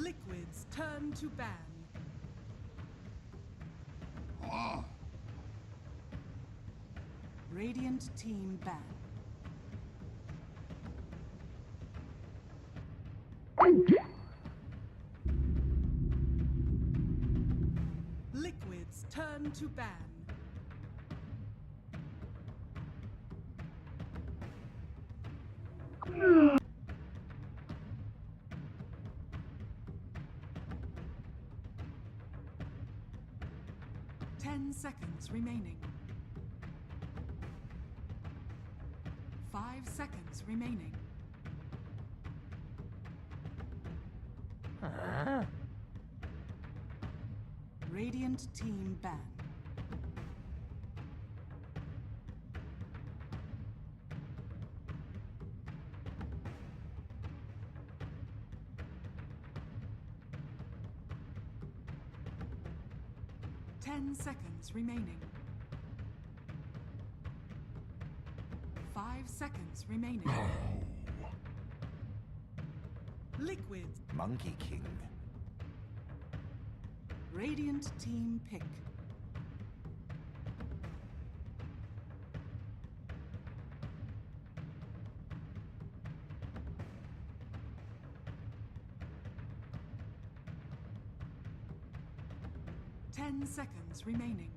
Liquids turn to ban. Radiant team ban. Liquids turn to ban. 10 seconds remaining. 5 seconds remaining. Radiant team ban. Ten seconds remaining. 5 seconds remaining. Liquids. Monkey King. Radiant team pick. Ten seconds remaining.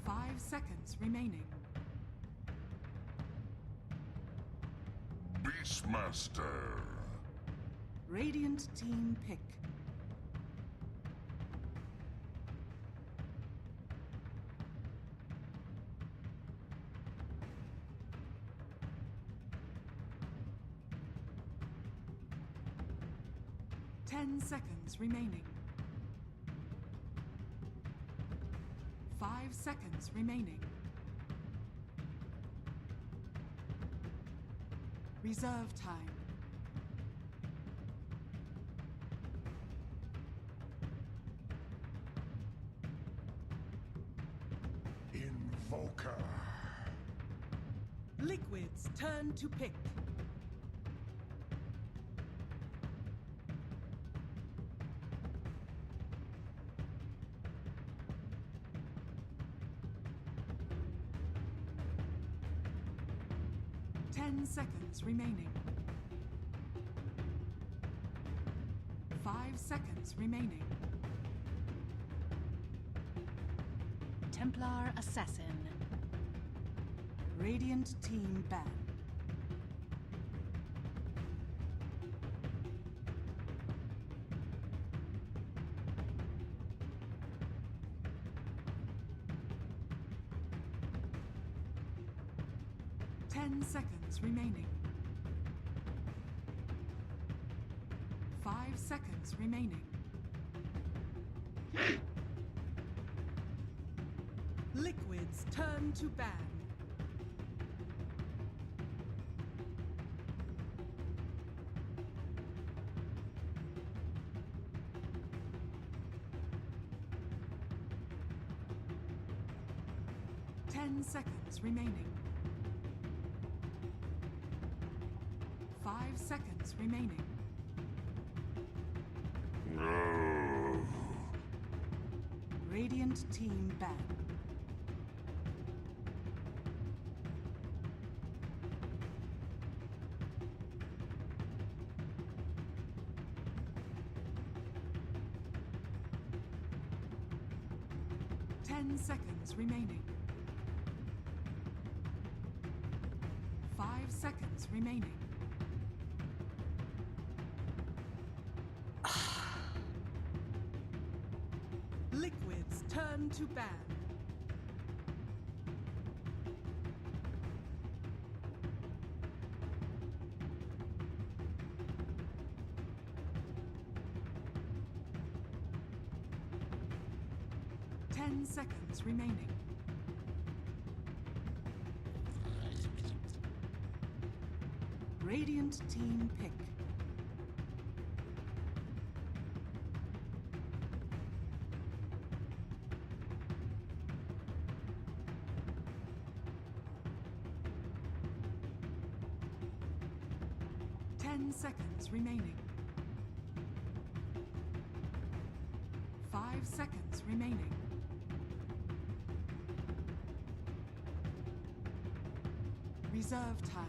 5 seconds remaining. Beastmaster. Radiant team pick. Ten seconds remaining. 5 seconds remaining. Reserve time. Invoker. Liquids turn to pick. Ten seconds remaining. 5 seconds remaining. Templar Assassin. Radiant team ban. Ten seconds remaining. 5 seconds remaining. Liquids turn to ban. Ten seconds remaining. 5 seconds remaining. Radiant team ban. Ten seconds remaining. 5 seconds remaining. Liquids turn to ban. Ten seconds remaining. Radiant team pick. 10 seconds remaining. 5 seconds remaining. Reserve time.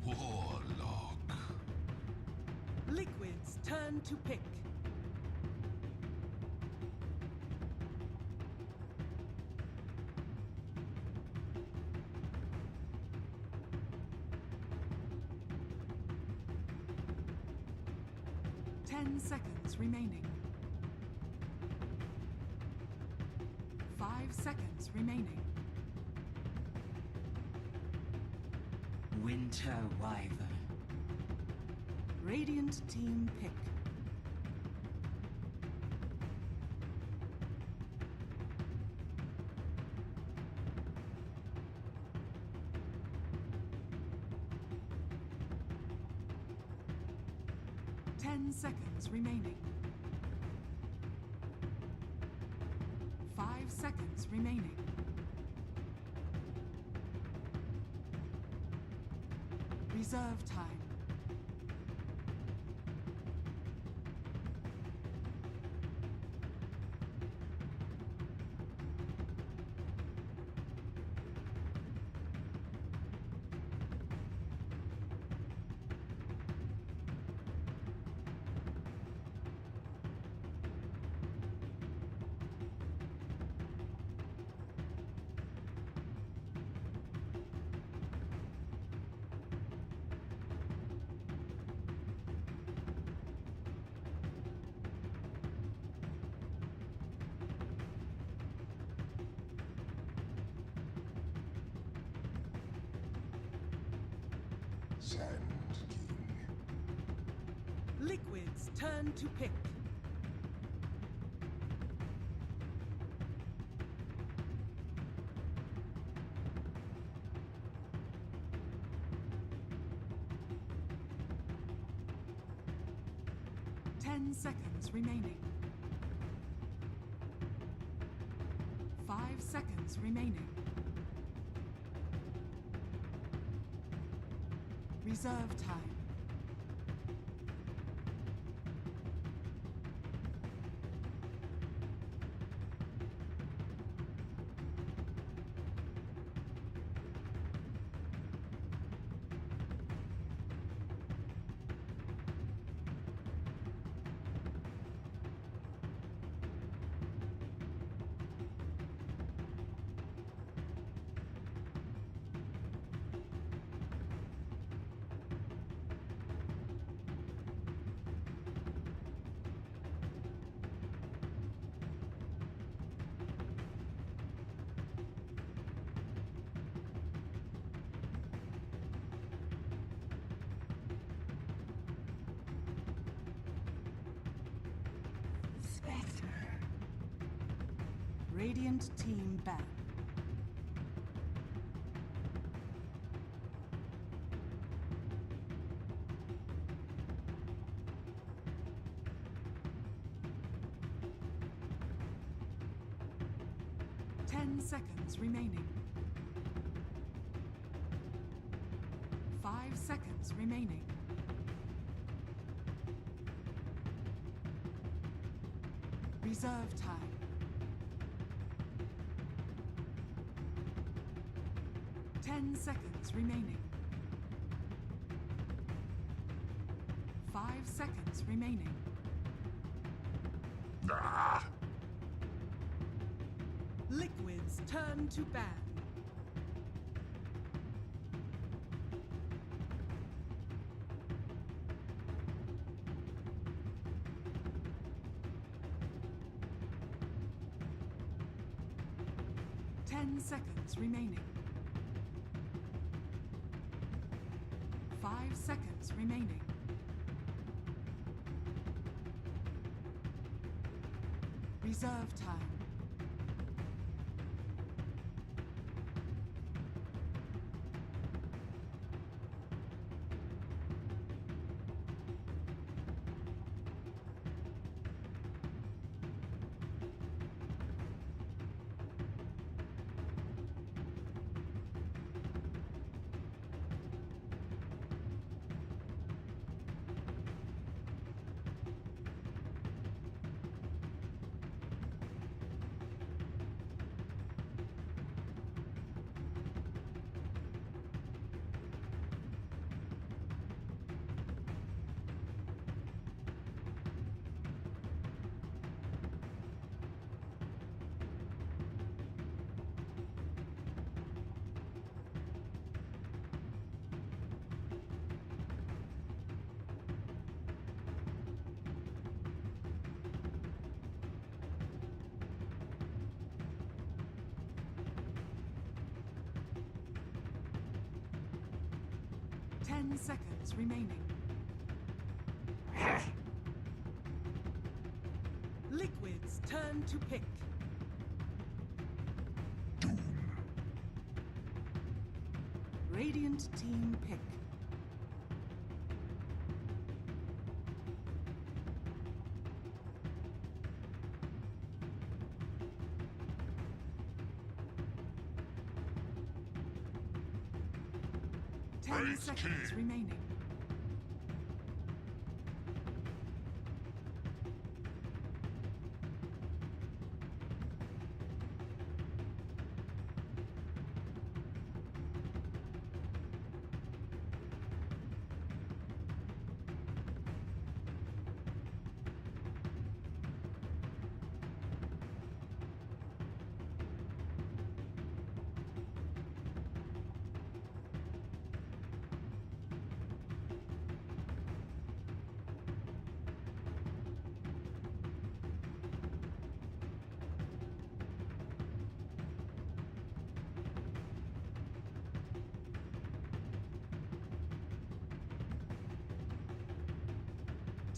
Warlock. Liquid's turn to pick. Ten seconds remaining. 5 seconds remaining. Winter Wyvern. Radiant team pick. Ten seconds remaining. 5 seconds remaining. Reserve time. Sand King. Liquid's turn to pick. Ten seconds remaining. 5 seconds remaining. Reserve time. Radiant team back. Ten seconds remaining. 5 seconds remaining. Reserve time. 10 seconds remaining. 5 seconds remaining. Ah! turn to ban. Ten seconds remaining. 5 seconds remaining. Reserve time. Ten seconds remaining. Liquid's turn to pick. Radiant team pick. Ten seconds remaining.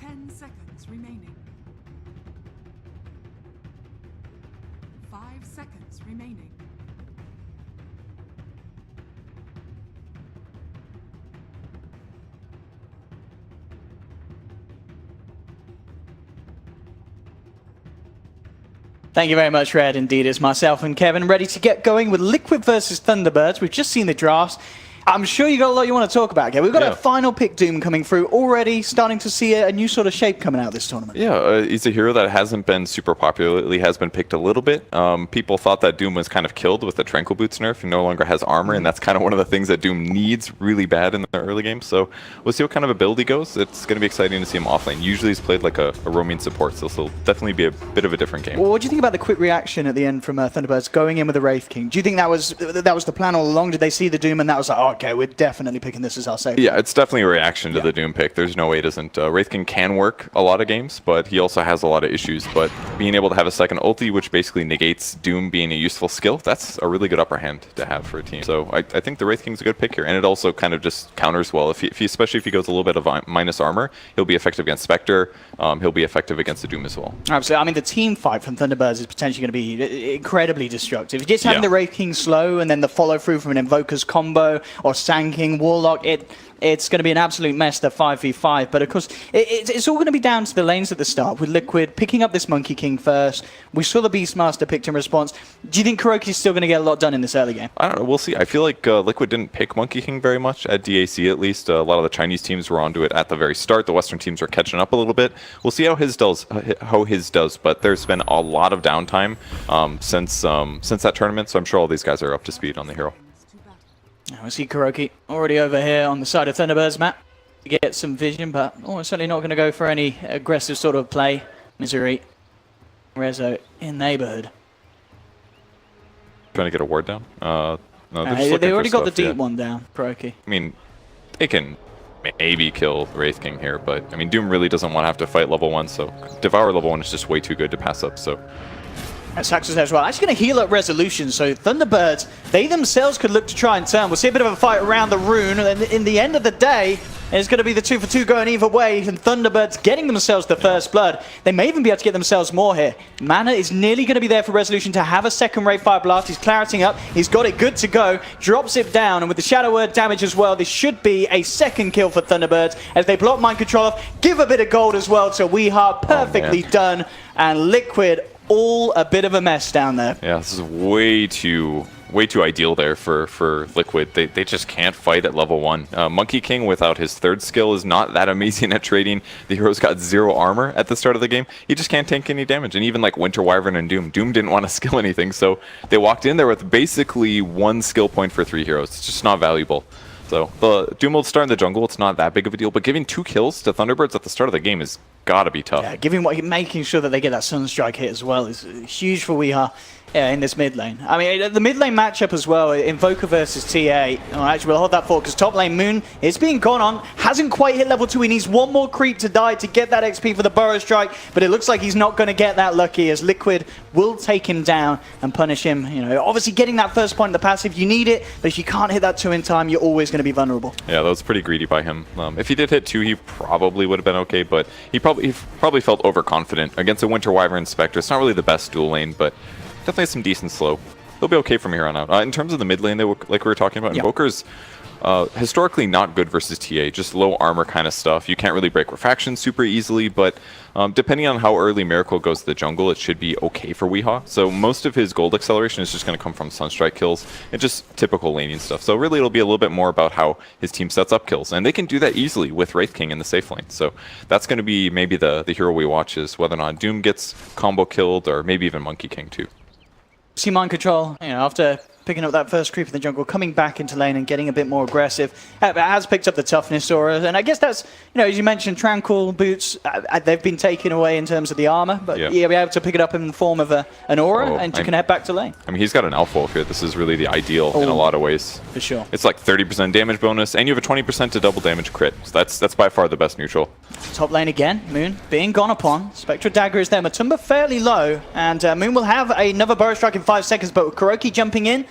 Ten seconds remaining. 5 seconds remaining. Thank you very much, Red. Indeed, it's myself and Kevin ready to get going with Liquid versus Thunderbirds. We've just seen the drafts. I'm sure you got a lot you want to talk about, Kev. We've got a final pick Doom coming through already, starting to see a new sort of shape coming out this tournament. Yeah, he's a hero that hasn't been super popular lately, has been picked a little bit. People thought that Doom was kind of killed with the Tranquil Boots nerf and no longer has armor, and that's kind of one of the things that Doom needs really bad in the early game. So we'll see what kind of ability goes. It's going to be exciting to see him offlane. Usually he's played like a roaming support, so this will definitely be a bit of a different game. Well, what do you think about the quick reaction at the end from Thunderbirds going in with the Wraith King? Do you think that was the plan all along? Did they see the Doom and that was like, oh, okay, we're definitely picking this as our safe? Yeah, it's definitely a reaction to the Doom pick. There's no way it isn't. Wraith King can work a lot of games, but he also has a lot of issues. But being able to have a second ulti, which basically negates Doom being a useful skill, that's a really good upper hand to have for a team. So I think the Wraith King's a good pick here, and it also kind of just counters well. If he especially if he goes a little bit of minus armor, he'll be effective against Spectre. He'll be effective against the Doom as well. Absolutely. I mean, the team fight from Thunderbirds is potentially going to be incredibly destructive. Just having the Wraith King slow and then the follow through from an Invoker's combo or Sand King, Warlock, it's going to be an absolute mess, the 5v5. But of course, it's all going to be down to the lanes at the start, with Liquid picking up this Monkey King first. We saw the Beastmaster picked in response. Do you think KingCharlie's still going to get a lot done in this early game? I don't know. We'll see. I feel like Liquid didn't pick Monkey King very much at DAC, at least. A lot of the Chinese teams were onto it at the very start. The Western teams are catching up a little bit. We'll see how his does. But there's been a lot of downtime since that tournament, so I'm sure all these guys are up to speed on the hero. Now we see KingCharlie already over here on the side of Thunderbirds map to get some vision, but certainly not going to go for any aggressive sort of play. Misery, Rezo in neighborhood. Trying to get a ward down. No, they're just looking they for already got the stuff, deep yeah. one down, Kuroki. I mean, they can maybe kill Wraith King here, but I mean, Doom really doesn't want to have to fight level 1, so Devour level 1 is just way too good to pass up, so... And Saxon's there as well. Actually going to heal up Resolution, so Thunderbirds, they themselves could look to try and turn. We'll see a bit of a fight around the rune, and in the end of the day, it's going to be the 2-for-2 going either way, and Thunderbirds getting themselves the first blood. They may even be able to get themselves more here. Mana is nearly going to be there for Resolution to have a second Ray Fire Blast. He's clariting up. He's got it good to go. Drops it down, and with the Shadow Word damage as well, this should be a second kill for Thunderbirds as they block Mind Control off. Give a bit of gold as well to Weeheart. Perfectly done. And Liquid, all a bit of a mess down there. Yeah, this is way too ideal there for Liquid. They just can't fight at level 1. Monkey King without his third skill is not that amazing at trading. The hero's got 0 armor at the start of the game. He just can't tank any damage. And even like Winter Wyvern and Doom didn't want to skill anything, so they walked in there with basically 1 skill point for 3 heroes. It's just not valuable. So the Doom will start in the jungle. It's not that big of a deal, but giving 2 kills to Thunderbirds at the start of the game is gotta be tough. Yeah, making sure that they get that Sunstrike hit as well is huge for Weeha in this mid lane. I mean, the mid lane matchup as well, Invoker versus TA. Oh, actually, we'll hold that for because top lane Moon is being gone on. Hasn't quite hit level 2. He needs 1 more creep to die to get that XP for the Burrow Strike, but it looks like he's not going to get that lucky as Liquid will take him down and punish him. You know, obviously getting that first point in the passive, you need it, but if you can't hit that 2 in time, you're always going to be vulnerable. Yeah, that was pretty greedy by him. If he did hit 2, he probably would have been okay, but he probably felt overconfident against a Winter Wyvern Spectre. It's not really the best dual lane, but definitely has some decent slow. They'll be okay from here on out. In terms of the mid lane, like we were talking about, Invoker's historically not good versus TA, just low armor kind of stuff. You can't really break Refaction super easily, but depending on how early Miracle goes to the jungle, it should be okay for Weehaw. So most of his gold acceleration is just going to come from Sunstrike kills and just typical laning stuff. So really it'll be a little bit more about how his team sets up kills, and they can do that easily with Wraith King in the safe lane. So that's going to be maybe the hero we watch, is whether or not Doom gets combo killed, or maybe even Monkey King too. See Mind Control, you know, after picking up that first creep in the jungle, coming back into lane and getting a bit more aggressive. Has picked up the toughness aura, and I guess that's, you know, as you mentioned, Tranquil boots, they've been taken away in terms of the armor, but you'll be able to pick it up in the form of an aura, and you can head back to lane. I mean, he's got an Alpha Wolf here. This is really the ideal in a lot of ways. For sure. It's like 30% damage bonus, and you have a 20% to double damage crit. So that's by far the best neutral. Top lane again, Moon being gone upon. Spectral Dagger is there. Matumba fairly low, and Moon will have another Burrow Strike in 5 seconds, but with Kuroki jumping in,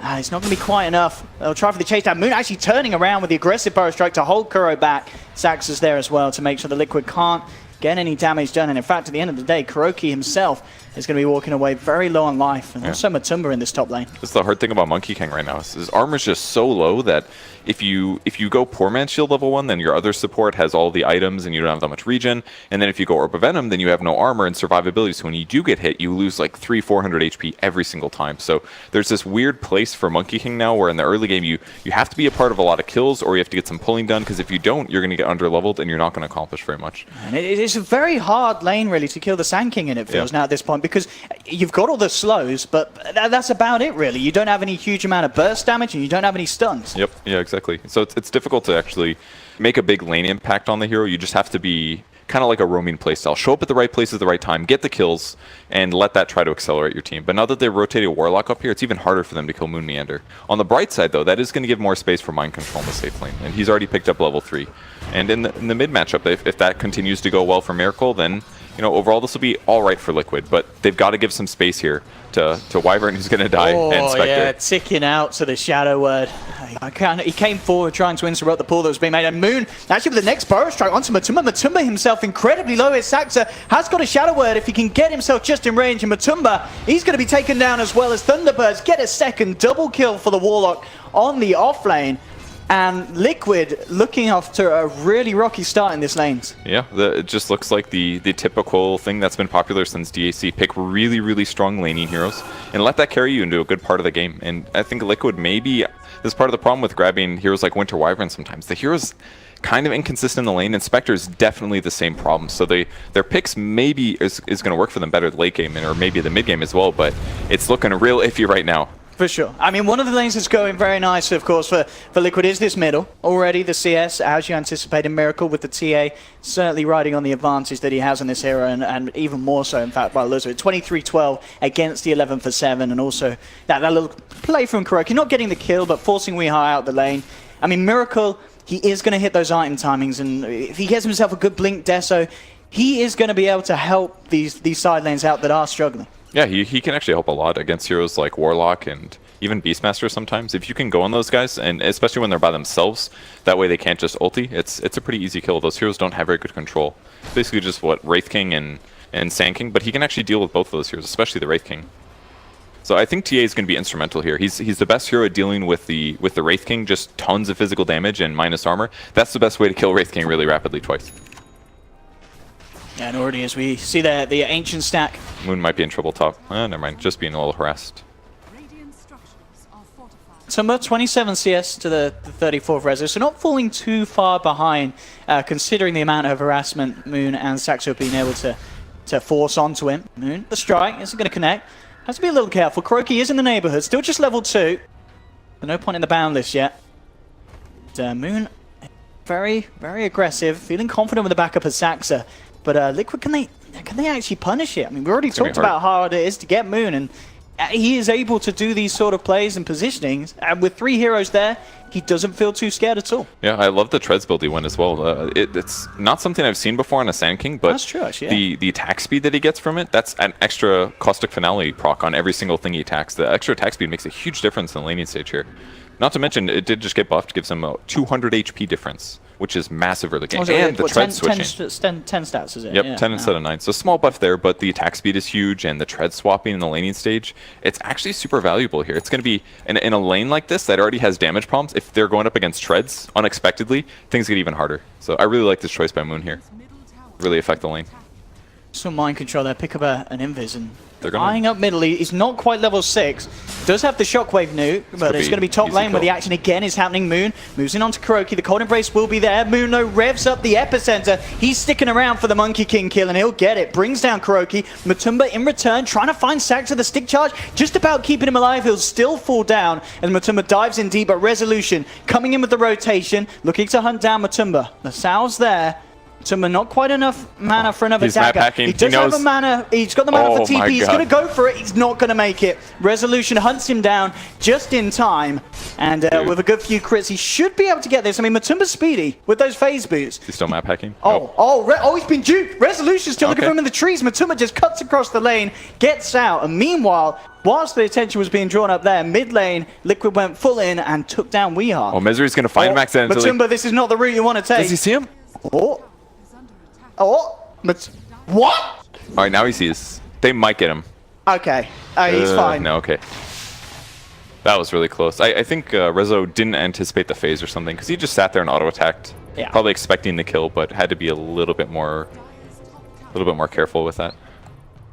it's not going to be quite enough. They'll try for the chase down. Moon actually turning around with the aggressive Burrow Strike to hold Kuro back. Sax is there as well to make sure the Liquid can't get any damage done. And in fact, at the end of the day, Kuroki himself is going to be walking away very low on life. And also Matumba in this top lane. That's the hard thing about Monkey King right now. His armor's just so low that if you go Poor Man's Shield level 1, then your other support has all the items and you don't have that much regen. And then if you go Orb of Venom, then you have no armor and survivability. So when you do get hit, you lose like 300-400 HP every single time. So there's this weird place for Monkey King now where in the early game you have to be a part of a lot of kills, or you have to get some pulling done, because if you don't, you're going to get under-leveled and you're not going to accomplish very much. And it's a very hard lane really to kill the Sand King in, it feels now at this point, because you've got all the slows, but that's about it really. You don't have any huge amount of burst damage and you don't have any stuns. Yep, yeah, exactly. So it's difficult to actually make a big lane impact on the hero. You just have to be kind of like a roaming playstyle. Show up at the right place at the right time, get the kills, and let that try to accelerate your team. But now that they've rotated Warlock up here, it's even harder for them to kill Moon Meander. On the bright side, though, that is going to give more space for Mind Control in the safe lane, and he's already picked up level 3. And in the mid matchup, if that continues to go well for Miracle, then overall this will be all right for Liquid. But they've got to give some space here to Wyvern, who's going to die, and Spectre. Yeah, ticking out to the Shadow Word. He came forward trying to interrupt the pull that was being made, and Moon, actually with the next Burrow Strike onto Matumba. Matumba himself incredibly low. His Saxa has got a Shadow Word if he can get himself just in range, and Matumba, he's going to be taken down as well as Thunderbirds get a second double kill for the Warlock on the off lane. And Liquid looking after a really rocky start in this lanes. Yeah, it just looks like the typical thing that's been popular since DAC. Pick really, really strong laning heroes and let that carry you into a good part of the game. And I think Liquid maybe this is part of the problem with grabbing heroes like Winter Wyvern sometimes. The heroes kind of inconsistent in the lane, and Spectre is definitely the same problem. So their picks maybe is going to work for them better late game, or maybe the mid game as well, but it's looking real iffy right now For sure. I mean, one of the things that's going very nice, of course, for Liquid is this middle. Already the CS, as you anticipated, Miracle with the TA, certainly riding on the advantage that he has on this hero, and even more so, in fact, by Lizard. 23-12 against the 11 for 7, and also that little play from Kuroki, not getting the kill, but forcing Weehai out the lane. I mean, Miracle, he is going to hit those item timings, and if he gets himself a good Blink Deso, he is going to be able to help these side lanes out that are struggling. Yeah, he can actually help a lot against heroes like Warlock and even Beastmaster sometimes. If you can go on those guys, and especially when they're by themselves, that way they can't just ulti, it's a pretty easy kill. Those heroes don't have very good control. Basically just what, Wraith King and Sand King, but he can actually deal with both of those heroes, especially the Wraith King. So I think TA is going to be instrumental here. He's the best hero at dealing with the Wraith King, just tons of physical damage and minus armor. That's the best way to kill Wraith King really rapidly twice. Yeah, and already as we see there, the Ancient stack. Moon might be in trouble top. Never mind, just being a little harassed. Tumba, 27 CS to the 34th Rezo, so not falling too far behind, considering the amount of harassment Moon and Saxo have been able to force onto him. Moon, the strike, isn't going to connect. Has to be a little careful. Kuroki is in the neighborhood, still just level 2. But no point in the ban list yet. Moon, very, very aggressive, feeling confident with the backup of Saxa. But Liquid, can they actually punish it? I mean, we already talked about how hard it is to get Moon, and he is able to do these sort of plays and positionings. And with 3 heroes there, he doesn't feel too scared at all. Yeah, I love the Treads build he went as well. It's not something I've seen before on a Sand King, but that's true, actually, yeah. The attack speed that he gets from it, that's an extra Caustic Finale proc on every single thing he attacks. The extra attack speed makes a huge difference in the laning stage here. Not to mention, it did just get buffed, gives him a 200 HP difference, which is massive early game. And the tread switching. 10 stats, is it? Yep, yeah, 10 instead of 9. So small buff there, but the attack speed is huge, and the tread swapping in the laning stage, it's actually super valuable here. It's going to be, in a lane like this that already has damage problems, if they're going up against treads unexpectedly, things get even harder. So I really like this choice by Moon here. Really affect the lane. So mind control there, pick up an invis, and they're eyeing up middle. He's not quite level 6. Does have the shockwave nuke, but it's going to be top lane where the action again is happening. Moon moves in onto Kuroki. The cold embrace will be there. Moon though revs up the epicenter. He's sticking around for the Monkey King kill, and he'll get it. Brings down Kuroki. Matumba in return trying to find Saxa the stick charge, just about keeping him alive. He'll still fall down as Matumba dives in deep, but Resolution coming in with the rotation, looking to hunt down Matumba. The Sal's there. Matumba not quite enough mana for another dagger. He does have a mana. He's got the mana for TP. He's going to go for it. He's not going to make it. Resolution hunts him down just in time. And with a good few crits, he should be able to get this. I mean, Matumba's speedy with those phase boots. He's still map hacking? He's been duped. Resolution's still looking for him in the trees. Matumba just cuts across the lane, gets out. And meanwhile, whilst the attention was being drawn up there, mid lane, Liquid went full in and took down Weehai. Oh, Misery's going to find him accidentally. Matumba, this is not the route you want to take. Does he see him? What? All right, now he sees. They might get him. Okay. He's fine. No, okay. That was really close. I think Rezo didn't anticipate the phase or something, because he just sat there and auto-attacked. Yeah. Probably expecting the kill, but had to be a little bit more careful with that.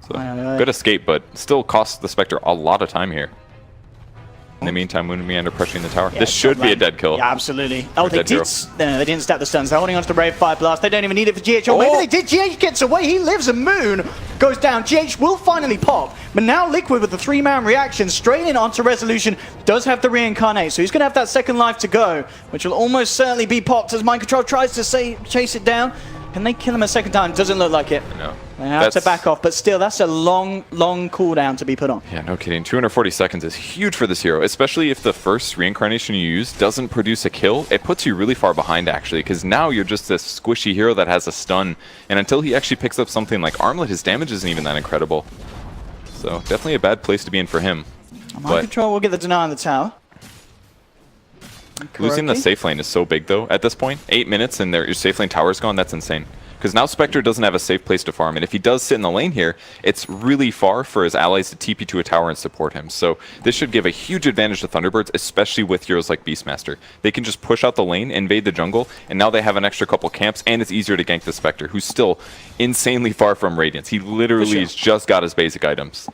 So good escape, but still costs the Spectre a lot of time here. In the meantime, Moon and Meander pressuring the tower. Yeah, this should be a dead kill. Yeah, absolutely. Oh, they didn't stack the stuns. They're holding on to the Brave Fire Blast. They don't even need it for GH. Or maybe they did. GH gets away. He lives, and Moon goes down. GH will finally pop. But now Liquid with the 3-man reaction straight in onto Resolution does have the reincarnate. So he's going to have that second life to go, which will almost certainly be popped as Mind Control tries to chase it down. Can they kill him a second time? Doesn't look like it. No. They have to back off, but still, that's a long cooldown to be put on. Yeah, no kidding. 240 seconds is huge for this hero, especially if the first reincarnation you use doesn't produce a kill. It puts you really far behind, actually, because now you're just this squishy hero that has a stun, and until he actually picks up something like Armlet, his damage isn't even that incredible. So definitely a bad place to be in for him. Mind Control will get the deny on the tower. Losing the safe lane is so big, though, at this point. 8 minutes and your safe lane tower's gone. That's insane. Because now Spectre doesn't have a safe place to farm, and if he does sit in the lane here, it's really far for his allies to TP to a tower and support him. So this should give a huge advantage to Thunderbirds, especially with heroes like Beastmaster. They can just push out the lane, invade the jungle, and now they have an extra couple camps, and it's easier to gank the Spectre, who's still insanely far from Radiance. He literally has just got his basic items.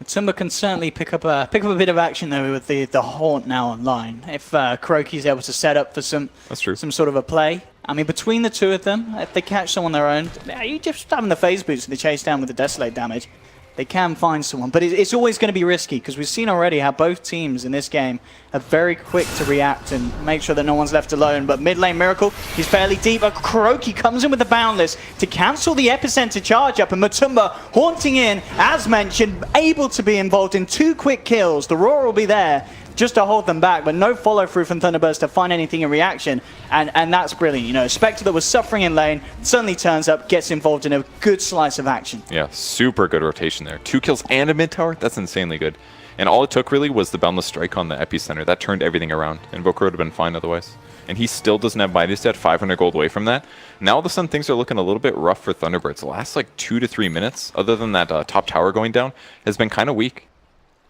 Matumba can certainly pick up a bit of action though with the Haunt now online. If Kuroki's able to set up for some sort of a play. I mean, between the two of them, if they catch someone their own, you just having the phase boots and the chase down with the Desolate damage. they can find someone. But it's always going to be risky, because we've seen already how both teams in this game are very quick to react and make sure that no one's left alone. But mid lane Miracle, he's fairly deep. Kuroki comes in with the Boundless to cancel the Epicenter charge up, and Matumba haunting in, as mentioned, able to be involved in 2 quick kills. The Roar will be there just to hold them back, but no follow-through from Thunderbirds to find anything in reaction, and that's brilliant. You know, Spectre that was suffering in lane suddenly turns up, gets involved in a good slice of action. Yeah, super good rotation there. 2 kills and a mid tower, that's insanely good. And all it took really was the Boundless Strike on the Epicenter. That turned everything around, Invoker would have been fine otherwise. And he still doesn't have Midas yet, 500 gold away from that. Now all of a sudden things are looking a little bit rough for Thunderbirds. The last like 2 to 3 minutes, other than that top tower going down, has been kind of weak.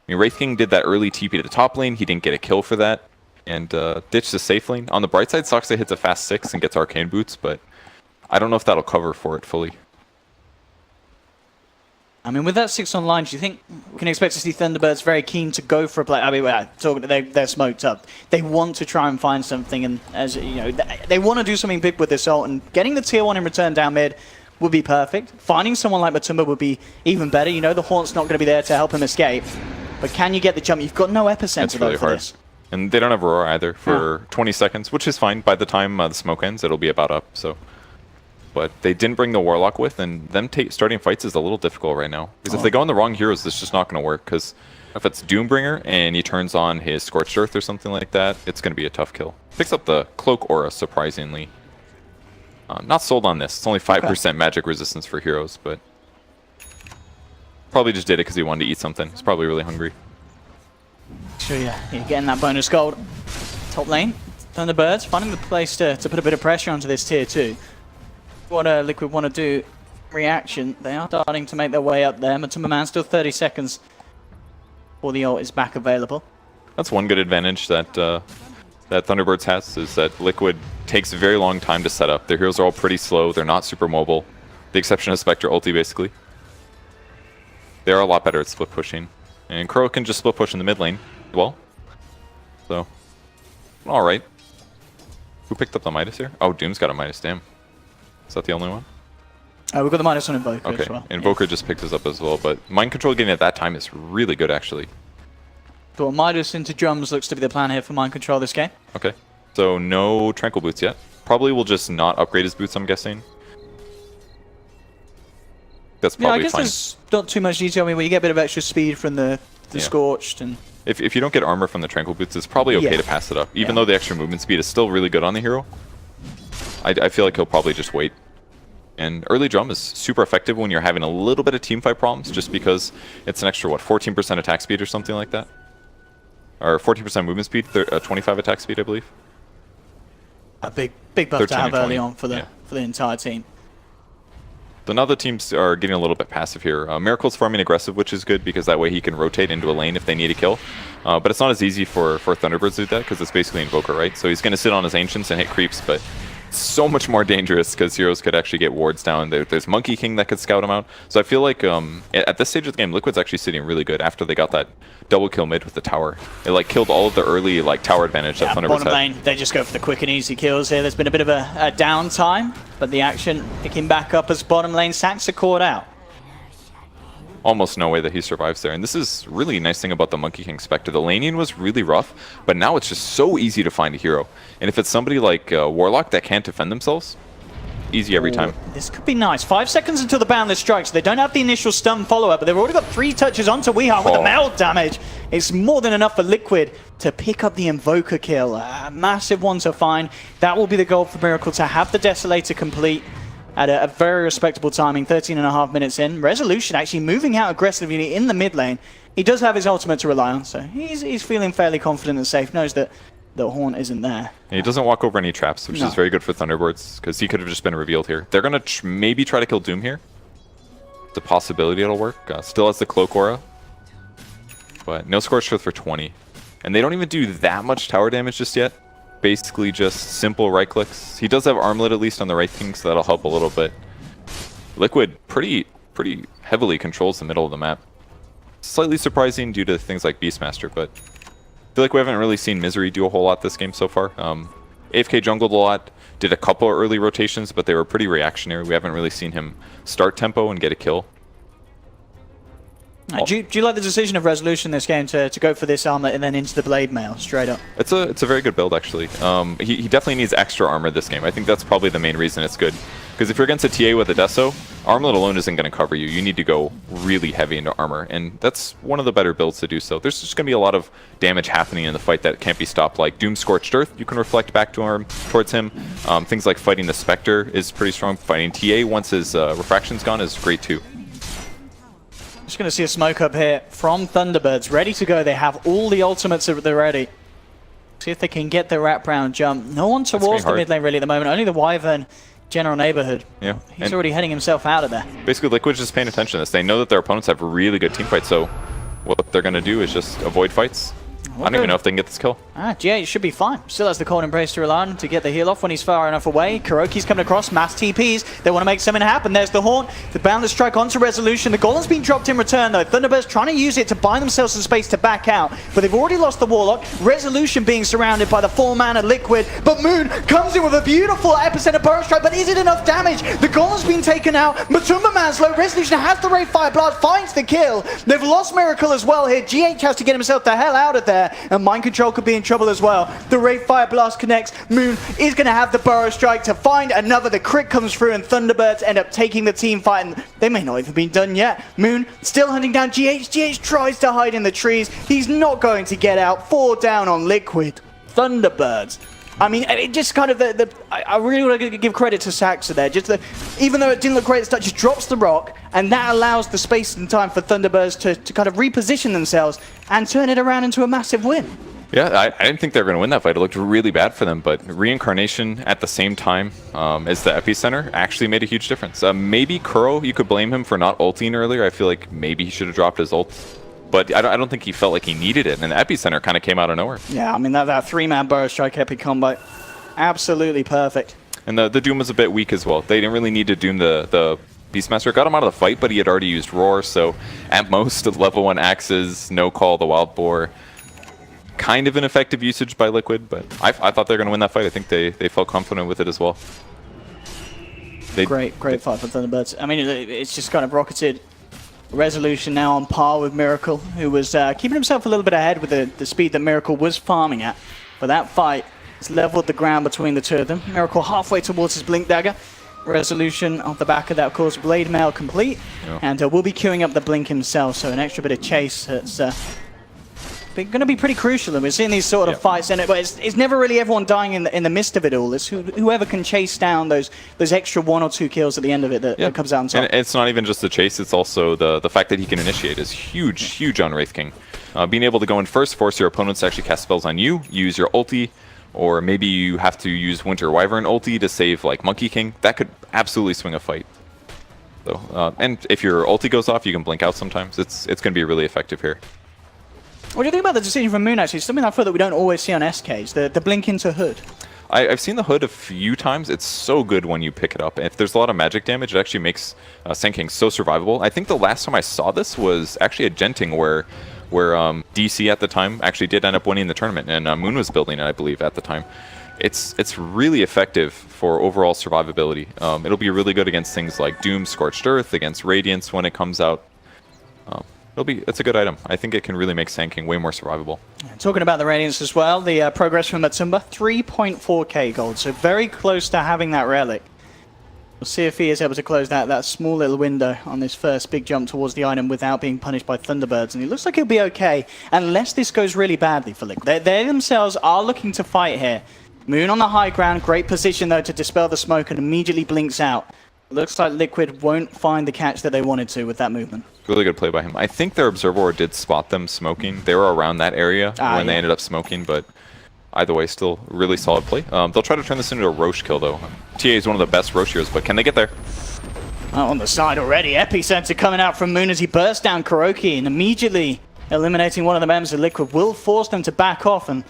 I mean, Wraith King did that early TP to the top lane. He didn't get a kill for that, and ditched the safe lane. On the bright side, Soxa hits a fast 6 and gets Arcane Boots, but I don't know if that'll cover for it fully. I mean, with that 6 online, do you think we can expect to see Thunderbirds very keen to go for a play? I mean, they're smoked up. They want to try and find something, and as you know, they want to do something big with this ult, and getting the tier 1 in return down mid would be perfect. Finding someone like Matumba would be even better. You know, the Haunt's not going to be there to help him escape. But can you get the jump? You've got no Epicenter It's really hard. this. And they don't have Aurora either for 20 seconds, which is fine. By the time the smoke ends, it'll be about up. So, but they didn't bring the Warlock with, and them starting fights is a little difficult right now. Because if they go on the wrong heroes, it's just not going to work. Because if it's Doombringer and he turns on his Scorched Earth or something like that, it's going to be a tough kill. Picks up the Cloak Aura, surprisingly. Not sold on this. It's only 5% magic resistance for heroes, but probably just did it because he wanted to eat something. He's probably really hungry. Sure, yeah. You're getting that bonus gold. Top lane, Thunderbirds finding the place to put a bit of pressure onto this tier 2. What Liquid want to do, reaction, they are starting to make their way up there. Matumba Man still 30 seconds before the ult is back available. That's one good advantage that that Thunderbirds has, is that Liquid takes a very long time to set up. Their heroes are all pretty slow. They're not super mobile. The exception of Spectre ulti, basically. They are a lot better at split pushing. And Crow can just split push in the mid lane as well. So, alright. Who picked up the Midas here? Oh, Doom's got a Midas, damn. Is that the only one? We've got the Midas on Invoker okay. as well. Invoker just picked us up as well, but Mind Control getting at that time is really good, actually. So Midas into drums looks to be the plan here for Mind Control this game. Okay. So no Tranquil Boots yet. Probably will just not upgrade his boots, I'm guessing. That's probably I guess fine. there's not too much detail. I mean, you get a bit of extra speed from the Scorched. And if you don't get armor from the Tranquil Boots, it's probably okay to pass it up. Even though the extra movement speed is still really good on the hero. I feel like he'll probably just wait. And early drum is super effective when you're having a little bit of teamfight problems, just because it's an extra, what, 14% attack speed or something like that? Or 14% movement speed, 25 attack speed, I believe. A big buff to have early on for the entire team. So now the teams are getting a little bit passive here. Miracle's farming aggressive, which is good, because that way he can rotate into a lane if they need a kill. But it's not as easy for Thunderbirds to do that, because it's basically Invoker, right? So he's going to sit on his Ancients and hit creeps, but it's so much more dangerous because heroes could actually get wards down. There's Monkey King that could scout him out. So I feel like at this stage of the game, Liquid's actually sitting really good after they got that double kill mid with the tower. It like killed all of the early like tower advantage that Thunderbirds bottom had. lane, they just go for the quick and easy kills here. There's been a bit of a downtime, but the action picking back up as bottom lane Sax are caught out. Almost no way that he survives there. And this is really nice thing about the Monkey King Spectre. The laning was really rough, but now it's just so easy to find a hero. And if it's somebody like Warlock that can't defend themselves, easy every time. This could be nice. 5 seconds until the Boundless strikes. They don't have the initial stun follow-up, but they've already got 3 touches onto Weeheart with the meld damage. It's more than enough for Liquid to pick up the Invoker kill. A massive one to find. That will be the goal for Miracle, to have the Desolator complete at a very respectable timing, 13.5 minutes in. Resolution actually moving out aggressively in the mid lane. He does have his ultimate to rely on, so he's feeling fairly confident and safe. Knows that the Haunt isn't there. And he doesn't walk over any traps, which is very good for Thunderbirds, because he could have just been revealed here. They're going to maybe try to kill Doom here. It's a possibility it'll work. Still has the Cloak Aura, but no Scorched Earth for 20. And they don't even do that much tower damage just yet. Basically just simple right clicks. He does have Armlet at least on the right thing, so that'll help a little bit. Liquid pretty heavily controls the middle of the map. Slightly surprising due to things like Beastmaster, but I feel like we haven't really seen Misery do a whole lot this game so far. AFK jungled a lot, did a couple of early rotations, but they were pretty reactionary. We haven't really seen him start tempo and get a kill. Do you like the decision of Resolution this game to go for this armor and then into the blade mail straight up? It's a very good build, actually. He definitely needs extra armor this game. I think that's probably the main reason it's good. Because if you're against a TA with a Deso, armlet alone isn't going to cover you. You need to go really heavy into armor, and that's one of the better builds to do so. There's just going to be a lot of damage happening in the fight that can't be stopped, like Doom Scorched Earth. You can reflect back towards him. Things like fighting the Spectre is pretty strong. Fighting TA once his refraction's gone is great too. Just going to see a smoke up here from Thunderbirds, ready to go. They have all the ultimates at the ready. See if they can get the wraparound jump. No one towards the mid lane really at the moment. Only the Wyvern general neighborhood. Yeah, he's already heading himself out of there. Basically, Liquid's just paying attention to this. They know that their opponents have really good team fights, so what they're going to do is just avoid fights. I don't even know if they can get this kill. G8 should be fine. Still has the Cold Embrace to rely on to get the heal off when he's far enough away. Kuroki's coming across, mass TPs. They want to make something happen. There's the Haunt. The Boundless Strike onto Resolution. The Golem's been dropped in return, though. Thunderbirds trying to use it to buy themselves some space to back out. But they've already lost the Warlock. Resolution being surrounded by the 4-mana Liquid. But Moon comes in with a beautiful epicenter Burrow Strike. But is it enough damage? The Golem's been taken out. Matumba Man's low. Resolution has the Ray Fire Blast, finds the kill. They've lost Miracle as well here. GH has to get himself the hell out of there. And Mind Control could be in trouble as well. The Ray Fire Blast connects. Moon is going to have the Burrow Strike to find another. The crit comes through and Thunderbirds end up taking the team fight, and they may not even be done yet. Moon still hunting down GH. GH tries to hide in the trees. He's not going to get out. 4 down on Liquid. Thunderbirds. I mean, it just kind of I really want to give credit to Saxa there. Even though it didn't look great at the start, just drops the rock, and that allows the space and time for Thunderbirds to kind of reposition themselves and turn it around into a massive win. Yeah, I didn't think they were going to win that fight. It looked really bad for them, but Reincarnation at the same time as the epicenter actually made a huge difference. Maybe Kuro, you could blame him for not ulting earlier. I feel like maybe he should have dropped his ult, but I don't think he felt like he needed it, and the epicenter kind of came out of nowhere. Yeah, I mean, that 3-man Burrow Strike epic combo, absolutely perfect. And the Doom was a bit weak as well. They didn't really need to Doom the Beastmaster. Got him out of the fight, but he had already used Roar, so at most, level 1 axes, no call the Wild Boar. Kind of an effective usage by Liquid, but I thought they were going to win that fight. I think they felt confident with it as well. Great fight for Thunderbirds. I mean, it's just kind of rocketed. Resolution now on par with Miracle, who was keeping himself a little bit ahead with the speed that Miracle was farming at. But that fight has leveled the ground between the two of them. Miracle halfway towards his Blink Dagger. Resolution off the back of that, of course, Blade Mail complete. Yeah. And will be queuing up the Blink himself, so an extra bit of chase that's going to be pretty crucial. And we're seeing these sort of fights, and it's never really everyone dying in the midst of it all. It's whoever can chase down those extra 1 or 2 kills at the end of it that comes out on top. And it's not even just the chase, it's also the fact that he can initiate is huge on Wraith King. Being able to go in first, force your opponents to actually cast spells on you, use your ulti, or maybe you have to use Winter Wyvern ulti to save like Monkey King. That could absolutely swing a fight. So, and if your ulti goes off, you can blink out sometimes. It's going to be really effective here. What do you think about the decision from Moon, actually? It's something I feel that we don't always see on SKs, the blink into Hood. I've seen the Hood a few times. It's so good when you pick it up. If there's a lot of magic damage, it actually makes Sand King so survivable. I think the last time I saw this was actually a Genting where DC at the time actually did end up winning the tournament, and Moon was building it, I believe, at the time. It's really effective for overall survivability. It'll be really good against things like Doom, Scorched Earth, against Radiance when it comes out. It's a good item. I think it can really make Sand King way more survivable. Talking about the Radiance as well, the progress from Matumba, 3.4k gold, so very close to having that relic. We'll see if he is able to close that small little window on this first big jump towards the item without being punished by Thunderbirds, and he looks like he'll be okay, unless this goes really badly for Liquid. They themselves are looking to fight here. Moon on the high ground, great position though to dispel the smoke, and immediately blinks out. Looks like Liquid won't find the catch that they wanted to with that movement. Really good play by him. I think their Observer did spot them smoking. They were around that area when they ended up smoking, but either way, still really solid play. They'll try to turn this into a Roche kill, though. TA is one of the best Rocheers, but can they get there? On the side already, Epicenter coming out from Moon as he bursts down Kuroki, and immediately eliminating one of the members of Liquid will force them to back off, and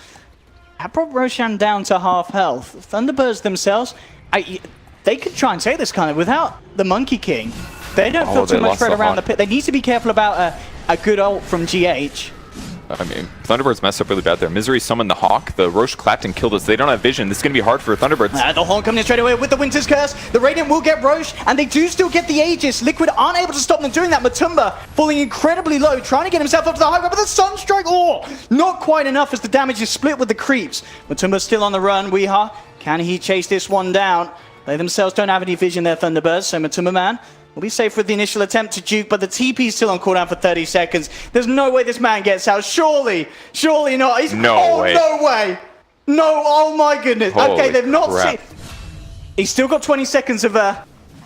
that brought Roshan down to half health. Thunderbirds themselves, they could try and take this kind of without the Monkey King. They don't feel too much threat around the pit. They need to be careful about a good ult from GH. I mean, Thunderbird's messed up really bad there. Misery summoned the Hawk. The Roche clapped and killed us. They don't have vision. This is going to be hard for Thunderbirds. The Horn coming in straight away with the Winter's Curse. The Radiant will get Roche, and they do still get the Aegis. Liquid aren't able to stop them doing that. Matumba falling incredibly low, trying to get himself up to the high ground, but the Sunstrike, not quite enough as the damage is split with the creeps. Matumba's still on the run. Weeha, can he chase this one down? They themselves don't have any vision there, Thunderbirds, so Matumba Man will be safe with the initial attempt to juke, but the TP's still on cooldown for 30 seconds. There's no way this man gets out. Surely not. No way. No way. No, oh my goodness. Holy okay, they've not crap. seen... He's still got 20 seconds of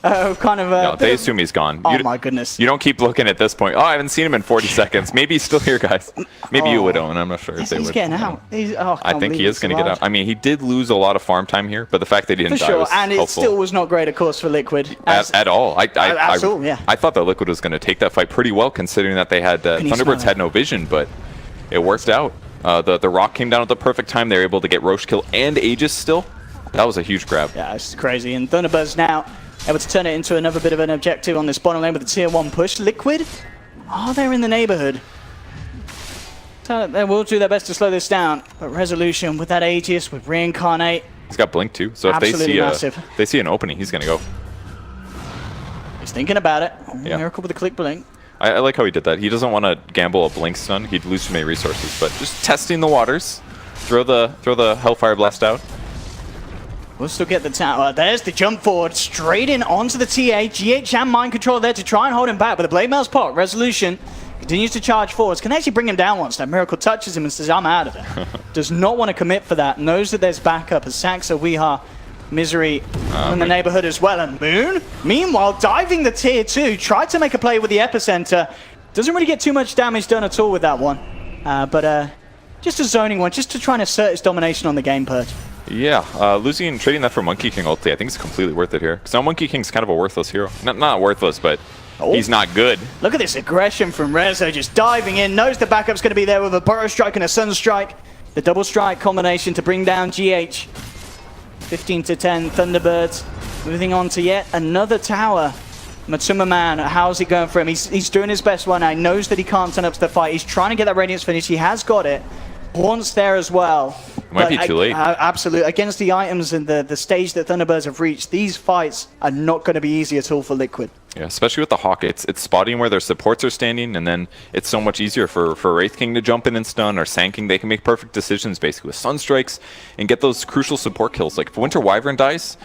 No, they assume he's gone. Oh my goodness. You don't keep looking at this point. Oh, I haven't seen him in 40 seconds. Maybe he's still here, guys. Maybe you would own. I'm not sure if they would. He's getting out. I think he is going to get out. I mean, he did lose a lot of farm time here, but the fact that he didn't For die sure, was and helpful. it still was not great, of course, for Liquid. At all. I thought that Liquid was going to take that fight pretty well, considering that they had Thunderbirds had no vision, but it worked out. The Rock came down at the perfect time. They were able to get Roche kill and Aegis still. That was a huge grab. Yeah, it's crazy. And Thunderbirds now able to turn it into another bit of an objective on this bottom lane with the tier 1 push. Liquid, they're in the neighborhood. So they will do their best to slow this down. But Resolution with that Aegis, with Reincarnate. He's got Blink too, so if they see an opening, he's going to go. He's thinking about it. Yeah. Miracle with the click blink. I like how he did that. He doesn't want to gamble a Blink stun. He'd lose too many resources, but just testing the waters. Throw the Hellfire Blast out. We'll still get the tower. There's the jump forward, straight in onto the TA. GH and Mind Control there to try and hold him back, but the Blade Mail's pot. Resolution continues to charge forwards. Can actually bring him down once. That Miracle touches him and says, I'm out of it. Does not want to commit for that. Knows that there's backup as Saxa, Weeha, Misery in the neighborhood as well. And Moon, meanwhile, diving the tier 2. Tried to make a play with the Epicenter. Doesn't really get too much damage done at all with that one. But just a zoning one, just to try and assert his domination on the game, Purge. Yeah, losing and trading that for Monkey King ulti, I think is completely worth it here. Because now Monkey King's kind of a worthless hero. Not worthless, but he's not good. Look at this aggression from Rezo, just diving in. Knows the backup's going to be there with a Burrow Strike and a Sun Strike. The double strike combination to bring down GH. 15 to 10, Thunderbirds moving on to yet another tower. Matsuma Man, how's it going for him? He's doing his best one now. He knows that he can't turn up to the fight. He's trying to get that Radiance finish. He has got it. Haunts there as well. Might be too late. Absolutely. Against the items and the stage that Thunderbirds have reached, these fights are not going to be easy at all for Liquid. Yeah, especially with the Hawk. It's spotting where their supports are standing, and then it's so much easier for Wraith King to jump in and stun, or Sand King. They can make perfect decisions basically with Sunstrikes and get those crucial support kills. Like if Winter Wyvern dies,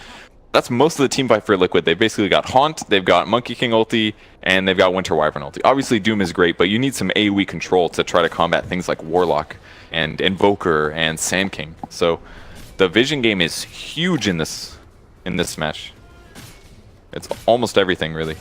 that's most of the team fight for Liquid. They've basically got Haunt, they've got Monkey King ulti, and they've got Winter Wyvern ulti. Obviously Doom is great, but you need some AoE control to try to combat things like Warlock and Invoker and Sand King. So the vision game is huge in this match. It's almost everything, really.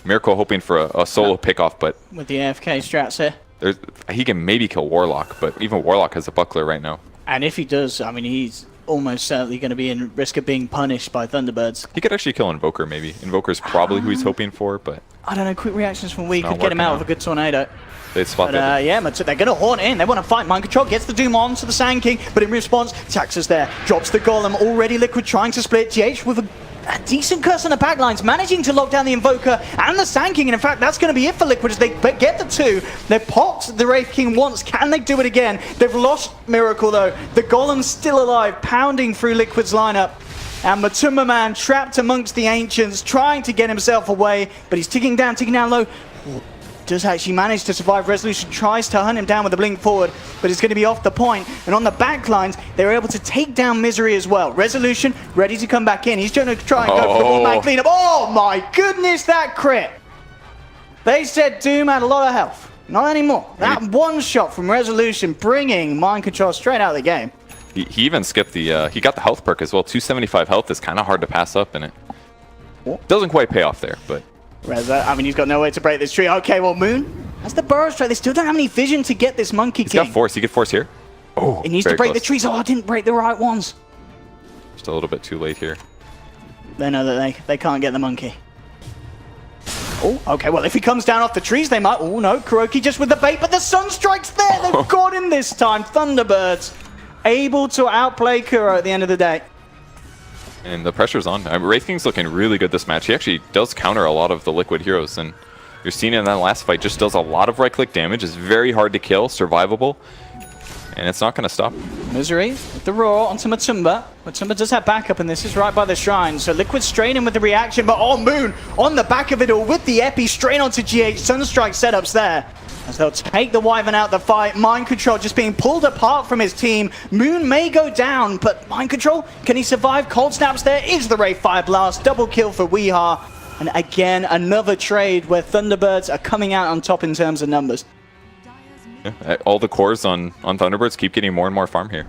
Miracle hoping for a solo pickoff, but with the AFK strats here, he can maybe kill Warlock, but even Warlock has a buckler right now. And if he does, I mean, he's almost certainly going to be in risk of being punished by Thunderbirds. He could actually kill Invoker, maybe. Invoker's probably who he's hoping for, but I don't know. Quick reactions from Wii could get him out with a good tornado. They'd spot but, yeah, they're going to haunt in. They want to fight. Mind Control gets the Doom on to the Sand King, but in response, Taxa's there. Drops the Golem. Already Liquid trying to split. GH with a decent curse on the backlines, managing to lock down the Invoker and the Sand King. And in fact, that's going to be it for Liquid as they get the 2. They've popped the Wraith King once. Can they do it again? They've lost Miracle, though. The Golem's still alive, pounding through Liquid's lineup. And Matumba Man trapped amongst the Ancients, trying to get himself away, but he's ticking down low. Does actually manage to survive. Resolution tries to hunt him down with a blink forward, but it's going to be off the point. And on the back lines, they were able to take down Misery as well. Resolution ready to come back in. He's going to try and go for the full-man cleanup. Oh my goodness, that crit! They said Doom had a lot of health. Not anymore. That one shot from Resolution bringing Mind Control straight out of the game. He even skipped the, he got the health perk as well. 275 health is kind of hard to pass up, and it doesn't quite pay off there, but... Reza, I mean, he's got no way to break this tree. Okay, well, Moon has the Burrow Strike. They still don't have any vision to get this Monkey King. He's got force. He could force here. Oh, he needs to break the trees. Oh, I didn't break the right ones. Just a little bit too late here. They know that they can't get the monkey. Oh, okay, well, if he comes down off the trees, they might... Oh, no, Kuroki just with the bait, but the Sunstrike's there. They've got him this time. Thunderbirds able to outplay Kuro at the end of the day. And the pressure's on. Wraith King's looking really good this match. He actually does counter a lot of the Liquid heroes, and You're seeing it in that last fight, just does a lot of right-click damage, is very hard to kill, survivable, and it's not going to stop. Misery with the roar onto Matumba. Matumba does have backup, and this is right by the shrine. So Liquid straining with the reaction, but Moon on the back of it all with the Epi straight onto GH. Sunstrike setups there. As they'll take the Wyvern out the fight. Mind Control just being pulled apart from his team. Moon may go down, but Mind Control, can he survive? Cold Snaps there is the Wraith Fire Blast. Double kill for Weehaw. And again, another trade where Thunderbirds are coming out on top in terms of numbers. Yeah, all the cores on Thunderbirds keep getting more and more farm here.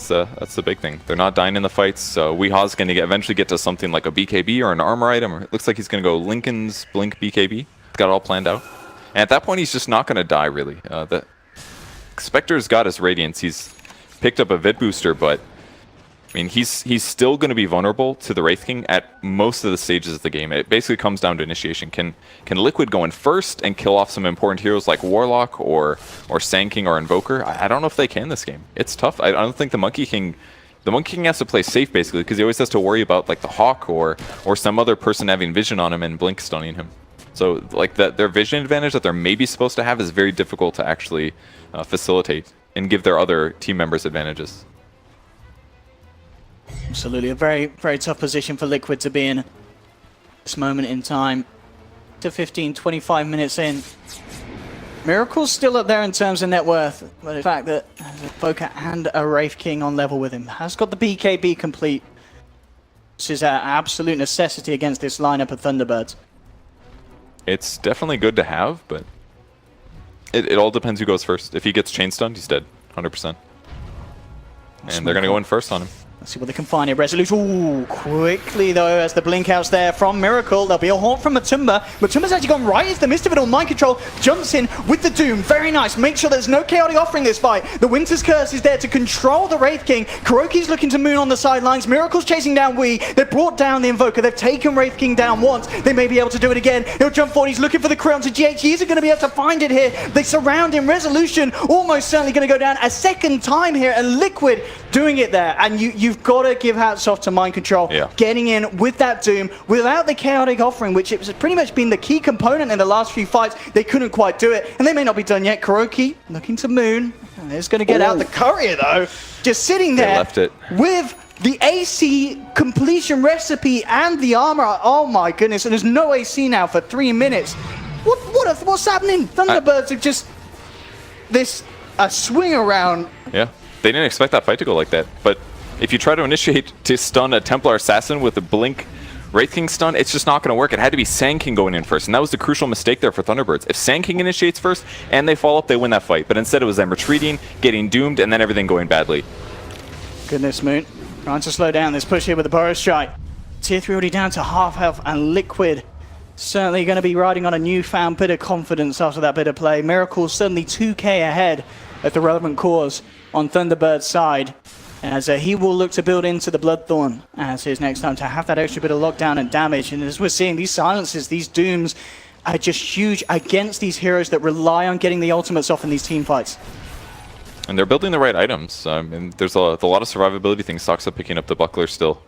That's the big thing. They're not dying in the fights. So Weehaw's going to eventually get to something like a BKB or an armor item. Or it looks like he's going to go Lincoln's Blink BKB. He's got it all planned out. And at that point, he's just not going to die, really. The Spectre's got his Radiance. He's picked up a Vid Booster, but I mean, he's still going to be vulnerable to the Wraith King at most of the stages of the game. It basically comes down to initiation. Can Liquid go in first and kill off some important heroes like Warlock or Sand King or Invoker? I don't know if they can this game. It's tough. I don't think the Monkey King has to play safe, basically, because he always has to worry about like the Hawk or some other person having vision on him and blink stunning him. So like their vision advantage that they're maybe supposed to have is very difficult to actually facilitate and give their other team members advantages. Absolutely, a very, very tough position for Liquid to be in at this moment in time. To 15, 25 minutes in. Miracle's still up there in terms of net worth, but the fact that there's a Invoker and a Wraith King on level with him has got the BKB complete. This is an absolute necessity against this lineup of Thunderbirds. It's definitely good to have, but it all depends who goes first. If he gets chain stunned, he's dead, 100%. And they're going to go in first on him. Let's see what they can find here. Resolute. Ooh, quickly though, as the blink outs there from Miracle. There'll be a haunt from Matumba. Matumba's actually gone right into the midst of it all. Mind Control jumps in with the Doom. Very nice. Make sure there's no chaotic offering this fight. The Winter's Curse is there to control the Wraith King. Kuroki's looking to Moon on the sidelines. Miracle's chasing down Wii. They've brought down the Invoker. They've taken Wraith King down once. They may be able to do it again. He'll jump forward. He's looking for the crown to GH. He isn't going to be able to find it here. They surround him. Resolution almost certainly going to go down a second time here. And Liquid doing it there. And you've got to give hats off to Mind Control, getting in with that Doom without the chaotic offering, which has pretty much been the key component in the last few fights. They couldn't quite do it, and they may not be done yet. Kuroki looking to Moon. It's going to get out the courier though, just sitting there left it with the AC completion recipe and the armor. Oh my goodness, and there's no AC now for 3 minutes. What's happening? Thunderbirds have just a swing around. Yeah, they didn't expect that fight to go like that, but if you try to initiate to stun a Templar Assassin with a Blink Wraith King stun, it's just not going to work. It had to be Sand King going in first, and that was the crucial mistake there for Thunderbirds. If Sand King initiates first and they fall up, they win that fight. But instead it was them retreating, getting doomed, and then everything going badly. Goodness, Moon. Trying to slow down this push here with the Burrow Strike. Tier 3 already down to half health, and Liquid certainly going to be riding on a newfound bit of confidence after that bit of play. Miracle suddenly 2k ahead at the relevant cause on Thunderbird's side, as he will look to build into the Bloodthorn as his next time to have that extra bit of lockdown and damage. And as we're seeing, these silences, these Dooms are just huge against these heroes that rely on getting the ultimates off in these team fights. And they're building the right items. And there's a lot of survivability things. Soxa picking up the Buckler still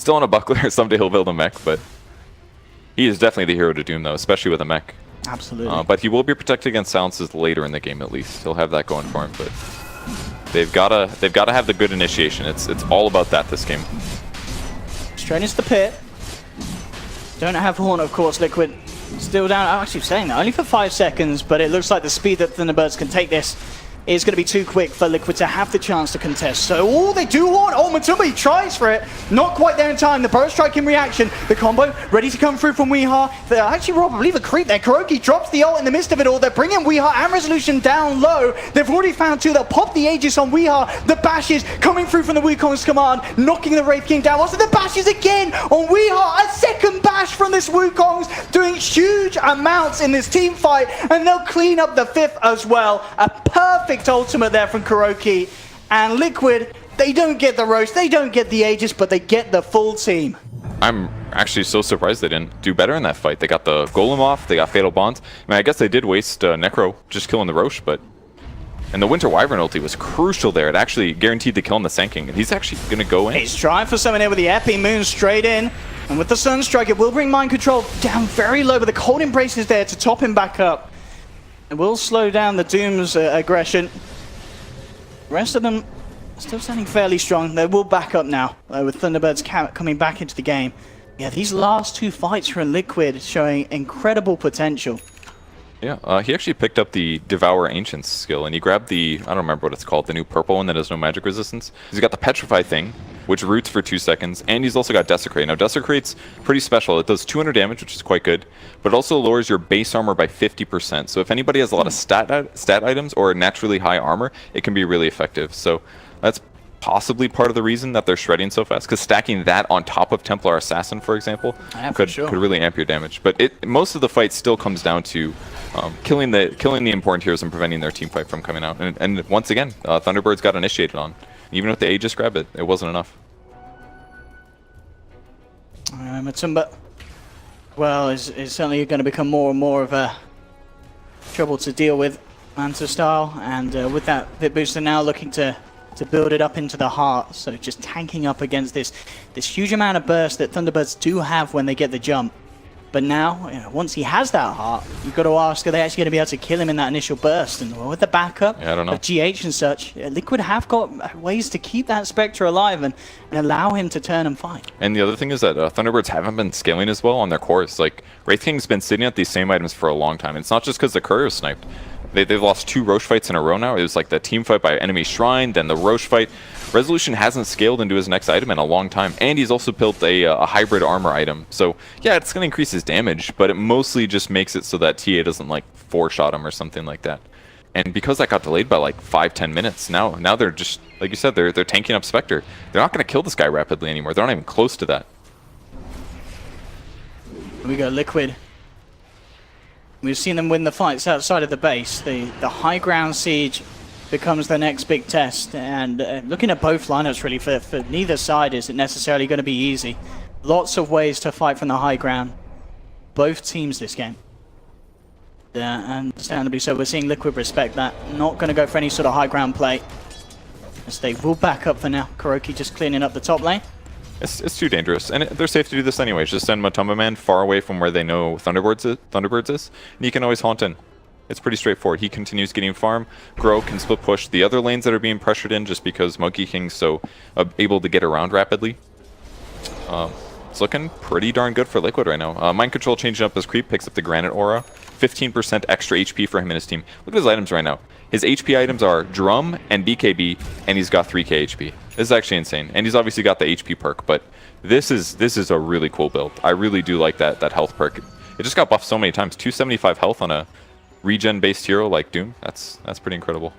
on a Buckler. Someday he'll build a mech, but he is definitely the hero to Doom, though, especially with a mech. Absolutely. But he will be protected against silences later in the game, at least. He'll have that going for him, but they've got to have the good initiation. It's all about that this game. Straight into the pit. Don't have Horn, of course. Liquid still down. I'm actually saying that only for 5 seconds, but it looks like the speed that Thunderbirds can take this is going to be too quick for Liquid to have the chance to contest. So, they do want. Matumba, he tries for it. Not quite there in time. The Burrow Strike in reaction. The combo ready to come through from Weehaw. They're actually probably a creep there. Kuroki drops the ult in the midst of it all. They're bringing Weehaw and Resolution down low. They've already found two. They'll pop the Aegis on Weehaw. The bashes coming through from the Wukong's command, knocking the Wraith King down. Also, the bashes again on Weehaw. A second bash from this Wukong's, doing huge amounts in this team fight, and they'll clean up the 5th as well. A perfect ultimate there from Kuroki. And Liquid, they don't get the roast, they don't get the Aegis, but they get the full team. I'm actually so surprised they didn't do better in that fight. They got the Golem off, they got Fatal Bonds. I mean, I guess they did waste Necro just killing the Roche, but... And the Winter Wyvern ulti was crucial there. It actually guaranteed the kill on the Sand King, and he's actually going to go in. He's trying for something here with the Epi. Moon straight in. And with the Sunstrike, it will bring Mind Control down very low, but the Cold Embrace is there to top him back up. It will slow down the Doom's aggression. The rest of them still standing fairly strong. They will back up now, with Thunderbird's coming back into the game. Yeah, these last two fights from Liquid showing incredible potential. Yeah, he actually picked up the Devour Ancients skill, and he grabbed the, I don't remember what it's called, the new purple one that has no magic resistance. He's got the Petrify thing, which roots for 2 seconds, and he's also got Desecrate. Now, Desecrate's pretty special. It does 200 damage, which is quite good, but it also lowers your base armor by 50%. So if anybody has a lot of stat items or naturally high armor, it can be really effective. So that's possibly part of the reason that they're shredding so fast, because stacking that on top of Templar Assassin, for example, could really amp your damage. But most of the fight still comes down to killing the important heroes and preventing their team fight from coming out. And once again, Thunderbird's got initiated on. Even with the Aegis grab, it wasn't enough. Matumba, well, is certainly going to become more and more of a trouble to deal with, Manta style, and with that Vit Booster now looking to build it up into the heart, so just tanking up against this huge amount of burst that Thunderbirds do have when they get the jump. But now, you know, once he has that heart, you've got to ask, are they actually going to be able to kill him in that initial burst? And with the backup of GH and such, Liquid have got ways to keep that Spectre alive and allow him to turn and fight. And the other thing is that Thunderbirds haven't been scaling as well on their cores. Like, Wraith King's been sitting at these same items for a long time. It's not just because the courier sniped. They've lost 2 Roche fights in a row now. It was like the team fight by enemy shrine, then the Roche fight. Resolution hasn't scaled into his next item in a long time, and he's also built a hybrid armor item. So yeah, it's going to increase his damage, but it mostly just makes it so that TA doesn't like 4-shot him or something like that. And because that got delayed by like 5-10 minutes, now they're just, like you said, they're tanking up Spectre. They're not going to kill this guy rapidly anymore. They're not even close to that. We got Liquid. We've seen them win the fights outside of the base. The high ground siege becomes the next big test. And looking at both lineups, really, for neither side is it necessarily going to be easy. Lots of ways to fight from the high ground. Both teams this game. Understandably so. We're seeing Liquid respect that. Not going to go for any sort of high ground play. As they will back up for now. Kuroki just cleaning up the top lane. It's too dangerous, and they're safe to do this anyways. Just send Matumba Man far away from where they know Thunderbirds is, and he can always haunt in. It's pretty straightforward. He continues getting farm. Grow can split push the other lanes that are being pressured in just because Monkey King's so able to get around rapidly. It's looking pretty darn good for Liquid right now. Mind Control changing up his creep, picks up the Granite Aura. 15% extra HP for him and his team. Look at his items right now. His HP items are Drum and BKB, and he's got 3k HP. This is actually insane. And he's obviously got the HP perk, but this is a really cool build. I really do like that health perk. It just got buffed so many times. 275 health on a regen-based hero like Doom. That's pretty incredible.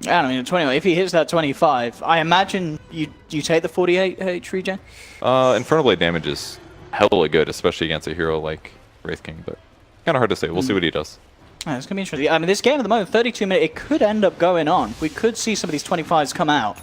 Yeah, I mean, 20. If he hits that 25, I imagine you take the 48 H regen. Infernal Blade damage is hella good, especially against a hero like Wraith King, but kind of hard to say. We'll see what he does. Yeah, it's going to be interesting. I mean, this game at the moment, 32 minutes, it could end up going on. We could see some of these 25s come out.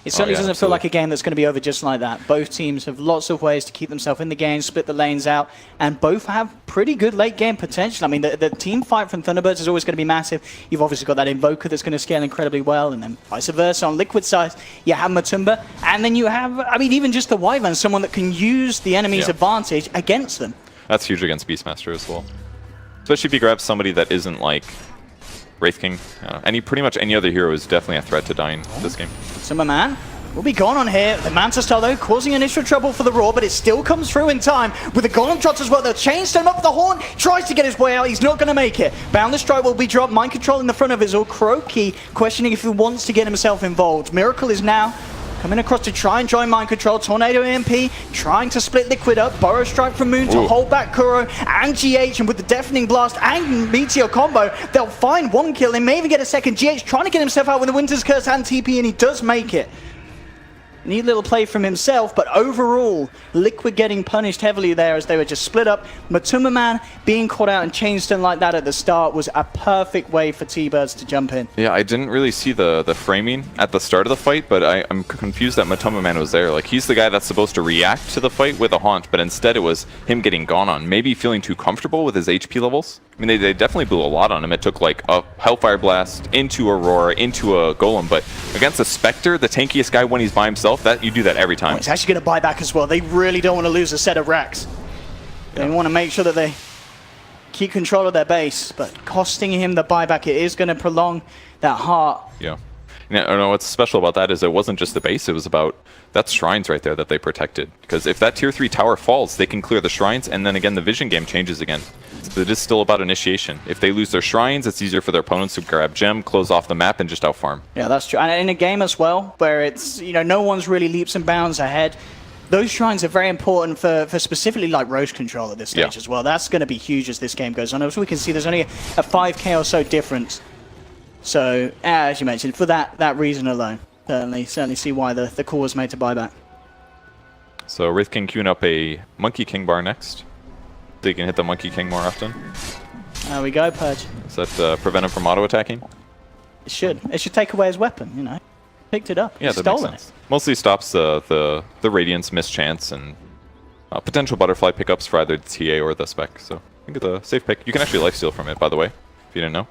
It certainly doesn't feel like a game that's going to be over just like that. Both teams have lots of ways to keep themselves in the game, split the lanes out, and both have pretty good late game potential. I mean, the team fight from Thunderbirds is always going to be massive. You've obviously got that Invoker that's going to scale incredibly well, and then vice versa. On Liquid side, you have Matumba, and then you have, I mean, even just the Wyvern, someone that can use the enemy's advantage against them. That's huge against Beastmaster as well. Especially if you grab somebody that isn't like Wraith King. Pretty much any other hero is definitely a threat to dying this game. Summer Man will be gone on here. The Manta Star, though, causing initial trouble for the Raw, but it still comes through in time with the Golem drops as well. They'll chain him up with the Horn, tries to get his way out. He's not going to make it. Boundless Strike will be dropped. Mind Control in the front of his all. Kuroki questioning if he wants to get himself involved. Miracle is now coming across to try and join Mind Control. Tornado EMP trying to split Liquid up. Burrow Strike from Moon to hold back Kuro and GH. And with the Deafening Blast and Meteor combo, they'll find one kill. They may even get a second. GH trying to get himself out with the Winter's Curse and TP, and he does make it. Neat little play from himself, but overall, Liquid getting punished heavily there as they were just split up. Matumba Man being caught out and changed in like that at the start was a perfect way for T-Birds to jump in. Yeah, I didn't really see the framing at the start of the fight, but I'm confused that Matumba Man was there. Like, he's the guy that's supposed to react to the fight with a haunt, but instead it was him getting gone on. Maybe feeling too comfortable with his HP levels. I mean, they definitely blew a lot on him. It took like a Hellfire Blast into Aurora, into a Golem, but against a Spectre, the tankiest guy when he's by himself, that you do that every time. Oh, it's actually going to buy back as well. They really don't want to lose a set of racks. They want to make sure that they keep control of their base, but costing him the buyback, it is going to prolong that heart. Yeah. No, what's special about that is it wasn't just the base, it was about that shrines right there that they protected. Because if that tier 3 tower falls, they can clear the shrines, and then again the vision game changes again. So it is still about initiation. If they lose their shrines, it's easier for their opponents to grab gem, close off the map, and just outfarm. Yeah, that's true. And in a game as well, where it's, you know, no one's really leaps and bounds ahead, those shrines are very important for specifically like Roche control at this stage as well. That's going to be huge as this game goes on. As we can see, there's only a 5k or so difference. So, as you mentioned, for that reason alone, certainly see why the call was made to buy back. So Wraith King queuing up a Monkey King bar next. So you can hit the Monkey King more often. There we go, Purge. Does that prevent him from auto-attacking? It should. It should take away his weapon, you know. Picked it up. Yeah, that makes sense. Mostly stops the Radiance mischance and potential butterfly pickups for either the TA or the spec. So I think it's a safe pick. You can actually lifesteal from it, by the way, if you didn't know.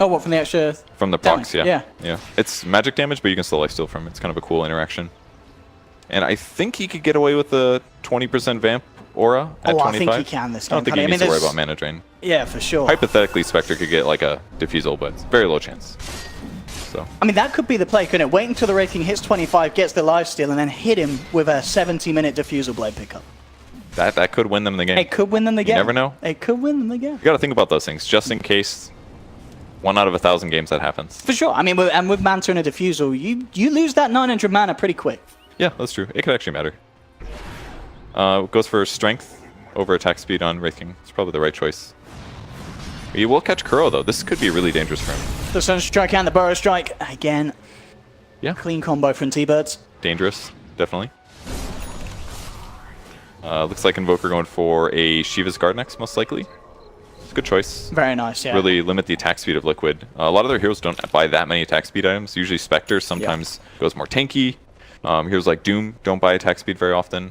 Oh, what, from the extra... From the procs, yeah. Yeah. It's magic damage, but you can still lifesteal from it. It's kind of a cool interaction. And I think he could get away with the 20% vamp aura at 25. I think he can this game. I don't think he needs to worry about mana drain. Yeah, for sure. Hypothetically, Spectre could get like a Diffusal, but it's very low chance. So. I mean, that could be the play, couldn't it? Wait until the rating hits 25, gets the lifesteal, and then hit him with a 70-minute Diffusal Blade pickup. That could win them the game. It could win them the game. You never know. It could win them the game. You got to think about those things, just in case 1 out of 1,000 games that happens. For sure. I mean, with Manta and a Diffusal, you lose that 900 mana pretty quick. Yeah, that's true. It could actually matter. Goes for strength over attack speed on Wraith King. It's probably the right choice. He will catch Kuro, though. This could be really dangerous for him. The Sunstrike and the Burrow Strike. Again, yeah, clean combo from T-Birds. Dangerous, definitely. Looks like Invoker going for a Shiva's Guard next, most likely. It's a good choice. Very nice, yeah. Really limit the attack speed of Liquid. A lot of their heroes don't buy that many attack speed items. Usually Spectre sometimes goes more tanky. Heroes like Doom don't buy attack speed very often.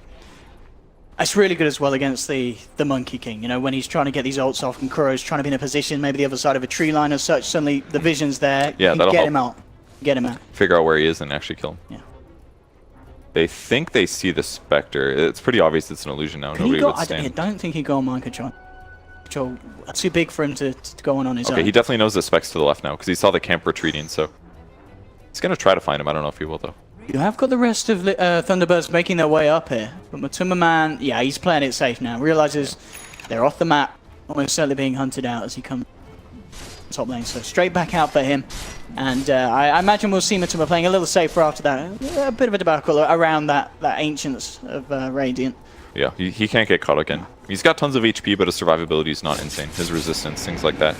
It's really good as well against the Monkey King. You know, when he's trying to get these ults off and Kuro's trying to be in a position, maybe the other side of a tree line as such, suddenly the vision's there. Yeah, that'll get help. him out. Get him out. Figure out where he is and actually kill him. Yeah. They think they see the Spectre. It's pretty obvious it's an illusion now. Nobody would stand. I don't think he'd go on mind control. Too big for him to go on his own. Okay, he definitely knows the Spec's to the left now because he saw the camp retreating, so he's going to try to find him. I don't know if he will, though. You have got the rest of Thunderbirds making their way up here. But Matuma Man, yeah, he's playing it safe now. Realizes they're off the map, almost certainly being hunted out as he comes top lane. So straight back out for him. And I imagine we'll see Matuma playing a little safer after that. A bit of a debacle around that Ancients of Radiant. Yeah, he can't get caught again. He's got tons of HP, but his survivability is not insane. His resistance, things like that.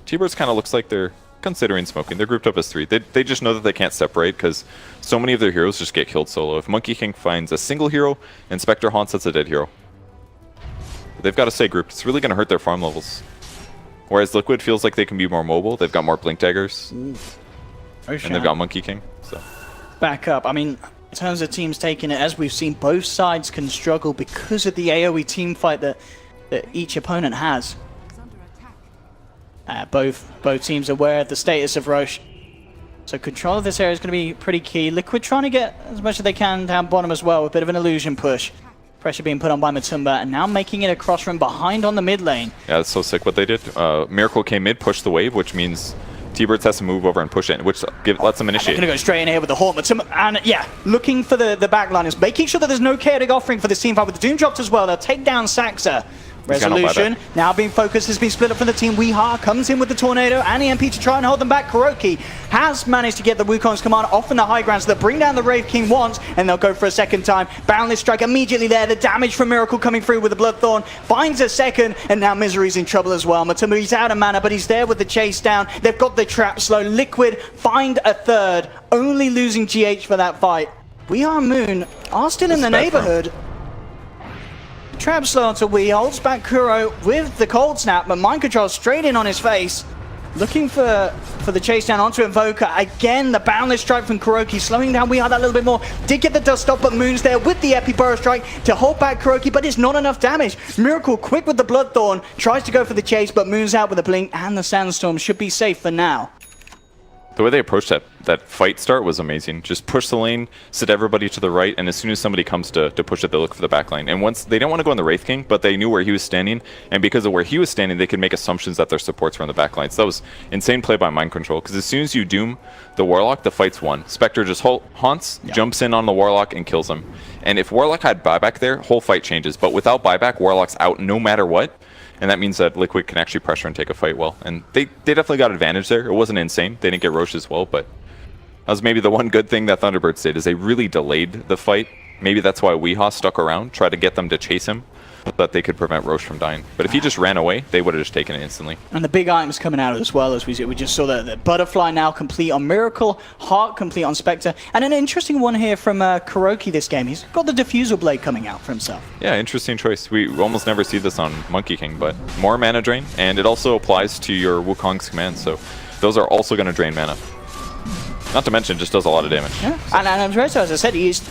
T-Birds kind of looks like they're considering smoking. They're grouped up as 3. They just know that they can't separate because so many of their heroes just get killed solo. If Monkey King finds a single hero and Spectre haunts, that's a dead hero. They've got to stay grouped. It's really going to hurt their farm levels. Whereas Liquid feels like they can be more mobile. They've got more Blink Daggers. And they've got Monkey King. So back up. I mean, in terms of teams taking it, as we've seen, both sides can struggle because of the AoE team fight that each opponent has. Both teams aware of the status of Roche. So control of this area is going to be pretty key. Liquid trying to get as much as they can down bottom as well, with a bit of an illusion push. Pressure being put on by Matumba, and now making it across from behind on the mid lane. Yeah, that's so sick what they did. Miracle came mid, pushed the wave, which means T-Birds has to move over and push it, which lets them initiate. They're going to go straight in here with the Haunt. Matumba, and yeah, looking for the backliners, making sure that there's no chaotic offering for this team fight with the Doom dropped as well. They'll take down Saxa. Resolution now being focused, has been split up from the team. Weeha comes in with the Tornado and EMP to try and hold them back. Kuroki has managed to get the Wukong's command off in the high ground, so they'll bring down the Wraith King once, and they'll go for a second time. Boundless Strike immediately there. The damage from Miracle coming through with the Bloodthorn finds a second, and now Misery's in trouble as well. Matumba, he's out of mana, but he's there with the chase down. They've got the trap slow. Liquid find a third, only losing GH for that fight. Weeha Moon are still in the neighborhood. Trap slow until we holds back Kuro with the cold snap, but mind control straight in on his face. Looking for the chase down onto Invoker. Again, the boundless strike from KuroKy, slowing down We Are that little bit more. Did get the dust stop, but Moon's there with the Epi Burrow Strike to hold back KuroKy, but it's not enough damage. Miracle quick with the Bloodthorn, tries to go for the chase, but Moon's out with a blink, and the Sandstorm should be safe for now. The way they approached that fight start was amazing. Just push the lane, sit everybody to the right, and as soon as somebody comes to push it, they look for the back lane. And once they didn't want to go on the Wraith King, but they knew where he was standing, and because of where he was standing, they could make assumptions that their supports were on the back line. So that was insane play by Mind Control, because as soon as you doom the Warlock, the fight's won. Spectre just haunts, jumps in on the Warlock, and kills him. And if Warlock had buyback there, whole fight changes. But without buyback, Warlock's out no matter what. And that means that Liquid can actually pressure and take a fight well. And they definitely got advantage there. It wasn't insane. They didn't get Roche as well, but that was maybe the one good thing that Thunderbirds did, is they really delayed the fight. Maybe that's why Weehaw stuck around, tried to get them to chase him, so that they could prevent Roche from dying. But if he just ran away, they would have just taken it instantly. And the big items coming out as well, as we just saw the Butterfly now complete on Miracle, Heart complete on Spectre, and an interesting one here from KuroKy this game. He's got the Diffusal Blade coming out for himself. Yeah, interesting choice. We almost never see this on Monkey King, but more mana drain, and it also applies to your Wukong's commands, so those are also going to drain mana. Not to mention, just does a lot of damage. Yeah. And as I said, he's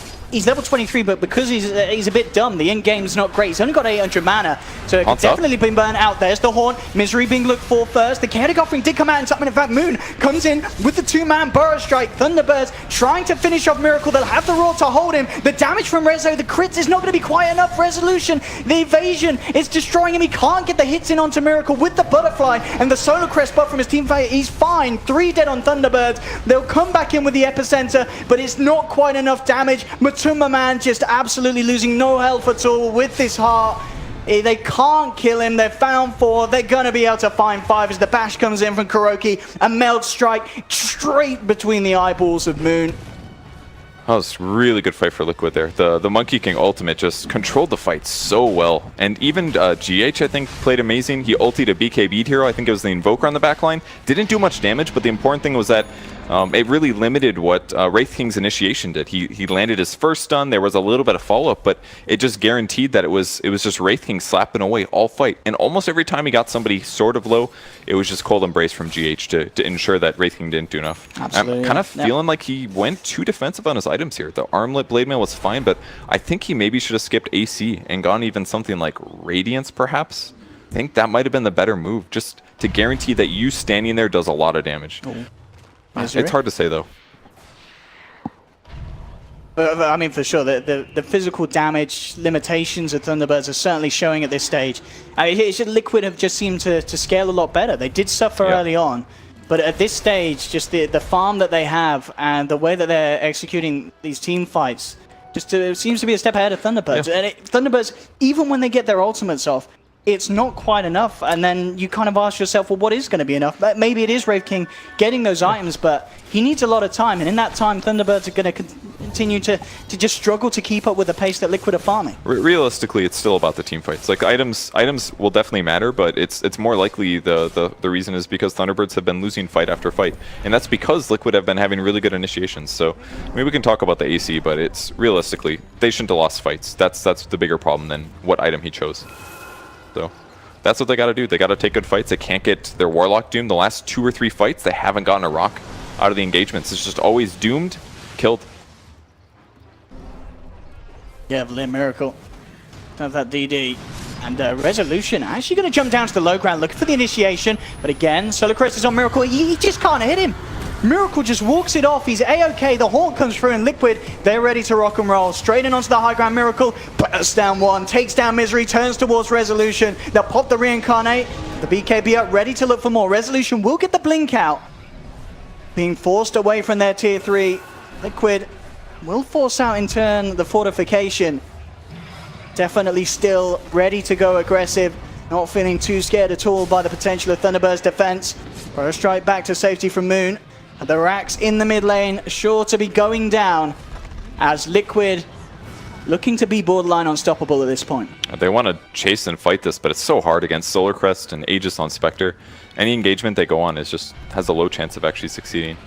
level 23, but because he's a bit dumb, the in-game's not great. He's only got 800 mana, so it could definitely been burnt out. There's the Haunt, Misery being looked for first. The Chaotic Offering did come out in time. In fact, Moon comes in with the two-man Burrow Strike. Thunderbirds trying to finish off Miracle. They'll have the Roar to hold him. The damage from Rezo, the crits is not going to be quite enough. Resolution, the evasion is destroying him. He can't get the hits in onto Miracle with the Butterfly, and the Solar Crest buff from his team fighter. He's fine. 3 dead on Thunderbirds. They'll come back in with the Epicenter, but it's not quite enough damage. Matumba Man just absolutely losing no health at all with this Heart. They can't kill him. They're found 4. They're going to be able to find 5 as the bash comes in from KuroKy. A Meld Strike straight between the eyeballs of Moon. That was a really good fight for Liquid there. The Monkey King ultimate just controlled the fight so well. And even GH, I think, played amazing. He ultied a BKB hero. I think it was the Invoker on the backline. Didn't do much damage, but the important thing was that it really limited what Wraith King's initiation did. He landed his first stun. There was a little bit of follow-up, but it just guaranteed that it was just Wraith King slapping away all fight. And almost every time he got somebody sort of low, it was just Cold Embrace from GH to ensure that Wraith King didn't do enough. Absolutely. I'm kind of feeling like he went too defensive on his items here. The Armlet Blade Mail was fine, but I think he maybe should have skipped AC and gone even something like Radiance, perhaps. I think that might have been the better move, just to guarantee that you standing there does a lot of damage. It's hard to say, though. I mean, for sure, the physical damage limitations of Thunderbirds are certainly showing at this stage. It's just Liquid have just seemed to scale a lot better. They did suffer early on, but at this stage, just the farm that they have and the way that they're executing these team fights just seems to be a step ahead of Thunderbirds. And Thunderbirds, even when they get their ultimates off, it's not quite enough, and then you kind of ask yourself, well, what is going to be enough? Maybe it is Wraith King getting those items, but he needs a lot of time, and in that time, Thunderbirds are going to continue to just struggle to keep up with the pace that Liquid are farming. Realistically, it's still about the team fights. Like, items will definitely matter, but it's more likely the reason is because Thunderbirds have been losing fight after fight, and that's because Liquid have been having really good initiations. So maybe we can talk about the AC, but it's realistically, they shouldn't have lost fights. That's the bigger problem than what item he chose. So that's what they got to do. They got to take good fights. They can't get their Warlock doomed. The last 2 or 3 fights, they haven't gotten a rock out of the engagements. It's just always doomed, killed. Yeah, Lin Miracle. Have that DD. And Resolution actually going to jump down to the low ground, looking for the initiation. But again, Solar Crest is on Miracle. He just can't hit him. Miracle just walks it off. He's A-OK. The Haunt comes through, and Liquid, they're ready to rock and roll. Straight in onto the high ground. Miracle bursts down 1, takes down Misery, turns towards Resolution. They'll pop the Reincarnate. The BKB up, ready to look for more. Resolution will get the blink out. Being forced away from their tier 3. Liquid will force out in turn the Fortification. Definitely still ready to go aggressive. Not feeling too scared at all by the potential of Thunderbird's defense. First strike back to safety from Moon. The Rax in the mid lane, sure to be going down as Liquid looking to be borderline unstoppable at this point. They want to chase and fight this, but it's so hard against Solar Crest and Aegis on Spectre. Any engagement they go on has a low chance of actually succeeding.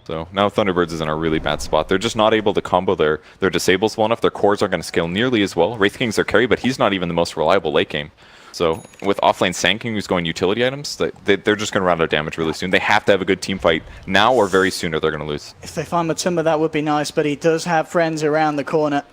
So now Thunderbirds is in a really bad spot. They're just not able to combo their disables well enough. Their cores aren't going to scale nearly as well. Wraith King's their carry, but he's not even the most reliable late game. So with offlane Sanking, who's going utility items, they're just going to run out of damage really soon. They have to have a good team fight now or very soon, or they're going to lose. If they find Matumba, that would be nice, but he does have friends around the corner.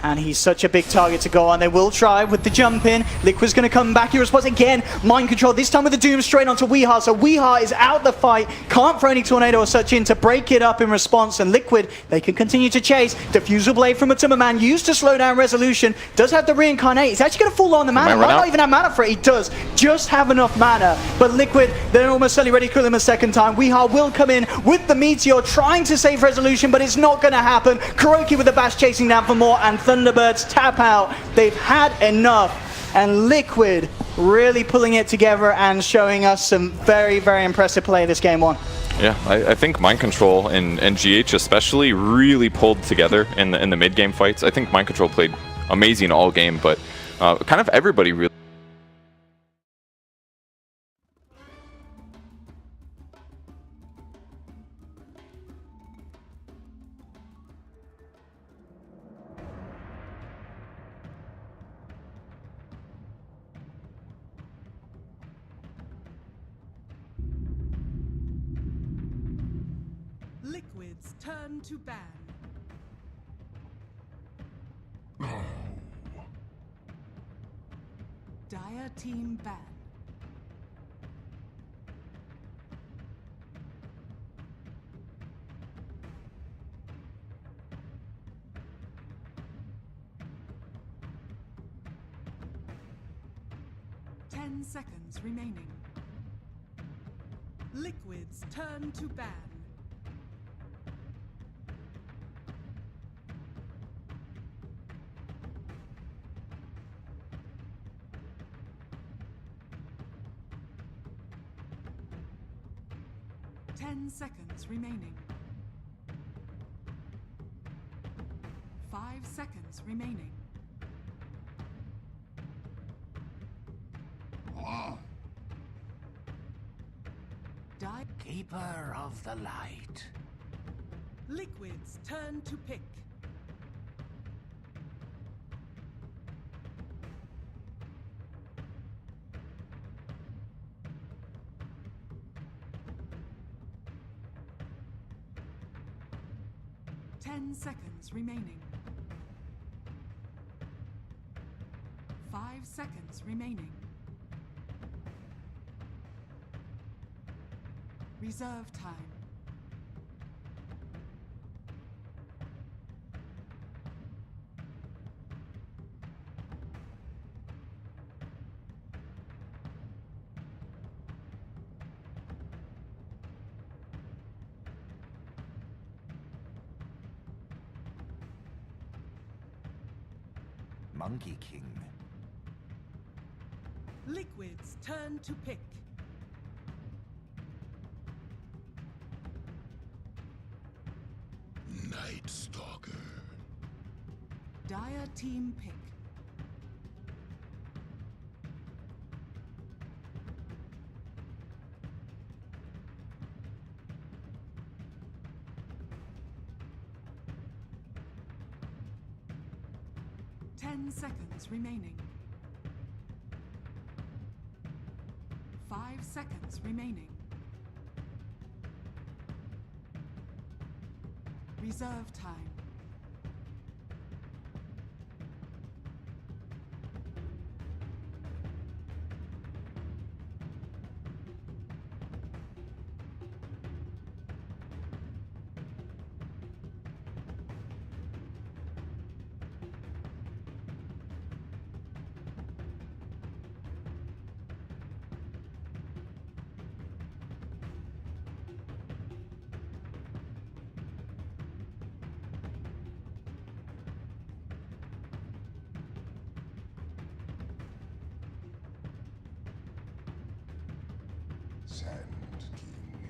And he's such a big target to go on. They will try with the jump in. Liquid's going to come back. He responds again. Mind control. This time with the Doom straight onto Weeha. So Weeha is out the fight. Can't throw any tornado or such in to break it up in response. And Liquid, they can continue to chase. Diffusal Blade from Matumba Man used to slow down Resolution. Does have the reincarnate. He's actually going to fall on the mana. Might not even have mana for it. He does just have enough mana. But Liquid, they're almost certainly ready to kill him a second time. Weeha will come in with the Meteor, trying to save Resolution, but it's not going to happen. Kuroki with the bash chasing down for more, and Thunderbirds tap out. They've had enough, and Liquid really pulling it together and showing us some very, very impressive play this game one. Yeah, I think Mind Control and GH especially really pulled together in the mid game fights. I think Mind Control played amazing all game, but kind of everybody really. Liquid's turn to ban. Dire team ban. Ten seconds remaining. Liquid's turn to ban. Ten seconds remaining. 5 seconds remaining. Keeper of the light. Liquid's turn to pick. Ten seconds remaining. 5 seconds remaining. Reserve time. Monkey King. Liquid's turn to pick. Night Stalker. Dire team pick. Ten seconds remaining. 5 seconds remaining. Reserve time. Sand King.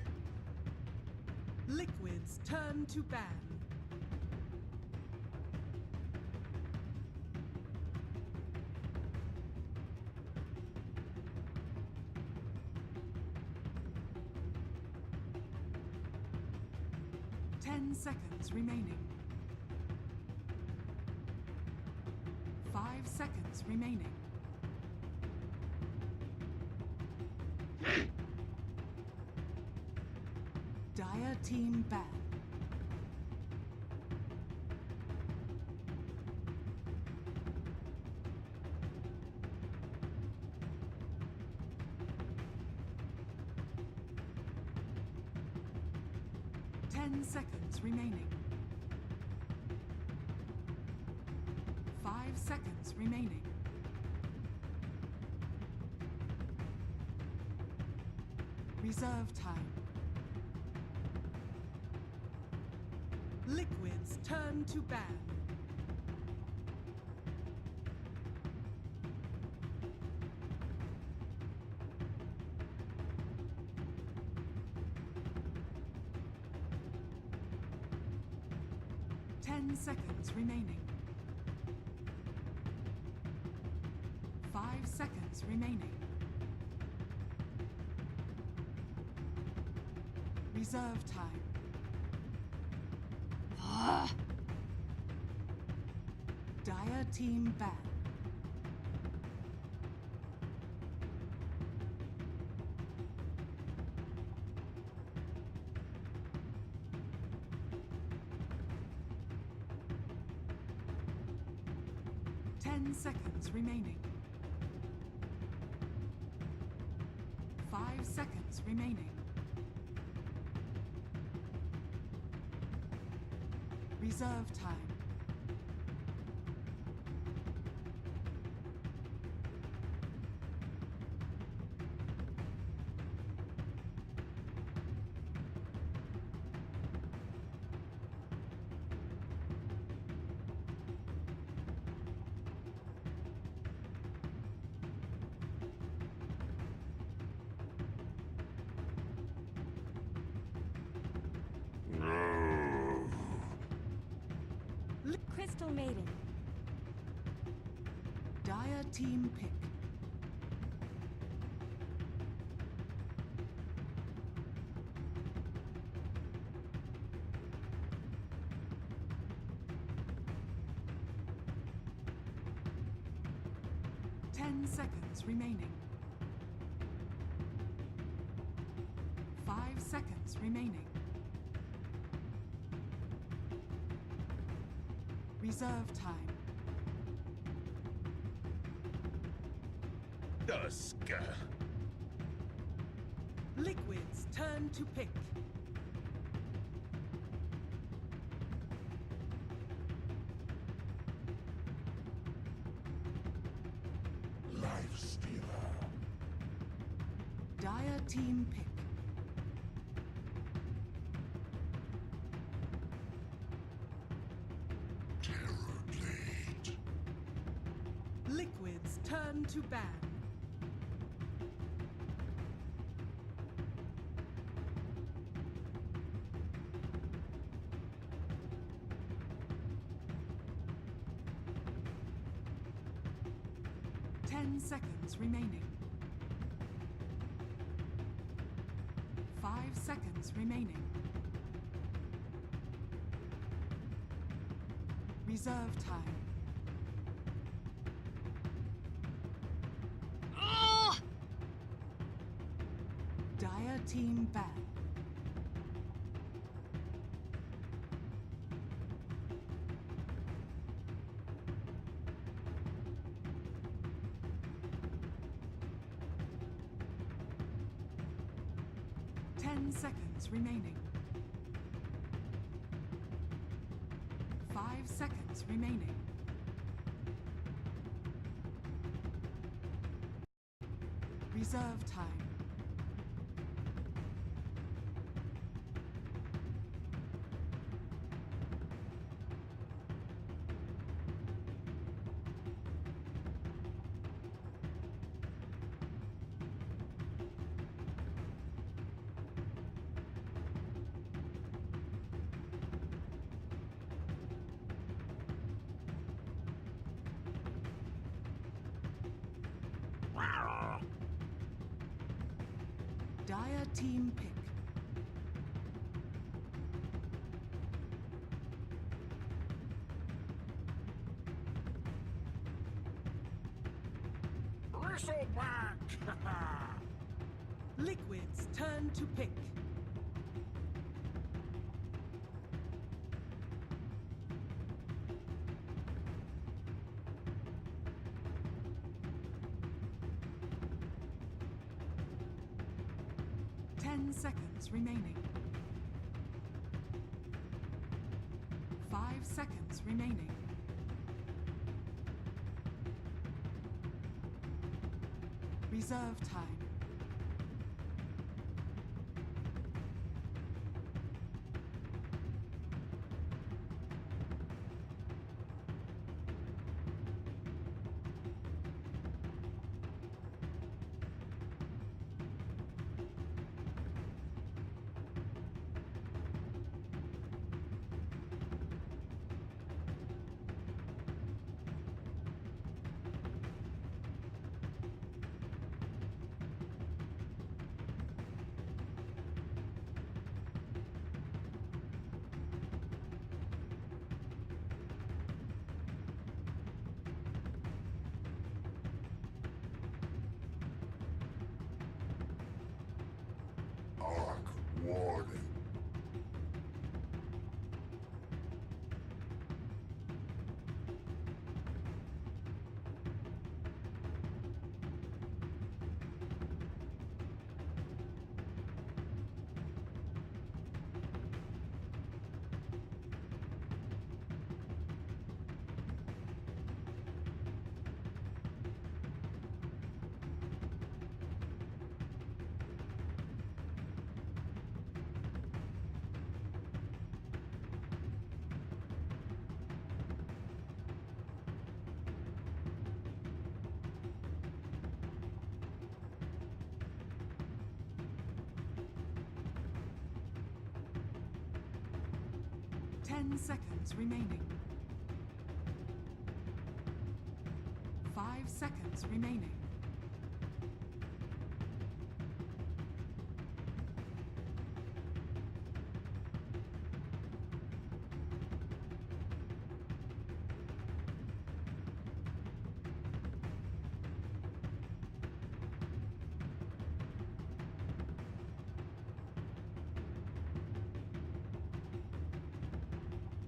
Liquid's turn to ban. Ten seconds remaining. 5 seconds remaining. Dire team ban. Seconds remaining. 5 seconds remaining. Reserve time. Liquids turn to ban. Seconds remaining. 5 seconds remaining. Reserve time. Dire team ban. Seconds remaining. 5 seconds remaining. Reserve time. Crystal Maiden. Dire team pick. Seconds remaining. 5 seconds remaining. Reserve time. Dusk. Liquids turn to pick. Lifestealer. Dire team pick. Liquids turn to ban. Seconds remaining. 5 seconds remaining. Reserve time. Dire team ban. Seconds remaining. 5 seconds remaining. Reserve time. Dire team pick. Bristleback! Liquids turn to pick. 10 seconds remaining. 5 seconds remaining. Reserve time. Arc warning. Seconds remaining. 5 seconds remaining.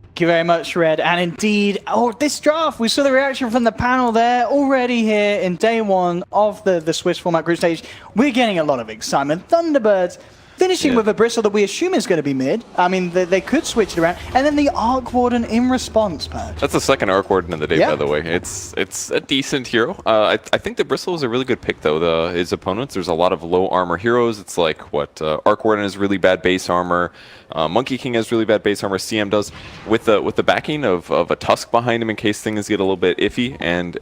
Thank you very much, Red. And indeed, this draft, we saw the reaction from the panel there already here in day one of the Swiss format group stage. We're getting a lot of excitement. Thunderbirds finishing with a Bristle that we assume is going to be mid. I mean, they could switch it around. And then the Arc Warden in response, Purge. That's the second Arc Warden of the day, by the way. It's a decent hero. I think the Bristle is a really good pick, though. His opponents, there's a lot of low armor heroes. It's like, Arc Warden has really bad base armor. Monkey King has really bad base armor. CM does. With the backing of a Tusk behind him in case things get a little bit iffy, and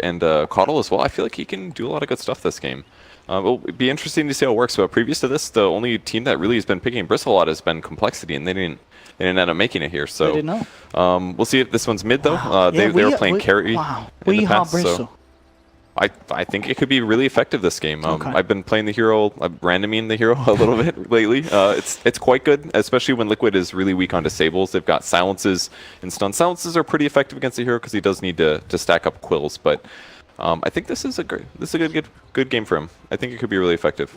Caudle as well, I feel like he can do a lot of good stuff this game. It'll be interesting to see how it works. But previous to this, the only team that really has been picking Bristle a lot has been Complexity, and they didn't end up making it here. So we'll see if this one's mid though. Wow. They were playing carry. Wow, in the past, Bristle. so I think it could be really effective this game. I've been playing the hero, randoming the hero a little bit lately. It's quite good, especially when Liquid is really weak on disables. They've got silences and stun. Silences are pretty effective against the hero because he does need to stack up quills, but. I think this is a good game for him. I think it could be really effective.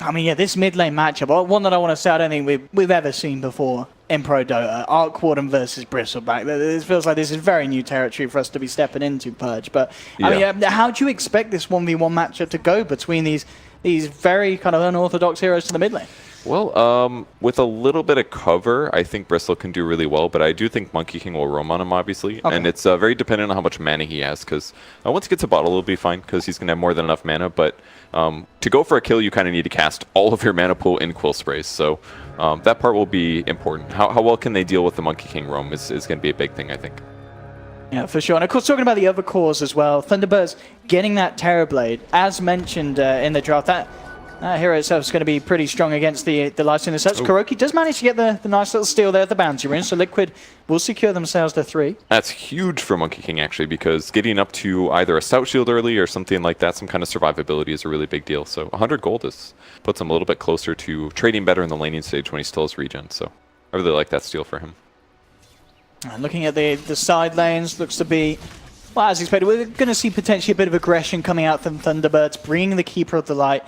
I mean, yeah, this mid lane matchup, one that I want to say I don't think we've ever seen before in Pro Dota. Arc Warden versus Bristleback. It feels like this is very new territory for us to be stepping into, Purge. But I mean, how do you expect this 1v1 matchup to go between these very kind of unorthodox heroes to the mid lane? Well, with a little bit of cover, I think Bristle can do really well, but I do think Monkey King will roam on him, obviously. Okay. And it's very dependent on how much mana he has, because once he gets a bottle, it'll be fine, because he's going to have more than enough mana. But to go for a kill, you kind of need to cast all of your mana pool in Quill Sprays. So that part will be important. How well can they deal with the Monkey King roam is going to be a big thing, I think. Yeah, for sure. And of course, talking about the other cores as well, Thunderbirds getting that Terrorblade, as mentioned in the draft, that hero itself is going to be pretty strong against the Lights in the sets. Kuroki does manage to get the nice little steal there at the bounty rune, so Liquid will secure themselves the 3. That's huge for Monkey King, actually, because getting up to either a Stout Shield early or something like that, some kind of survivability is a really big deal. So 100 gold puts him a little bit closer to trading better in the laning stage when he still has regen. So I really like that steal for him. And looking at the side lanes, looks to be... Well, as expected, we're going to see potentially a bit of aggression coming out from Thunderbirds, bringing the Keeper of the Light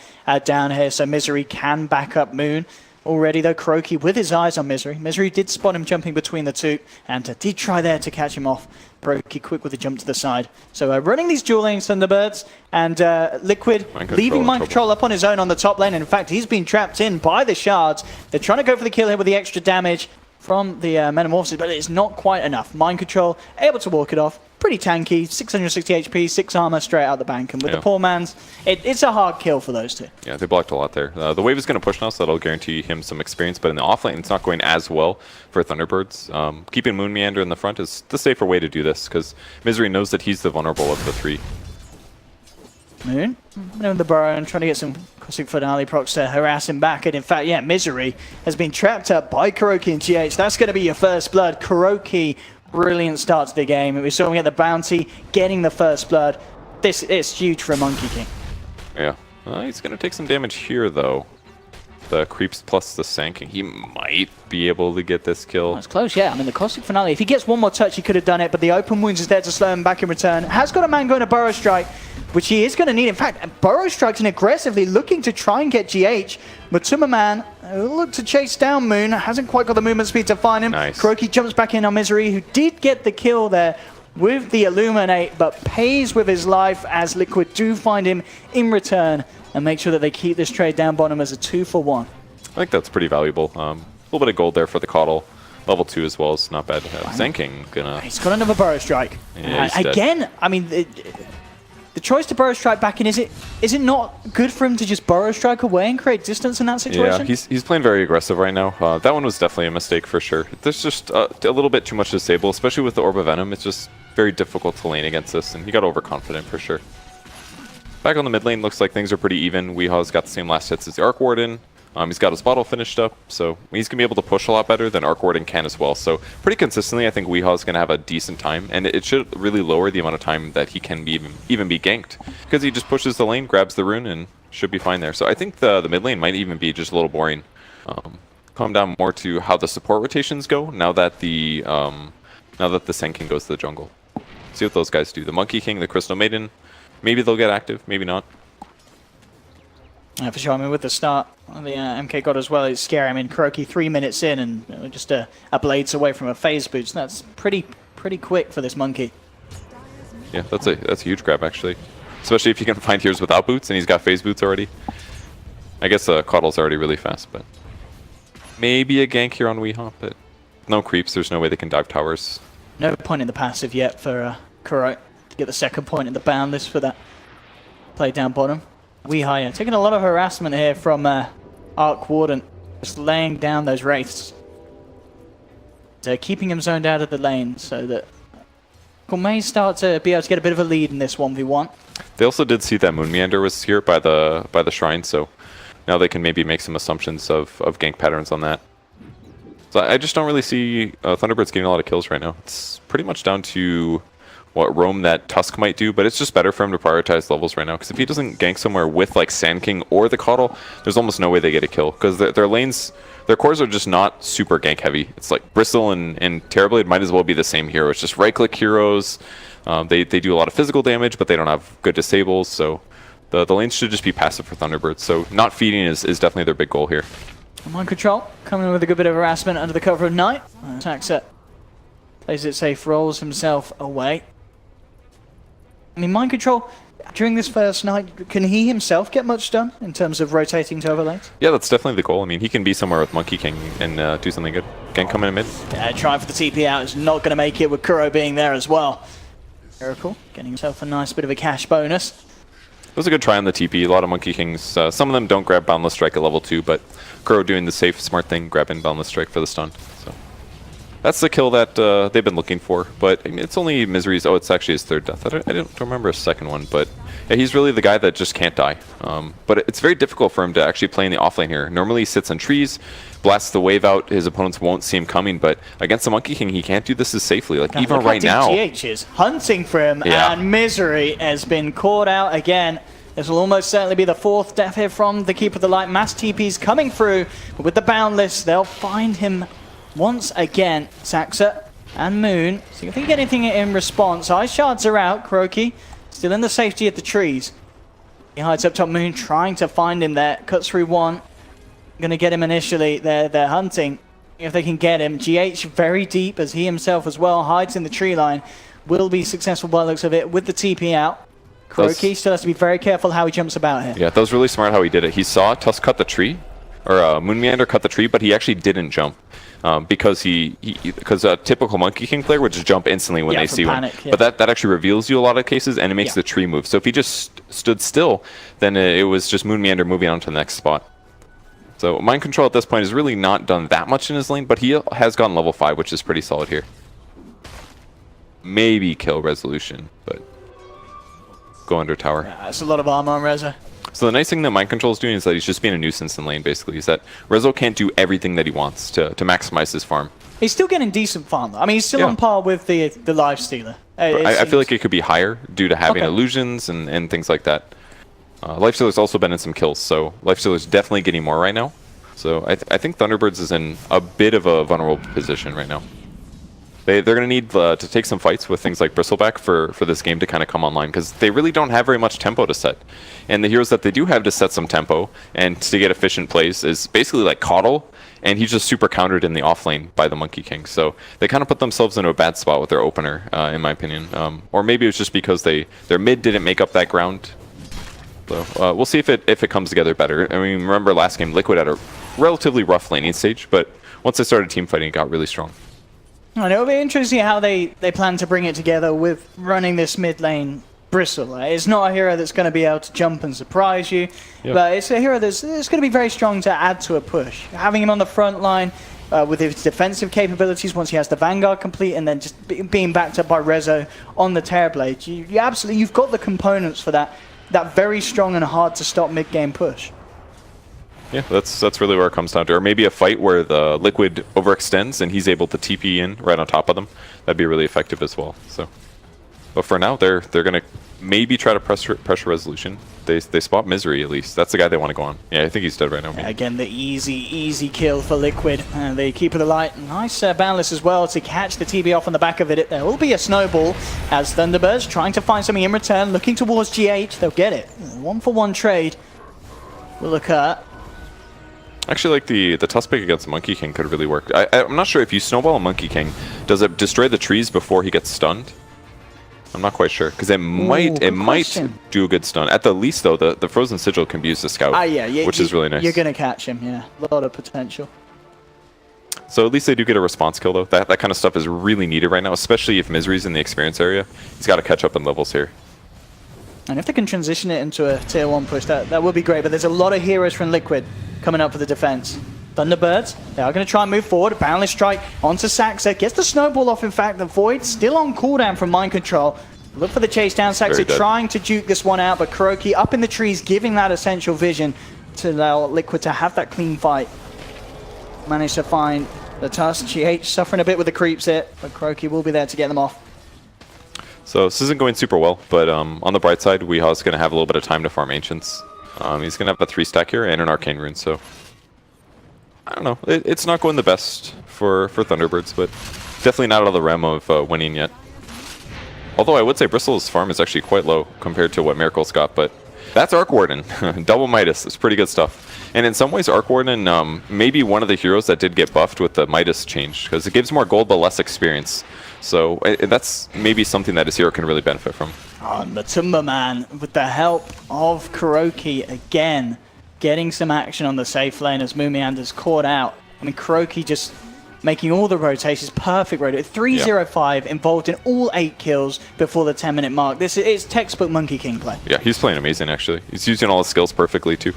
down here so Misery can back up Moon. already, though. KingCharlie with his eyes on Misery. Misery did spot him jumping between the two, and did try there to catch him off. KingCharlie quick with a jump to the side. So running these dual lanes, Thunderbirds, and Liquid leaving Mind Control up on his own on the top lane. And in fact, he's been trapped in by the shards. They're trying to go for the kill here with the extra damage from the Metamorphosis, but it's not quite enough. Mind Control able to walk it off. Pretty tanky, 660 HP, 6 armor straight out the bank. And with the poor man's, it's a hard kill for those two. Yeah, they blocked a lot there. The wave is going to push now, so that'll guarantee him some experience. But in the offlane, it's not going as well for Thunderbirds. Keeping Moon Meander in the front is the safer way to do this, because Misery knows that he's the vulnerable of the three. Moon, the burrow and trying to get some Cosmic Finale procs to harass him back. And in fact, yeah, Misery has been trapped up by KingCharlie and GH. That's going to be your first blood. KingCharlie, brilliant start to the game. We saw him get the bounty, getting the first blood. This is huge for a Monkey King. Yeah, he's going to take some damage here, though. The creeps plus the Sanking. He might be able to get this kill. That's close, yeah. I mean, the Cosmic Finale, if he gets one more touch, he could have done it, but the open wounds is there to slow him back in return. Has got a man going to Burrow Strike, which he is going to need. In fact, Burrow Strike's aggressively looking to try and get GH. Matuma Man look to chase down Moon. Hasn't quite got the movement speed to find him. Nice. KingCharlie jumps back in on Misery, who did get the kill there with the Illuminate, but pays with his life as Liquid do find him in return and make sure that they keep this trade down bottom as a 2-for-1. I think that's pretty valuable. A little bit of gold there for the Coddle. Level 2 as well is not bad to have. Zanking gonna... He's got another Burrow Strike. Yeah, again, I mean, the choice to Burrow Strike back in, is it not good for him to just Burrow Strike away and create distance in that situation? Yeah, he's playing very aggressive right now. That one was definitely a mistake for sure. There's just a little bit too much to disable, especially with the Orb of Venom. It's just very difficult to lane against this, and he got overconfident for sure. Back on the mid lane, looks like things are pretty even. Weehaw's got the same last hits as the Arc Warden. He's got his bottle finished up, so he's going to be able to push a lot better than Arc Warden can as well. So pretty consistently, I think Weehaw's going to have a decent time, and it should really lower the amount of time that he can be even be ganked, because he just pushes the lane, grabs the rune, and should be fine there. So I think the mid lane might even be just a little boring. Calm down more to how the support rotations go now that the Sen King goes to the jungle. See what those guys do. The Monkey King, the Crystal Maiden, maybe they'll get active, maybe not. Yeah, for sure. I mean, with the start of the MK God as well, it's scary. I mean, KingCharlie 3 minutes in and just a blades away from a phase boost. That's pretty quick for this Monkey. Yeah, that's a huge grab actually, especially if you can find heroes without boots and he's got phase boots already. I guess Coddle's already really fast, but maybe a gank here on Weehaw, but no creeps. There's no way they can dive towers. No point in the passive yet for KingCharlie to get the second point in the boundless for that play down bottom. Weehaw, yeah, taking a lot of harassment here from Arc Warden, just laying down those wraiths. Keeping him zoned out of the lane so that may start to be able to get a bit of a lead in this 1v1. They also did see that Moon Meander was here by the shrine, so now they can maybe make some assumptions of gank patterns on that. So I just don't really see Thunderbirds getting a lot of kills right now. It's pretty much down to what roam that Tusk might do, but it's just better for him to prioritize levels right now, because if he doesn't gank somewhere with like Sand King or the Coddle, there's almost no way they get a kill, because their lanes, their cores are just not super gank heavy. It's like Bristle and Terrorblade might as well be the same hero. It's just right click heroes. They do a lot of physical damage, but they don't have good disables, so the lanes should just be passive for Thunderbirds. So not feeding is definitely their big goal here. Mind Control coming in with a good bit of harassment under the cover of night. Attacks it, plays it safe, rolls himself away. I mean, Mind Control, during this first night, can he himself get much done in terms of rotating to overlays? Yeah, that's definitely the goal. I mean, he can be somewhere with Monkey King and do something good. Gank coming in mid. Yeah, trying for the TP out is not going to make it with KingCharlie being there as well. Miracle, getting himself a nice bit of a cash bonus. It was a good try on the TP. A lot of Monkey Kings, some of them don't grab Boundless Strike at level 2, but KingCharlie doing the safe, smart thing, grabbing Boundless Strike for the stun. So that's the kill that they've been looking for, but I mean, it's only Misery's. Oh, it's actually his third death. I don't remember a second one, but yeah, he's really the guy that just can't die. But it's very difficult for him to actually play in the offlane here. Normally he sits on trees, blasts the wave out, his opponents won't see him coming, but against the Monkey King, he can't do this as safely. Like, even right now. GH is hunting for him, yeah. And Misery has been caught out again. This will almost certainly be the fourth death here from the Keeper of the Light. Mass TP's coming through, but with the Boundless, they'll find him once again. Saxa and Moon, see if they can get anything in response. Ice Shards are out. KingCharlie still in the safety of the trees. He hides up top. Moon trying to find him there. Cuts through one. going to get him initially. They're hunting. If they can get him, GH very deep as he himself as well hides in the tree line. Will be successful by the looks of it with the TP out. KingCharlie still has to be very careful how he jumps about here. Yeah, that was really smart how he did it. He saw Tusk cut the tree, or Moon Meander cut the tree, but he actually didn't jump. Because because a typical Monkey King player would just jump instantly when they see panic, one. yeah. But that actually reveals you a lot of cases, and it makes the tree move. So if he just stood still, then it was just Moon Meander moving on to the next spot. So Mind Control at this point has really not done that much in his lane, but he has gotten level 5, which is pretty solid here. Maybe kill Resolution, but go under tower. Yeah, that's a lot of armor on Reza. So the nice thing that Mind Control is doing is that he's just being a nuisance in lane, basically. Is that Rezo can't do everything that he wants to maximize his farm. He's still getting decent farm, though. I mean, he's still on par with the Lifestealer. I feel like it could be higher due to having illusions and things like that. Lifestealer's also been in some kills, so Lifestealer's definitely getting more right now. So I think Thunderbirds is in a bit of a vulnerable position right now. They're going to need to take some fights with things like Bristleback for this game to kind of come online, because they really don't have very much tempo to set. And the heroes that they do have to set some tempo and to get efficient plays is basically like Coddle, and he's just super countered in the off lane by the Monkey King. So they kind of put themselves into a bad spot with their opener, in my opinion. Or maybe it was just because their mid didn't make up that ground. So we'll see if it comes together better. I mean, remember last game, Liquid had a relatively rough laning stage, but once they started team fighting, it got really strong. And it'll be interesting how they plan to bring it together with running this mid lane Bristle. It's not a hero that's going to be able to jump and surprise you, but it's a hero that's going to be very strong to add to a push. Having him on the front line with his defensive capabilities once he has the Vanguard complete, and then just being backed up by Rezo on the Terrorblade, you've got the components for that very strong and hard to stop mid game push. Yeah, that's really where it comes down to. Or maybe a fight where the Liquid overextends and he's able to TP in right on top of them. That'd be really effective as well. So, but for now, they're gonna maybe try to pressure Resolution. They spot Misery at least. That's the guy they want to go on. Yeah, I think he's dead right now. Again, the easy kill for Liquid. They keep it alight. Nice balance as well to catch the TB off on the back of it. There will be a snowball as Thunderbirds trying to find something in return, looking towards GH. They'll get it. 1-for-1 trade will occur. Actually, like the Tusk pick against Monkey King could really work. I'm not sure if you snowball a Monkey King, does it destroy the trees before he gets stunned? I'm not quite sure, because it might do a good stun. At the least, though, the Frozen Sigil can be used to scout, which is really nice. You're going to catch him, yeah. A lot of potential. So at least they do get a response kill, though. That kind of stuff is really needed right now, especially if Misery's in the experience area. He's got to catch up in levels here. And if they can transition it into a tier 1 push, that would be great. But there's a lot of heroes from Liquid coming up for the defense. Thunderbirds, they are going to try and move forward. Boundless Strike onto Saxa. Gets the snowball off, in fact. The Void still on cooldown from Mind Control. Look for the chase down. Saxa trying to juke this one out, but KingCharlie up in the trees, giving that essential vision to allow Liquid to have that clean fight. Managed to find the Tusk. GH suffering a bit with the creeps here, but KingCharlie will be there to get them off. So this isn't going super well, but on the bright side, Weehaw's going to have a little bit of time to farm Ancients. He's going to have a 3-stack here and an Arcane Rune, so I don't know. It's not going the best for Thunderbirds, but definitely not out of the realm of winning yet. Although I would say Bristle's farm is actually quite low compared to what Miracle's got, but that's Arc Warden. Double Midas. It's pretty good stuff. And in some ways, Arc Warden may be one of the heroes that did get buffed with the Midas change, because it gives more gold but less experience. So that's maybe something that his hero can really benefit from. And the Timberman, with the help of KingCharlie again, getting some action on the safe lane as Moomiander's caught out. I mean, KingCharlie just making all the rotations, perfect rotation. 3-0-5 involved in all 8 kills before the 10-minute mark. This is textbook Monkey King play. Yeah, he's playing amazing, actually. He's using all his skills perfectly, too.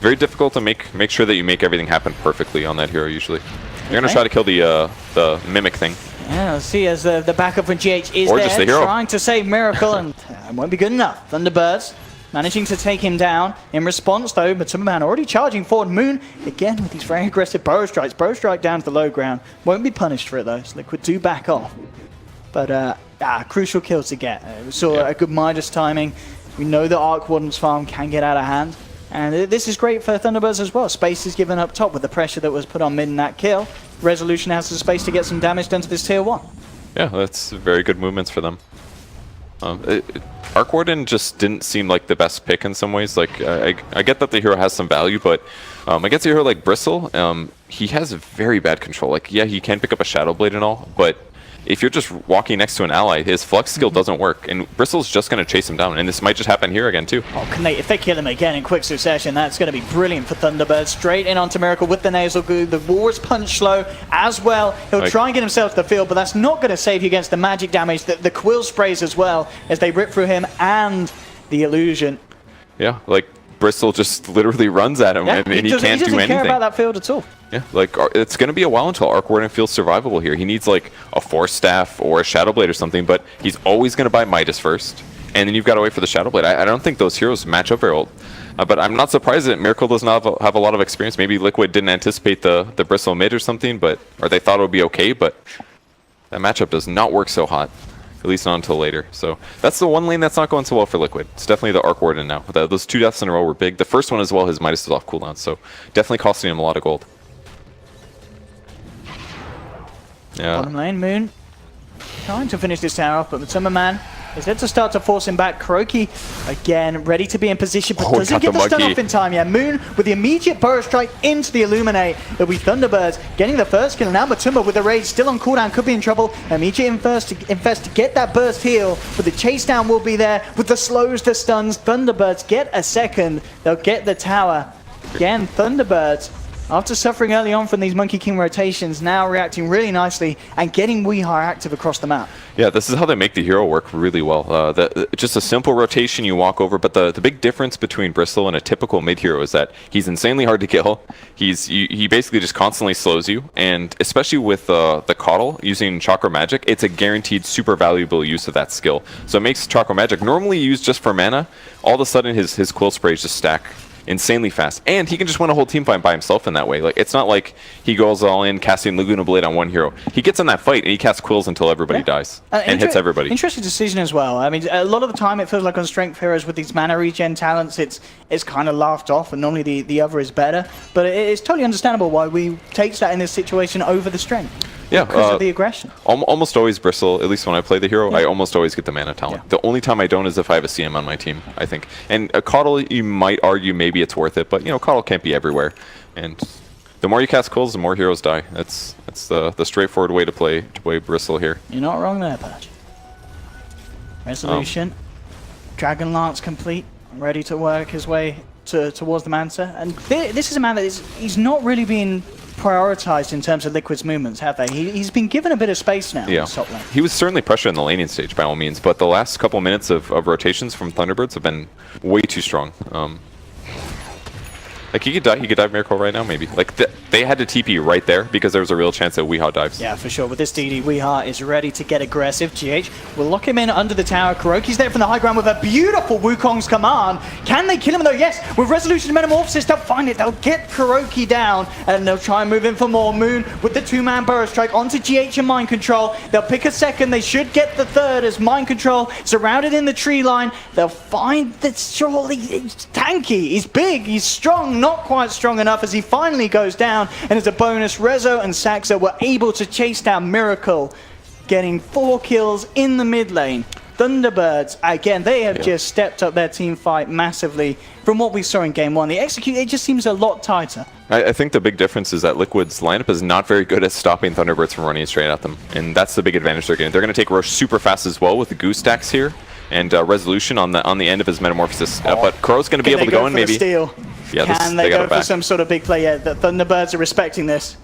Very difficult to make sure that you make everything happen perfectly on that hero, usually. You're going to try to kill the Mimic thing. Yeah, let's see as the backup from GH is or there, just the hero. trying to save Miracle, and it won't be good enough. Thunderbirds managing to take him down. In response, though, Matumbaman already charging forward. Moon, again, with these very aggressive bow strikes. Bow strike down to the low ground. Won't be punished for it, though, so Liquid do back off. But, crucial kills to get. We saw a good Midas timing. We know that Arc Warden's farm can get out of hand. And this is great for Thunderbirds as well. Space is given up top with the pressure that was put on mid in that kill. Resolution has the space to get some damage done to this tier 1. Yeah, that's very good movements for them. Arc Warden just didn't seem like the best pick in some ways. Like, I get that the hero has some value, but against a hero like Bristle, he has very bad control. Like, yeah, he can pick up a Shadow Blade and all, but if you're just walking next to an ally, his flux skill doesn't work, and Bristle's just going to chase him down, and this might just happen here again too. Oh, if they kill him again in quick succession, that's going to be brilliant for Thunderbird. Straight in onto Miracle with the nasal goo. The War's punch slow as well. He'll try and get himself to the field, but that's not going to save you against the magic damage. The Quill sprays as well as they rip through him and the illusion. Yeah, like Bristle just literally runs at him, and he can't do anything. He doesn't care about that field at all. Yeah, like it's going to be a while until Arc Warden feels survivable here. He needs like a Force Staff or a Shadow Blade or something, but he's always going to buy Midas first, and then you've got to wait for the Shadow Blade. I don't think those heroes match up very well. But I'm not surprised that Miracle does not have a lot of experience. Maybe Liquid didn't anticipate the Bristle mid or something, or they thought it would be okay, but that matchup does not work so hot. At least not until later. So that's the one lane that's not going so well for Liquid. It's definitely the Arc Warden now. Those 2 deaths in a row were big. The first one as well, his Midas was off cooldown, so definitely costing him a lot of gold. Yeah. Bottom lane, Moon trying to finish this tower off, but the Timmerman is there to start to force him back. KuroKy again ready to be in position, but doesn't get the stun off in time. Yeah, Moon with the immediate burrow strike into the Illuminate. It'll be Thunderbirds getting the first kill, and now Matumba with the rage still on cooldown could be in trouble. Immediate Infest to get that burst heal, but the chase down will be there with the slows, the stuns. Thunderbirds get a second. They'll get the tower. Again, Thunderbirds, after suffering early on from these Monkey King rotations, now reacting really nicely and getting Weehaw active across the map. Yeah, this is how they make the hero work really well. Just a simple rotation you walk over, but the big difference between Bristle and a typical mid hero is that he's insanely hard to kill. He basically just constantly slows you, and especially with the Coddle using Chakra Magic, it's a guaranteed super valuable use of that skill. So it makes Chakra Magic normally used just for mana. All of a sudden his Quill Sprays just stack insanely fast, and he can just win a whole team fight by himself in that way. Like, it's not like he goes all in casting Laguna Blade on one hero. He gets in that fight and he casts Quills until everybody dies and hits everybody. Interesting decision as well. I mean, a lot of the time it feels like on strength heroes with these mana regen talents, it's kind of laughed off, and normally the other is better. But it's totally understandable why we take that in this situation over the strength. Yeah, because of the aggression. Almost always Bristle, at least when I play the hero, I almost always get the mana talent. Yeah. The only time I don't is if I have a CM on my team, I think. And a Coddle, you might argue maybe it's worth it, but, you know, Coddle can't be everywhere. And the more you cast Quills, the more heroes die. That's the straightforward way to play Bristle here. You're not wrong there, Patch. Resolution. Dragon Lance complete. Ready to work his way towards the Manta. And this is a man that he's not really being prioritized in terms of Liquid's movements, have they? He's been given a bit of space now. Yeah, top lane. He was certainly pressured in the laning stage by all means, but the last couple minutes of rotations from Thunderbirds have been way too strong. Like, he could dive Miracle right now, maybe. Like, they had to TP right there because there was a real chance that Weehaw dives. Yeah, for sure. With this DD, Weehaw is ready to get aggressive. GH will lock him in under the tower. KuroKy's there from the high ground with a beautiful Wukong's command. Can they kill him, though? Yes. With Resolution Metamorphosis, they'll find it. They'll get KuroKy down, and they'll try and move in for more. Moon with the 2-man Burrow Strike onto GH and Mind Control. They'll pick a second. They should get the third as Mind Control surrounded in the tree line. They'll find that surely he's tanky. He's big. He's strong. Not quite strong enough as he finally goes down, and as a bonus, Rezo and Saxa were able to chase down Miracle, getting 4 kills in the mid lane. Thunderbirds, again, they have just stepped up their team fight massively from what we saw in Game 1. The execute, it just seems a lot tighter. I think the big difference is that Liquid's lineup is not very good at stopping Thunderbirds from running straight at them, and that's the big advantage they're getting. They're going to take Roche super fast as well with the Goose stacks here, and Resolution on the end of his Metamorphosis. But Crow's going to be able to go in maybe. Steal? Yeah, Can they go for some sort of big play? Yeah, the Thunderbirds are respecting this.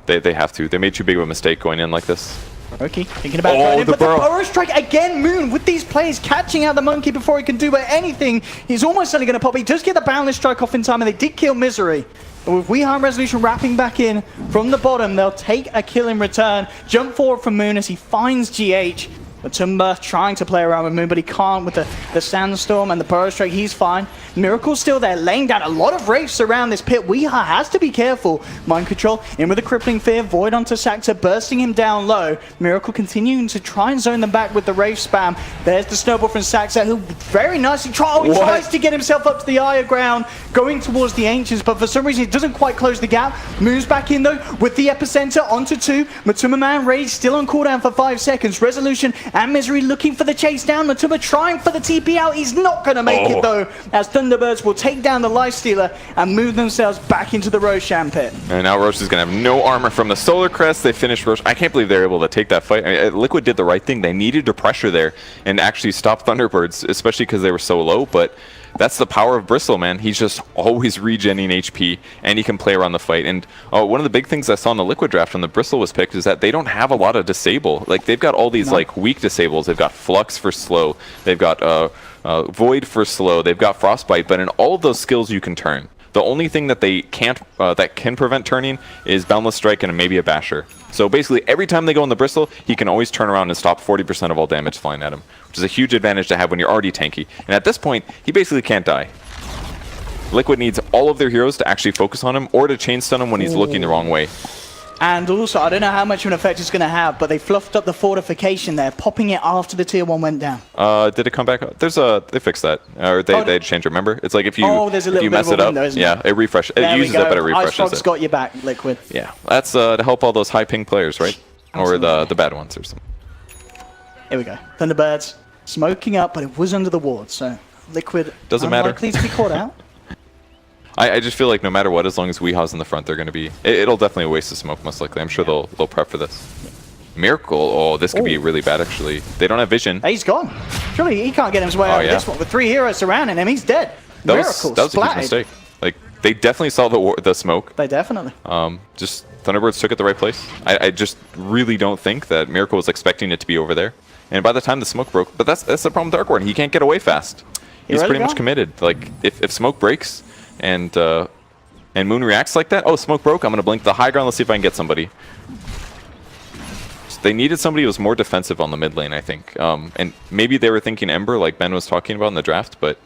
They have to. They made too big of a mistake going in like this. KuroKy thinking about the Burrow Strike again. Moon with these plays catching out the monkey before he can do anything. He's almost certainly going to pop. He does get the Boundless Strike off in time, and they did kill Misery. But with Weehaw Resolution wrapping back in from the bottom, they'll take a kill in return. Jump forward from Moon as he finds GH. Matumba trying to play around with Moon, but he can't with the Sandstorm and the Burrow Strike. He's fine. Miracle's still there, laying down a lot of wraiths around this pit. Weehaw has to be careful. Mind Control in with a Crippling Fear. Void onto Saxa, bursting him down low. Miracle continuing to try and zone them back with the Wraith spam. There's the snowball from Saxa, who very nicely tries to get himself up to the higher ground, going towards the Ancients, but for some reason it doesn't quite close the gap. Moves back in though with the Epicenter onto 2. Matuma Man Rage still on cooldown for 5 seconds. Resolution And Misery looking for the chase down. Matumba trying for the TP out. He's not going to make it though, as Thunderbirds will take down the Lifestealer and move themselves back into the Roshan pit. And now Roche is going to have no armor from the Solar Crest. They finished Roche. I can't believe they're able to take that fight. I mean, Liquid did the right thing. They needed to pressure there and actually stop Thunderbirds, especially because they were so low. But that's the power of Bristle, man. He's just always regenning HP, and he can play around the fight. And one of the big things I saw in the Liquid draft when the Bristle was picked is that they don't have a lot of disable. Like, they've got all these like weak disables. They've got Flux for slow. They've got Void for slow. They've got Frostbite. But in all of those skills, you can turn. The only thing that they can't, that can prevent turning is Boundless Strike and maybe a Basher. So basically, every time they go in the Bristle, he can always turn around and stop 40% of all damage flying at him, which is a huge advantage to have when you're already tanky. And at this point, he basically can't die. Liquid needs all of their heroes to actually focus on him or to chain stun him when he's looking the wrong way. And also, I don't know how much of an effect it's going to have, but they fluffed up the fortification there, popping it after the tier 1 went down. Did it come back up? There's they fixed that. Or they changed it, remember? It's like if you, there's a little if you bit mess of a it up, window, isn't yeah, it refreshes. It uses it, but it refreshes Icefrog's it. got your back, Liquid. Yeah, that's to help all those high ping players, right? Absolutely. Or the bad ones or something. Here we go. Thunderbirds smoking up, but it was under the ward, so Liquid doesn't matter. Unlikely to be caught out. I just feel like no matter what, as long as Weeha's in the front, they're going to be... It'll definitely waste the smoke, most likely. I'm sure they'll prep for this. Miracle. Oh, this could be really bad, actually. They don't have vision. He's gone. Surely he can't get his way out of this one. With 3 heroes surrounding him, he's dead. That was a huge mistake. Like, they definitely saw the smoke. They definitely. Just Thunderbirds took it the right place. I just really don't think that Miracle was expecting it to be over there. And by the time the smoke broke... But that's the problem with Dark Ward. He can't get away fast. He's pretty much committed. Like, if smoke breaks... And Moon reacts like that. Oh, smoke broke. I'm going to blink the high ground. Let's see if I can get somebody. So they needed somebody who was more defensive on the mid lane, I think. And maybe they were thinking Ember, like Ben was talking about in the draft, but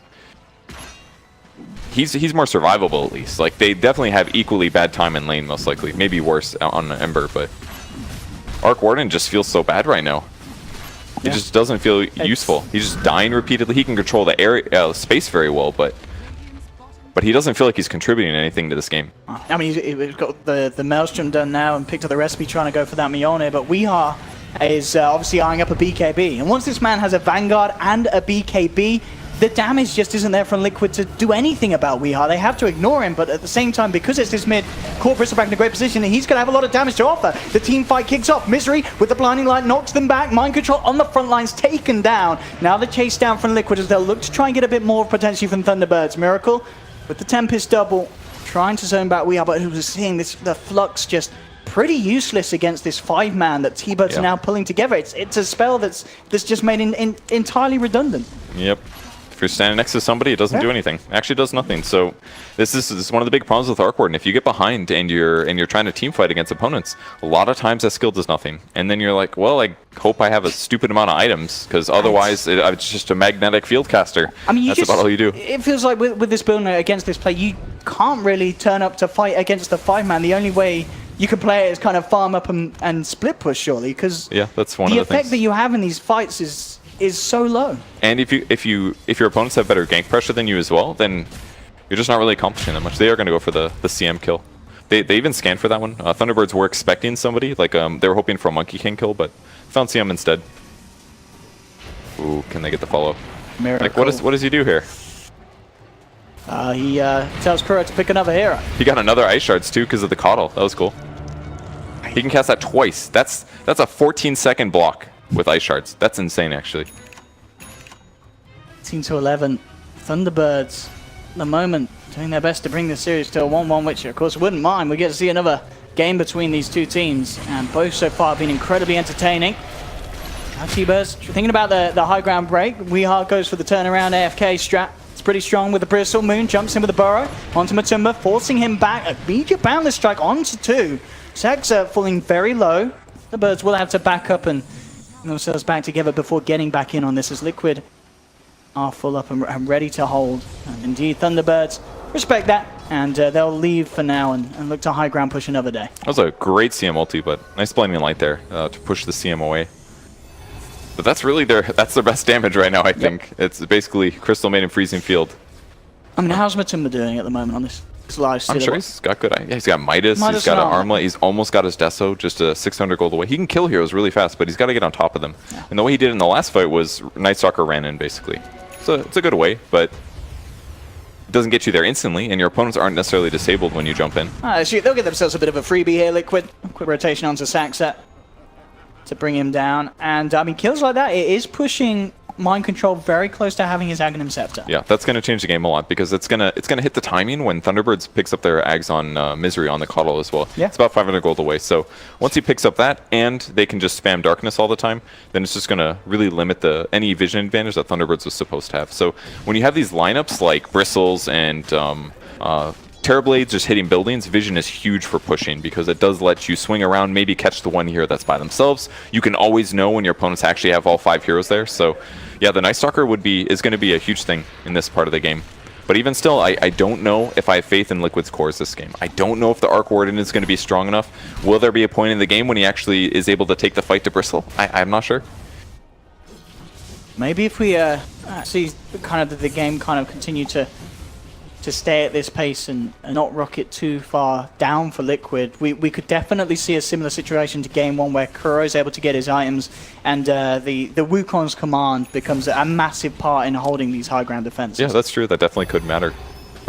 he's more survivable at least. Like, they definitely have equally bad time in lane, most likely. Maybe worse on Ember, but Arc Warden just feels so bad right now. He just doesn't feel useful. He's just dying repeatedly. He can control the area, space very well, but he doesn't feel like he's contributing anything to this game. I mean, he's got the Maelstrom done now and picked up the recipe trying to go for that Mione, but Weeha is obviously eyeing up a BKB. And once this man has a Vanguard and a BKB, the damage just isn't there from Liquid to do anything about Weeha. They have to ignore him, but at the same time, because it's this mid, caught Bristle back in a great position, and he's going to have a lot of damage to offer. The team fight kicks off. Misery with the blinding light knocks them back. Mind control on the front lines taken down. Now the chase down from Liquid as they'll look to try and get a bit more potentially from Thunderbirds. Miracle with the Tempest double, trying to zone back Weeha, but who was seeing this, the Flux just pretty useless against this 5-man that T-Birds are now pulling together. It's a spell that's just made entirely redundant. Yep. If you're standing next to somebody, it doesn't do anything. Actually does nothing. So this is one of the big problems with Arc Warden. If you get behind and you're trying to team fight against opponents, a lot of times that skill does nothing. And then you're like, well, I hope I have a stupid amount of items, because otherwise it's just a magnetic field caster. I mean, that's about all you do. It feels like with this build against this play, you can't really turn up to fight against the 5-man. The only way you can play it is kind of farm up and split push, surely, because that's one of the effect things that you have in these fights is so low. And if your opponents have better gank pressure than you as well, then you're just not really accomplishing that much. They are going to go for the CM kill. They even scanned for that one. Thunderbirds were expecting somebody, like they were hoping for a Monkey King kill, but found CM instead. Ooh, can they get the follow? Like, what does he do here? He tells Kuro to pick another hero. He got another Ice Shards too because of the Coddle. That was cool. He can cast that twice. That's a 14-second block with Ice Shards. That's insane, actually. 18 to 11. Thunderbirds, at the moment, doing their best to bring this series to a 1-1, which, of course, wouldn't mind. We get to see another game between these two teams, and both so far have been incredibly entertaining. T-Birds thinking about the high ground break. Weeha goes for the turnaround AFK strat. It's pretty strong with the Bristle. Moon jumps in with the Burrow onto Matumba, forcing him back. A immediate boundless strike onto 2. Saxa falling very low. The Birds will have to back up and themselves back together before getting back in on this, as Liquid are full up and ready to hold. And indeed, Thunderbirds respect that, and they'll leave for now and look to high ground push another day. That was a great CM ulti, but nice blinding light there to push the CM away. But that's really their best damage right now, I think. It's basically Crystal Maiden Freezing Field. I mean, how's Matumba doing at the moment on this? Life I'm sure he's got good. Yeah, he's got Midas. He's got an Armlet. He's almost got his Deso, just a 600 gold away. He can kill heroes really fast, but he's got to get on top of them. Yeah. And the way he did in the last fight was Night Stalker ran in basically. So it's a good way, but it doesn't get you there instantly, and your opponents aren't necessarily disabled when you jump in. So they'll get themselves a bit of a freebie here. Liquid, quick rotation onto Saxa to bring him down, and I mean kills like that. It is pushing Mind Control very close to having his Aghanim Scepter. Yeah, that's going to change the game a lot because it's gonna hit the timing when Thunderbirds picks up their Ags on Misery on the Coddle as well. Yeah. It's about 500 gold away. So once he picks up that and they can just spam Darkness all the time, then it's just going to really limit any vision advantage that Thunderbirds was supposed to have. So when you have these lineups like Bristles and Terrorblades just hitting buildings, vision is huge for pushing because it does let you swing around, maybe catch the one hero that's by themselves. You can always know when your opponents actually have all 5 heroes there. So yeah, the Night Stalker is going to be a huge thing in this part of the game. But even still, I don't know if I have faith in Liquid's cores this game. I don't know if the Arc Warden is going to be strong enough. Will there be a point in the game when he actually is able to take the fight to Bristle? I'm not sure. Maybe if we see kind of the game kind of continue to stay at this pace and not rocket too far down for Liquid, we could definitely see a similar situation to Game 1 where Kuro is able to get his items and the Wukong's command becomes a massive part in holding these high ground defenses. Yeah, that's true. That definitely could matter.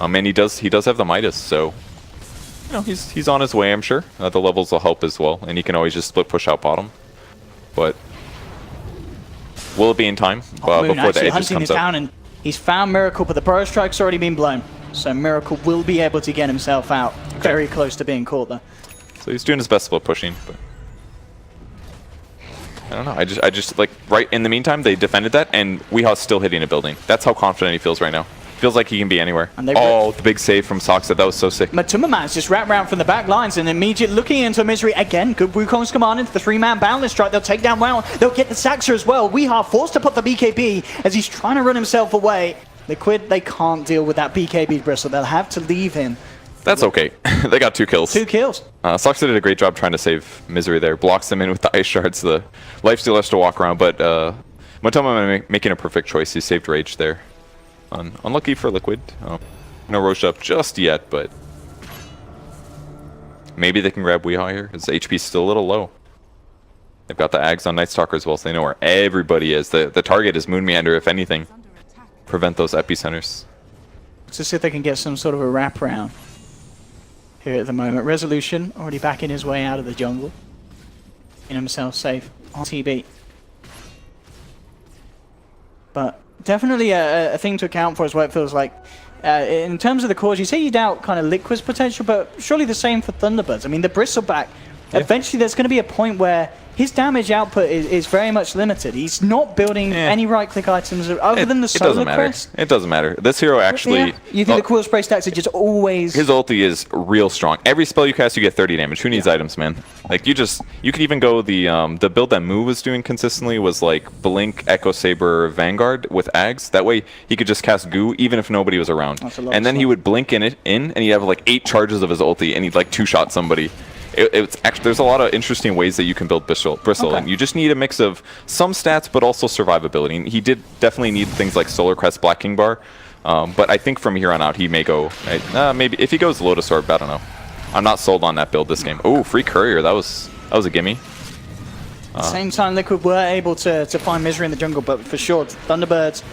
And he does have the Midas, so you know he's on his way, I'm sure. The levels will help as well, and he can always just split push out bottom. But will it be in time before the edges comes up? Down and he's found Miracle, but the Burrow Strike's already been blown. So Miracle will be able to get himself out. Okay. Very close to being caught there. So he's doing his best split pushing, but I don't know. I just like right in the meantime they defended that and Weeha's still hitting a building. That's how confident he feels right now. Feels like he can be anywhere. And the big save from Soxa. That was so sick. Matumaman's just wrapped around from the back lines and immediately looking into Misery again. Good Wukong's command into the 3-man Boundless Strike. They'll take down Wow. They'll get the Saxa as well. Weeha forced to put the BKB as he's trying to run himself away. Liquid, they can't deal with that BKB Bristle. They'll have to leave him. That's okay. They got 2 kills. 2 kills. Soxa did a great job trying to save Misery there. Blocks them in with the Ice Shards. The Lifesteal has to walk around, but Matoma making a perfect choice. He saved Rage there. Unlucky for Liquid. No Roche up just yet, but maybe they can grab Weehaw here. His HP's still a little low. They've got the Ags on Night Stalker as well, so they know where everybody is. The target is Moon Meander, if anything. Prevent those epicenters. To see if they can get some sort of a wraparound here at the moment. Resolution already backing his way out of the jungle. In himself safe on TB. But definitely a thing to account for is what it feels like. In terms of the cores, you say you doubt kind of Liquid's potential, but surely the same for Thunderbirds. I mean, the Bristleback, eventually there's going to be a point where his damage output is very much limited. He's not building any right-click items other than the Solar Crest. It doesn't matter. This hero actually... You think the Quill Spray stacks are just always... His ulti is real strong. Every spell you cast, you get 30 damage. Who needs items, man? Like, you could even go the build that Moo was doing consistently was like Blink, Echo Saber, Vanguard with Ags. That way, he could just cast Goo even if nobody was around. And then he would blink in, and he'd have like 8 charges of his ulti, and he'd like 2-shot somebody. It's actually, there's a lot of interesting ways that you can build Bristle, and you just need a mix of some stats but also survivability. And he did definitely need things like Solar Crest, Black King Bar, but I think from here on out he may go maybe if he goes Lotus Orb. I don't know. I'm not sold on that build this game. Oh, free Courier, that was a gimme. At the same time, Liquid were able to find Misery in the jungle, but for sure, Thunderbirds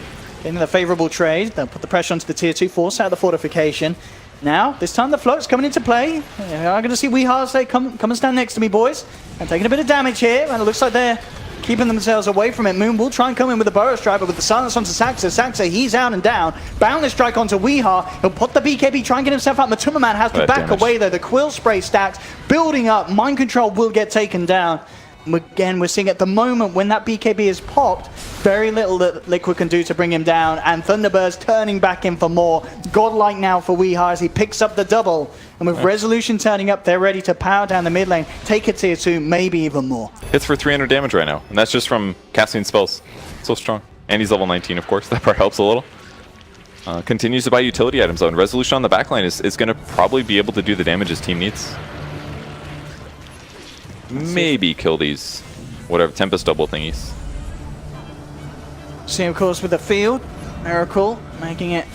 in the favourable trade. They'll put the pressure onto the tier 2, force out the fortification. Now, this time the float's coming into play. I'm going to see Weehaw say, come and stand next to me, boys. I'm taking a bit of damage here, and it looks like they're keeping themselves away from it. Moon will try and come in with the Burrow Strike, but with the silence onto Saxa. Saxa, he's out and down. Boundless Strike onto Weehaw. He'll put the BKB, try and get himself out. Matumaman has to back away, though. The Quill Spray stacks, building up. Mind Control will get taken down. Again, we're seeing at the moment when that BKB is popped, very little that Liquid can do to bring him down, and Thunderbirds turning back in for more. Godlike now for Weehaw as he picks up the double, and with Resolution turning up, they're ready to power down the mid lane, take a tier 2, maybe even more. Hits for 300 damage right now, and that's just from casting spells. So strong. And he's level 19, of course. That part helps a little. Continues to buy utility items, though, and Resolution on the backline is going to probably be able to do the damage his team needs. Maybe kill these, whatever, Tempest double thingies. See, of course, with the field, Miracle making it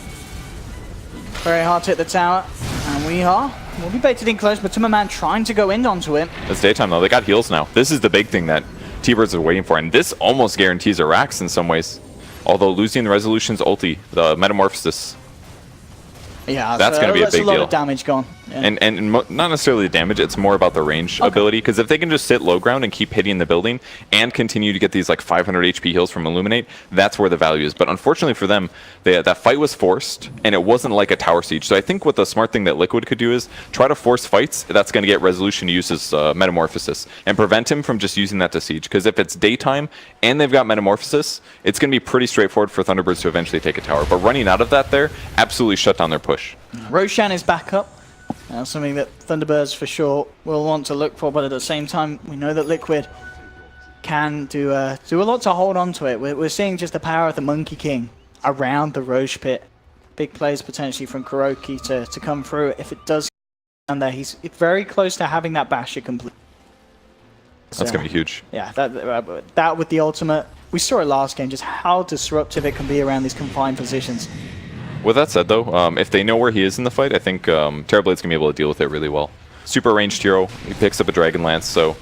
very hard to hit the tower. And We are. We'll be baited in close, but Timmerman trying to go in onto it. It's daytime though. They got heals now. This is the big thing that T-Birds are waiting for, and this almost guarantees a Rax in some ways. Although losing the Resolution's ulti, the Metamorphosis, Yeah, that's going to be a big lot deal. Of damage gone. Yeah. And not necessarily the damage, it's more about the range ability, because if they can just sit low ground and keep hitting the building and continue to get these like 500 HP heals from Illuminate, that's where the value is. But unfortunately for them, that fight was forced, and it wasn't like a tower siege. So I think what the smart thing that Liquid could do is try to force fights that's going to get Resolution to use his Metamorphosis, and prevent him from just using that to siege. Because if it's daytime and they've got Metamorphosis, it's going to be pretty straightforward for Thunderbirds to eventually take a tower. But running out of that there, absolutely shut down their push. Roshan is back up. Something that Thunderbirds for sure will want to look for, but at the same time, we know that Liquid can do a lot to hold on to it. We're seeing just the power of the Monkey King around the Roche pit. Big plays potentially from Kuroki to come through. If it does down there, he's very close to having that Basher complete. That's going to be huge. Yeah, that with the ultimate, we saw it last game, just how disruptive it can be around these confined positions. With that said, though, if they know where he is in the fight, I think Terrorblade's going to be able to deal with it really well. Super ranged hero, he picks up a Dragon Lance, so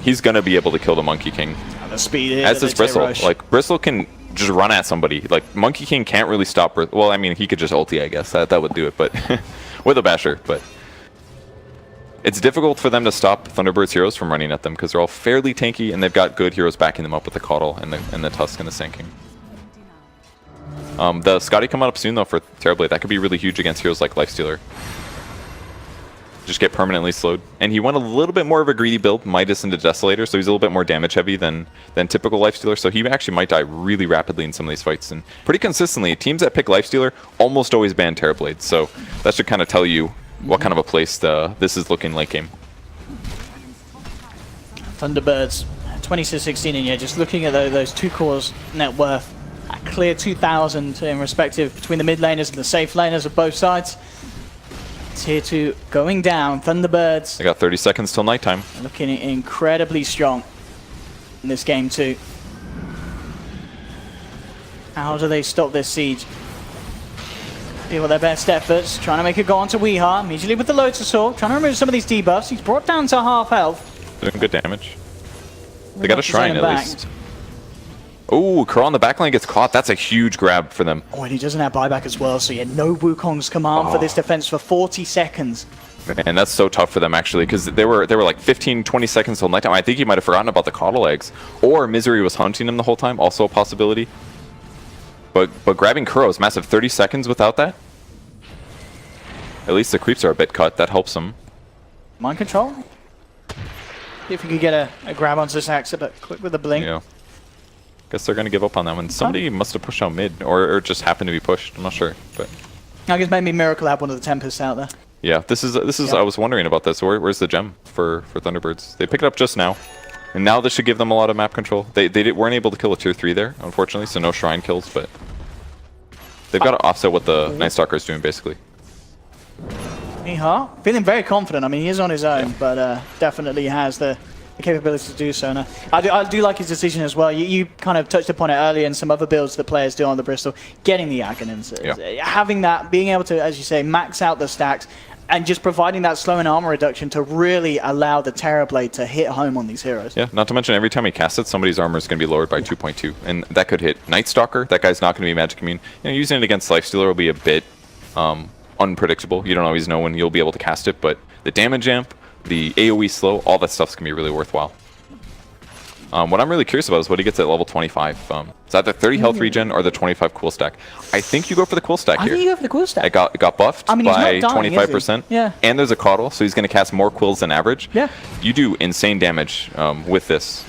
he's going to be able to kill the Monkey King. And the speed as does Bristle. Like, Bristle can just run at somebody. Like, Monkey King can't really stop Bristle. Well, I mean, he could just ulti, I guess. That would do it, but with a Basher. But it's difficult for them to stop Thunderbird's heroes from running at them, because they're all fairly tanky, and they've got good heroes backing them up with the Caudal and the Tusk and the Sinking. The Scotty coming up soon, though, for Terrorblade. That could be really huge against heroes like Lifestealer. Just get permanently slowed. And he went a little bit more of a greedy build, Midas into Desolator, so he's a little bit more damage heavy than typical Lifestealer, so he actually might die really rapidly in some of these fights. And pretty consistently, teams that pick Lifestealer almost always ban Terrorblade, so that should kind of tell you what kind of a place this is looking late game. Thunderbirds, 26-16, and yeah, just looking at those two cores net worth, a clear 2,000 in respective between the mid laners and the safe laners of both sides. Tier 2 going down. Thunderbirds. They got 30 seconds till nighttime. Looking incredibly strong in this game too. How do they stop this siege? With their best efforts, trying to make it go on to Weeha, immediately with the Lotus Sword, trying to remove some of these debuffs. He's brought down to half health. Doing good damage. They got a shrine at least. Oh, Kuro on the backline gets caught. That's a huge grab for them. Oh, and he doesn't have buyback as well, so yeah, no Wukong's command for this defense for 40 seconds. And that's so tough for them, actually, because they were like 15, 20 seconds till nighttime. I think he might have forgotten about the Caudal eggs. Or Misery was hunting him the whole time, also a possibility. But grabbing Kuro is massive. 30 seconds without that? At least the creeps are a bit cut. That helps them. Mind control? See if we could get a grab onto this Axa, but quick with the blink. Yeah. Guess they're going to give up on that one. Somebody must have pushed out mid, or just happened to be pushed. I'm not sure, but I guess maybe Miracle had one of the Tempests out there. Yeah, this is. I was wondering about this. Where's the gem for Thunderbirds? They picked it up just now, and now this should give them a lot of map control. They weren't able to kill a tier 3 there, unfortunately, so no shrine kills, but they've got to offset what the Night Stalker is doing basically. Weeha, feeling very confident. I mean, he is on his own, but definitely has the capability to do so. And I do like his decision as well. You kind of touched upon it earlier in some other builds that players do on the Bristol, getting the Aghanins. Having that, being able to, as you say, max out the stacks, and just providing that slow and armor reduction to really allow the Terrorblade to hit home on these heroes. Yeah, not to mention every time he casts it, somebody's armor is going to be lowered by 2.2, and that could hit Night Stalker. That guy's not going to be Magic Immune. Using it against Lifestealer will be a bit unpredictable. You don't always know when you'll be able to cast it, but the damage amp, the AoE slow, all that stuff's going to be really worthwhile. What I'm really curious about is what he gets at level 25. Is that the 30 health regen or the 25 cool stack? I think you go for the cool stack here. I think you go for the cool stack. It got buffed by 25%. Yeah. And there's a Caudal, so he's going to cast more quills than average. Yeah. You do insane damage with this.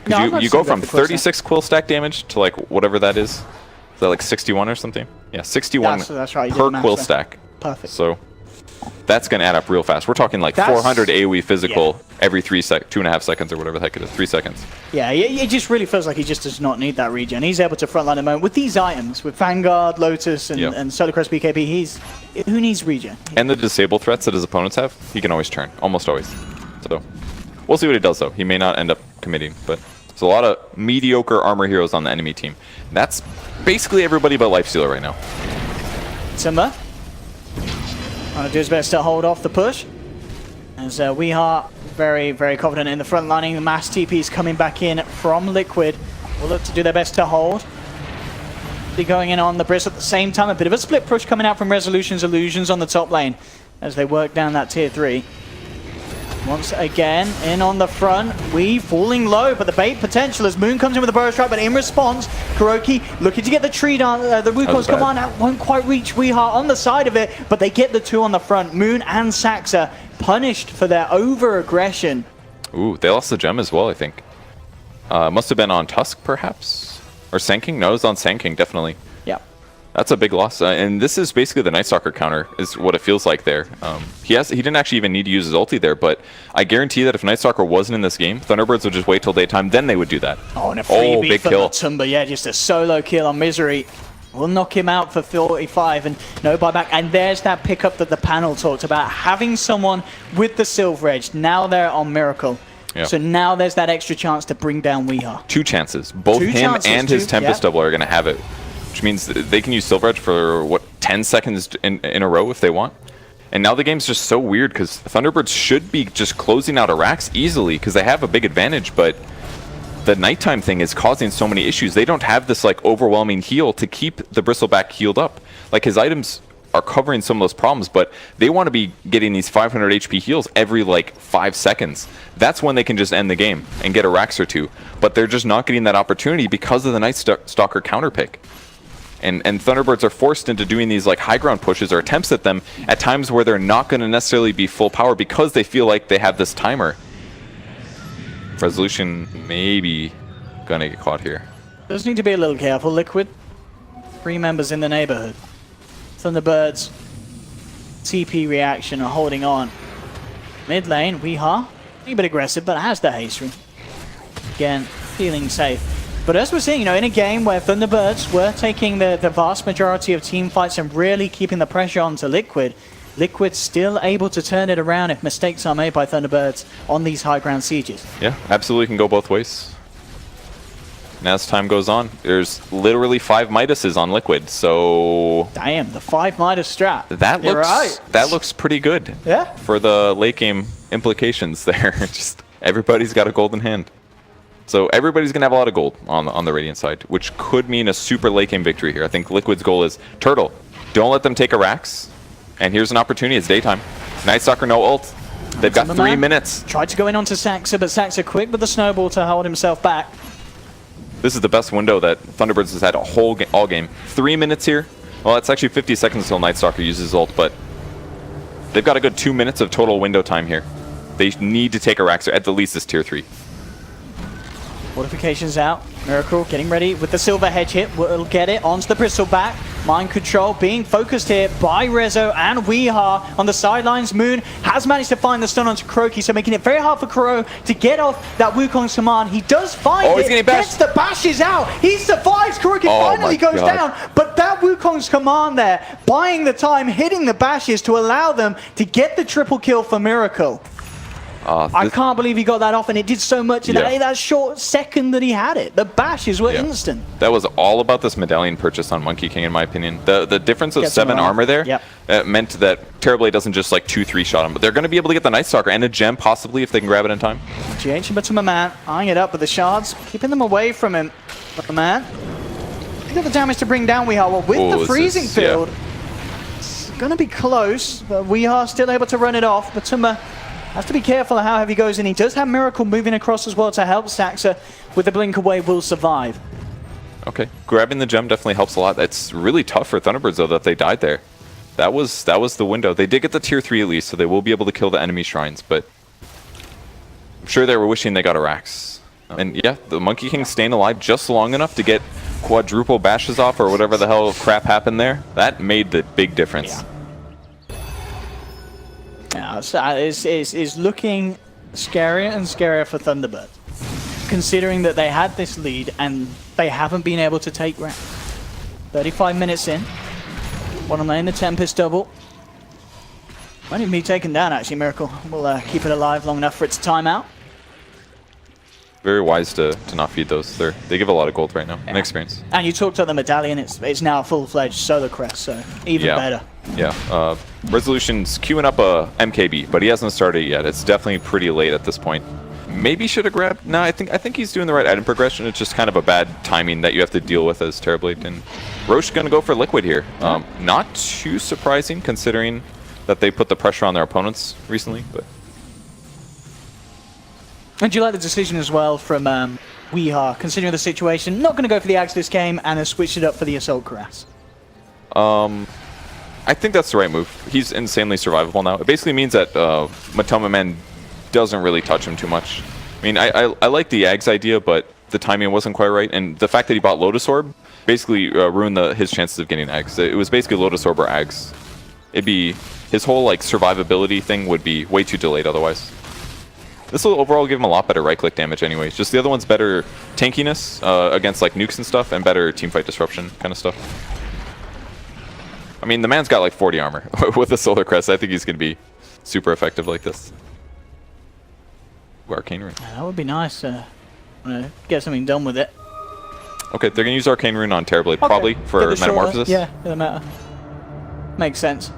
No, you go from 36 quill stack damage to like whatever that is. Is that like 61 or something? Yeah, 61 that's right, per quill stack. Perfect. So that's going to add up real fast. We're talking like 400 AoE physical every 2.5 seconds or whatever the heck it is. 3 seconds. Yeah, it just really feels like he just does not need that regen. He's able to frontline him with these items, with Vanguard, Lotus, and Solar Crest BKB. Who needs regen? And the disable threats that his opponents have, he can always turn. Almost always. So we'll see what he does, though. He may not end up committing, but there's a lot of mediocre armor heroes on the enemy team. That's basically everybody but Lifestealer right now. Simba. Trying to do his best to hold off the push. As we are very, very confident in the front lining. The mass TPs coming back in from Liquid. Will look to do their best to hold. They're going in on the Bris at the same time. A bit of a split push coming out from Resolution's Illusions on the top lane as they work down that tier 3. Once again, in on the front, we falling low, but the bait potential as Moon comes in with a burrow strike, but in response, Kuroki looking to get the tree down, the Wukong's command out, won't quite reach Weeha on the side of it, but they get the 2 on the front. Moon and Saxa punished for their over-aggression. Ooh, they lost the gem as well, I think. Must have been on Tusk, perhaps? Or Sanking? No, it was on Sanking, definitely. Yeah. That's a big loss, and this is basically the Night Stalker counter, is what it feels like there. He didn't actually even need to use his ulti there, but I guarantee that if Night Stalker wasn't in this game, Thunderbirds would just wait till daytime, then they would do that. Oh, and a freebie big for kill. Matumba, yeah, just a solo kill on Misery. Will knock him out for 45 and no buyback. And there's that pickup that the panel talked about, having someone with the Silver Edge. Now they're on Miracle. Yep. So now there's that extra chance to bring down Weeha. 2 chances. Both him and his Tempest double are going to have it. Which means they can use Silver Edge for, what, 10 seconds in a row if they want. And now the game's just so weird because Thunderbirds should be just closing out Arax easily because they have a big advantage, but the nighttime thing is causing so many issues. They don't have this like overwhelming heal to keep the Bristleback healed up. Like his items are covering some of those problems, but they want to be getting these 500 HP heals every like 5 seconds. That's when they can just end the game and get a Rax or 2. But they're just not getting that opportunity because of the Night Stalker counter pick. And Thunderbirds are forced into doing these like high ground pushes or attempts at them at times where they're not going to necessarily be full power because they feel like they have this timer. Resolution maybe gonna get caught here. Does need to be a little careful. Liquid, 3 members in the neighborhood. Thunderbirds, TP reaction are holding on. Mid lane, Weeha, a bit aggressive, but has the haste ring. Again, feeling safe. But as we're seeing, in a game where Thunderbirds were taking the vast majority of team fights and really keeping the pressure onto Liquid, Liquid's still able to turn it around if mistakes are made by Thunderbirds on these high ground sieges. Yeah, absolutely can go both ways. And as time goes on, there's literally 5 Midases on Liquid, so... Damn, the 5 Midas strat. That looks pretty good. Yeah. For the late game implications there. Just everybody's got a golden hand. So everybody's going to have a lot of gold on the Radiant side, which could mean a super late game victory here. I think Liquid's goal is, Turtle, don't let them take a Rax. And here's an opportunity. It's daytime. Night Stalker, no ult. They've got 3 minutes. Tried to go in onto Saxa, but Saxa quick with the snowball to hold himself back. This is the best window that Thunderbirds has had all game. 3 minutes here. Well, it's actually 50 seconds until Night Stalker uses ult, but they've got a good 2 minutes of total window time here. They need to take a Rax, or at the least this tier 3. Fortifications out. Miracle getting ready with the silver hedge hit. Will get it onto the Bristleback. Mind control being focused here by Rezo and Weeha on the sidelines. Moon has managed to find the stun onto Kuroki, so making it very hard for Kuro to get off that Wukong's command. He does find it. Gets the bashes out. He survives. Kuroki finally goes down. But that Wukong's command there, buying the time, hitting the bashes to allow them to get the triple kill for Miracle. I can't believe he got that off, and it did so much in that short second that he had it. The bashes were instant. That was all about this medallion purchase on Monkey King, in my opinion. The difference of 7 armor there meant that Terrorblade doesn't just like 2-3 shot him, but they're going to be able to get the Night Stalker and a gem possibly if they can grab it in time. GH and Batuma Man eyeing it up with the shards, keeping them away from him. But the man, he got the damage to bring down Weeha with the freezing field. It's going to be close, but Weeha still able to run it off. Batuma has to be careful of how heavy he goes in. He does have Miracle moving across as well to help Saxa with the blink away, will survive. Okay, grabbing the gem definitely helps a lot. It's really tough for Thunderbirds though that they died there. That was the window. They did get the tier 3 at least, so they will be able to kill the enemy shrines, but I'm sure they were wishing they got a Rax. And yeah, the Monkey King staying alive just long enough to get quadruple bashes off or whatever the hell crap happened there. That made the big difference. Yeah. Yeah, so it's looking scarier and scarier for Thunderbird, considering that they had this lead and they haven't been able to take round. 35 minutes in. Bottom lane, the Tempest double. Might even be taken down, actually. Miracle will keep it alive long enough for its timeout. Very wise to not feed those. They give a lot of gold right now and experience. And you talked about the medallion, it's now a full-fledged solo crest, so even better. Yeah, Resolution's queuing up a MKB, but he hasn't started yet. It's definitely pretty late at this point. Maybe should have grabbed. No, I think he's doing the right item progression. It's just kind of a bad timing that you have to deal with as Terrorblade. And Roche gonna go for Liquid here. Not too surprising considering that they put the pressure on their opponents recently, but. And do you like the decision as well from Weeha, considering the situation? Not going to go for the Axe this game and has switched it up for the Assault Cuirass. I think that's the right move. He's insanely survivable now. It basically means that Matoma Man doesn't really touch him too much. I mean, I like the Ags idea, but the timing wasn't quite right. And the fact that he bought Lotus Orb basically ruined his chances of getting Ags. It was basically Lotus Orb or Ags. It'd be his whole like survivability thing would be way too delayed otherwise. This will overall give him a lot better right-click damage anyways. Just the other one's better tankiness against like nukes and stuff, and better teamfight disruption kind of stuff. I mean, the man's got like 40 armor with the Solar Crest. I think he's going to be super effective like this. Ooh, Arcane Rune. That would be nice. Get something done with it. Okay, they're going to use Arcane Rune on Terrorblade, probably, for Metamorphosis. Yeah, for the meta. Makes sense.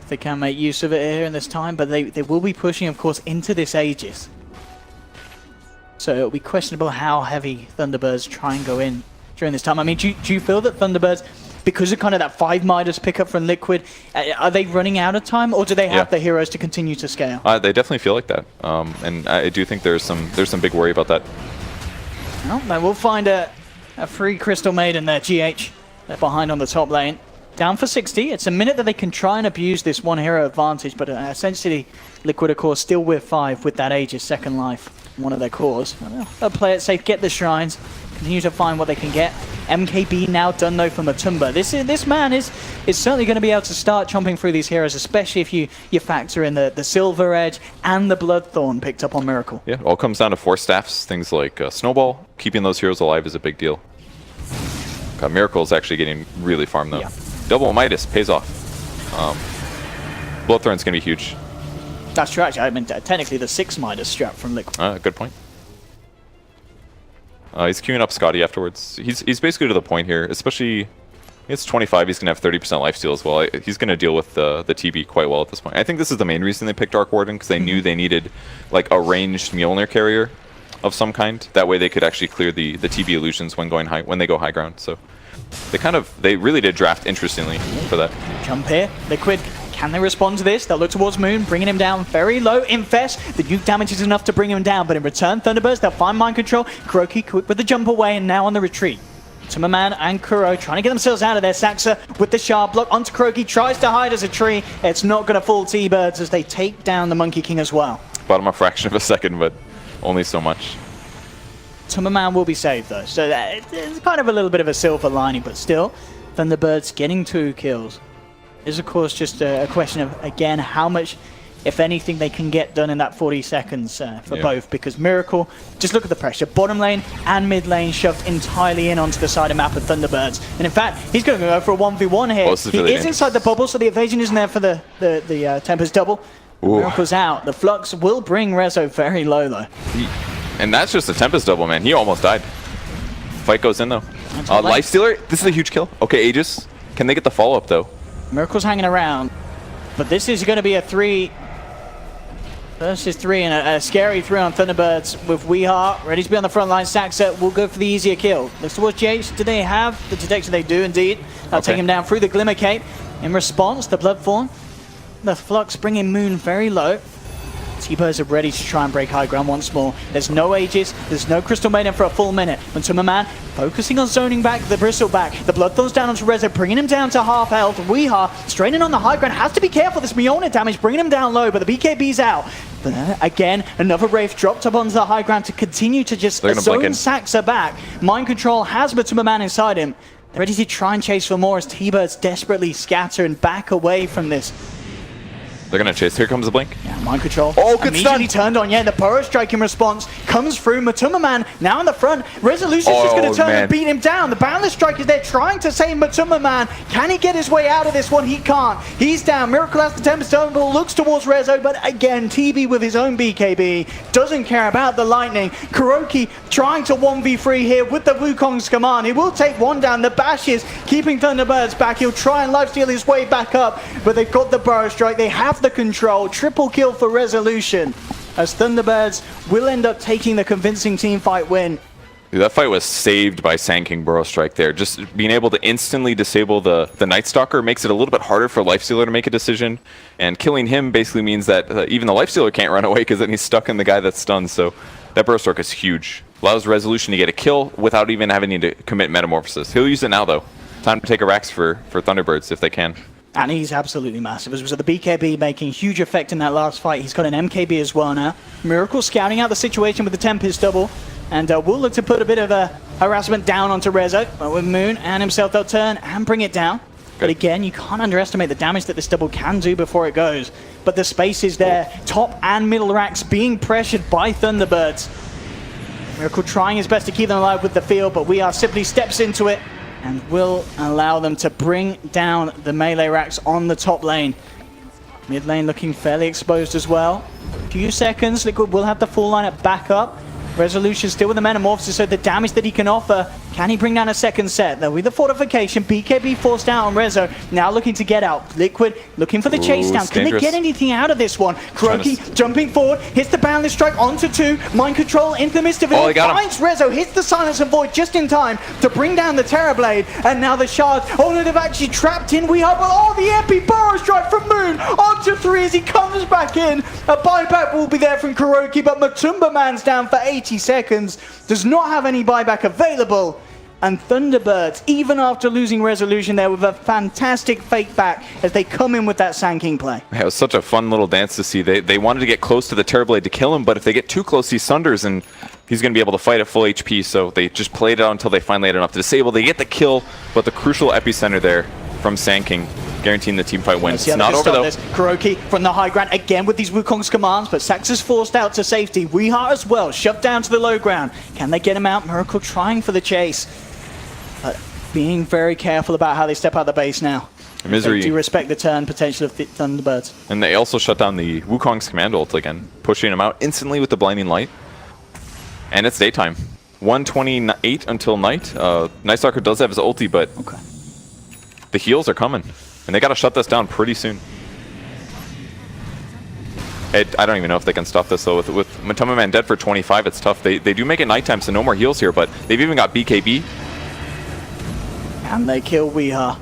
They can make use of it here in this time, but they will be pushing, of course, into this Aegis. So it'll be questionable how heavy Thunderbirds try and go in during this time. I mean, do you feel that Thunderbirds, because of kind of that 5 Midas pickup from Liquid, are they running out of time, or do they have the heroes to continue to scale? They definitely feel like that, and I do think there's some big worry about that. Well, then we'll find a free Crystal Maiden there, GH. They're behind on the top lane. Down for 60. It's a minute that they can try and abuse this one hero advantage, but essentially Liquid, of course, still with 5 with that Aegis second life, one of their cores. They'll play it safe, get the shrines, continue to find what they can get. MKB now done though for Matumba. This man is certainly going to be able to start chomping through these heroes, especially if you factor in the Silver Edge and the Bloodthorn picked up on Miracle. Yeah, it all comes down to Force Staffs, things like Snowball. Keeping those heroes alive is a big deal. Miracle is actually getting really farmed though. Yeah. Double Midas pays off. Bloodthorn's going to be huge. That's true, actually. I mean, technically the 6 Midas strap from Liquid. Good point. He's queuing up Scotty afterwards. He's basically to the point here, especially... It's 25, he's going to have 30% lifesteal as well. He's going to deal with the TB quite well at this point. I think this is the main reason they picked Dark Warden, because they knew they needed like a ranged Mjolnir carrier of some kind. That way they could actually clear the TB illusions when they go high ground. So they really did draft interestingly for that. Jump here, Liquid. Can they respond to this? They'll look towards Moon, bringing him down very low. Infest, the nuke damage is enough to bring him down, but in return, Thunderbirds, they'll find mind control. Kuroki quick with the jump away and now on the retreat. Timmerman and Kuro trying to get themselves out of there. Saxa with the sharp block onto Kuroki, tries to hide as a tree. It's not going to fall T-Birds as they take down the Monkey King as well. Bottom a fraction of a second, but only so much. Timmerman will be saved though, so it's kind of a little bit of a silver lining, but still, Thunderbirds getting 2 kills. Is of course just a question of, again, how much, if anything, they can get done in that 40 seconds for both, because Miracle, just look at the pressure. Bottom lane and mid lane shoved entirely in onto the side of map of Thunderbirds. And in fact, he's going to go for a 1v1 here. He is inside the bubble, so the evasion isn't there for the Tempest double. Ooh. Miracle's out. The Flux will bring Rezo very low though. And that's just a Tempest double, man. He almost died. Fight goes in though. Lifestealer, this is a huge kill. Okay, Aegis. Can they get the follow-up though? Miracle's hanging around, but this is going to be a 3 versus 3 and a scary 3 on Thunderbirds with Weeha ready to be on the front line. Saxa will go for the easier kill. Looks towards GH. Do they have the detection? They do indeed. They'll take him down through the Glimmer Cape. In response, the Bloodthorn, the Flux bringing Moon very low. T-Birds are ready to try and break high ground once more. There's no Aegis, there's no Crystal Maiden for a full minute. When Timmerman focusing on zoning back the Bristleback. The Bloodthorn's down onto Rezo, bringing him down to half health. Weeha straining on the high ground, has to be careful. This Mjolnir damage bringing him down low, but the BKB's out. But again, another Wraith dropped up onto the high ground to continue to just zone Saxa back. Mind control has Timmerman inside him. They're ready to try and chase for more as T-Birds desperately scatter and back away from this. They're going to chase. Here comes the blink. Yeah, mind control. Oh, good immediately stun. turned on. Yeah, the burrow strike in response comes through. Matuma Man now in the front. Resolution's just going to turn and beat him down. The boundless strike is there trying to save Matuma Man. Can he get his way out of this one? He can't. He's down. Miracle has the Tempest Terminal, looks towards Rezo, but again, TB with his own BKB doesn't care about the lightning. Kuroki trying to 1v3 here with the Wukong's command. He will take one down. The bash is keeping Thunderbirds back. He'll try and lifesteal his way back up, but they've got the burrow strike. They have the control. Triple kill for Resolution, as Thunderbirds will end up taking the convincing team fight win. Dude, that fight was saved by Sand Burrow Strike there. Just being able to instantly disable the Night Stalker makes it a little bit harder for Lifestealer to make a decision. And killing him basically means that even the Lifestealer can't run away because then he's stuck in the guy that's stunned. So that Burrow Strike is huge. Allows Resolution to get a kill without even having to commit Metamorphosis. He'll use it now though. Time to take a Rax for Thunderbirds if they can. And he's absolutely massive. As was the BKB making huge effect in that last fight. He's got an MKB as well now. Miracle scouting out the situation with the Tempest double. And will look to put a bit of a harassment down onto Rezo. But with Moon and himself, they'll turn and bring it down. But again, you can't underestimate the damage that this double can do before it goes. But the space is there. Top and middle racks being pressured by Thunderbirds. Miracle trying his best to keep them alive with the field, but We Are simply steps into it and will allow them to bring down the melee racks on the top lane. Mid lane looking fairly exposed as well. A few seconds, Liquid will have the full lineup back up. Resolution still with the Metamorphosis, so the damage that he can offer, can he bring down a second set? Though with the fortification, BKB forced out on Rezo, now looking to get out. Liquid looking for the chase down. Can they get anything out of this one? Kuroki jumping forward, hits the boundless strike onto two, mind control into the midst of it. Finds Rezo, hits the Silence and Void just in time to bring down the Terrorblade, and now the shards. Oh no, they've actually trapped in We Are, but oh, the epic burrow strike from Moon onto three as he comes back in. A buyback will be there from Kuroki, but Matumba Man's down for 80 seconds, does not have any buyback available. And Thunderbirds, even after losing Resolution there, with a fantastic fake back as they come in with that Sand King play. Yeah, it was such a fun little dance to see. They wanted to get close to the Terrorblade to kill him, but if they get too close, he sunders and he's going to be able to fight at full HP. So they just played it out until they finally had enough to disable. They get the kill, but the crucial epicenter there from Sand King, guaranteeing the team fight win. It's not over though. Kuroki from the high ground again with these Wukong's commands, but Sax is forced out to safety. Weeheart as well, shoved down to the low ground. Can they get him out? Miracle trying for the chase, but being very careful about how they step out of the base now. Misery. They do respect the turn potential of the Thunderbirds. And they also shut down the Wukong's command ult again, pushing him out instantly with the blinding light. And it's daytime. 1:28 until night. Night Stalker does have his ulti, but the heals are coming. And they got to shut this down pretty soon. I don't even know if they can stop this, though. With Matuma Man dead for 25, it's tough. They do make it nighttime, so no more heals here, but they've even got BKB. And they kill Weeha.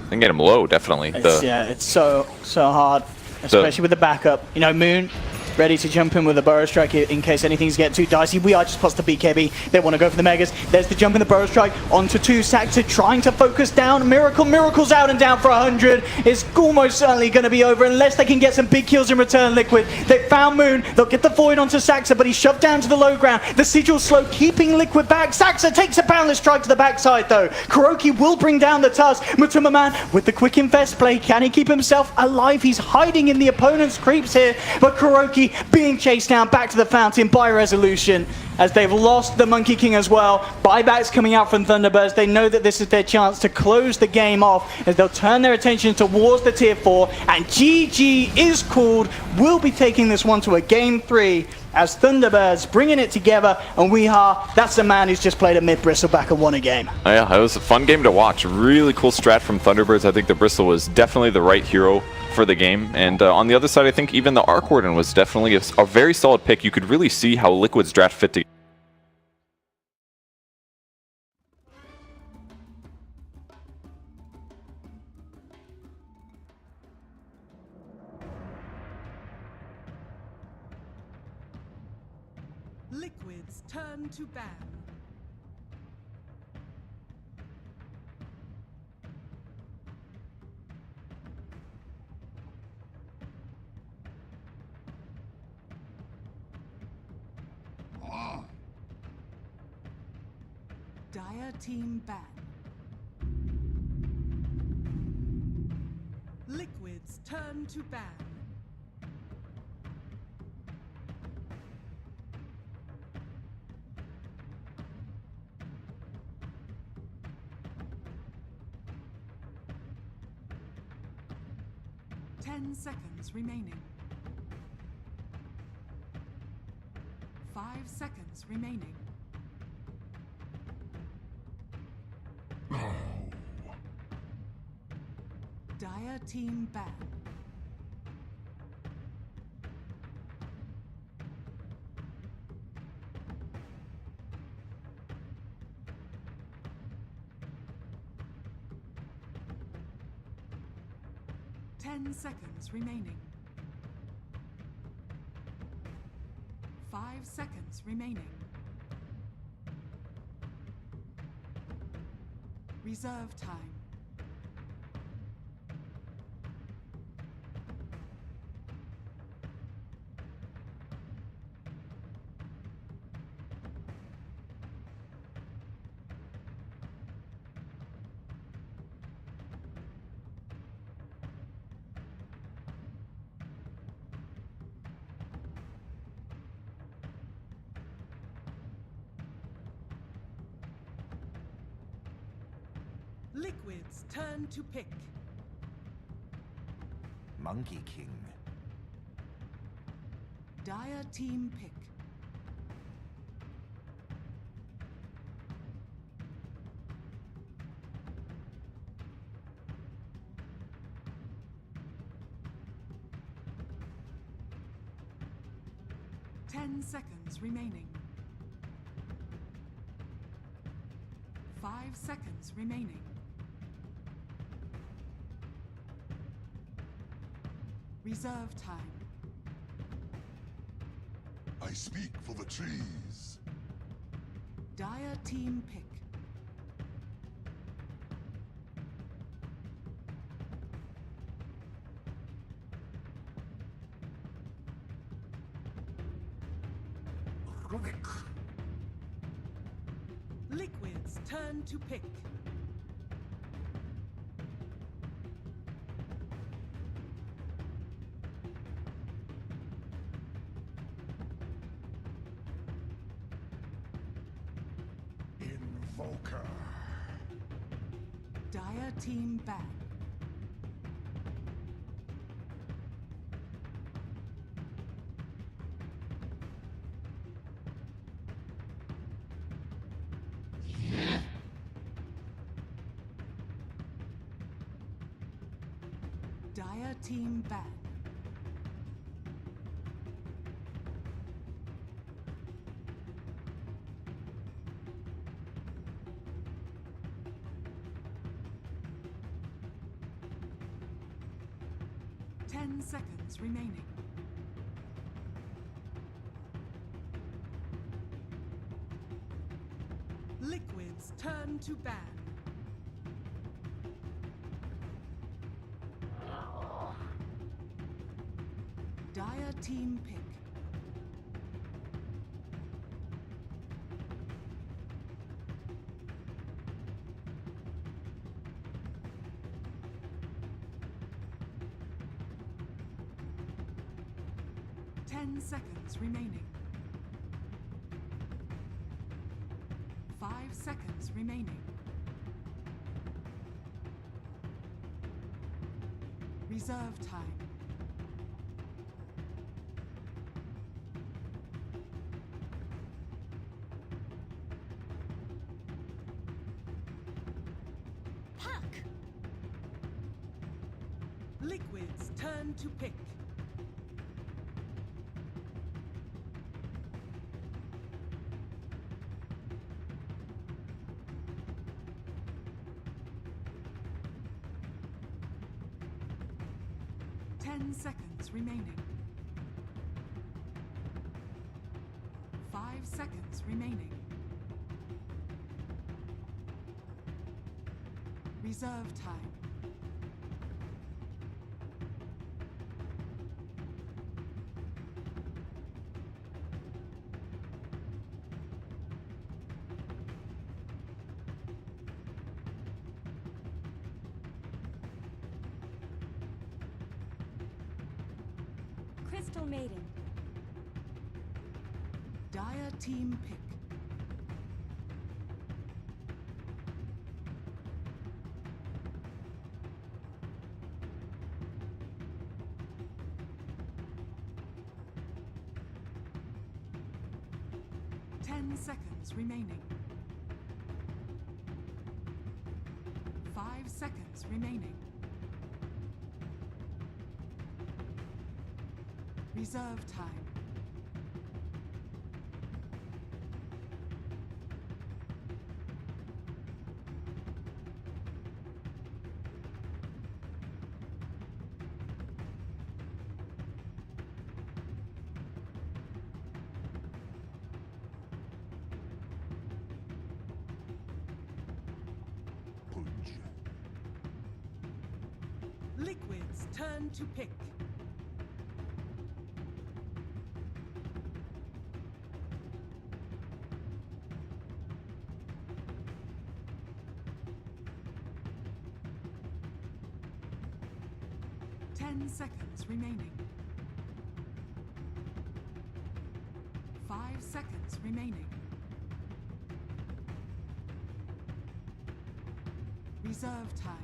They can get him low, definitely. Yeah, it's so hard, especially with the backup. You know, Moon ready to jump in with a burrow strike in case anything's getting too dicey. We Are just past the BKB. They want to go for the Megas. There's the jump in the burrow strike onto two. Saxon trying to focus down. Miracle's out and down for 100. It's almost certainly going to be over unless they can get some big kills in return, Liquid. They found Moon. They'll get the Void onto Saxa, but he's shoved down to the low ground. The Sigil slow, keeping Liquid back. Saxa takes a boundless strike to the backside, though. Kuroki will bring down the Tusk. Matuma Man with the quick invest play. Can he keep himself alive? He's hiding in the opponent's creeps here, but Kuroki being chased down back to the fountain by Resolution as they've lost the Monkey King as well. Buybacks coming out from Thunderbirds. They know that this is their chance to close the game off as they'll turn their attention towards the tier 4, and GG is called. We'll be taking this one to a game 3 as Thunderbirds bringing it together, and Weeha, that's the man who's just played a mid-Bristleback and won a game. Oh, yeah, it was a fun game to watch. Really cool strat from Thunderbirds. I think the Bristle was definitely the right hero for the game, and on the other side, I think even the Arc Warden was definitely a very solid pick. You could really see how Liquid's draft fit together. Liquid's turn to ban. Dire team ban. Liquid's turn to ban. 10 seconds remaining. 5 seconds remaining. Dire team ban. Ten seconds remaining. 5 seconds remaining. Reserve time. Liquid's turn to pick. Monkey King. Dire team pick. Ten seconds remaining. 5 seconds remaining. Reserve time. I speak for the trees. Dire team pick. Liquid's turn to pick. Invoker. Dire team ban. Dire team ban. Ten seconds remaining. Liquid's turn to ban. Dire team pick. Ten seconds remaining. 5 seconds remaining. Reserve time. Puck! Liquid's turn to pick. Ten seconds remaining. 5 seconds remaining. Reserve time. Crystal Maiden. Dire team pick. 10 seconds remaining. 5 seconds remaining. Reserve time. Punch. Liquid's turn to pick. Ten seconds remaining. 5 seconds remaining. Reserve time.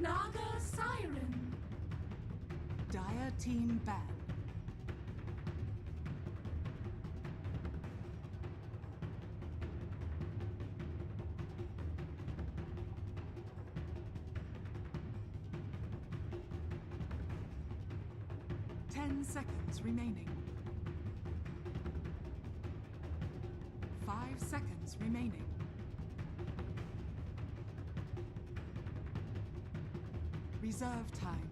Naga Siren. Dire team ban. Ten seconds remaining. 5 seconds remaining. Reserve time.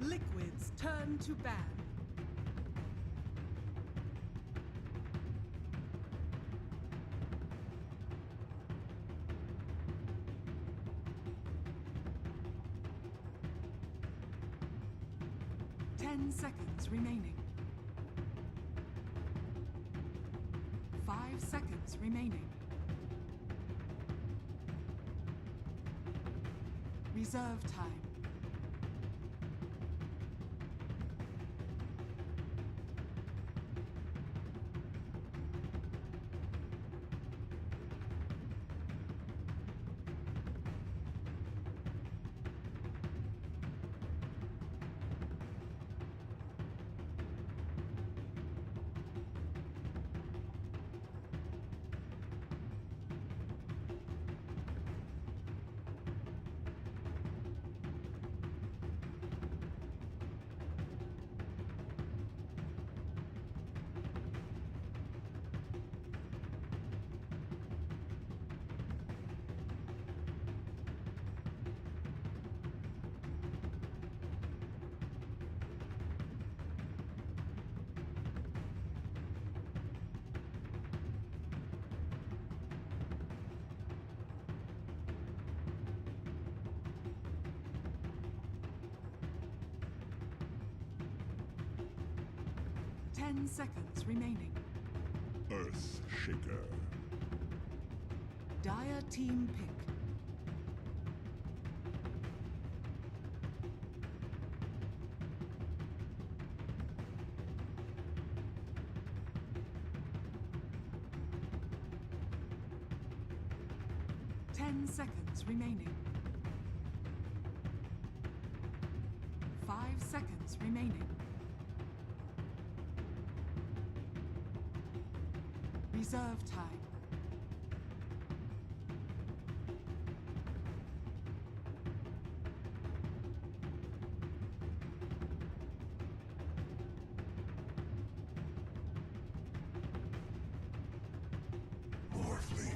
Liquid's turn to ban. Ten seconds remaining. 5 seconds remaining. Reserve time. Ten seconds remaining. Earth Shaker. Dire team pick. Ten seconds remaining. 5 seconds remaining. Reserve time. Morphling.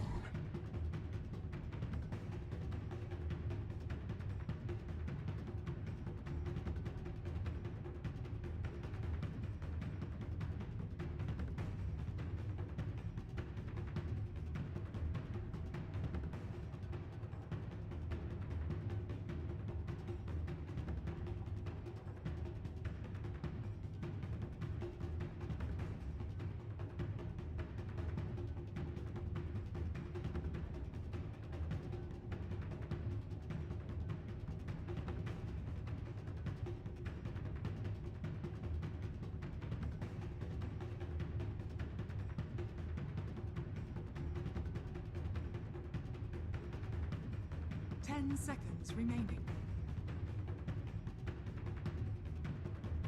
10 seconds remaining.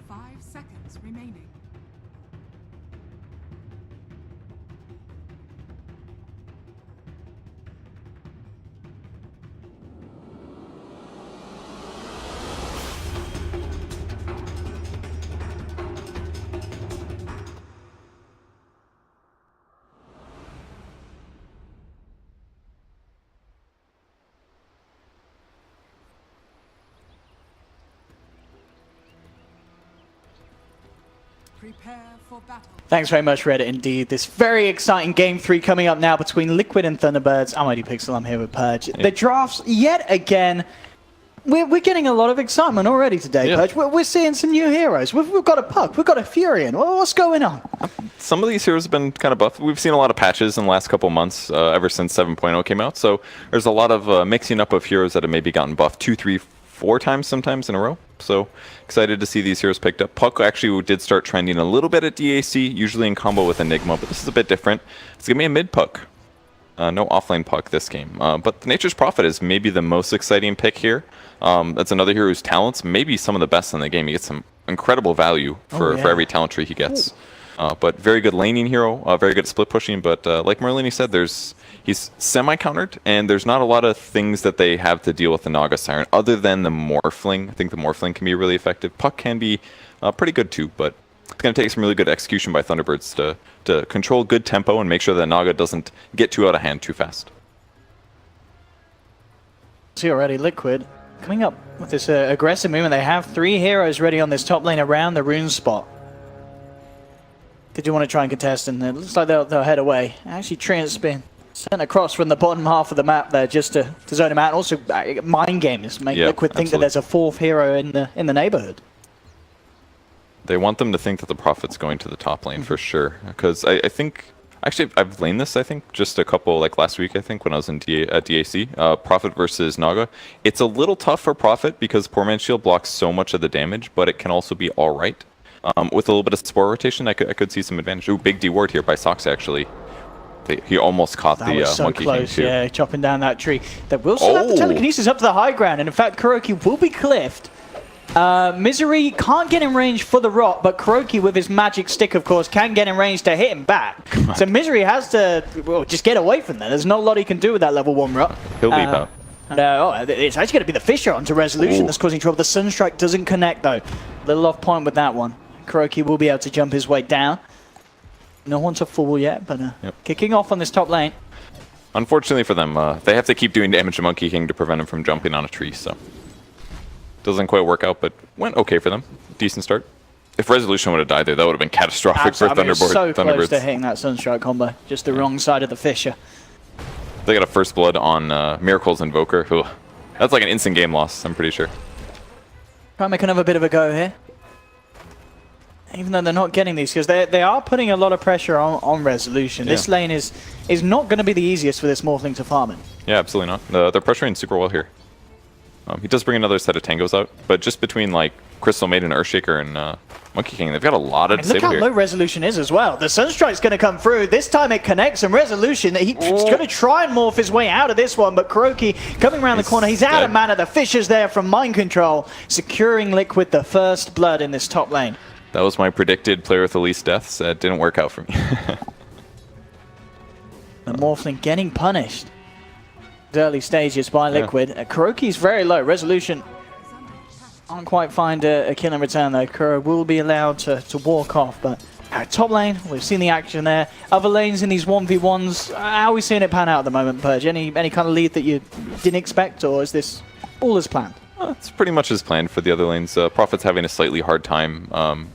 5 seconds remaining. Prepare for battle. Thanks very much, Reddit, indeed. This very exciting Game 3 coming up now between Liquid and Thunderbirds. I'm ID Pixel, I'm here with Purge. The drafts, yet again, we're getting a lot of excitement already today, Purge. We're seeing some new heroes. We've got a Puck, we've got a Furion. What's going on? Some of these heroes have been kind of buffed. We've seen a lot of patches in the last couple months, ever since 7.0 came out. So there's a lot of mixing up of heroes that have maybe gotten buffed 2, 3, 4 times sometimes in a row. So excited to see these heroes picked up. Puck actually did start trending a little bit at DAC, usually in combo with Enigma, but this is a bit different. It's going to be a mid Puck. No offlane Puck this game. But the Nature's Prophet is maybe the most exciting pick here. That's another hero whose talents may be some of the best in the game. He gets some incredible value for every talent tree he gets. But very good laning hero, very good at split pushing. But like Merlini said, he's semi-countered, and there's not a lot of things that they have to deal with the Naga Siren other than the Morphling. I think the Morphling can be really effective. Puck can be pretty good too, but it's going to take some really good execution by Thunderbirds to control good tempo and make sure that Naga doesn't get too out of hand too fast. See already, Liquid coming up with this aggressive movement. They have 3 heroes ready on this top lane around the rune spot. Did you want to try and contest? And it looks like they'll head away. Actually, Trient's been sent across from the bottom half of the map there just to zone him out. And also, mind games make Liquid think that there's a 4th hero in the neighborhood. They want them to think that the Prophet's going to the top lane for sure. Because I think... Actually, I've laned this, I think, just a couple, like last week, I think, when I was at DAC. Prophet versus Naga. It's a little tough for Prophet because Poor Man's Shield blocks so much of the damage, but it can also be alright. With a little bit of spore rotation, I could see some advantage. Ooh, big D ward here by Sox, actually. He almost caught the was so Monkey close, King, too. yeah, chopping down that tree. They will still have the telekinesis up to the high ground, and in fact, Kuroki will be cliffed. Misery can't get in range for the rot, but Kuroki with his magic stick, of course, can get in range to hit him back. So Misery has to just get away from there. There's not a lot he can do with that level 1 rot. He'll leap out. It's actually going to be the Fisher onto Resolution that's causing trouble. The Sunstrike doesn't connect, though. Little off point with that one. Kuroki will be able to jump his way down. No one to fall yet, but kicking off on this top lane. Unfortunately for them, they have to keep doing damage to Monkey King to prevent him from jumping on a tree, so... Doesn't quite work out, but went okay for them. Decent start. If Resolution would have died there, that would have been catastrophic for Thunderbirds. So close to hitting that Sunstrike combo. Just the wrong side of the Fisher. They got a first blood on Miracle's Invoker. Ooh, that's like an instant game loss, I'm pretty sure. Try and make another bit of a go here. Even though they're not getting these, because they are putting a lot of pressure on Resolution. This lane is not going to be the easiest for this Morphling to farm in. Yeah, absolutely not. They're pressuring super well here. He does bring another set of tangos out, but just between like Crystal Maiden, Earthshaker, and Monkey King, they've got a lot of disable here. Look how low Resolution is as well. The Sunstrike's going to come through. This time it connects, and Resolution, he's going to try and morph his way out of this one, but Kuroki coming around the corner. He's out of mana. The Fisher's there from Mind Control, securing Liquid the first blood in this top lane. That was my predicted player with the least deaths. It didn't work out for me. The Morphling getting punished. Early stages by Liquid. Kuroki's very low. Resolution can't quite find a kill in return though. Kuro will be allowed to walk off, but top lane, we've seen the action there. Other lanes in these 1v1s, how are we seeing it pan out at the moment, Purge? Any kind of lead that you didn't expect, or is this all as planned? It's pretty much as planned for the other lanes. Prophet's having a slightly hard time.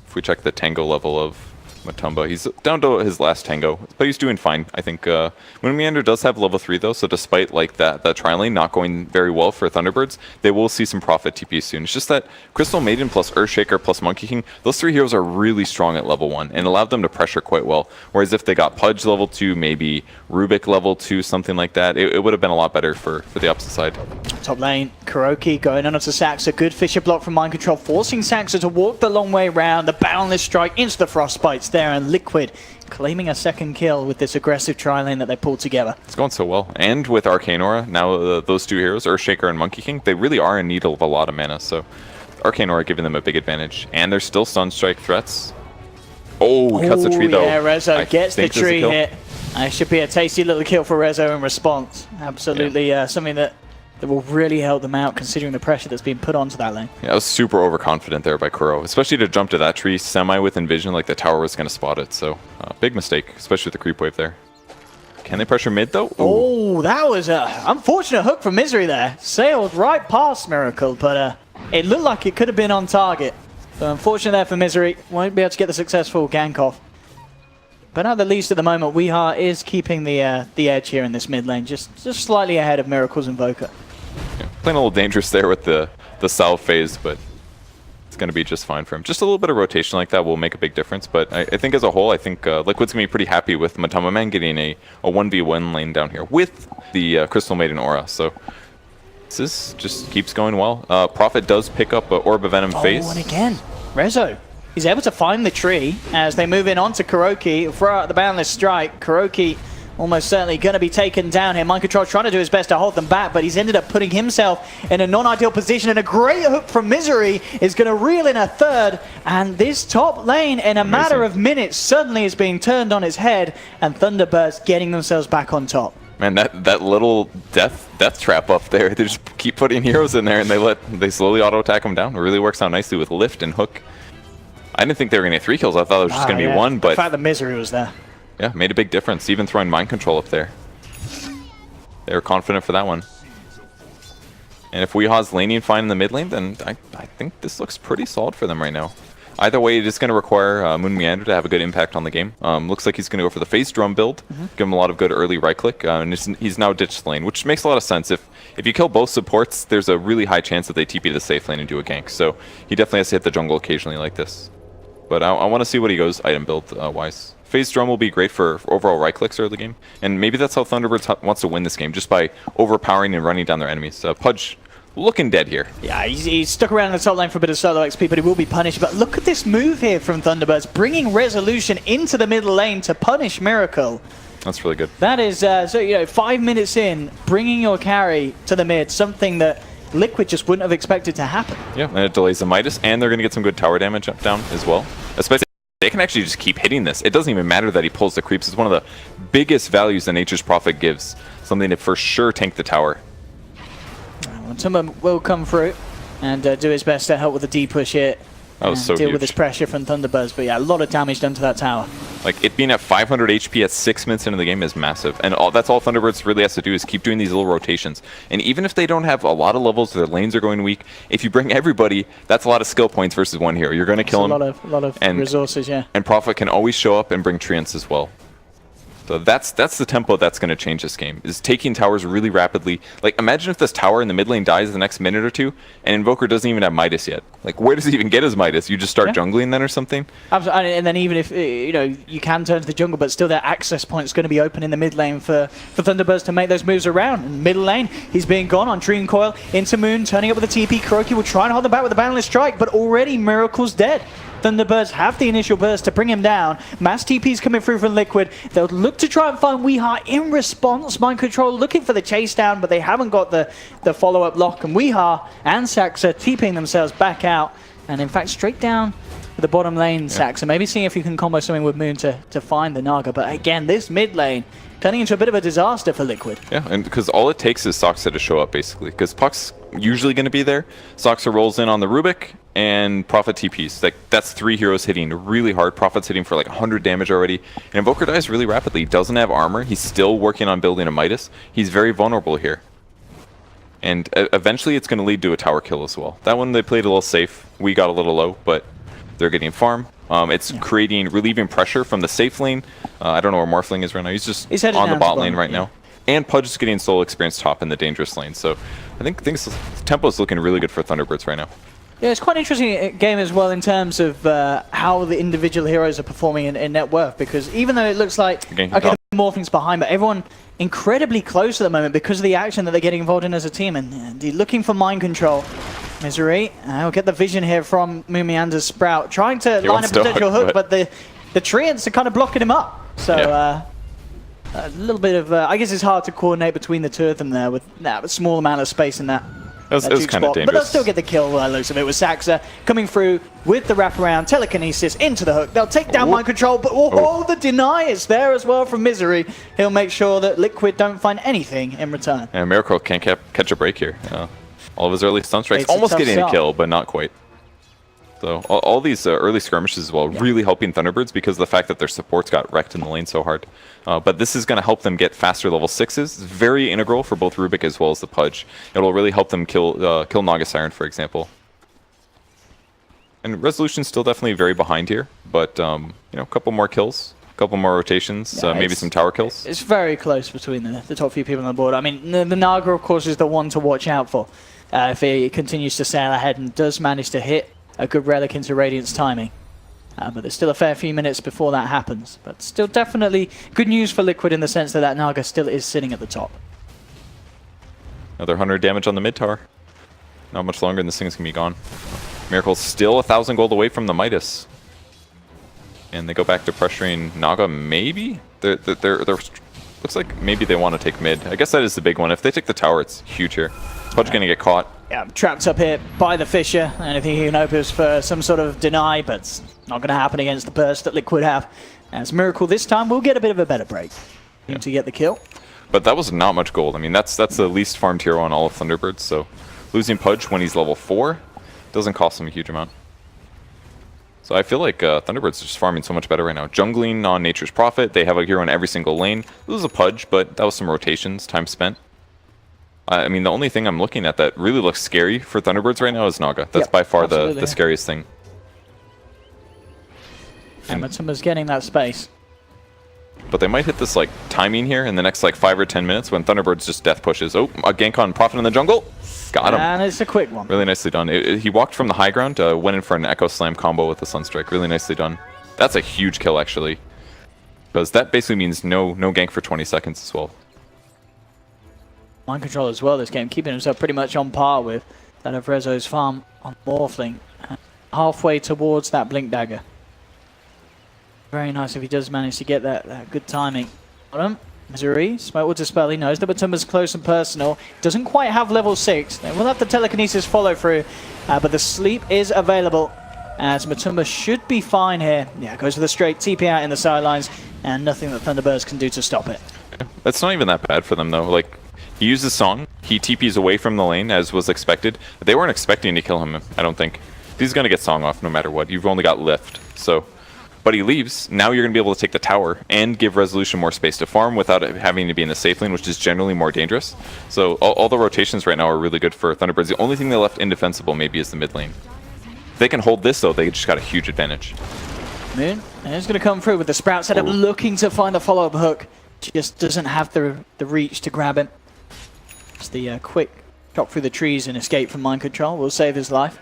If we check the tango level of Matumba, he's down to his last tango, but he's doing fine. I think when Meander does have level 3 though, so despite like that tri-lane not going very well for Thunderbirds, they will see some Prophet TP soon. It's just that Crystal Maiden plus Earthshaker plus Monkey King, those 3 heroes are really strong at level 1 and allowed them to pressure quite well. Whereas if they got Pudge level 2, maybe Rubik level 2, something like that, it would have been a lot better for the opposite side. Top lane, Kuroki going on to Saxa. Good Fisher block from Mind Control, forcing Saxa to walk the long way around. The Boundless Strike into the Frostbites there, and Liquid claiming a second kill with this aggressive tri-lane that they pulled together. It's going so well. And with Arcane Aura, now those two heroes, Earthshaker and Monkey King, they really are in need of a lot of mana. So Arcane Aura giving them a big advantage. And there's still Sunstrike threats. Oh, he cuts the tree though. Yeah, Rezo gets the tree hit. It should be a tasty little kill for Rezo in response. Absolutely something that will really help them out considering the pressure that's been put onto that lane. Yeah, I was super overconfident there by Kuro, especially to jump to that tree semi with Envision like the tower was going to spot it. So big mistake, especially with the creep wave there. Can they pressure mid though? Ooh. Oh, that was an unfortunate hook from Misery there. Sailed right past Miracle, but it looked like it could have been on target. So unfortunate there for Misery. Won't be able to get the successful gank off. But at the least at the moment, Weeha is keeping the edge here in this mid lane, just slightly ahead of Miracle's Invoker. Yeah, playing a little dangerous there with the salve phase, but it's going to be just fine for him. Just a little bit of rotation like that will make a big difference. But I think as a whole, I think Liquid's going to be pretty happy with Matama Man getting a 1v1 lane down here with the Crystal Maiden Aura. So this just keeps going well. Prophet does pick up an Orb of Venom phase. Oh, and again, Rezo. He's able to find the tree as they move in onto Kuroki, throw out the Boundless Strike. Kuroki almost certainly going to be taken down here. Mind Control trying to do his best to hold them back, but he's ended up putting himself in a non-ideal position, and a great hook from Misery is going to reel in a third, and this top lane in a matter of minutes suddenly is being turned on its head, and Thunderbirds getting themselves back on top. Man, that little death trap up there, they just keep putting heroes in there and they slowly auto-attack them down. It really works out nicely with Lift and Hook. I didn't think they were going to get 3 kills. I thought it was just going to be 1, but the fact that Misery was there. Yeah, made a big difference, even throwing Mind Control up there. They were confident for that one. And if Weeha's laning fine in the mid lane, then I think this looks pretty solid for them right now. Either way, it is going to require Moon Meander to have a good impact on the game. Looks like he's going to go for the Phase Drum build, give him a lot of good early right-click, and he's now ditched lane, which makes a lot of sense. If you kill both supports, there's a really high chance that they TP to the safe lane and do a gank. So he definitely has to hit the jungle occasionally like this. But I want to see what he goes item build wise. Phase Drum will be great for overall right clicks early game, and maybe that's how Thunderbirds wants to win this game, just by overpowering and running down their enemies. Pudge looking dead here. Yeah, he's stuck around in the top lane for a bit of solo XP, but he will be punished. But look at this move here from Thunderbirds, bringing Resolution into the middle lane to punish Miracle. That's really good. That is, so you know, 5 minutes in, bringing your carry to the mid, something that Liquid just wouldn't have expected to happen. Yeah, and it delays the Midas, and they're going to get some good tower damage up down as well. Especially, they can actually just keep hitting this. It doesn't even matter that he pulls the creeps. It's one of the biggest values that Nature's Prophet gives. Something to for sure tank the tower. Someone will come through and do his best to help with the D push here. That was so deal huge. with this pressure from Thunderbirds, but yeah, a lot of damage done to that tower. Like, it being at 500 HP at 6 minutes into the game is massive. And that's all Thunderbirds really has to do is keep doing these little rotations. And even if they don't have a lot of levels, their lanes are going weak, if you bring everybody, that's a lot of skill points versus one hero. You're going to kill him. A lot of resources, yeah. And Prophet can always show up and bring treants as well. So that's the tempo that's going to change this game, is taking towers really rapidly. Like, imagine if this tower in the mid lane dies the next minute or two, and Invoker doesn't even have Midas yet. Like, where does he even get his Midas? You just start jungling then or something? Absolutely. And then even if, you know, you can turn to the jungle, but still their access point is going to be open in the mid lane for Thunderbirds to make those moves around. In middle lane, he's being gone on Dream Coil into Moon, turning up with the TP. Kuroki will try and hold them back with the Boundless Strike, but already Miracle's dead. Thunderbirds have the initial burst to bring him down. Mass TP's coming through from Liquid. They'll look to try and find Weeha in response. Mind Control looking for the chase down, but they haven't got the follow-up lock. And Weeha and Saxa TPing themselves back out. And in fact, straight down to the bottom lane, Saxa. Maybe seeing if you can combo something with Moon to find the Naga. But again, this mid lane turning into a bit of a disaster for Liquid. Yeah, and because all it takes is Soxa to show up, basically. Because Puck's usually going to be there. Soxa rolls in on the Rubik, and Prophet TPs. Like, that's 3 heroes hitting really hard. Prophet's hitting for like 100 damage already. And Invoker dies really rapidly. He doesn't have armor. He's still working on building a Midas. He's very vulnerable here. And eventually it's going to lead to a tower kill as well. That one they played a little safe. We got a little low, but they're getting farm. It's relieving pressure from the safe lane. I don't know where Morphling is right now. He's just on the bot lane right now. And Pudge is getting solo experience top in the dangerous lane. So I think tempo is looking really good for Thunderbirds right now. Yeah, it's quite an interesting game as well in terms of how the individual heroes are performing in net worth, because even though it looks like, okay, the Morphling's behind, but everyone incredibly close at the moment because of the action that they're getting involved in as a team, and looking for mind control. Misery, we'll get the vision here from Moon Meander's Sprout, trying to line a potential hook, but the the treants are kind of blocking him up. So a little bit of, I guess it's hard to coordinate between the two of them there with a small amount of space in that. It was kind of dangerous. But they'll still get the kill by the looks of it with Saxa coming through with the wraparound, telekinesis into the hook. They'll take down mind control, but the deny is there as well from Misery. He'll make sure that Liquid don't find anything in return. And Miracle can't catch a break here. All of his early stun strikes, It's a almost tough getting a shot. kill, but not quite. So all these early skirmishes as well, really helping Thunderbirds because of the fact that their supports got wrecked in the lane so hard. But this is going to help them get faster level 6s. It's very integral for both Rubik as well as the Pudge. It'll really help them kill Naga Siren, for example. And Resolution's still definitely very behind here, but you know, a couple more kills, a couple more rotations, maybe some tower kills. It's very close between the top few people on the board. I mean, the Naga, of course, is the one to watch out for. If he continues to sail ahead and does manage to hit a good relic into Radiant's timing. But there's still a fair few minutes before that happens. But still definitely good news for Liquid in the sense that Naga still is sitting at the top. Another 100 damage on the mid tower. Not much longer and this thing's going to be gone. Miracle's still 1,000 gold away from the Midas. And they go back to pressuring Naga, maybe? They're looks like maybe they want to take mid. I guess that is the big one. If they take the tower, it's huge here. Pudge going to get caught. Yeah, trapped up here by the Fissure. Anything he can hope is for some sort of deny, but it's not going to happen against the burst that Liquid have. As Miracle this time will get a bit of a better break to get the kill. But that was not much gold. I mean, that's the least farmed hero on all of Thunderbirds, so losing Pudge when he's level 4 doesn't cost him a huge amount. So I feel like Thunderbirds are just farming so much better right now. Jungling on Nature's Prophet. They have a hero in every single lane. It was a Pudge, but that was some rotations, time spent. I mean, the only thing I'm looking at that really looks scary for Thunderbirds right now is Naga. That's by far the scariest thing. And Matumba's getting that space. But they might hit this like timing here in the next like 5 or 10 minutes when Thunderbirds just death pushes. Oh, a gank on Prophet in the jungle. Got him. And it's a quick one. Really nicely done. He walked from the high ground, went in for an Echo Slam combo with the Sunstrike. Really nicely done. That's a huge kill, actually. Because that basically means no gank for 20 seconds as well. Mind control as well this game, keeping himself pretty much on par with that of Rezo's farm on Morphling. Halfway towards that Blink Dagger. Very nice if he does manage to get that good timing. Misery, Smoke will dispel, he knows that Matumba's close and personal. Doesn't quite have level 6. They will have the telekinesis follow through, but the sleep is available. As Matumba should be fine here. Yeah, goes for the straight TP out in the sidelines, and nothing that Thunderbirds can do to stop it. That's not even that bad for them though. Like, he uses Song, he TPs away from the lane as was expected. They weren't expecting to kill him, I don't think. He's gonna get Song off no matter what. You've only got Lift, so. But he leaves. Now you're going to be able to take the tower and give Resolution more space to farm without it having to be in the safe lane, which is generally more dangerous. So all the rotations right now are really good for Thunderbirds. The only thing they left indefensible maybe is the mid lane. If they can hold this, though, they just got a huge advantage. Moon, and it's going to come through with the Sprout setup, looking to find the follow-up hook. Just doesn't have the reach to grab him. Just the quick chop through the trees and escape from mind control will save his life.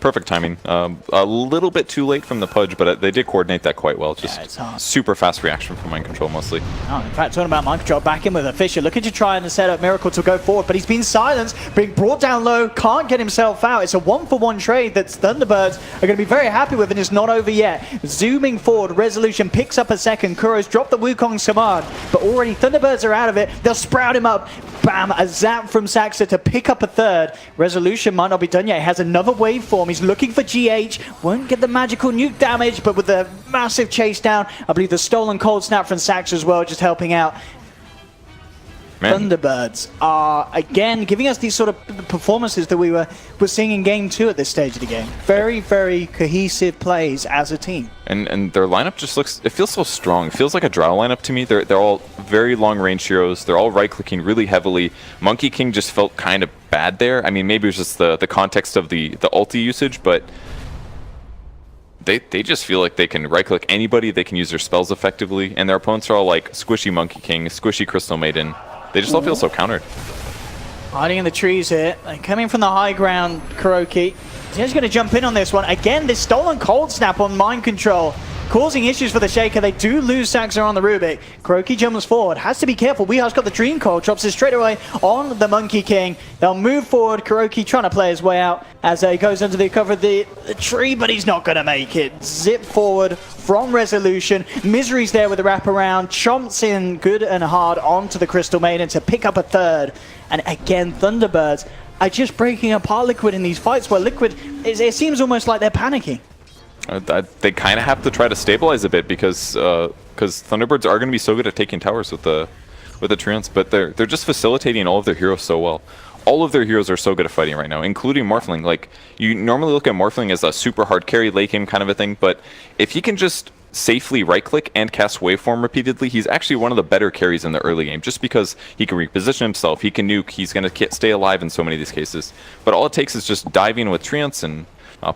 Perfect timing. A little bit too late from the Pudge, but they did coordinate that quite well. Just super fast reaction from mind control mostly. Oh, in fact, talking about mind control, back in with a Fissure, looking to try and set up Miracle to go forward, but he's been silenced, being brought down low, can't get himself out. It's a 1-for-1 trade that Thunderbirds are going to be very happy with, and it's not over yet. Zooming forward, Resolution picks up a second. Kuro's dropped the Wukong's command, but already Thunderbirds are out of it. They'll sprout him up. Bam, a zap from Saxa to pick up a third. Resolution might not be done yet. He has another waveform. He's looking for GH. Won't get the magical nuke damage, but with the massive chase down, I believe the stolen cold snap from Saxa as well, just helping out. Man. Thunderbirds are, again, giving us these sort of performances that we were seeing in Game 2 at this stage of the game. Very, very cohesive plays as a team. And their lineup just looks, it feels so strong. It feels like a Drow lineup to me. They're all very long-range heroes. They're all right-clicking really heavily. Monkey King just felt kind of bad there. I mean, maybe it was just the context of the ulti usage, but they just feel like they can right-click anybody. They can use their spells effectively, and their opponents are all like squishy Monkey King, squishy Crystal Maiden. They just all feel so countered. Hiding in the trees here. Coming from the high ground, Kuroki. He's going to jump in on this one. Again, this stolen cold snap on mind control. causing issues for the Shaker. They do lose Saxer on the Rubik. KuroKy jumps forward, has to be careful. Weehar's got the Dream Coil, drops it straight away on the Monkey King. They'll move forward. KuroKy trying to play his way out as he goes under the cover of the tree, but he's not going to make it. Zip forward from Resolution. Misery's there with the wraparound. Chomps in good and hard onto the Crystal Maiden to pick up a third. And again, Thunderbirds are just breaking apart Liquid in these fights where Liquid, it seems almost like they're panicking. They kind of have to try to stabilize a bit because Thunderbirds are going to be so good at taking towers with the Treants, but they're just facilitating all of their heroes so well. All of their heroes are so good at fighting right now, including Morphling. Like, you normally look at Morphling as a super hard carry, late game kind of a thing, but if he can just safely right-click and cast Waveform repeatedly, he's actually one of the better carries in the early game, just because he can reposition himself, he can nuke, he's going to stay alive in so many of these cases. But all it takes is just diving with Treants and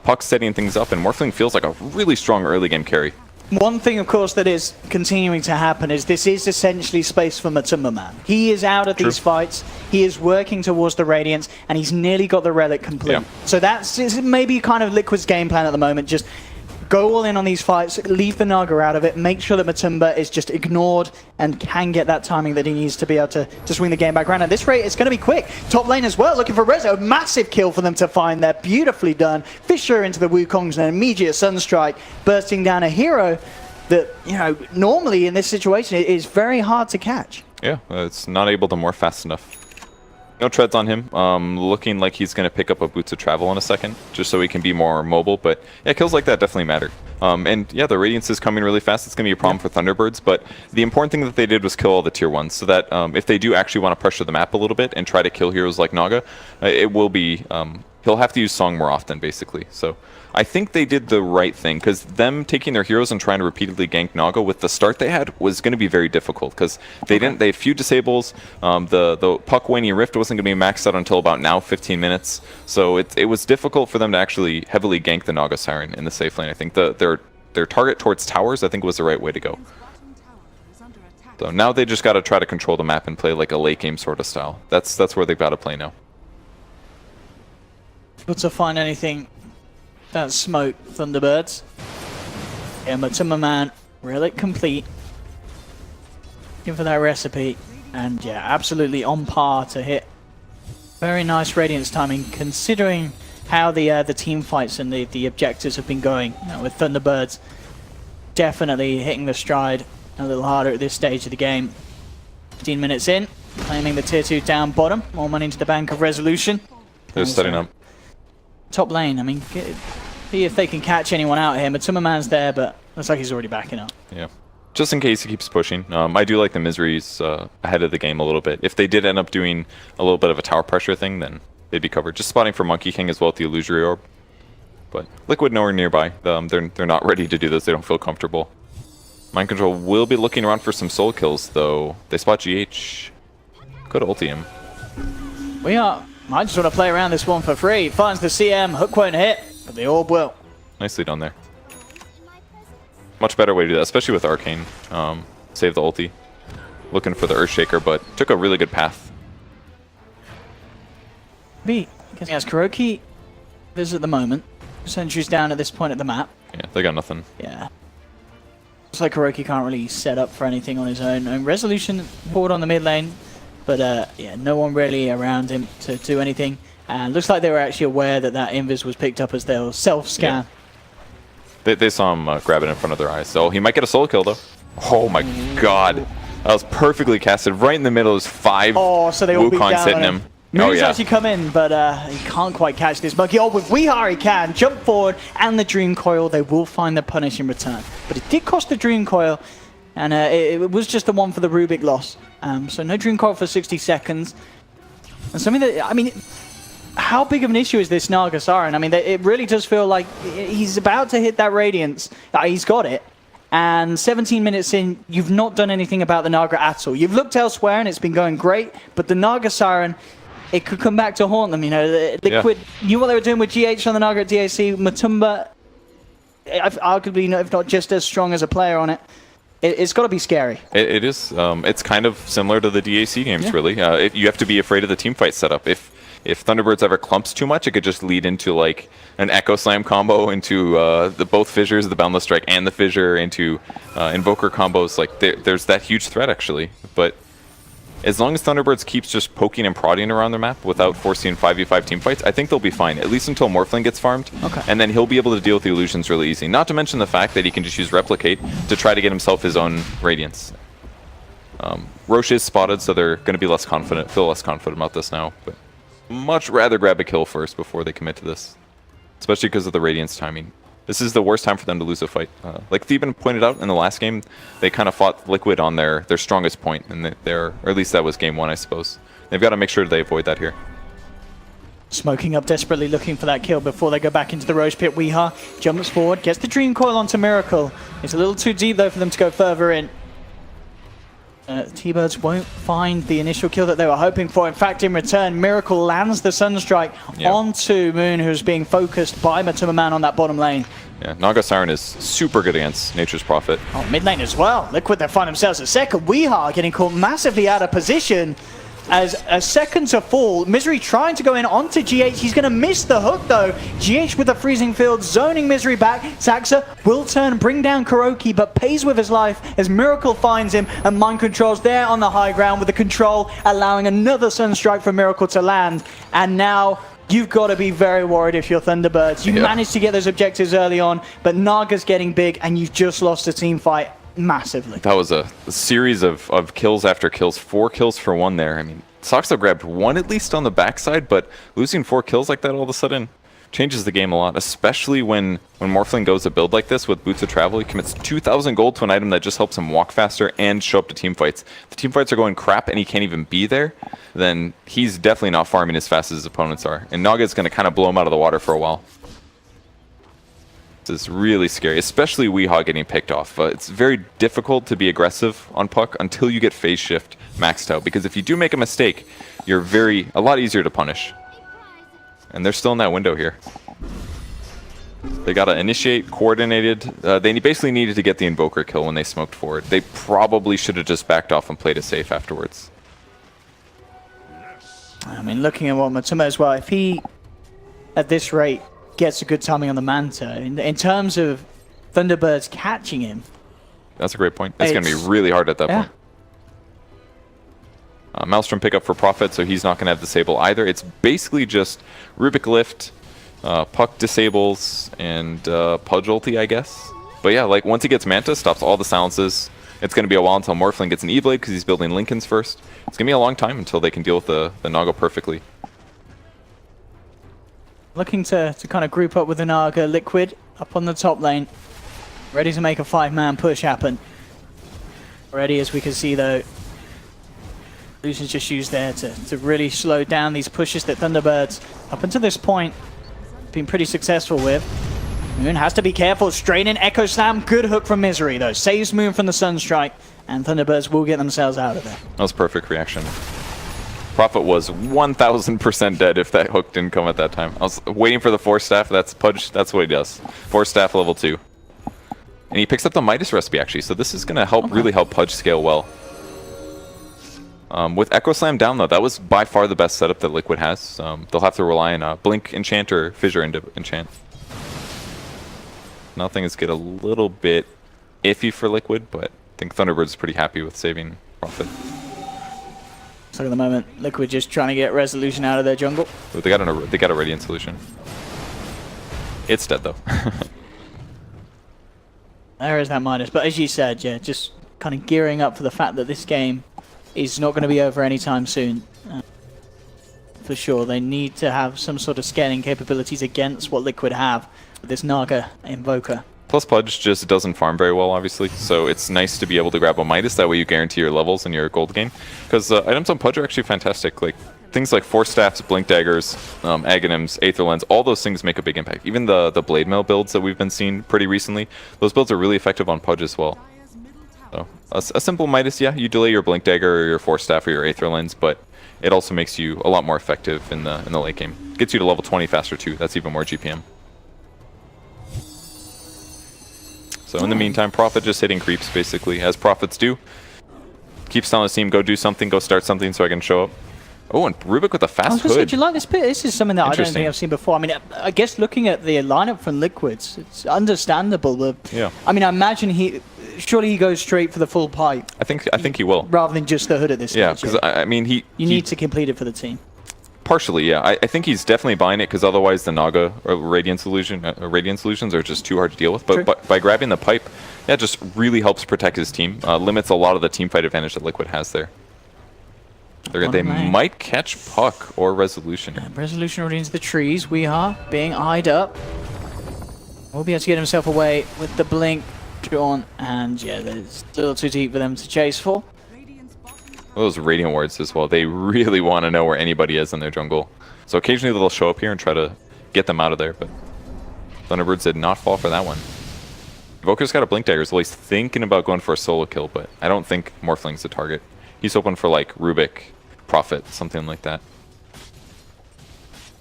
Puck setting things up, and Morphling feels like a really strong early game carry. One thing, of course, that is continuing to happen is this is essentially space for Matumba Man. He is out of these fights, he is working towards the Radiance, and he's nearly got the Relic complete. Yeah. So that's maybe kind of Liquid's game plan at the moment, just go all in on these fights, leave the Naga out of it, make sure that Matumba is just ignored and can get that timing that he needs to be able to swing the game back around. At this rate, it's going to be quick. Top lane as well, looking for Rezo. Massive kill for them to find there. Beautifully done. Fisher into the Wukong's and an immediate Sunstrike, bursting down a hero that, you know, normally in this situation is very hard to catch. Yeah, it's not able to morph fast enough. No treads on him. Looking like he's going to pick up a Boots of Travel in a second, just so he can be more mobile. But yeah, kills like that definitely matter. And yeah, the Radiance is coming really fast. It's going to be a problem for Thunderbirds. But the important thing that they did was kill all the tier 1s, so that if they do actually want to pressure the map a little bit and try to kill heroes like Naga, it will be... he'll have to use Song more often, basically. So I think they did the right thing, because them taking their heroes and trying to repeatedly gank Naga with the start they had was going to be very difficult, because they had few disables. The Puck Waning Rift wasn't going to be maxed out until about now, 15 minutes. So it was difficult for them to actually heavily gank the Naga Siren in the safe lane. I think their target towards towers, I think, was the right way to go. So now they just got to try to control the map and play like a late game sort of style. That's where they've got to play now. Able to find anything that smoke Thunderbirds. Yeah, Matumba Man, Relic complete. Looking for that recipe, and yeah, absolutely on par to hit. Very nice Radiance timing, considering how the team fights and the objectives have been going. You know, with Thunderbirds definitely hitting the stride a little harder at this stage of the game. 15 minutes in, claiming the tier 2 down bottom. More money into the bank of Resolution. They're setting up. Top lane, I mean, see if they can catch anyone out here. Matumba Man's there, but looks like he's already backing up. Yeah. Just in case he keeps pushing. I do like the Miseries ahead of the game a little bit. If they did end up doing a little bit of a tower pressure thing, then they'd be covered. Just spotting for Monkey King as well at the Illusory Orb. But Liquid nowhere nearby. They're not ready to do this. They don't feel comfortable. Mind Control will be looking around for some soul kills, though. They spot GH. Could ulti him. We are... I just want to play around this one for free. Finds the CM, hook won't hit, but the orb will. Nicely done there. Much better way to do that, especially with Arcane. Save the ulti. Looking for the Earthshaker, but took a really good path. I guess he has KuroKy is at the moment. Sentry's down at this point at the map. Yeah, they got nothing. Yeah. Looks like KuroKy can't really set up for anything on his own. And Resolution forward on the mid lane. But yeah, no one really around him to do anything. And looks like they were actually aware that that invis was picked up as they'll self-scan. Yeah. They saw him grab it in front of their eyes. So he might get a soul kill, though. Oh my god. That was perfectly casted. Right in the middle is 5 so they all beat Wukongs down hitting him. Moves actually come in, but he can't quite catch this monkey. Oh, with Weehar he can. Jump forward, and the Dream Coil. They will find the punish in return. But it did cost the Dream Coil, and it was just the one for the Rubik loss. So no Dream Coil for 60 seconds. And something that, I mean, how big of an issue is this Naga Siren? I mean, it really does feel like he's about to hit that Radiance. He's got it. And 17 minutes in, you've not done anything about the Naga at all. You've looked elsewhere, and it's been going great. But the Naga Siren, it could come back to haunt them. You know, Liquid knew what they were doing with GH on the Naga at DAC. Matumba, arguably, if not just as strong as a player on it. It's got to be scary. It is. It's kind of similar to the DAC games, really. You have to be afraid of the team fight setup. If if Thunderbird's ever clumps too much, it could just lead into like an Echo Slam combo into the both fissures, the Boundless Strike and the fissure, into Invoker combos. Like there's that huge threat actually. But as long as Thunderbirds keeps just poking and prodding around the map without forcing 5v5 team fights, I think they'll be fine, at least until Morphling gets farmed. Okay. And then he'll be able to deal with the illusions really easy. Not to mention the fact that he can just use Replicate to try to get himself his own Radiance. Roche is spotted, so they're going to be less confident, feel less confident about this now. But much rather grab a kill first before they commit to this. Especially because of the Radiance timing. This is the worst time for them to lose a fight. Like Theben pointed out in the last game, they kind of fought Liquid on their strongest point, and or at least that was game 1, I suppose. They've got to make sure they avoid that here. Smoking up, desperately looking for that kill before they go back into the Roche pit. Weeha jumps forward, gets the Dream Coil onto Miracle. It's a little too deep though for them to go further in. T-Birds won't find the initial kill that they were hoping for. In fact, in return, Miracle lands the Sunstrike onto Moon, who's being focused by Matuma Man on that bottom lane. Yeah, Naga Siren is super good against Nature's Prophet. Oh, mid lane as well. Liquid, they find themselves a second. Weeha getting caught massively out of position as a second to fall. Misery trying to go in onto GH. He's going to miss the hook though. GH with the freezing field, zoning Misery back. Saxa will turn, bring down Kuroki, but pays with his life as Miracle finds him, and Mind Control's there on the high ground with the control, allowing another Sunstrike for Miracle to land. And now you've got to be very worried if you're Thunderbirds. You managed to get those objectives early on, but Naga's getting big, and you've just lost a team fight massively. That was a series of kills after kills, 4 kills for 1 there. I mean, Soxo grabbed 1 at least on the backside, but losing 4 kills like that all of a sudden changes the game a lot, especially when Morphling goes a build like this with Boots of Travel. He commits 2,000 gold to an item that just helps him walk faster and show up to team fights. If the team fights are going crap and he can't even be there, then he's definitely not farming as fast as his opponents are. And Naga's going to kind of blow him out of the water for a while. This is really scary, especially Weehaw getting picked off. It's very difficult to be aggressive on Puck until you get phase shift maxed out, because if you do make a mistake, you're a lot easier to punish. And they're still in that window here. They got to initiate, coordinated. They basically needed to get the Invoker kill when they smoked forward. They probably should have just backed off and played it safe afterwards. I mean, looking at what Matuma as well, if he, at this rate, gets a good timing on the Manta, in terms of Thunderbirds catching him. That's a great point. It's going to be really hard at that point. Maelstrom pick up for Prophet, so he's not going to have Disable either. It's basically just Rubik Lift, Puck disables, and Pudge ulti, I guess. But yeah, like once he gets Manta, stops all the silences. It's going to be a while until Morphling gets an E-Blade because he's building Linken's first. It's going to be a long time until they can deal with the Naga perfectly. Looking to kind of group up with the Naga. Liquid up on the top lane. Ready to make a 5-man push happen. Already, as we can see though, Lucian's just used there to really slow down these pushes that Thunderbirds, up until this point, been pretty successful with. Moon has to be careful, straight in Echo Slam. Good hook from Misery though. Saves Moon from the Sunstrike, and Thunderbirds will get themselves out of there. That was perfect reaction. Prophet was 1000% dead if that hook didn't come at that time. I was waiting for the Force Staff. That's Pudge. That's what he does. Force Staff level 2. And he picks up the Midas recipe actually, so this is going to help really help Pudge scale well. With Echo Slam down though, that was by far the best setup that Liquid has. They'll have to rely on Blink Enchant or Fissure Enchant. Now things get a little bit iffy for Liquid, but I think Thunderbird's pretty happy with saving Prophet. So at the moment, Liquid just trying to get Resolution out of their jungle. They got a Radiant solution. It's dead though. There is that Midas, but as you said, yeah, just kind of gearing up for the fact that this game is not going to be over anytime soon. For sure, they need to have some sort of scaling capabilities against what Liquid have with this Naga Invoker. Plus Pudge just doesn't farm very well, obviously, so it's nice to be able to grab a Midas, that way you guarantee your levels and your gold gain. Because items on Pudge are actually fantastic, like things like Force Staffs, Blink Daggers, Aghanims, Aether Lens, all those things make a big impact. Even the Blade Mail builds that we've been seeing pretty recently, those builds are really effective on Pudge as well. So a simple Midas, yeah, you delay your Blink Dagger or your Force Staff or your Aether Lens, but it also makes you a lot more effective in the late game. Gets you to level 20 faster too, that's even more GPM. So in the meantime, Prophet just hitting creeps, basically, as Prophets do. Keeps telling his team, go do something, go start something so I can show up. Oh, and Rubik with a I was fast going to say, hood. do you like this bit? This is something that I don't Interesting. think I've seen before. I mean, I guess looking at the lineup from Liquids, it's understandable. Yeah. I mean, I imagine surely he goes straight for the full pipe I think he will. rather than just the hood at this stage. Yeah, because I mean you need to complete it for the team. partially, yeah. I think he's definitely buying it because otherwise the Naga or Radiant Solutions are just too hard to deal with. True. But by grabbing the pipe, yeah, just really helps protect his team. Limits a lot of the team fight advantage that Liquid has there. They might catch Puck or Resolution. Resolution already into the trees. We are being eyed up. Will be able to get himself away with the blink drawn, and yeah, there's still too deep for them to chase for. Radiant's bottom tower Those Radiant Wards as well. They really want to know where anybody is in their jungle. So occasionally they'll show up here and try to get them out of there, but Thunderbirds did not fall for that one. Evoker's got a Blink Dagger, so he's thinking about going for a solo kill, but I don't think Morphling's the target. He's hoping for like Rubik, Prophet, something like that.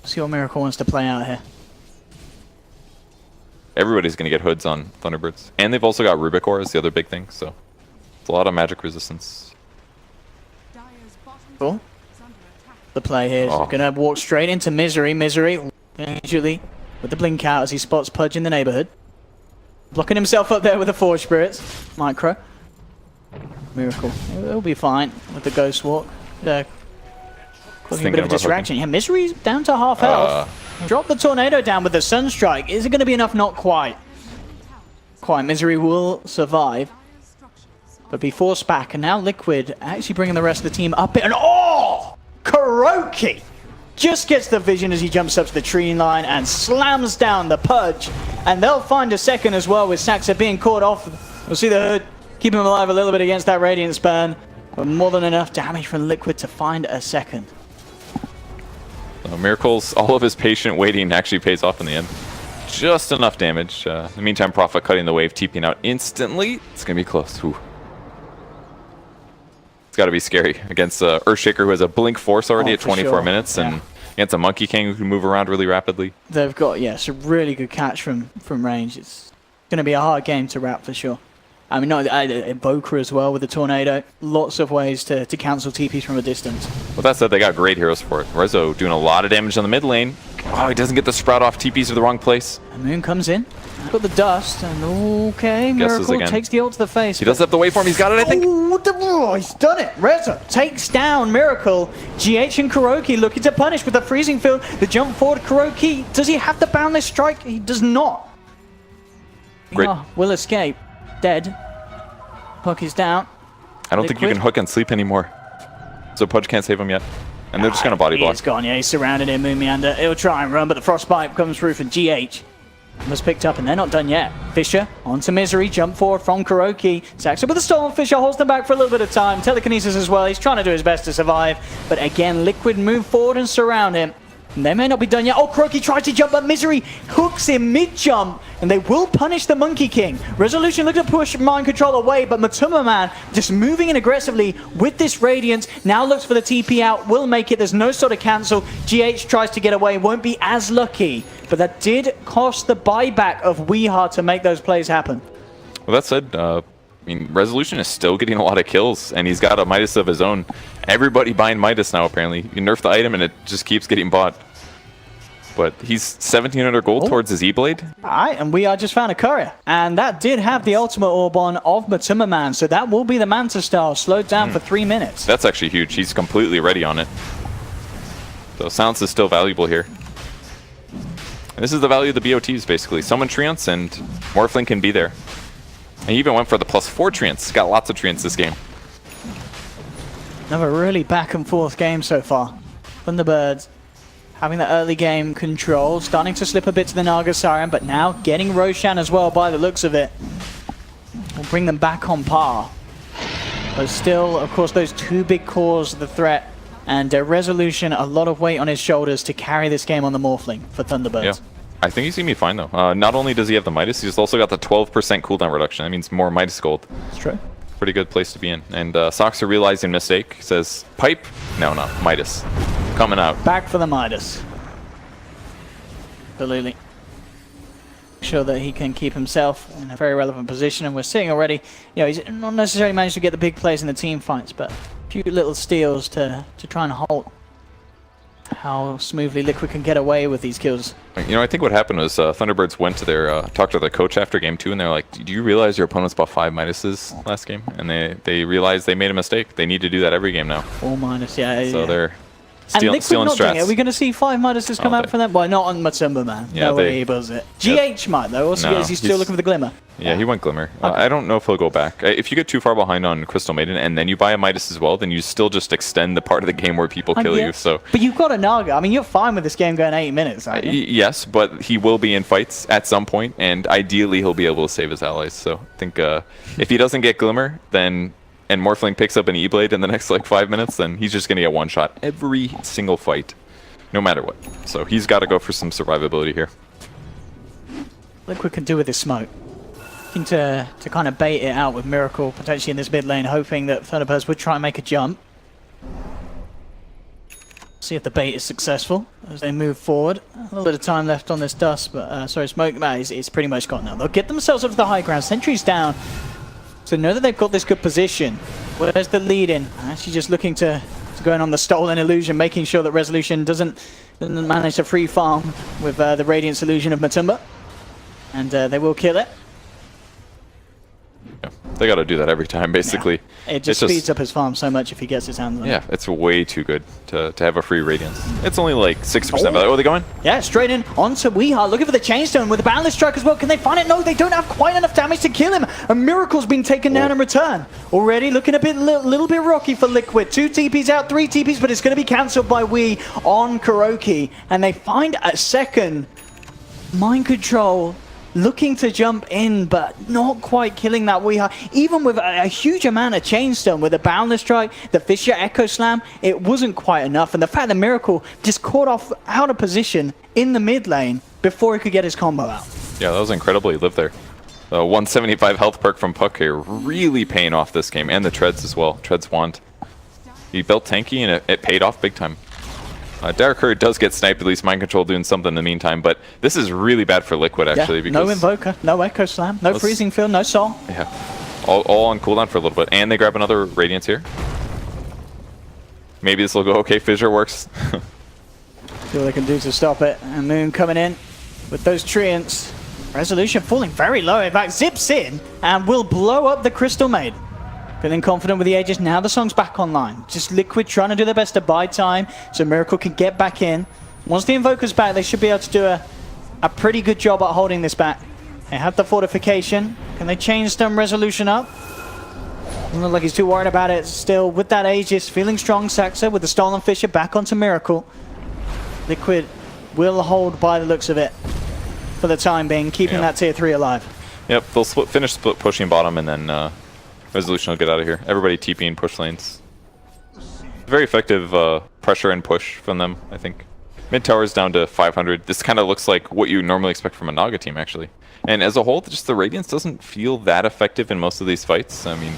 See what Miracle wants to play out here. Everybody's going to get hoods on Thunderbirds. And they've also got Rubik Ore as the other big thing, so it's a lot of magic resistance. Dire's bottom Cool. tower is under attack. The play here is Oh. going to walk straight into Misery. Misery, usually with the blink out as he spots Pudge in the neighborhood. Blocking himself up there with the Forge Spirits. Micro. Miracle. It'll be fine with the Ghost Walk. Causing a Thinking bit of about distraction. Yeah, Misery's down to half health. Drop the Tornado down with the Sunstrike. Is it going to be enough? Not quite. Quite. Misery will survive, Dire's structures are but be forced back. And now Liquid actually bringing the rest of the team up. And oh! Kuroki just gets the vision as he jumps up to the tree line and slams down the Pudge. And they'll find a second as well with Saxa being caught off. We'll see the hood. Keep him alive a little bit against that Radiant Burn. But more than enough damage from Liquid to find a second. Miracles, all of his patient waiting actually pays off in the end. Just enough damage. In the meantime, Prophet cutting the wave, TPing out instantly. It's going to be close. Ooh. It's got to be scary against Earthshaker, who has a blink force already Oh, at for 24 sure. minutes, and Yeah. against a Monkey King who can move around really rapidly. They've got, yes, a really good catch from range. It's going to be a hard game to wrap for sure. I mean, not Evoker as well with the Tornado. Lots of ways to cancel TPs from a distance. With that said, they got great heroes for it. Rezo doing a lot of damage on the mid lane. Oh, he doesn't get the sprout off. TPs to the wrong place. And Moon comes in. Got the dust, and okay, Guesses Miracle again. takes the ult to the face. He does have the waveform. He's got it, I think. Oh, he's done it. Reza takes down Miracle. GH and Kuroki looking to punish with the freezing field. The jump forward, Kuroki. Does he have the boundless strike? He does not. Great. Oh, will escape. Dead. Puck is down. I don't think you Liquid. can hook and sleep anymore. So Pudge can't save him yet. And they're just going to body block. He's gone, yeah, he's surrounded in Moon Meander. He'll try and run, but the Frostbite comes through for GH. Was picked up, and they're not done yet. Fisher onto Misery, jump forward from Kuroki. Saxa with the Storm. Fisher holds them back for a little bit of time. Telekinesis as well. He's trying to do his best to survive. But again, Liquid move forward and surround him. And they may not be done yet. Oh, Kuroki tries to jump, but Misery hooks him mid-jump. And they will punish the Monkey King. Resolution looked to push Mind Control away, but Matuma Man just moving in aggressively with this Radiance. Now looks for the TP out. Will make it. There's no sort of cancel. GH tries to get away. Won't be as lucky. But that did cost the buyback of Weeha to make those plays happen. Well, that said, I mean, Resolution is still getting a lot of kills, and he's got a Midas of his own. Everybody buying Midas now, apparently. You nerf the item, and it just keeps getting bought. But he's 1,700 gold towards his E-Blade. All right, and we just found a courier. And that did have the ultimate orb on of Matuma Man. So that will be the Manta style, slowed down for 3 minutes. That's actually huge. He's completely ready on it. So Silence is still valuable here. And this is the value of the BO2s, basically. Summon Treants, and Morphling can be there. And he even went for the +4 Treants. Got lots of Treants this game. Another really back and forth game so far. Thunderbirds having the early game control, starting to slip a bit to the Naga Siren, but now getting Roshan as well by the looks of it. Will bring them back on par. But still, of course, those two big cores of the threat. And Resolution, a lot of weight on his shoulders to carry this game on the Morphling for Thunderbirds. Yeah. I think he's going to be fine, though. Not only does he have the Midas, he's also got the 12% cooldown reduction. That means more Midas gold. It's true. Pretty good place to be in. And Soxer realizing mistake. Says, pipe? No, Midas. Coming out. Back for the Midas. Absolutely. Make sure that he can keep himself in a very relevant position. And we're seeing already, you know, he's not necessarily managed to get the big plays in the team fights, but a few little steals to try and halt how smoothly Liquid can get away with these kills. You know, I think what happened was Thunderbirds went to their talked to their coach after game 2, and they're like, "Do you realize your opponent's about 5 minuses last game?" And they realized they made a mistake. They need to do that every game now. 4 minus, yeah. So they're And Liquid stealing not doing strats. it. Are we going to see 5 minuses come out from them? Well, not on Matumba, man. Yeah, no way he does it. GH might, though. Also, No, is he still he's- looking for the Glimmer? Yeah, he went Glimmer. I don't know if he'll go back. If you get too far behind on Crystal Maiden and then you buy a Midas as well, then you still just extend the part of the game where people kill Yeah. you. So But you've got a Naga. I mean, you're fine with this game going 8 minutes, aren't you? yes, but he will be in fights at some point, and ideally he'll be able to save his allies. So I think if he doesn't get Glimmer, then and Morphling picks up an E-Blade in the next like 5 minutes, then he's just going to get one shot every single fight, no matter what. So he's got to go for some survivability here. Liquid can do with his smoke. Looking to kind of bait it out with Miracle potentially in this mid lane, hoping that Thunderbirds would try and make a jump. See if the bait is successful as they move forward. A little bit of time left on this dust, but sorry, smoke it's pretty much gone now. They'll get themselves up to the high ground. Sentry's down, so know that they've got this good position. Where's the lead in? Actually just looking to go in on the stolen illusion, making sure that Resolution doesn't manage to free farm with the Radiance illusion of Matumba. And they will kill it. Yeah, they got to do that every time, basically. Yeah. It just speeds up his farm so much if he gets his hands on it. Yeah, it's way too good to have a free Radiance. It's only like 60% value. Oh, are they going? Yeah, straight in onto Weeha, looking for the Chainstone with the Boundless Strike as well. Can they find it? No, they don't have quite enough damage to kill him. A Miracle's been taken down in return. Already looking a little bit rocky for Liquid. 2 TPs out, 3 TPs, but it's going to be cancelled by Wee on Kuroki. And they find a second Mind Control. Looking to jump in, but not quite killing that Weeha. Even with a huge amount of Chainstone, with the Boundless Strike, the Fissure Echo Slam, it wasn't quite enough. And the fact that Miracle just caught off out of position in the mid lane before he could get his combo out. Yeah, that was incredible. He lived there. 175 health perk from Puck here, really paying off this game. And the Treads as well. Treads wand. He built tanky and it paid off big time. Derek Hurd does get sniped, at least Mind Control doing something in the meantime, but this is really bad for Liquid, actually. Yeah, because no Invoker, no Echo Slam, no Freezing Field, no Soul. Yeah, all on cooldown for a little bit. And they grab another Radiance here. Maybe this will go okay, Fissure works. See what they can do to stop it. And Moon coming in with those Treants. Resolution falling very low, in fact, zips in and will blow up the Crystal Maid. Feeling confident with the Aegis. Now the song's back online. Just Liquid trying to do their best to buy time so Miracle can get back in. Once the Invoker's back, they should be able to do a pretty good job at holding this back. They have the fortification. Can they change some Resolution up? Doesn't look like he's too worried about it still. With that Aegis, feeling strong, Saxa with the Stolen Fissure back onto Miracle. Liquid will hold by the looks of it for the time being, keeping that tier 3 alive. Yep, they'll finish split pushing bottom and then Resolution will get out of here. Everybody TPing push lanes. Very effective pressure and push from them, I think. Mid tower's down to 500. This kind of looks like what you normally expect from a Naga team, actually. And as a whole, just the Radiance doesn't feel that effective in most of these fights. I mean,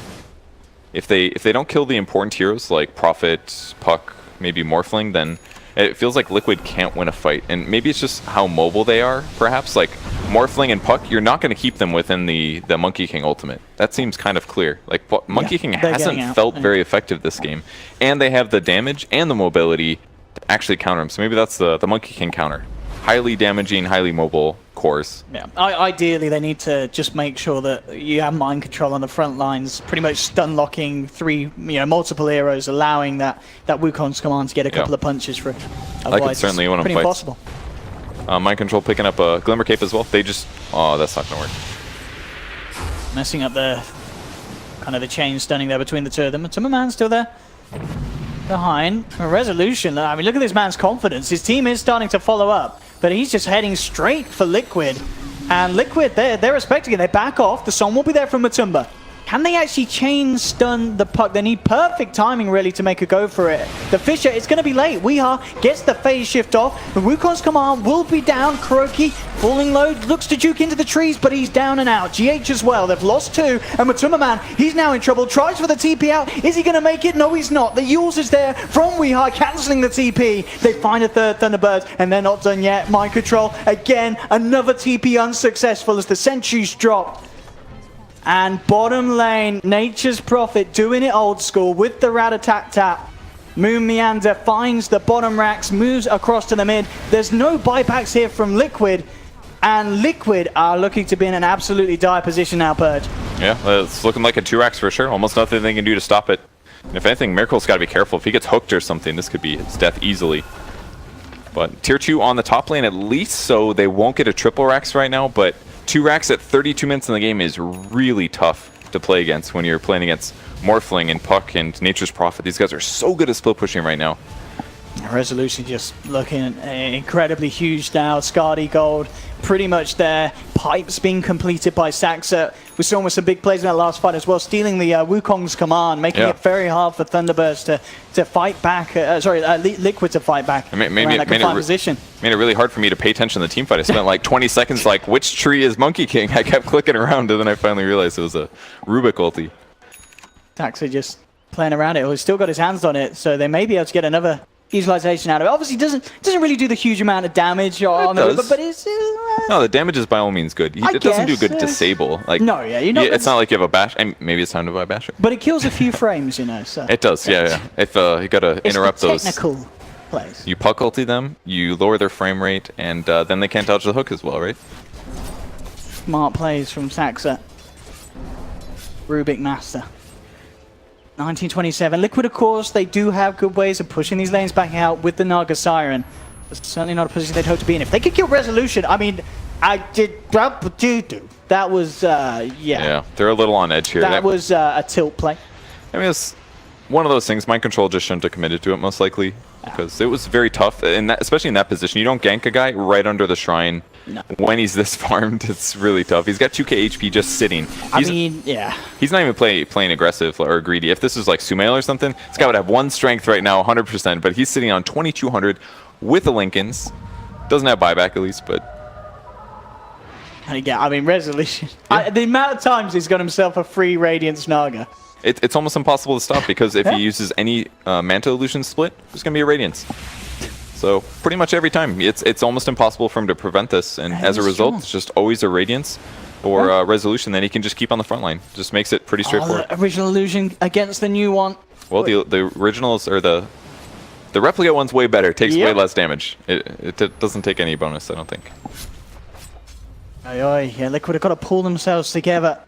if they don't kill the important heroes like Prophet, Puck, maybe Morphling, then it feels like Liquid can't win a fight. And maybe it's just how mobile they are, perhaps. Like, Morphling and Puck, you're not going to keep them within the Monkey King ultimate. That seems kind of clear. Like, Monkey King hasn't felt very effective this game. And they have the damage and the mobility to actually counter him. So maybe that's the Monkey King counter. Highly damaging, highly mobile cores. Yeah. Ideally, they need to just make sure that you have Mind Control on the front lines, pretty much stun locking multiple heroes, allowing that Wukong's command to get a couple of punches through. I could certainly win pretty on fights. impossible. Mind Control picking up a Glimmer Cape as well. They just... Oh, that's not going to work. Messing up the chain stunning there between the two of them. Matumba Man's still there. Behind. A Resolution. I mean, look at this man's confidence. His team is starting to follow up, but he's just heading straight for Liquid. And Liquid, they're respecting it. They back off. The song will be there from Matumba. Can they actually chain stun the Puck? They need perfect timing, really, to make a go for it. The Fissure, it's going to be late. Weeha gets the phase shift off. The Wukong's command will be down. Kuroki, falling low, looks to juke into the trees, but he's down and out. GH as well. They've lost 2. And Matumba Man, he's now in trouble. Tries for the TP out. Is he going to make it? No, he's not. The Yules is there from Weeha, cancelling the TP. They find a third Thunderbird, and they're not done yet. Mind Control, again, another TP unsuccessful as the sentries dropped. And bottom lane, Nature's Prophet doing it old school with the rat-a-tat-tap. Moon Meander finds the bottom racks, moves across to the mid. There's no buybacks here from Liquid, and Liquid are looking to be in an absolutely dire position now, Purge. Yeah, it's looking like a 2x for sure. Almost nothing they can do to stop it. And if anything, Miracle's got to be careful. If he gets hooked or something, this could be his death easily. But tier 2 on the top lane at least, so they won't get a triple racks right now, but 2 racks at 32 minutes in the game is really tough to play against when you're playing against Morphling and Puck and Nature's Prophet. These guys are so good at split pushing right now. Resolution just looking incredibly huge now. Skadi Gold pretty much there. Pipes being completed by Saxa. We saw almost some big plays in that last fight as well, stealing the Wukong's command, making it very hard for Thunderbirds to fight back. Liquid to fight back. Made it really hard for me to pay attention to the team fight. I spent like 20 seconds like, which tree is Monkey King? I kept clicking around, and then I finally realized it was a Rubik ulti. Saxa just playing around it. He's still got his hands on it, so they may be able to get another utilization out of it. Obviously, doesn't really do the huge amount of damage on it, but it's no, the damage is by all means good. It doesn't do good disable. Like no, it's not like you have a bash. Maybe it's time to buy a basher. But it kills a few frames, So it does, yeah. If you gotta interrupt those technical plays, you puck ulti them, you lower their frame rate, and then they can't dodge the hook as well, right? Smart plays from Saxa. Rubik Master. 1927. Liquid, of course, they do have good ways of pushing these lanes back out with the Naga Siren. It's certainly not a position they'd hope to be in. If they could kill Resolution, I mean, that was, Yeah, they're a little on edge here. That was a tilt play. I mean, it's one of those things. Mind Control just shouldn't have committed to it, most likely, because it was very tough, and especially in that position. You don't gank a guy right under the shrine. No. When he's this farmed, it's really tough. He's got 2k HP just sitting. He's not even playing aggressive or greedy. If this is like Sumail or something, this guy would have 1 strength right now, 100%, but he's sitting on 2200 with the Lincolns. Doesn't have buyback at least, but... I mean, Resolution. Yeah. The amount of times he's got himself a free Radiance Naga. It's almost impossible to stop, because if he uses any Manta Illusion split, there's going to be a Radiance. So pretty much every time, it's almost impossible for him to prevent this, and as a result, it's just always a Radiance or Resolution. Then he can just keep on the front line. Just makes it pretty straightforward. The original Illusion against the new one. Well, the originals, or the replica one's way better. It takes way less damage. It doesn't take any bonus, I don't think. Yeah, Liquid have got to pull themselves together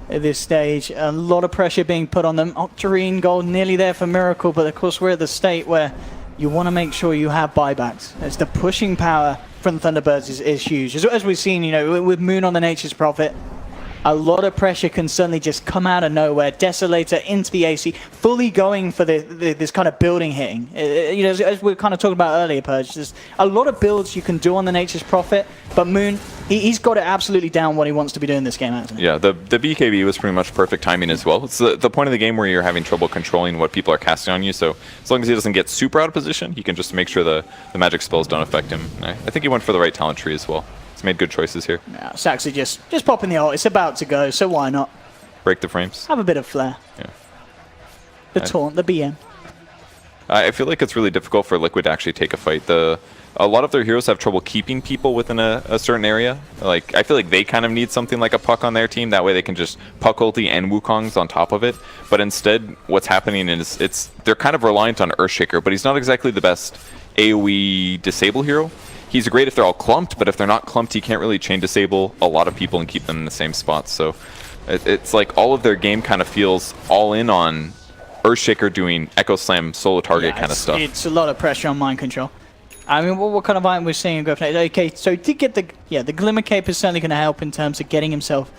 at this stage. A lot of pressure being put on them. Octarine Gold nearly there for Miracle, but of course we're at the state where you want to make sure you have buybacks. As the pushing power from Thunderbirds is huge. As we've seen, with Moon on the Nature's Prophet, a lot of pressure can suddenly just come out of nowhere. Desolator into the AC, fully going for this kind of building hitting. As we were kind of talking about earlier, Purge, there's a lot of builds you can do on the Nature's Prophet, but Moon, he's got it absolutely down what he wants to be doing this game, hasn't he? Yeah, the BKB was pretty much perfect timing as well. It's the point of the game where you're having trouble controlling what people are casting on you, so as long as he doesn't get super out of position, you can just make sure the magic spells don't affect him. I think he went for the right talent tree as well. Made good choices here. Yeah, Saxy just popping the ult. It's about to go, so why not? Break the frames. Have a bit of flair. Yeah. The taunt, the BM. I feel like it's really difficult for Liquid to actually take a fight. A lot of their heroes have trouble keeping people within a certain area. Like, I feel like they kind of need something like a Puck on their team. That way they can just Puck ulti and Wukong's on top of it. But instead, what's happening is they're kind of reliant on Earthshaker, but he's not exactly the best AoE disable hero. He's great if they're all clumped, but if they're not clumped, he can't really chain disable a lot of people and keep them in the same spot. So it's like all of their game kind of feels all in on Earthshaker doing Echo Slam solo target kind of stuff. It's a lot of pressure on mind control. I mean, what kind of item we're seeing go for? Okay, so to get the Glimmer Cape is certainly going to help in terms of getting himself,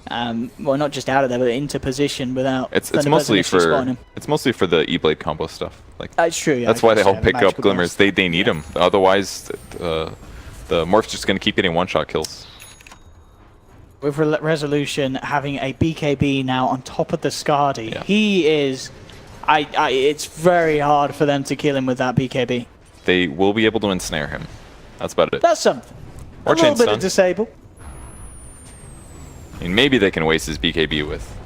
well, not just out of there, but into position without. It's mostly for the E-Blade combo stuff. Like that's true. Yeah, that's why they all pick up Glimmers. They need them. Otherwise, the Morph's just going to keep getting one-shot kills. With Resolution having a BKB now on top of the Skadi, he is. It's very hard for them to kill him with that BKB. They will be able to ensnare him. That's about it. That's something. Or a little bit of disable. I mean, maybe they can waste his BKB with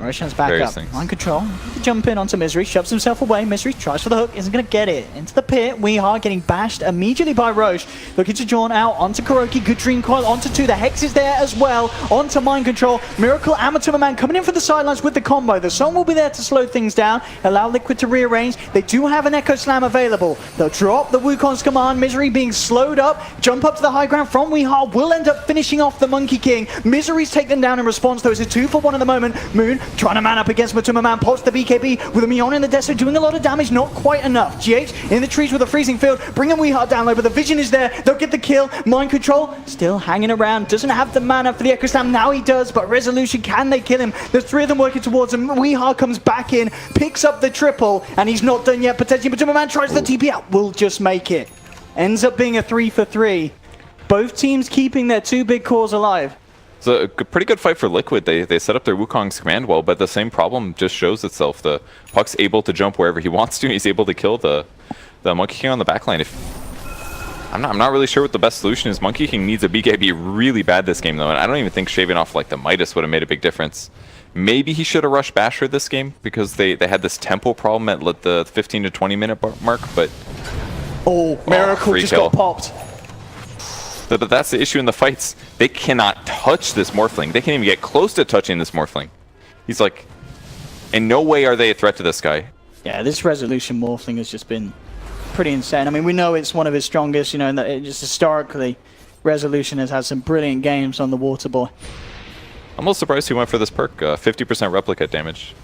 Roshan's back Various up. things. Mind control. Jump in onto Misery. Shoves himself away. Misery tries for the hook. Isn't going to get it. Into the pit. Weehar getting bashed immediately by Roche. Looking to Jawn out onto Kuroki. Good Dream Coil onto 2. The Hex is there as well. Onto Mind Control. Miracle and Matumba coming in for the sidelines with the combo. The Song will be there to slow things down. Allow Liquid to rearrange. They do have an Echo Slam available. They'll drop the Wukong's command. Misery being slowed up. Jump up to the high ground from Weehar. Will end up finishing off the Monkey King. Misery's taken down in response, though. It's a 2-for-1 at the moment. Moon trying to man up against Matumba. Pops the BKB with a Mion in the desert, doing a lot of damage, not quite enough. GH in the trees with a freezing field, bringing Weehart down low, but the vision is there. They'll get the kill. Mind Control still hanging around. Doesn't have the mana for the Echo Slam. Now he does, but Resolution, can they kill him? There's 3 of them working towards him. Weehart comes back in, picks up the triple, and he's not done yet. Potentially, Matumba tries the TP out. Will just make it. Ends up being a 3-for-3. Both teams keeping their 2 big cores alive. It's a pretty good fight for Liquid. They set up their Wukong's command well, but the same problem just shows itself. The Puck's able to jump wherever he wants to. He's able to kill the Monkey King on the backline. I'm not really sure what the best solution is. Monkey King needs a BKB really bad this game, though, and I don't even think shaving off like the Midas would have made a big difference. Maybe he should have rushed Basher this game because they had this tempo problem at the 15 to 20 minute mark, but... Oh, Miracle just got popped. But that's the issue in the fights. They cannot touch this Morphling. They can't even get close to touching this Morphling. He's like, in no way are they a threat to this guy. Yeah, this Resolution Morphling has just been pretty insane. I mean, we know it's one of his strongest, you know, and that just historically, Resolution has had some brilliant games on the Water Boy. I'm a little surprised he went for this perk, 50% replicate damage.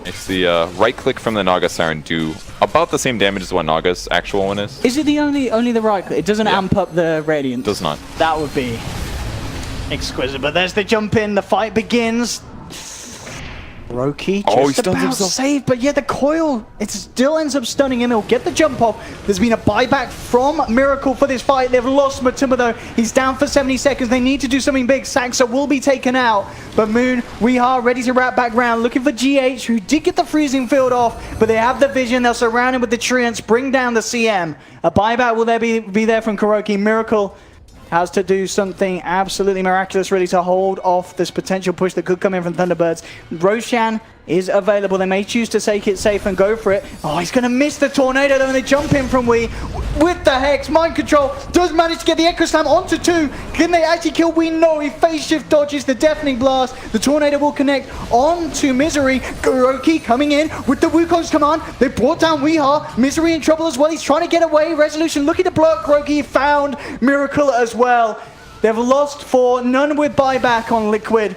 Makes the right click from the Naga Siren do about the same damage as what Naga's actual one is. Is it the only the right click? It doesn't amp up the Radiance? Does not. That would be exquisite. But there's the jump in, the fight begins. Roki just he stuns about himself. saved, but yeah, the coil, it still ends up stunning him. He'll get the jump off. There's been a buyback from Miracle for this fight. They've lost Matumba though. He's down for 70 seconds. They need to do something big. Saxa will be taken out, but Moon, Weehar ready to wrap back round, looking for GH, who did get the freezing field off, but they have the vision. They'll surround him with the treants, bring down the CM. A buyback will there be there from Kuroki. Miracle has to do something absolutely miraculous, really, to hold off this potential push that could come in from Thunderbirds. Roshan is available. They may choose to take it safe and go for it. Oh, he's going to miss the tornado, though, and they jump in from Wee with the Hex. Mind Control does manage to get the Echo Slam onto 2. Can they actually kill Wee? No, he phase shift dodges the Deafening Blast. The tornado will connect onto Misery. Kuroki coming in with the Wukong's command. They brought down Weehar. Misery in trouble as well. He's trying to get away. Resolution looking to block Kuroki. Found Miracle as well. They've lost 4. None with buyback on Liquid.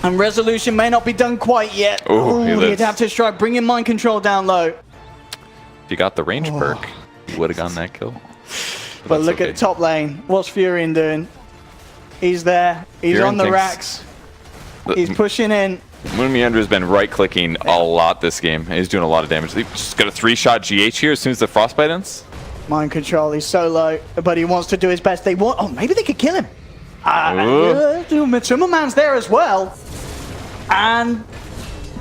And Resolution may not be done quite yet. Oh, the Adaptive Strike, bringing Mind Control down low. If you got the range perk, you would have gotten that kill. But look at top lane. What's Furion doing? He's there. He's Furion on the thinks racks. He's pushing in. Moon Meander's been right-clicking a lot this game. He's doing a lot of damage. He's just got a 3-shot GH here as soon as the Frostbite ends. Mind Control, he's so low, but he wants to do his best. They want... Oh, maybe they could kill him. Matumba Man's there as well. And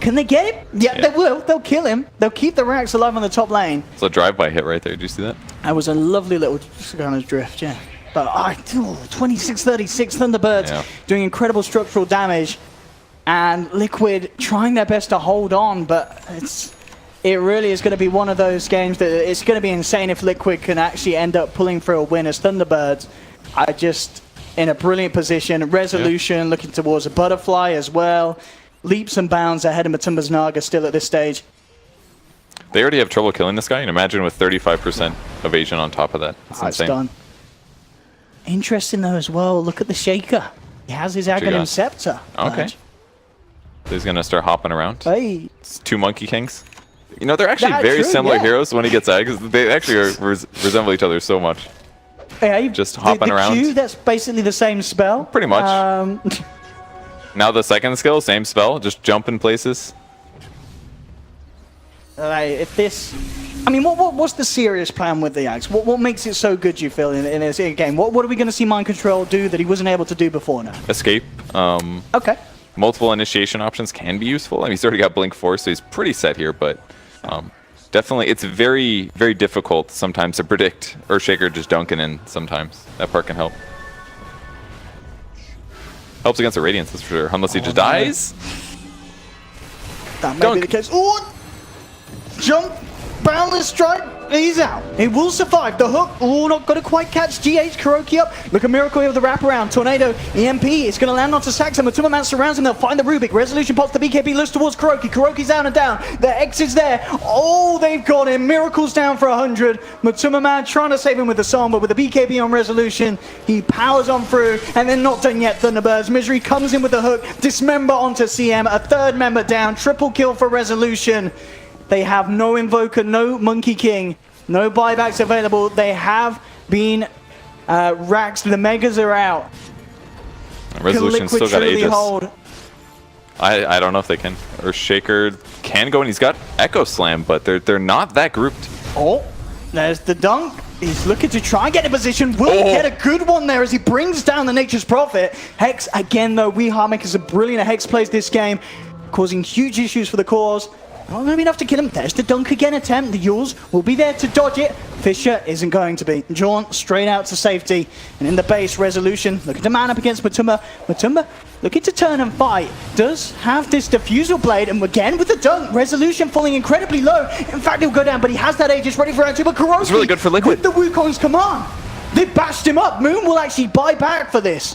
can they get him? Yeah, they will. They'll kill him. They'll keep the racks alive on the top lane. It's a drive-by hit right there. Did you see that? That was a lovely little kind of drift, yeah. But 26-36 Thunderbirds doing incredible structural damage. And Liquid trying their best to hold on, but it really is going to be one of those games that it's going to be insane if Liquid can actually end up pulling through a win as Thunderbirds are just in a brilliant position. Resolution looking towards a butterfly as well. Leaps and bounds ahead of Matumba's Naga still at this stage. They already have trouble killing this guy, and imagine with 35% evasion on top of that. It's insane. Done. Interesting though as well, look at the Shaker. He has his Aghanim Scepter. Okay. So he's going to start hopping around. Hey. It's 2 Monkey Kings. You know, they're actually very similar heroes when he gets Eggs. They actually resemble each other so much. Yeah, just hopping around. Q, that's basically the same spell. Pretty much. Now the second skill, same spell, just jump in places. If this... I mean, what's the serious plan with the Axe? What makes it so good, you feel, in this game? What are we going to see Mind Control do that he wasn't able to do before now? Escape. Okay. Multiple initiation options can be useful. I mean, he's already got Blink 4, so he's pretty set here, but definitely it's very, very difficult sometimes to predict Earthshaker just dunking in sometimes. That part can help. Helps against the Radiance, that's for sure. Unless he just dies. That may Dunk. be the case. Oh! Jump! Boundless strike! He's out. He will survive. The hook, oh, not going to quite catch GH. Kuroki up. Look at Miracle here with the wraparound. Tornado, EMP. It's going to land onto Saxa. Matuma Man surrounds him. They'll find the Rubik. Resolution pops the BKB. Looks towards Kuroki. Kuroki's down and down. The X is there. Oh, they've got him. Miracle's down for 100. Matuma Man trying to save him with the song, but with the BKB on Resolution, he powers on through. And then not done yet, Thunderbirds. Misery comes in with the hook. Dismember onto CM. A third member down. Triple kill for Resolution. They have no Invoker, no Monkey King, no buybacks available. They have been raxed. The Megas are out. Resolution still got Aegis. Aegis. Hold. I don't know if they can. Or Shaker can go, and he's got Echo Slam, but they're not that grouped. Oh, there's the dunk. He's looking to try and get a position. Will he get a good one there as he brings down the Nature's Prophet? Hex, again though, Weehamak is a brilliant Hex plays this game, causing huge issues for the cause. Not going to be enough to kill him. There's the dunk again attempt. The Yules will be there to dodge it. Fisher isn't going to be. Jaunt straight out to safety. And in the base, Resolution looking to man up against Matuma. Matuma looking to turn and fight. Does have this diffusal blade. And again with the dunk. Resolution falling incredibly low. In fact, he'll go down, but he has that Aegis ready for round two. But Kuroki, it's really good for Liquid. With the Wukong's command. They bashed him up. Moon will actually buy back for this.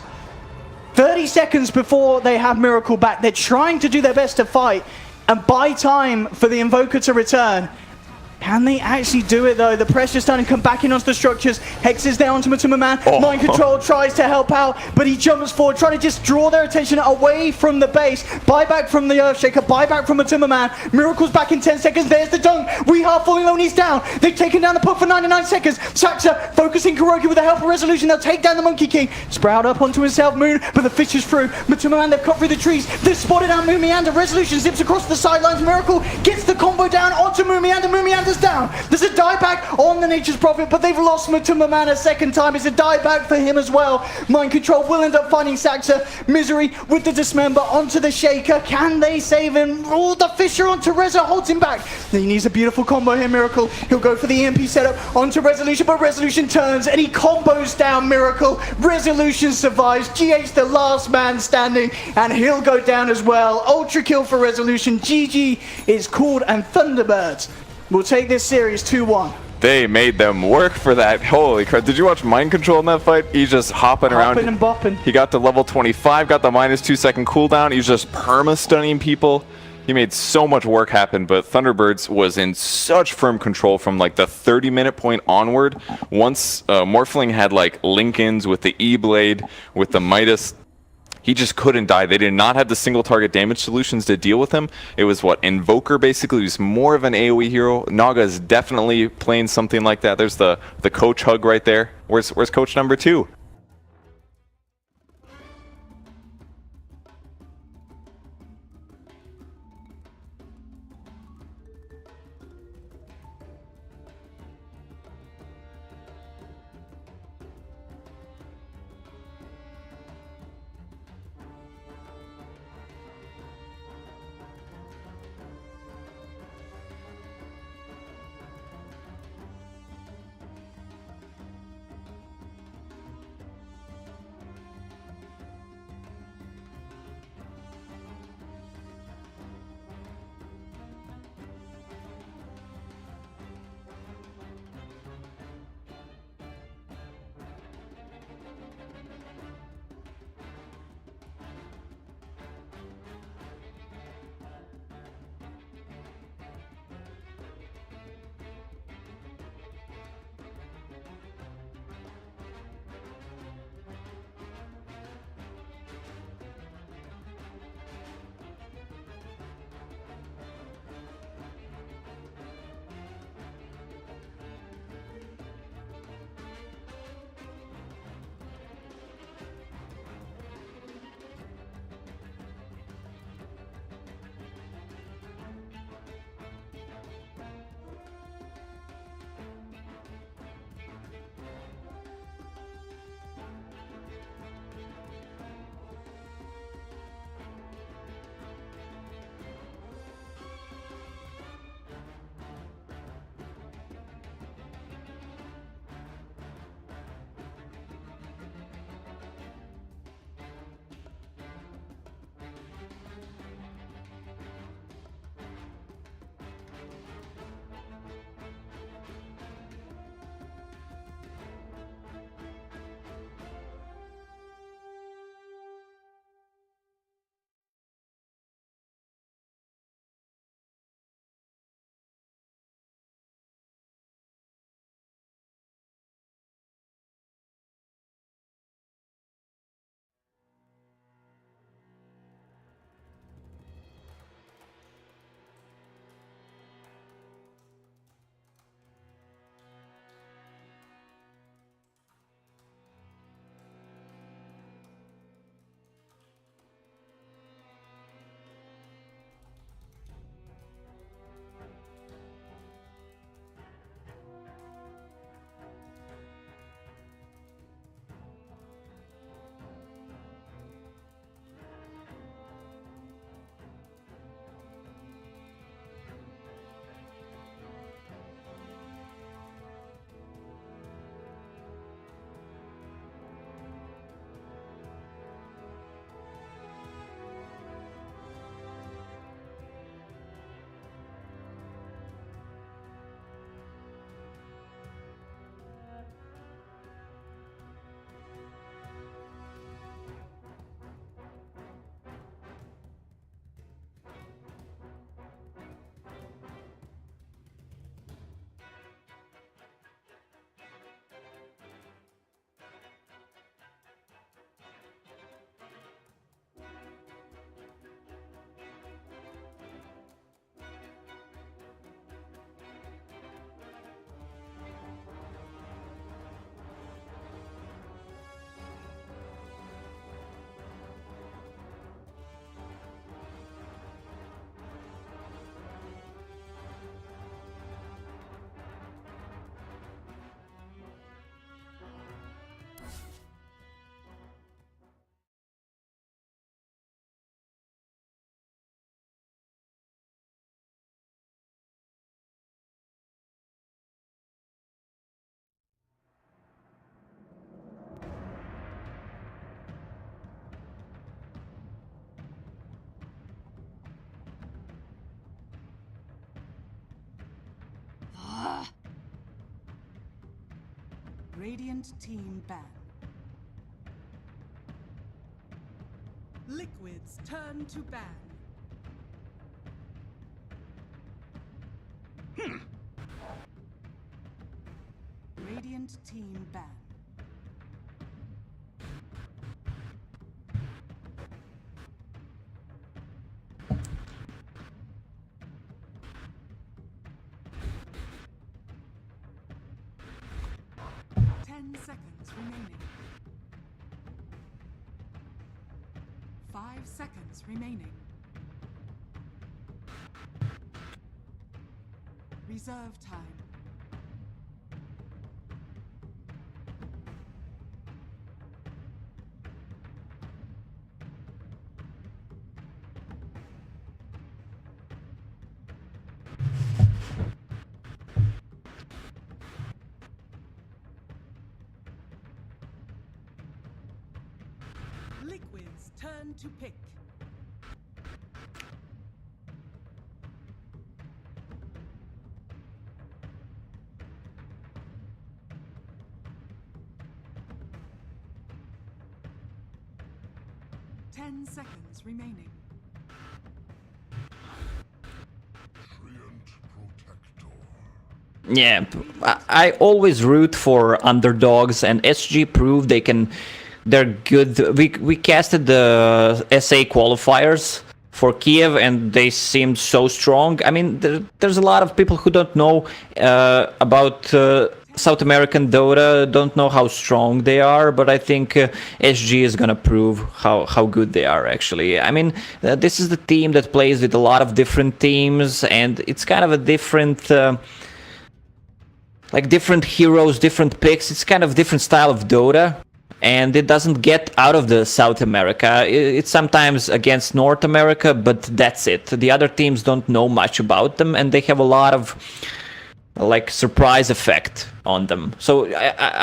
30 seconds before they have Miracle back. They're trying to do their best to fight and buy time for the Invoker to return. Can they actually do it though? The pressure's starting to come back in onto the structures. Hex is there onto Matuma Man. Mind Control tries to help out, but he jumps forward, trying to just draw their attention away from the base. Buyback from the Earthshaker, buyback from Matuma Man. Miracle's back in 10 seconds. There's the dunk. Weehaw falling low and he's down. They've taken down the puck for 99 seconds. Saxa focusing Kuroki with the help of Resolution. They'll take down the Monkey King. Sprout up onto himself, Moon, but the fish is through. Matuma Man, they've cut through the trees. They've spotted out Moomiander. Resolution zips across the sidelines. Miracle gets the combo down onto Moomiander. Moomiander's down. There's a dieback on the Nature's Prophet, but they've lost Matuma Man a second time. It's a dieback for him as well. Mind Control will end up finding Saxa. Misery with the Dismember onto the Shaker. Can they save him? Oh, the Fisher onto Reza holds him back. He needs a beautiful combo here, Miracle. He'll go for the EMP setup onto Resolution, but Resolution turns and he combos down Miracle. Resolution survives. GH the last man standing, and he'll go down as well. Ultra kill for Resolution. GG is called, and Thunderbirds will take this series 2-1. They made them work for that. Holy crap. Did you watch Mind Control in that fight? He's just hopping around. Hopping and bopping. He got to level 25, got the -2 second cooldown. He was just perma-stunning people. He made so much work happen, but Thunderbirds was in such firm control from like the 30-minute point onward. Once Morphling had like Lincolns with the E-Blade, with the Midas, he just couldn't die. They did not have the single target damage solutions to deal with him. It was what, Invoker basically. He was more of an AoE hero. Naga is definitely playing something like that. There's the coach hug right there. Where's coach number 2? Radiant team ban. Liquid's turn to ban. Radiant team ban. Seconds remaining. 5 seconds remaining. Reserve time. Liquid's turn to pick. Ten seconds remaining. Treant Protector. Yeah, I always root for underdogs, and SG proved they're good. We casted the SA qualifiers for Kiev, and they seemed so strong. I mean, there's a lot of people who don't know about South American Dota, don't know how strong they are, but I think SG is gonna prove how good they are, actually. I mean, this is the team that plays with a lot of different teams, and it's kind of a different... like different heroes, different picks. It's kind of different style of Dota, and it doesn't get out of the South America. It's sometimes against North America, but that's it. The other teams don't know much about them, and they have a lot of like surprise effect on them. So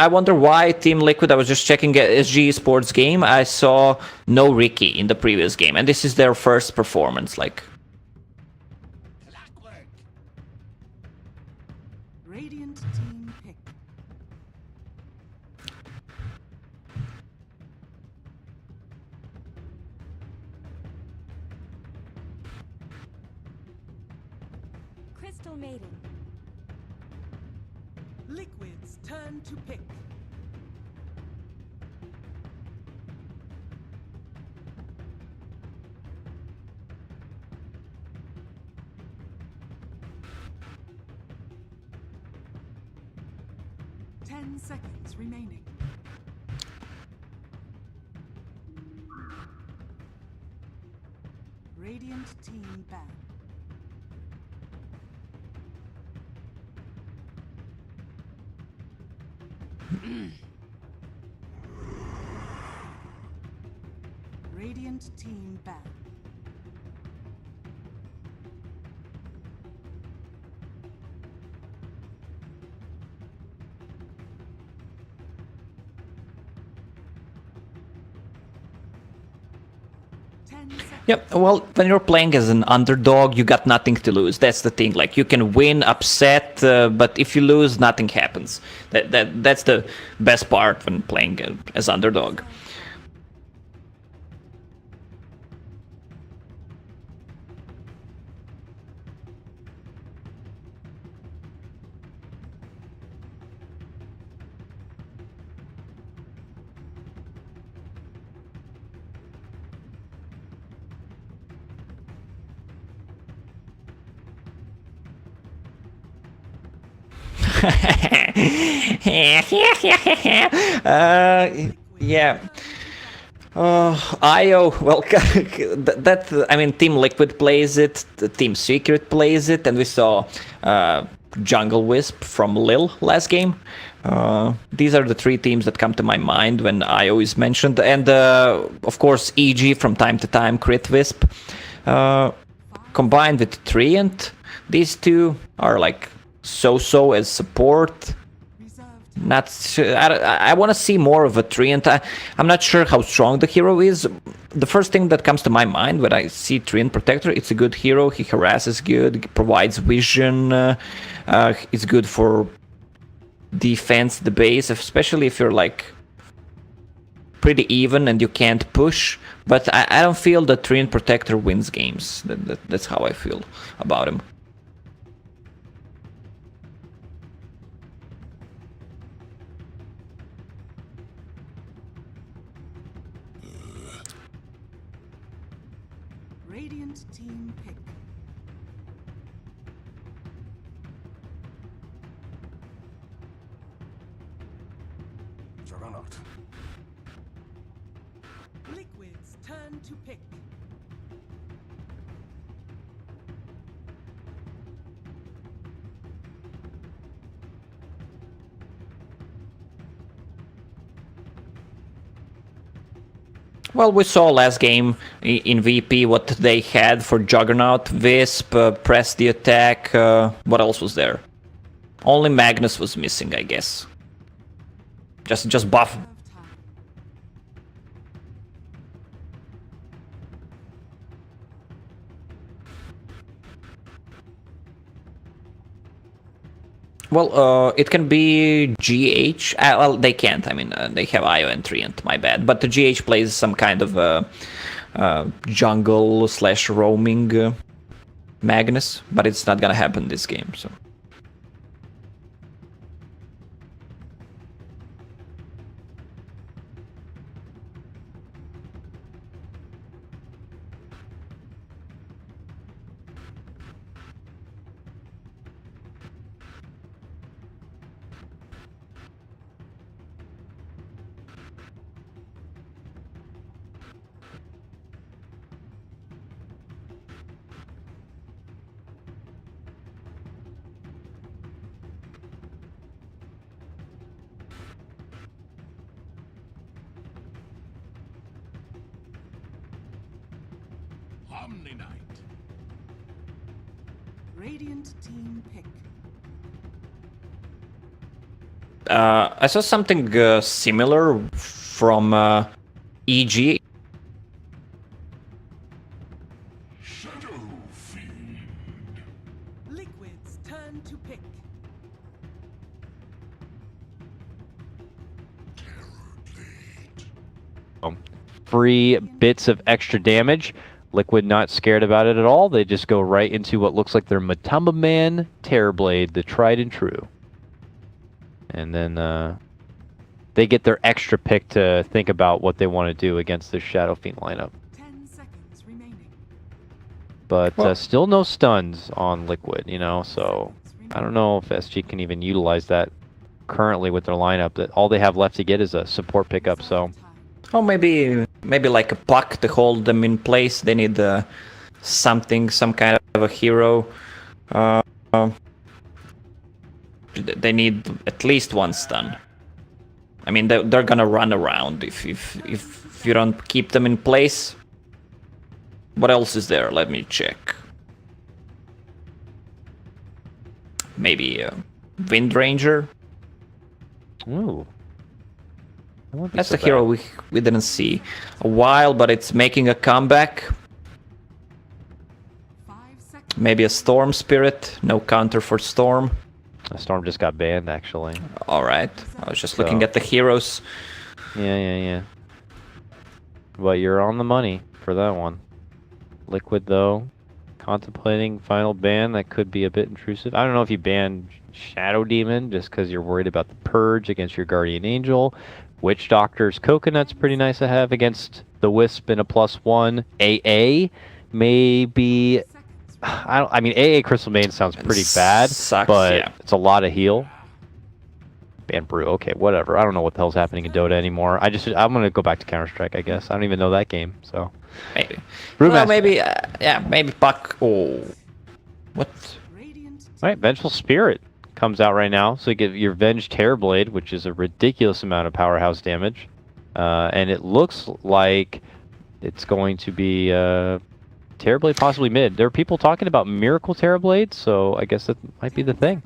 I wonder why Team Liquid, I was just checking SG Sports game, I saw no Ricky in the previous game, and this is their first performance. Like, Radiant team pick. Crystal Maiden. Liquid's turn to pick. Ten seconds remaining. Radiant team ban. Radiant team ban. yep, well, when you're playing as an underdog, you got nothing to lose. That's the thing. Like, you can win, upset, but if you lose, nothing happens. That's the best part when playing as underdog. Yeah. IO, well, I mean, Team Liquid plays it, Team Secret plays it, and we saw Jungle Wisp from Lil last game. These are the three teams that come to my mind when IO is mentioned, and of course EG from time to time, Crit Wisp. Combined with Treant, these two are like so-so as support. Not sure, I want to see more of a Treant. I'm not sure how strong the hero is. The first thing that comes to my mind when I see Treant Protector, it's a good hero. He harasses good, provides vision. It's good for defends the base, especially if you're like pretty even and you can't push. But I don't feel that Treant Protector wins games. That's how I feel about him. Radiant team pick. Juggernaut. Liquid's turn to pick. Well, we saw last game in VP what they had for Juggernaut, Wisp, press the attack, what else was there? Only Magnus was missing, I guess. Just buff. Of time. Well, it can be GH. Well, they can't. I mean, they have IO and Treant, my bad. But the GH plays some kind of jungle / roaming Magnus, but it's not gonna happen this game. So. Omni Knight. Radiant team pick. I saw something similar from EG. Shadow Fiend. Liquid's turn to pick. Free bits of extra damage. Liquid not scared about it at all. They just go right into what looks like their Matamba Man Terrorblade, the tried and true. And then they get their extra pick to think about what they want to do against this Shadow Fiend lineup. 10 seconds remaining. But Well- still no stuns on Liquid, you know, so I don't know if SG can even utilize that currently with their lineup. That all they have left to get is a support pickup, so... Oh, maybe like a puck to hold them in place. They need something, some kind of a hero. They need at least one stun. I mean, they're gonna run around if you don't keep them in place. What else is there? Let me check. Maybe Wind Ranger. Ooh. That wouldn't be That's so the hero bad. we didn't see a while, but it's making a comeback. 5 seconds. Maybe a Storm Spirit. No counter for Storm. Storm just got banned, actually. Alright. I was just looking So- at the heroes. Yeah. But you're on the money for that one. Liquid, though, contemplating final ban. That could be a bit intrusive. I don't know if you ban Shadow Demon just because you're worried about the purge against your Guardian Angel. Witch Doctor's Coconut's pretty nice to have against the Wisp in a +1. AA maybe... Seconds. I mean, AA Crystal Main sounds pretty bad, Sucks, but yeah. it's a lot of heal. Ban Brew, okay, whatever. I don't know what the hell's happening in Dota anymore. I'm gonna go back to Counter-Strike, I guess. I don't even know that game, so... Maybe. Brewmaster. Well, maybe, yeah, maybe Puck. Oh. What? Radiant All right, Vengeful Spirit comes out right now, so you get your Venge Terrorblade, which is a ridiculous amount of powerhouse damage, and it looks like it's going to be Terrorblade possibly mid. There are people talking about Miracle Terrorblade, so I guess that might be the thing.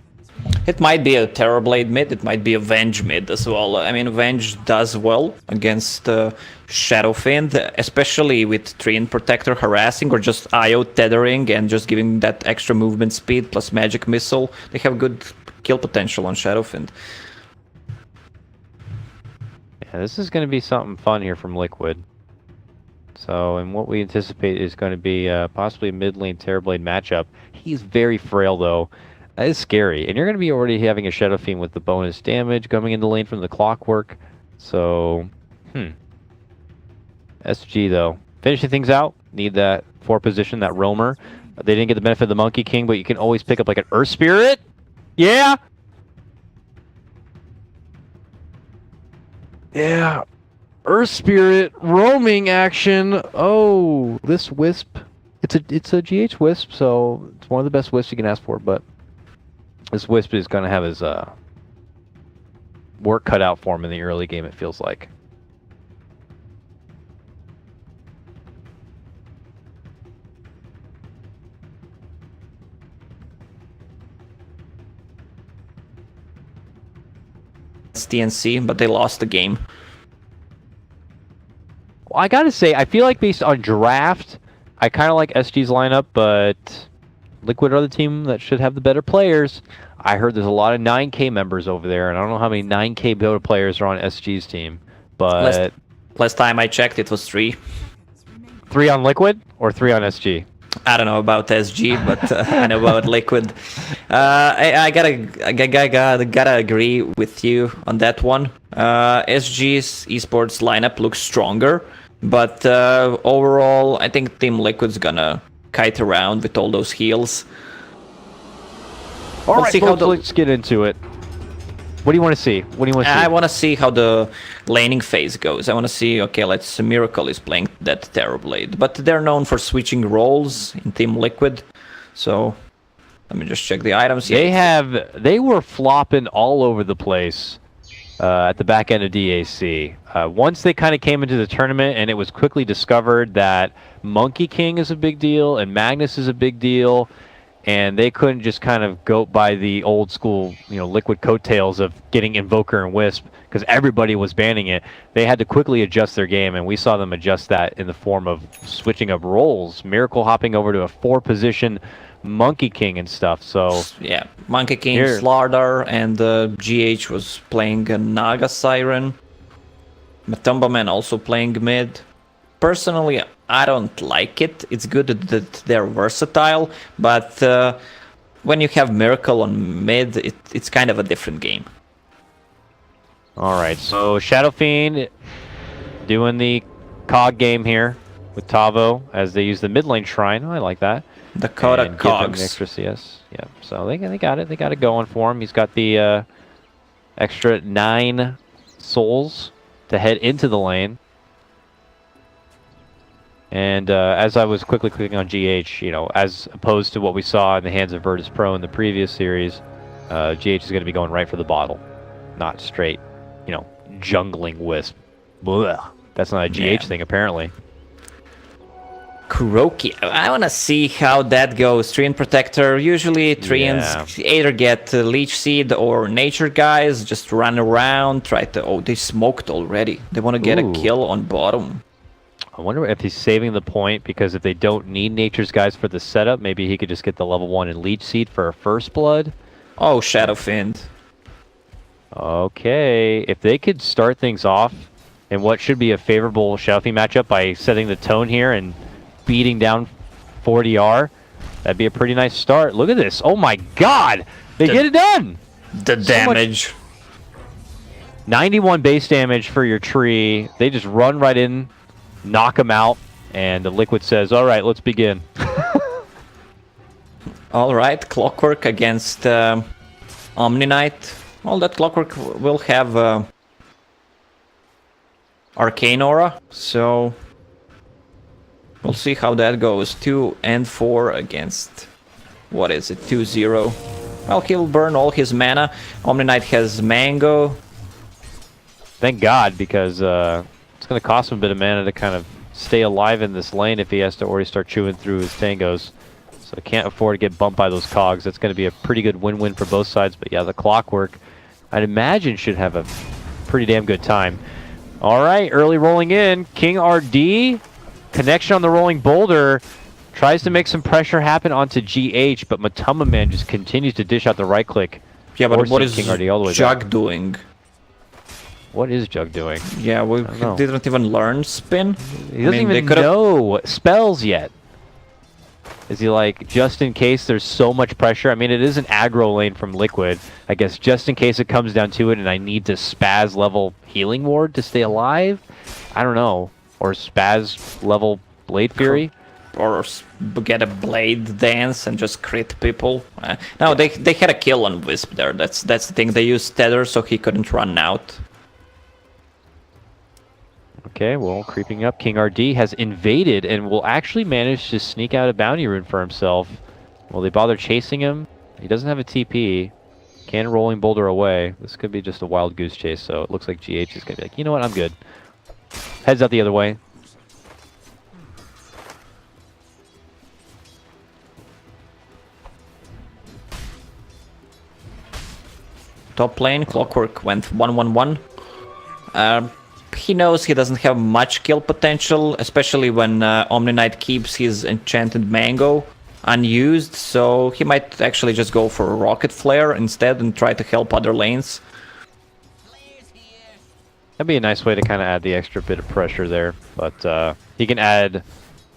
It might be a Terrorblade mid, it might be a Venge mid as well. I mean, Venge does well against Shadow Fiend, especially with Treant Protector harassing or just IO tethering and just giving that extra movement speed plus Magic Missile. They have good kill potential on Shadow Fiend. Yeah, this is going to be something fun here from Liquid. So, and what we anticipate is going to be possibly a mid lane Terrorblade matchup. He's very frail though. That is scary. And you're going to be already having a Shadow Fiend with the bonus damage coming into lane from the Clockwork. So, SG though. Finishing things out. Need that 4 position, that Roamer. They didn't get the benefit of the Monkey King, but you can always pick up like an Earth Spirit. Yeah! Yeah. Earth Spirit roaming action. Oh, this Wisp. It's a GH Wisp, so it's one of the best Wisps you can ask for, but this Wisp is going to have his work cut out for him in the early game, it feels like. It's TNC, but they lost the game. Well, I gotta say, I feel like based on draft, I kind of like SG's lineup, but Liquid are the team that should have the better players. I heard there's a lot of 9K members over there, and I don't know how many 9K Dota players are on SG's team, but... Last time I checked, it was 3. 3 on Liquid or 3 on SG? I don't know about SG, but I know about Liquid. I gotta agree with you on that one. SG's esports lineup looks stronger, but overall, I think Team Liquid's gonna kite around with all those heals. All right, folks, let's get into it. What do you want to see? What do you want to see? I want to see how the laning phase goes. I want to see, okay, Miracle is playing that Terrorblade, but they're known for switching roles in Team Liquid. So let me just check the items. They were flopping all over the place at the back end of DAC. Once they kind of came into the tournament, and it was quickly discovered that Monkey King is a big deal and Magnus is a big deal. And they couldn't just kind of go by the old school, Liquid coattails of getting Invoker and Wisp, because everybody was banning it. They had to quickly adjust their game, and we saw them adjust that in the form of switching up roles. Miracle hopping over to a 4-position Monkey King and stuff. So yeah, Monkey King, Slardar, and GH was playing a Naga Siren. Matumbaman also playing mid. Personally, I don't like it. It's good that they're versatile, but when you have Miracle on mid, it's kind of a different game. All right, so Shadow Fiend doing the COG game here with Tavo as they use the mid lane shrine. Oh, I like that. Dakota Cogs. The extra CS. Yeah, so they got it. They got it going for him. He's got the extra 9 souls to head into the lane. And as I was quickly clicking on GH, as opposed to what we saw in the hands of Virtus Pro in the previous series, GH is going to be going right for the bottle, not straight, jungling Wisp. Blah. That's not a GH thing, apparently. Kuroki, I want to see how that goes. Treant Protector, usually Treants either get Leech Seed or Nature guys, just run around, try to... Oh, they smoked already. They want to get a kill on bottom. I wonder if he's saving the point, because if they don't need Nature's Guys for the setup, maybe he could just get the level 1 and Leech Seed for a First Blood. Oh, Shadow Fiend. Okay, if they could start things off in what should be a favorable Shadow Fiend matchup by setting the tone here and beating down 40R, that'd be a pretty nice start. Look at this. Oh my god! They get it done! The damage. 91 base damage for your tree. They just run right in, knock him out, and the Liquid says, all right, let's begin. All right, Clockwork against Omni Knight. Well, that Clockwork will have Arcane Aura, so we'll see how that goes. 2 and 4 against, what is it, 2-0. Well, he'll burn all his mana. Omni Knight has Mango. Thank God, because it's going to cost him a bit of mana to kind of stay alive in this lane if he has to already start chewing through his tangos. So can't afford to get bumped by those cogs. That's going to be a pretty good win-win for both sides. But yeah, the Clockwork, I'd imagine, should have a pretty damn good time. All right, early rolling in. King RD, connection on the rolling boulder. Tries to make some pressure happen onto GH, but Matumbaman just continues to dish out the right click. Yeah, but what is King RD all the way Jug doing? What is Jug doing? Yeah, we don't know. didn't even learn spin. He doesn't even know spells yet. Is he like, just in case there's so much pressure? I mean, it is an aggro lane from Liquid. I guess just in case it comes down to it and I need to spaz level Healing Ward to stay alive? I don't know. Or spaz level Blade Fury? Or get a Blade Dance and just crit people. No, they had a kill on Wisp there. That's the thing. They used Tether so he couldn't run out. Okay, well, creeping up, KingRD has invaded and will actually manage to sneak out a bounty rune for himself. Will they bother chasing him? He doesn't have a TP. Can Rolling Boulder away. This could be just a wild goose chase, so it looks like GH is going to be like, you know what, I'm good. Heads out the other way. Top lane, Clockwork went 1-1-1. He knows he doesn't have much kill potential, especially when Omni Knight keeps his Enchanted Mango unused, so he might actually just go for a Rocket Flare instead and try to help other lanes. That'd be a nice way to kind of add the extra bit of pressure there, but he can add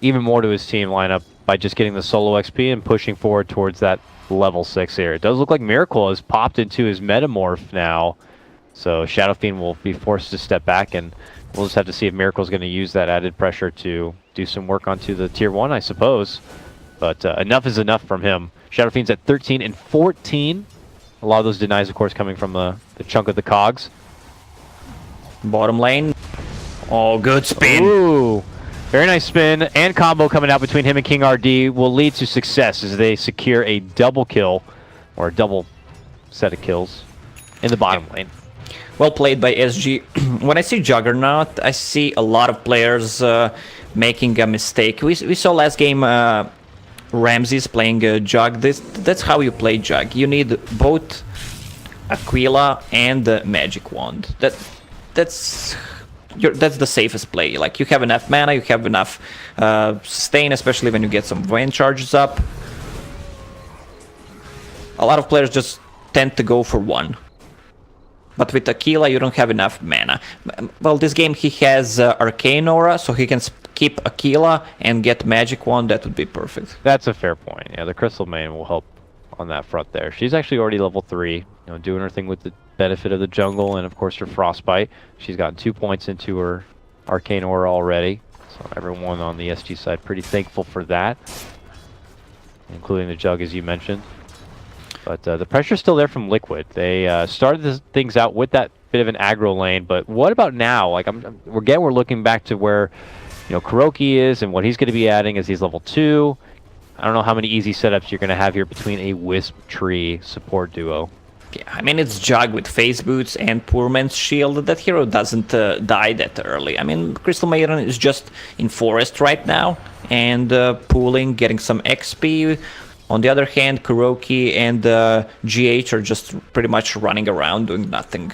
even more to his team lineup by just getting the solo XP and pushing forward towards that level 6 here. It does look like Miracle has popped into his Metamorph now. So Shadow Fiend will be forced to step back, and we'll just have to see if Miracle's going to use that added pressure to do some work onto the tier 1, I suppose. But enough is enough from him. Shadow Fiend's at 13 and 14. A lot of those denies, of course, coming from the chunk of the cogs. Bottom lane. Oh, good spin. Ooh, very nice spin and combo coming out between him and KingRD will lead to success as they secure a double kill, or a double set of kills in the bottom lane. Well played by SG. When I see Juggernaut, I see a lot of players making a mistake. We saw last game Ramses playing Jug. That's how you play Jug. You need both Aquila and Magic Wand. That's the safest play. Like, you have enough mana, you have enough sustain, especially when you get some Vayne charges up. A lot of players just tend to go for one. But with Aquila, you don't have enough mana. Well, this game he has Arcane Aura, so he can keep Aquila and get Magic Wand. That would be perfect. That's a fair point. Yeah, the Crystal Main will help on that front there. She's actually already level 3, you know, doing her thing with the benefit of the jungle and, of course, her Frostbite. She's gotten 2 points into her Arcane Aura already. So everyone on the SG side pretty thankful for that, including the Jug, as you mentioned. But the pressure's still there from Liquid. They started things out with that bit of an aggro lane, but what about now? Like, we're looking back to where, you know, Kuroki is and what he's going to be adding as he's level 2. I don't know how many easy setups you're going to have here between a Wisp Tree support duo. Yeah, I mean, it's Jug with Phase Boots and Poor Man's Shield. That hero doesn't die that early. I mean, Crystal Maiden is just in Forest right now and pooling, getting some XP. On the other hand, Kuroki and GH are just pretty much running around doing nothing.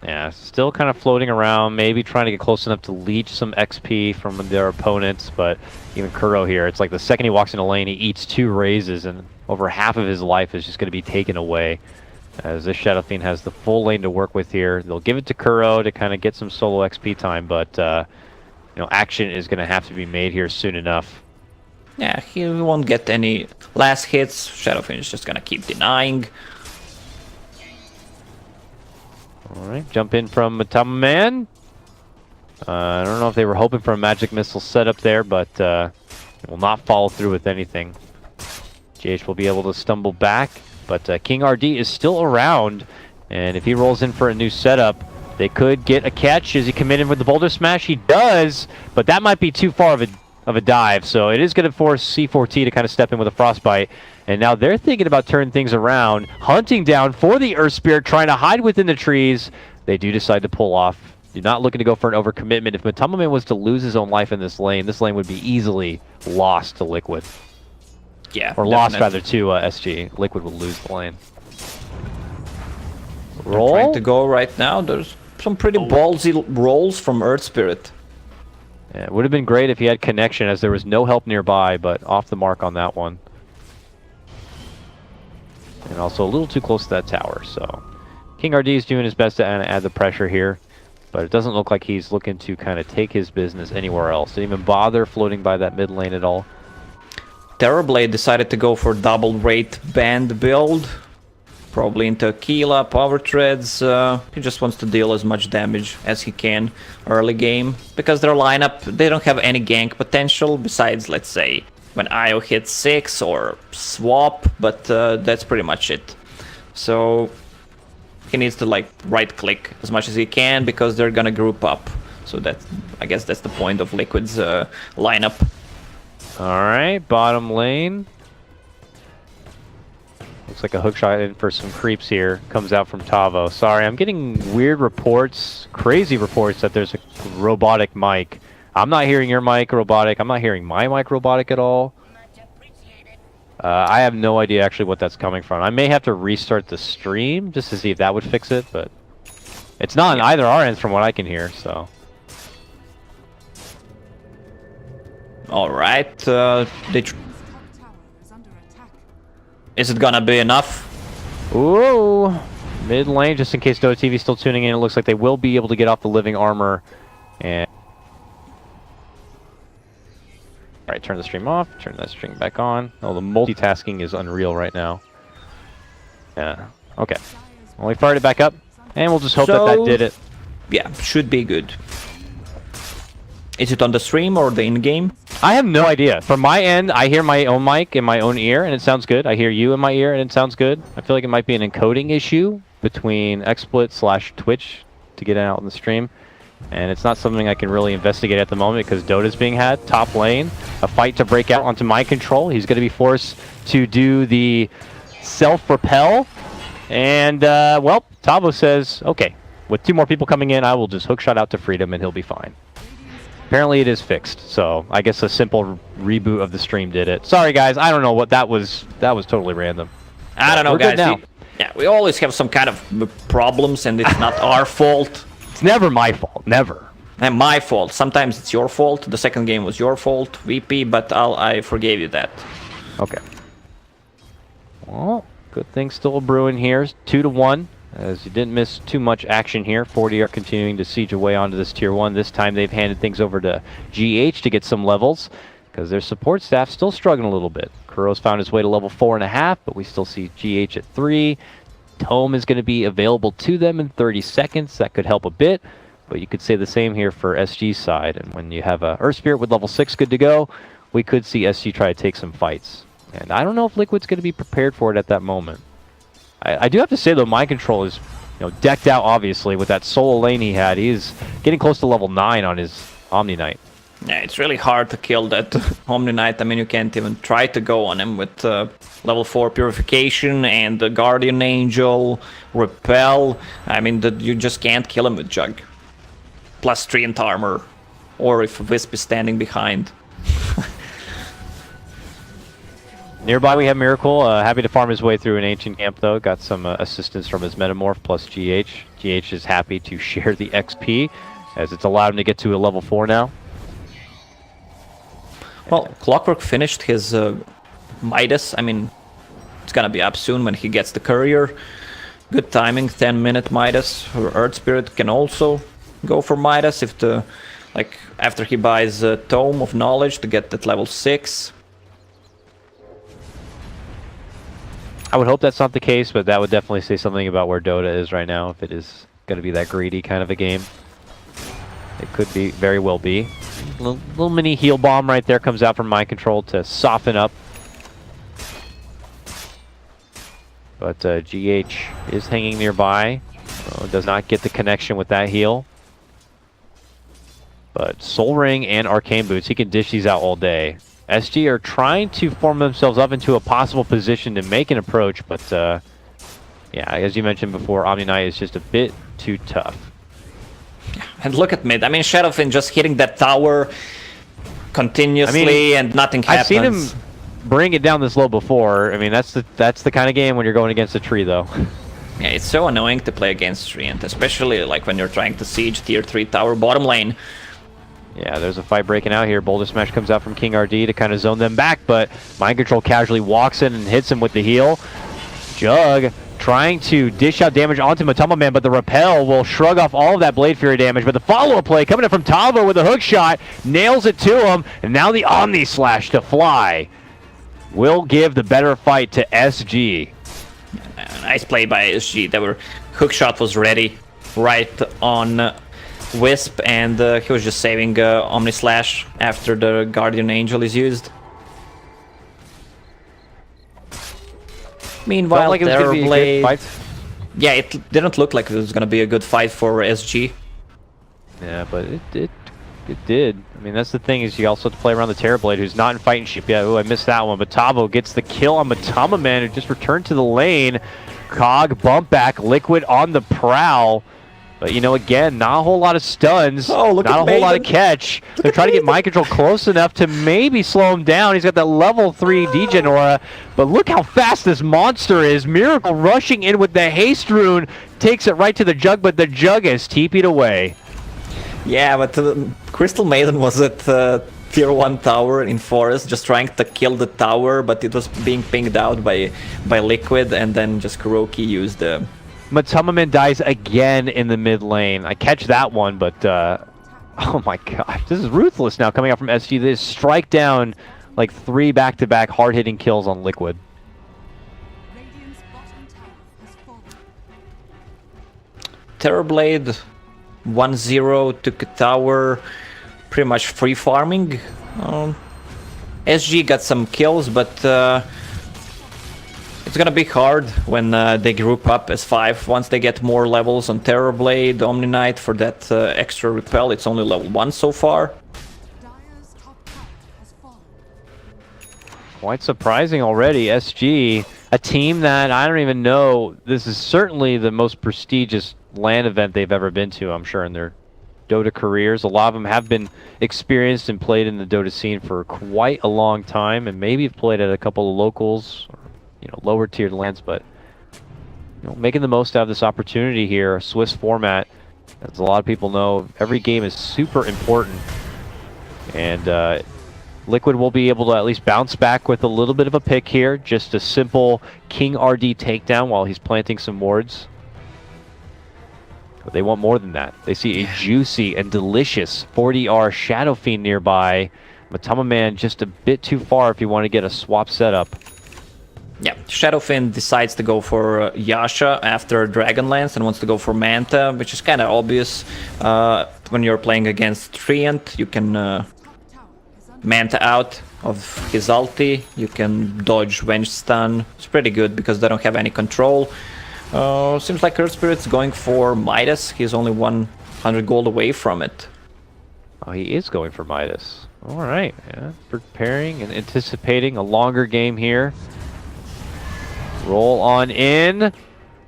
Yeah, still kind of floating around, maybe trying to get close enough to leech some XP from their opponents, but even Kuro here, it's like the second he walks into lane, he eats 2 raises, and over half of his life is just going to be taken away. As this Shadow Fiend has the full lane to work with here. They'll give it to Kuro to kind of get some solo XP time, but you know, action is going to have to be made here soon enough. Yeah, he won't get any last hits. Shadow Fiend is just gonna keep denying. Alright, jump in from Matama Man. I don't know if they were hoping for a magic missile setup there, but it will not follow through with anything. GH will be able to stumble back, but KingRD is still around, and if he rolls in for a new setup, they could get a catch. Does he come in with the Boulder Smash? He does, but that might be too far of a dive, so it is going to force C4T to kind of step in with a Frostbite, and now they're thinking about turning things around, hunting down for the Earth Spirit, trying to hide within the trees. They do decide to pull off. You're not looking to go for an overcommitment. If Matamaman was to lose his own life in this lane would be easily lost to Liquid. Yeah, or lost rather to SG. Liquid will lose the lane. Roll. They're trying to go right now. There's some pretty ballsy rolls from Earth Spirit. Yeah, it would have been great if he had connection, as there was no help nearby, but off the mark on that one. And also a little too close to that tower, so KingRD is doing his best to add the pressure here. But it doesn't look like he's looking to kind of take his business anywhere else. Didn't even bother floating by that mid lane at all. Terrorblade decided to go for double rate band build. Probably into Aquila, power treads. He just wants to deal as much damage as he can early game. Because their lineup, they don't have any gank potential besides, let's say, when IO hits 6 or swap, but that's pretty much it. So he needs to like right click as much as he can because they're gonna group up. So that's, I guess that's the point of Liquid's lineup. Alright, bottom lane. Looks like a hook shot in for some creeps here. Comes out from Tavo. Sorry, I'm getting weird reports, crazy reports that there's a robotic mic. I'm not hearing your mic robotic. I'm not hearing my mic robotic at all. I have no idea actually what that's coming from. I may have to restart the stream just to see if that would fix it, but it's not on either our ends from what I can hear, so. Alright, Top tower is under attack. is it gonna be enough? Ooh, mid lane, just in case Dota TV is still tuning in, it looks like they will be able to get off the living armor. And alright, turn the stream off, turn that stream back on. Oh, the multitasking is unreal right now. Yeah, okay. Well, we fired it back up, and we'll just hope that that did it. Yeah, should be good. Is it on the stream or the in-game? I have no idea. From my end, I hear my own mic in my own ear, and it sounds good. I hear you in my ear, and it sounds good. I feel like it might be an encoding issue between XSplit/Twitch to get it out in the stream. And it's not something I can really investigate at the moment because Dota's being had. Top lane, a fight to break out onto my control. He's going to be forced to do the self-repel. And, well, Tavo says, okay, with 2 more people coming in, I will just hookshot out to freedom and he'll be fine. Apparently it is fixed, so I guess a simple reboot of the stream did it. Sorry guys, I don't know what that was. That was totally random. I don't know, We're good guys. now. Yeah, we always have some kind of problems, and it's not our fault. It's never my fault, never. And my fault. Sometimes it's your fault. The second game was your fault, VP, but I forgave you that. Okay. Well, good thing still brewing here. 2-1. As you didn't miss too much action here. 40 are continuing to siege away onto this tier 1. This time they've handed things over to GH to get some levels because their support staff still struggling a little bit. Kuro's found his way to level 4.5, but we still see GH at 3. Tome is going to be available to them in 30 seconds. That could help a bit, but you could say the same here for SG's side. And when you have a Earth Spirit with level 6 good to go, we could see SG try to take some fights. And I don't know if Liquid's going to be prepared for it at that moment. I do have to say though, Mind Control is, decked out obviously with that solo lane he had. He's getting close to level 9 on his Omni Knight. Yeah, it's really hard to kill that Omni Knight. I mean, you can't even try to go on him with level 4 Purification and the Guardian Angel, Repel. I mean, you just can't kill him with Jug. Plus Treant Armor, or if Wisp is standing behind. Nearby we have Miracle, happy to farm his way through an ancient camp though. Got some assistance from his Metamorph plus GH. GH is happy to share the XP as it's allowed him to get to a level 4 now. Well, Clockwork finished his Midas. I mean, it's gonna be up soon when he gets the Courier. Good timing, 10-minute Midas. Earth Spirit can also go for Midas if after he buys Tome of Knowledge to get that level 6. I would hope that's not the case, but that would definitely say something about where Dota is right now, if it is going to be that greedy kind of a game. It could be, very well be. Little mini heal bomb right there comes out from Mind Control to soften up. But GH is hanging nearby. Does not get the connection with that heal. But Soul Ring and Arcane Boots, he can dish these out all day. SG are trying to form themselves up into a possible position to make an approach, but yeah, as you mentioned before, Omni Knight is just a bit too tough. And look at mid. I mean, Shadowfin just hitting that tower continuously and nothing happens. I've seen him bring it down this low before. I mean, that's the kind of game when you're going against a tree, though. Yeah, it's so annoying to play against Treant, especially like when you're trying to siege tier 3 tower bottom lane. Yeah, there's a fight breaking out here. Boulder Smash comes out from King RD to kind of zone them back, but Mind Control casually walks in and hits him with the heal. Jug trying to dish out damage onto Matama Man, but the repel will shrug off all of that Blade Fury damage. But the follow-up play coming in from Tavo with a hook shot, nails it to him, and now the Omni Slash to fly will give the better fight to SG. Nice play by SG. Their hook shot was ready right on Wisp, and he was just saving Omni Slash after the Guardian Angel is used. Meanwhile, like it was gonna be a good fight. Yeah, it didn't look like it was gonna be a good fight for SG. Yeah, but it did. I mean, that's the thing, is you also have to play around the Terrorblade, who's not in fighting shape yet. Oh, I missed that one. But Tavo gets the kill on Matama Man, who just returned to the lane. Cog bump back, Liquid on the prowl. But, you know, again, not a whole lot of stuns, not a whole lot of catch. They're trying to get Mind Control close enough to maybe slow him down. He's got that level 3 degen aura, but look how fast this monster is. Miracle rushing in with the haste rune, takes it right to the Jug, but the Jug is TP'd away. Yeah, but Crystal Maiden was at tier 1 tower in Forest, just trying to kill the tower, but it was being pinged out by Liquid, and then just Kuroki used the... Matama Man dies again in the mid lane. I catch that one, but oh my god, this is ruthless now coming out from SG. They strike down like 3 back-to-back hard-hitting kills on Liquid. Radiant's bottom tower has fallen. Terrorblade 1-0 took a tower, pretty much free farming. SG got some kills, but it's gonna be hard when they group up as 5. Once they get more levels on Terrorblade, Omni Knight for that extra repel. It's only level 1 so far. Dire's top tower has fallen. Quite surprising already. SG, a team that I don't even know, this is certainly the most prestigious LAN event they've ever been to, I'm sure, in their Dota careers. A lot of them have been experienced and played in the Dota scene for quite a long time, and maybe have played at a couple of locals, or, you know, lower tiered lands, but you know, making the most out of this opportunity here. A Swiss format, as a lot of people know, every game is super important, and Liquid will be able to at least bounce back with a little bit of a pick here. Just a simple King RD takedown while he's planting some wards. But they want more than that. They see a juicy and delicious 40R Shadow Fiend nearby. Matama Man just a bit too far if you want to get a swap setup. Yeah, Shadowfin decides to go for Yasha after Dragonlance and wants to go for Manta, which is kind of obvious. When you're playing against Treant, you can Manta out of his ulti, you can dodge Venge Stun. It's pretty good because they don't have any control. Seems like Earth Spirit's going for Midas. He's only 100 gold away from it. Oh, he is going for Midas. Alright, yeah. Preparing and anticipating a longer game here. Roll on in.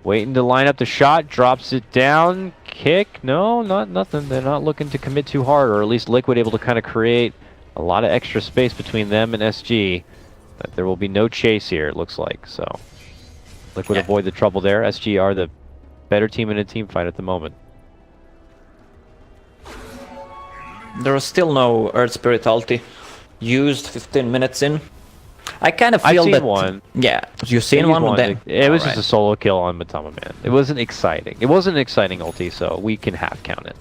Waiting to line up the shot. Drops it down. Kick. No, nothing. They're not looking to commit too hard, or at least Liquid able to kind of create a lot of extra space between them and SG. But there will be no chase here, it looks like. So Liquid avoid the trouble there. SG are the better team in a team fight at the moment. There was still no Earth Spirit ulti used 15 minutes in. I kind of feel I've seen that... one. Yeah, you've seen one? Then it was just a solo kill on Matama Man. It wasn't exciting. It wasn't an exciting ulti, so we can half count it.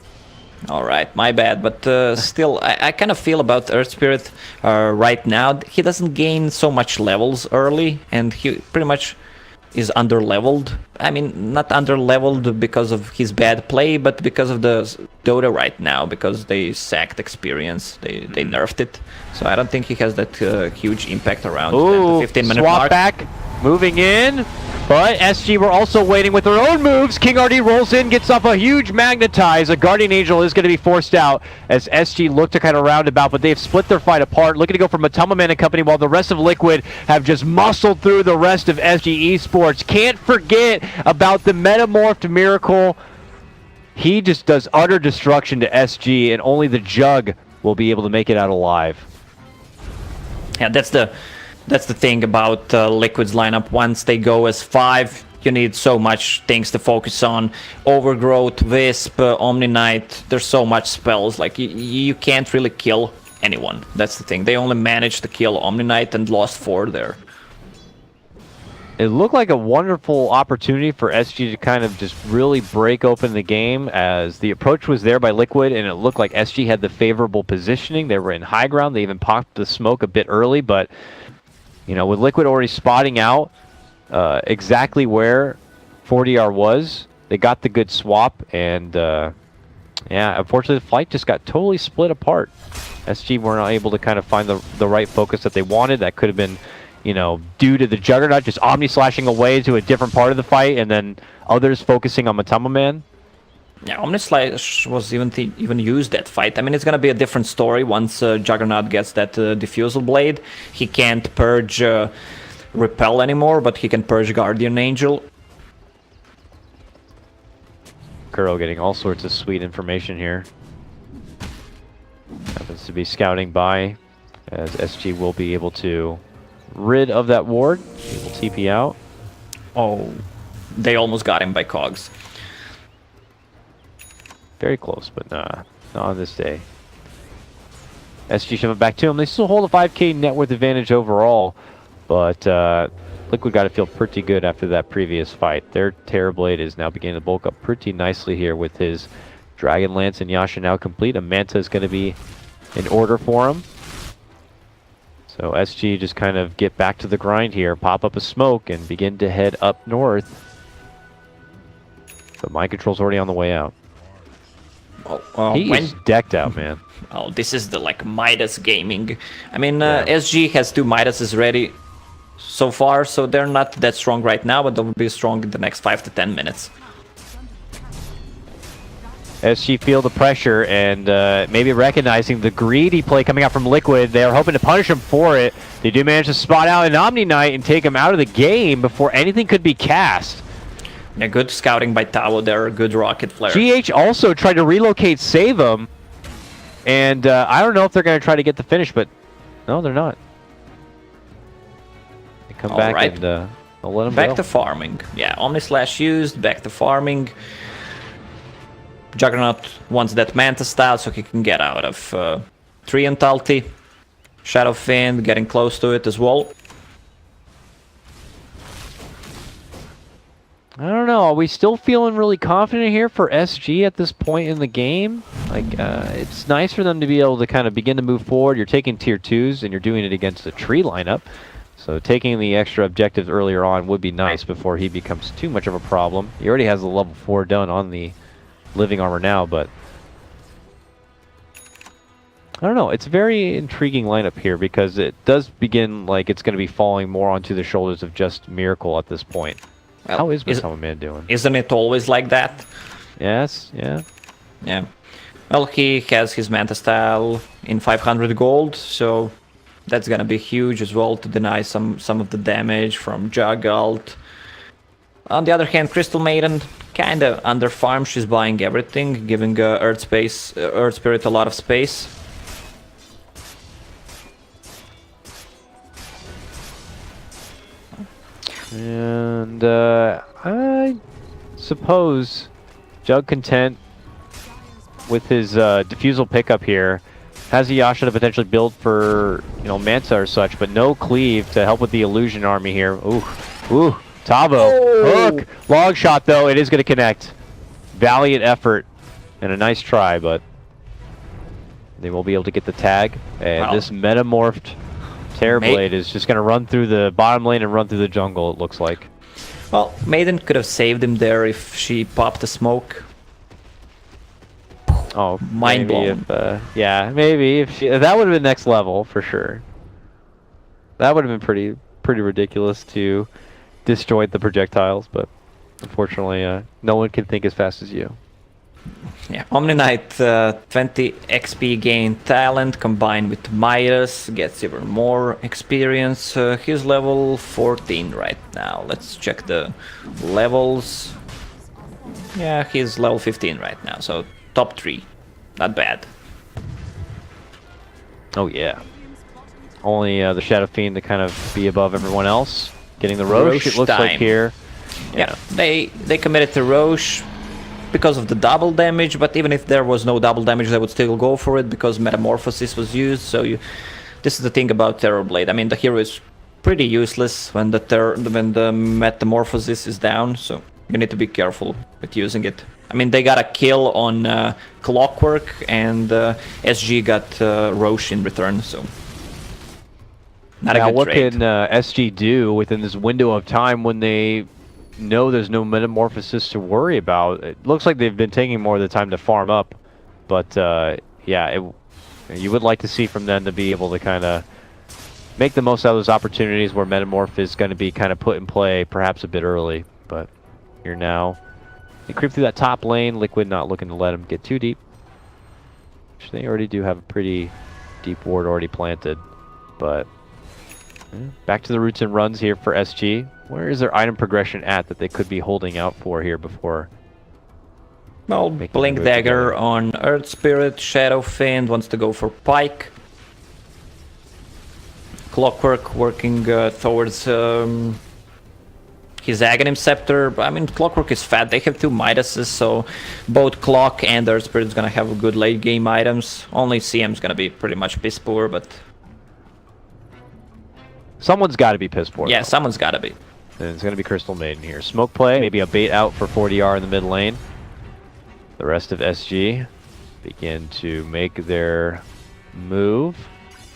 Alright, my bad, but still, I kind of feel about Earth Spirit right now. He doesn't gain so much levels early, and he pretty much is under-leveled. I mean, not under-leveled because of his bad play, but because of the Dota right now, because they sacked experience, they nerfed it. So I don't think he has that huge impact around the 15-minute swap mark. back, moving in, but SG were also waiting with their own moves. King RD rolls in, gets off a huge magnetize. A Guardian Angel is going to be forced out as SG look to kind of roundabout, but they've split their fight apart, looking to go for Matama Man and company, while the rest of Liquid have just muscled through the rest of SG Esports. Can't forget about the Metamorphed Miracle. He just does utter destruction to SG, and only the Jug will be able to make it out alive. Yeah, that's the thing about Liquid's lineup. Once they go as 5, you need so much things to focus on. Overgrowth, Wisp, Omni Knight. There's so much spells. Like you can't really kill anyone. That's the thing. They only managed to kill Omni Knight and lost 4 there. It looked like a wonderful opportunity for SG to kind of just really break open the game, as the approach was there by Liquid, and it looked like SG had the favorable positioning. They were in high ground. They even popped the smoke a bit early, but you know, with Liquid already spotting out exactly where 4DR was, they got the good swap, and yeah, unfortunately the fight just got totally split apart. SG were not able to kind of find the right focus that they wanted. That could have been, you know, due to the Juggernaut just omni-slashing away to a different part of the fight, and then others focusing on Matama Man. Yeah, Omnislash was even used that fight. I mean, it's gonna be a different story once Juggernaut gets that Diffusal Blade. He can't purge Repel anymore, but he can purge Guardian Angel. Kuro getting all sorts of sweet information here. Happens to be scouting by, as SG will be able to rid of that ward. He will TP out. Oh, they almost got him by Cogs. Very close, but not on this day. SG shoving back to him. They still hold a 5k net worth advantage overall, but Liquid got to feel pretty good after that previous fight. Their Terrorblade is now beginning to bulk up pretty nicely here with his Dragon Lance and Yasha now complete. A Manta is going to be in order for him. So SG just kind of get back to the grind here, pop up a smoke, and begin to head up north. But Mind Control's already on the way out. He is decked out, man. Oh, this is the like Midas gaming. I mean, SG has 2 Midases ready so far, so they're not that strong right now, but they'll be strong in the next 5 to 10 minutes. SG feel the pressure and maybe recognizing the greedy play coming out from Liquid. They are hoping to punish him for it. They do manage to spot out an Omni Knight and take him out of the game before anything could be cast. Yeah, good scouting by Tao there, good rocket flare. GH also tried to relocate, save him, and I don't know if they're going to try to get the finish, but no, they're not. They come back and they'll let him back go. to farming. Yeah, Omnislash used, back to farming. Juggernaut wants that Manta style so he can get out of Treant ulti. Shadow Fiend getting close to it as well. I don't know. Are we still feeling really confident here for SG at this point in the game? Like, it's nice for them to be able to kind of begin to move forward. You're taking tier 2s and you're doing it against a tree lineup. So taking the extra objectives earlier on would be nice before he becomes too much of a problem. He already has the level 4 done on the living armor now, but I don't know. It's a very intriguing lineup here because it does begin like it's going to be falling more onto the shoulders of just Miracle at this point. Well, how is Matama Man doing? Isn't it always like that? Yes, yeah. Yeah. Well, he has his Manta style in 500 gold, so that's gonna be huge as well to deny some of the damage from Jug ult. On the other hand, Crystal Maiden kinda under farm. She's buying everything, giving Earth Spirit a lot of space. And I suppose Jug content with his Diffusal pickup here has a Yasha to potentially build for, you know, Manta or such, but no Cleave to help with the Illusion army here. Ooh, ooh, Tavo, hook, long shot though, it is going to connect. Valiant effort and a nice try, but they will be able to get the tag. And this metamorphed Terrorblade is just going to run through the bottom lane and run through the jungle, it looks like. Well, Maiden could have saved him there if she popped a smoke. Oh, mind blown. Yeah, maybe if she, that would have been next level for sure. That would have been pretty ridiculous to disjoint the projectiles, but unfortunately, no one can think as fast as you. Yeah, Omni Knight 20 XP gain talent combined with Midas gets even more experience. He's level 14 right now. Let's check the levels. Yeah, he's level 15 right now, so top 3. Not bad. Oh yeah. Only the Shadow Fiend to kind of be above everyone else. Getting the Roche, it looks like here. Yeah, they committed to Roche because of the double damage, but even if there was no double damage, they would still go for it because Metamorphosis was used. So this is the thing about Terrorblade. I mean, the hero is pretty useless when the metamorphosis is down, so you need to be careful with using it. I mean, they got a kill on Clockwork, and SG got Roche in return, so not Now, a good what trade. can SG do within this window of time when they know there's no metamorphosis to worry about? It looks like they've been taking more of the time to farm up, but yeah, you would like to see from them to be able to kind of make the most out of those opportunities where Metamorph is going to be kind of put in play perhaps a bit early. But here now, they creep through that top lane. Liquid not looking to let them get too deep. Which they already do have a pretty deep ward already planted. But back to the roots and runs here for SG. Where is their item progression at that they could be holding out for here before? Well, making Blink the move Dagger together? on Earth Spirit, Shadow Fiend wants to go for Pike. Clockwork working towards his Aghanim Scepter. But I mean, Clockwork is fat. They have 2 Midases, so both Clock and Earth Spirit is gonna have good late game items. Only CM's gonna be pretty much piss poor, but Someone's got to be piss poor. yeah, though. someone's gotta be. And it's going to be Crystal Maiden here. Smoke play, maybe a bait out for 40R in the mid lane. The rest of SG begin to make their move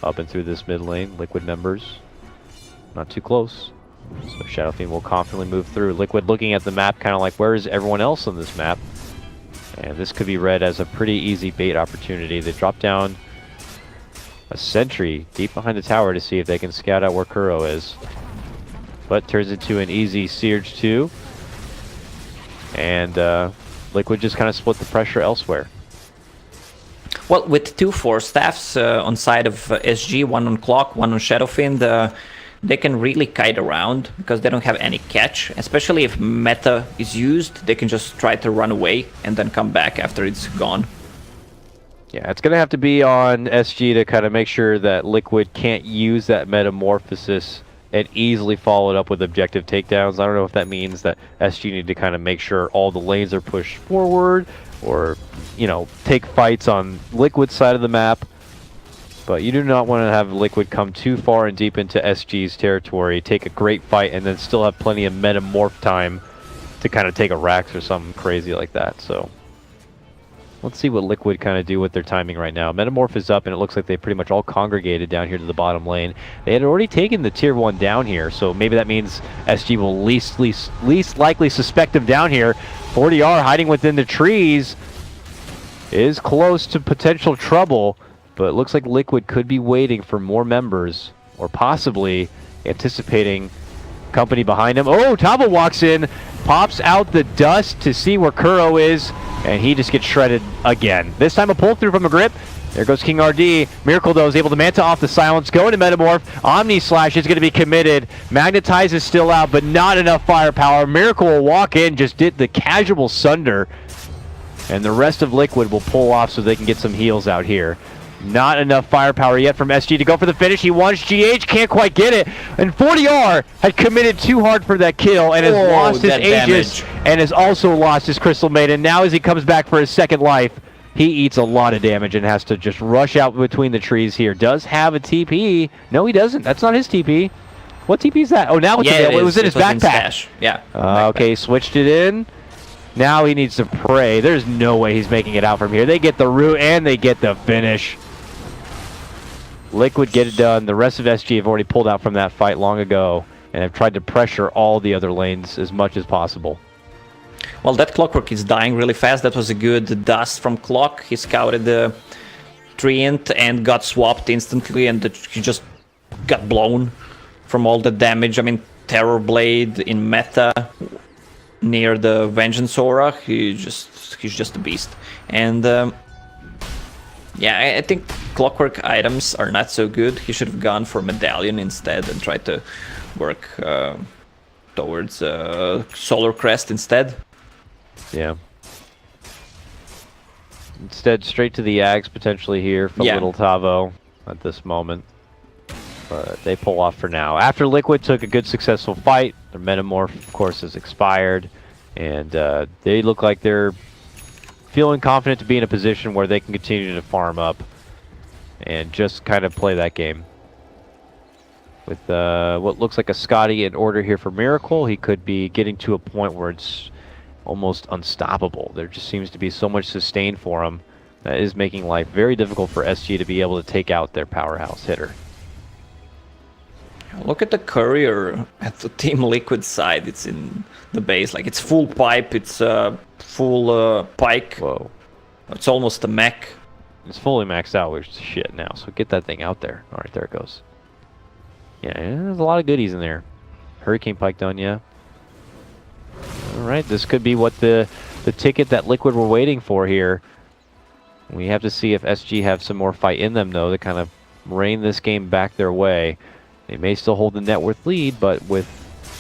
up and through this mid lane. Liquid members not too close. So Shadow Fiend will confidently move through. Liquid looking at the map, kind of like, where is everyone else on this map? And this could be read as a pretty easy bait opportunity. They drop down a sentry deep behind the tower to see if they can scout out where Kuro is. But turns into an easy Siege 2. And Liquid just kind of split the pressure elsewhere. Well, with 2 Force Staffs on side of SG, 1 on Clock, 1 on Shadow Fiend, they can really kite around because they don't have any catch. Especially if meta is used, they can just try to run away and then come back after it's gone. Yeah, it's going to have to be on SG to kind of make sure that Liquid can't use that metamorphosis and easily follow it up with objective takedowns. I don't know if that means that SG need to kind of make sure all the lanes are pushed forward or, you know, take fights on Liquid's side of the map. But you do not want to have Liquid come too far and deep into SG's territory, take a great fight, and then still have plenty of metamorph time to kind of take a Rax or something crazy like that. So let's see what Liquid kind of do with their timing right now. Metamorph is up, and it looks like they pretty much all congregated down here to the bottom lane. They had already taken the tier 1 down here, so maybe that means SG will least likely suspect them down here. 40R hiding within the trees is close to potential trouble, but it looks like Liquid could be waiting for more members, or possibly anticipating company behind him. Oh, Tabo walks in, pops out the dust to see where Kuro is, and he just gets shredded again. This time a pull through from a grip. There goes King RD. Miracle, though, is able to Manta off the silence, go into Metamorph. Omni Slash is going to be committed. Magnetize is still out, but not enough firepower. Miracle will walk in, just did the casual Sunder, and the rest of Liquid will pull off so they can get some heals out here. Not enough firepower yet from SG to go for the finish. He wants GH, can't quite get it. And 40R had committed too hard for that kill and has lost his Aegis and has also lost his Crystal Maiden. Now as he comes back for his second life, he eats a lot of damage and has to just rush out between the trees here. Does have a TP. No, he doesn't. That's not his TP. What TP is that? Oh, now it's available. It was in his backpack. Yeah. Okay, switched it in. Now he needs to pray. There's no way he's making it out from here. They get the root and they get the finish. Liquid get it done. The rest of SG have already pulled out from that fight long ago and have tried to pressure all the other lanes as much as possible. Well, that Clockwork is dying really fast. That was a good dust from Clock. He scouted the Treant and got swapped instantly, and he just got blown from all the damage. I mean, Terror Blade in meta near the Vengeance Aura, he's just a beast. And yeah, I think Clockwork items are not so good. He should have gone for Medallion instead and tried to work towards Solar Crest instead. Yeah. Instead, straight to the Ags potentially here for Little Tavo at this moment. But they pull off for now. After Liquid took a good successful fight, their Metamorph, of course, has expired. And they look like they're feeling confident to be in a position where they can continue to farm up and just kind of play that game. With what looks like a Scotty in order here for Miracle, he could be getting to a point where it's almost unstoppable. There just seems to be so much sustain for him that is making life very difficult for SG to be able to take out their powerhouse hitter. Look at the courier at the Team Liquid side. It's in the base, like it's full pipe, it's full pike. Whoa. It's almost a mech. It's fully maxed out, which is shit now, so get that thing out there. Alright, there it goes. Yeah, there's a lot of goodies in there. Hurricane Pike done, yeah. Alright, this could be what the ticket that Liquid were waiting for here. We have to see if SG have some more fight in them, though, to kind of rein this game back their way. They may still hold the net worth lead, but with,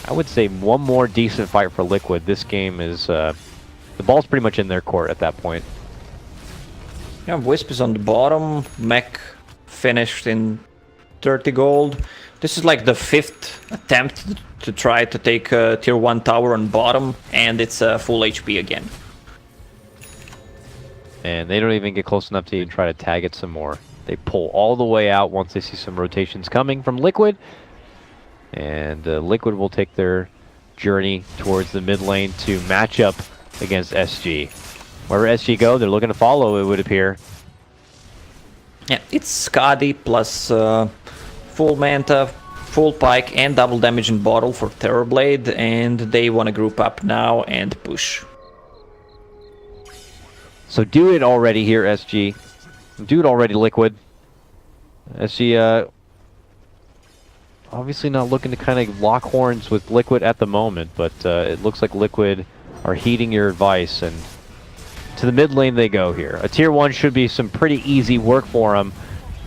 I would say, one more decent fight for Liquid, this game is, the ball's pretty much in their court at that point. Yeah, Wisp is on the bottom, mech finished in 30 gold. This is like the 5th attempt to try to take a tier 1 tower on bottom, and it's full HP again. And they don't even get close enough to even try to tag it some more. They pull all the way out once they see some rotations coming from Liquid. And Liquid will take their journey towards the mid lane to match up against SG. Wherever SG go, they're looking to follow, it would appear. Yeah, it's Scotty plus full Manta, full Pike, and double damage in bottle for Terrorblade, and they want to group up now and push. So do it already here, SG. Do it already, Liquid. SG, obviously not looking to kind of lock horns with Liquid at the moment, but it looks like Liquid are heeding your advice, and to the mid lane they go here. A tier 1 should be some pretty easy work for them,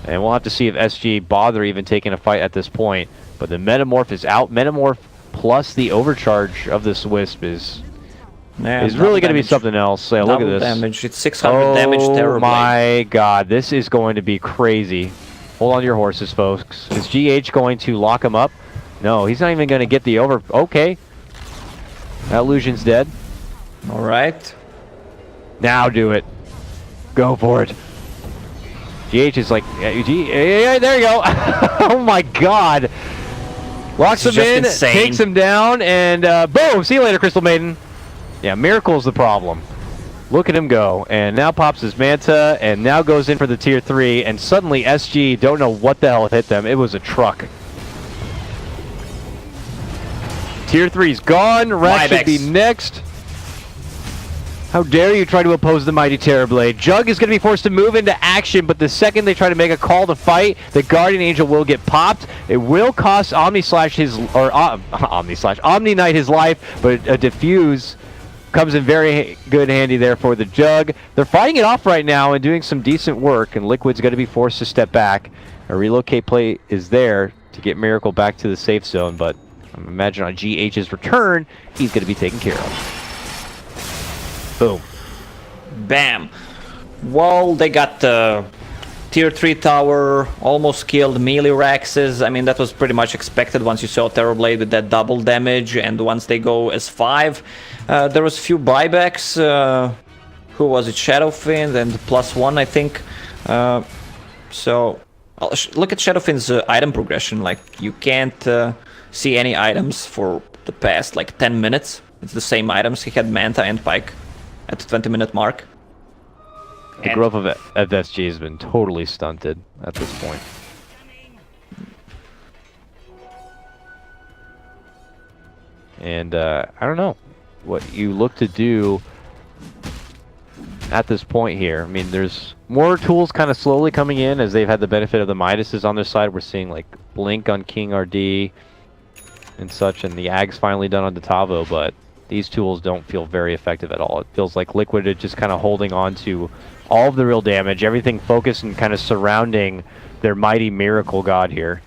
and we'll have to see if SG bother even taking a fight at this point. But the Metamorph is out. Metamorph plus the overcharge of this Wisp is really going to be something else. Yeah, look at this. Damage. It's 600 damage. Oh my god, this is going to be crazy. Hold on to your horses, folks. Is GH going to lock him up? No, he's not even going to get the over... Okay. That illusion's dead. Alright. Now do it. Go for it. GH is like... Yeah, there you go. Oh my god. Locks him in, insane. Takes him down, and boom! See you later, Crystal Maiden. Yeah, Miracle's the problem. Look at him go, and now pops his Manta, and now goes in for the tier 3, and suddenly SG don't know what the hell hit them. It was a truck. Tier 3's gone. Rex should be next. How dare you try to oppose the mighty Terrorblade. Jug is going to be forced to move into action, but the second they try to make a call to fight, the Guardian Angel will get popped. It will cost Omni Knight his life, but a defuse comes in very good handy there for the Jug. They're fighting it off right now and doing some decent work, and Liquid's going to be forced to step back. A relocate play is there to get Miracle back to the safe zone, but I imagine on GH's return, he's going to be taken care of. Boom. Bam. Well, they got the tier 3 tower, almost killed melee Rexes. I mean, that was pretty much expected once you saw Terrorblade with that double damage, and once they go as 5. There was a few buybacks. Who was it? Shadowfiend and +1, I think. So, look at Shadowfiend's item progression. Like, you can't see any items for the past, like, 10 minutes. It's the same items. He had Manta and Pike at the 20-minute mark. The growth of FSG has been totally stunted at this point. And I don't know what you look to do at this point here. I mean, there's more tools kind of slowly coming in as they've had the benefit of the Midases on their side. We're seeing like Blink on King RD and such, and the Ag's finally done on Detavo, but these tools don't feel very effective at all. It feels like Liquid is just kind of holding on to all of the real damage, everything focused and kind of surrounding their mighty Miracle God here.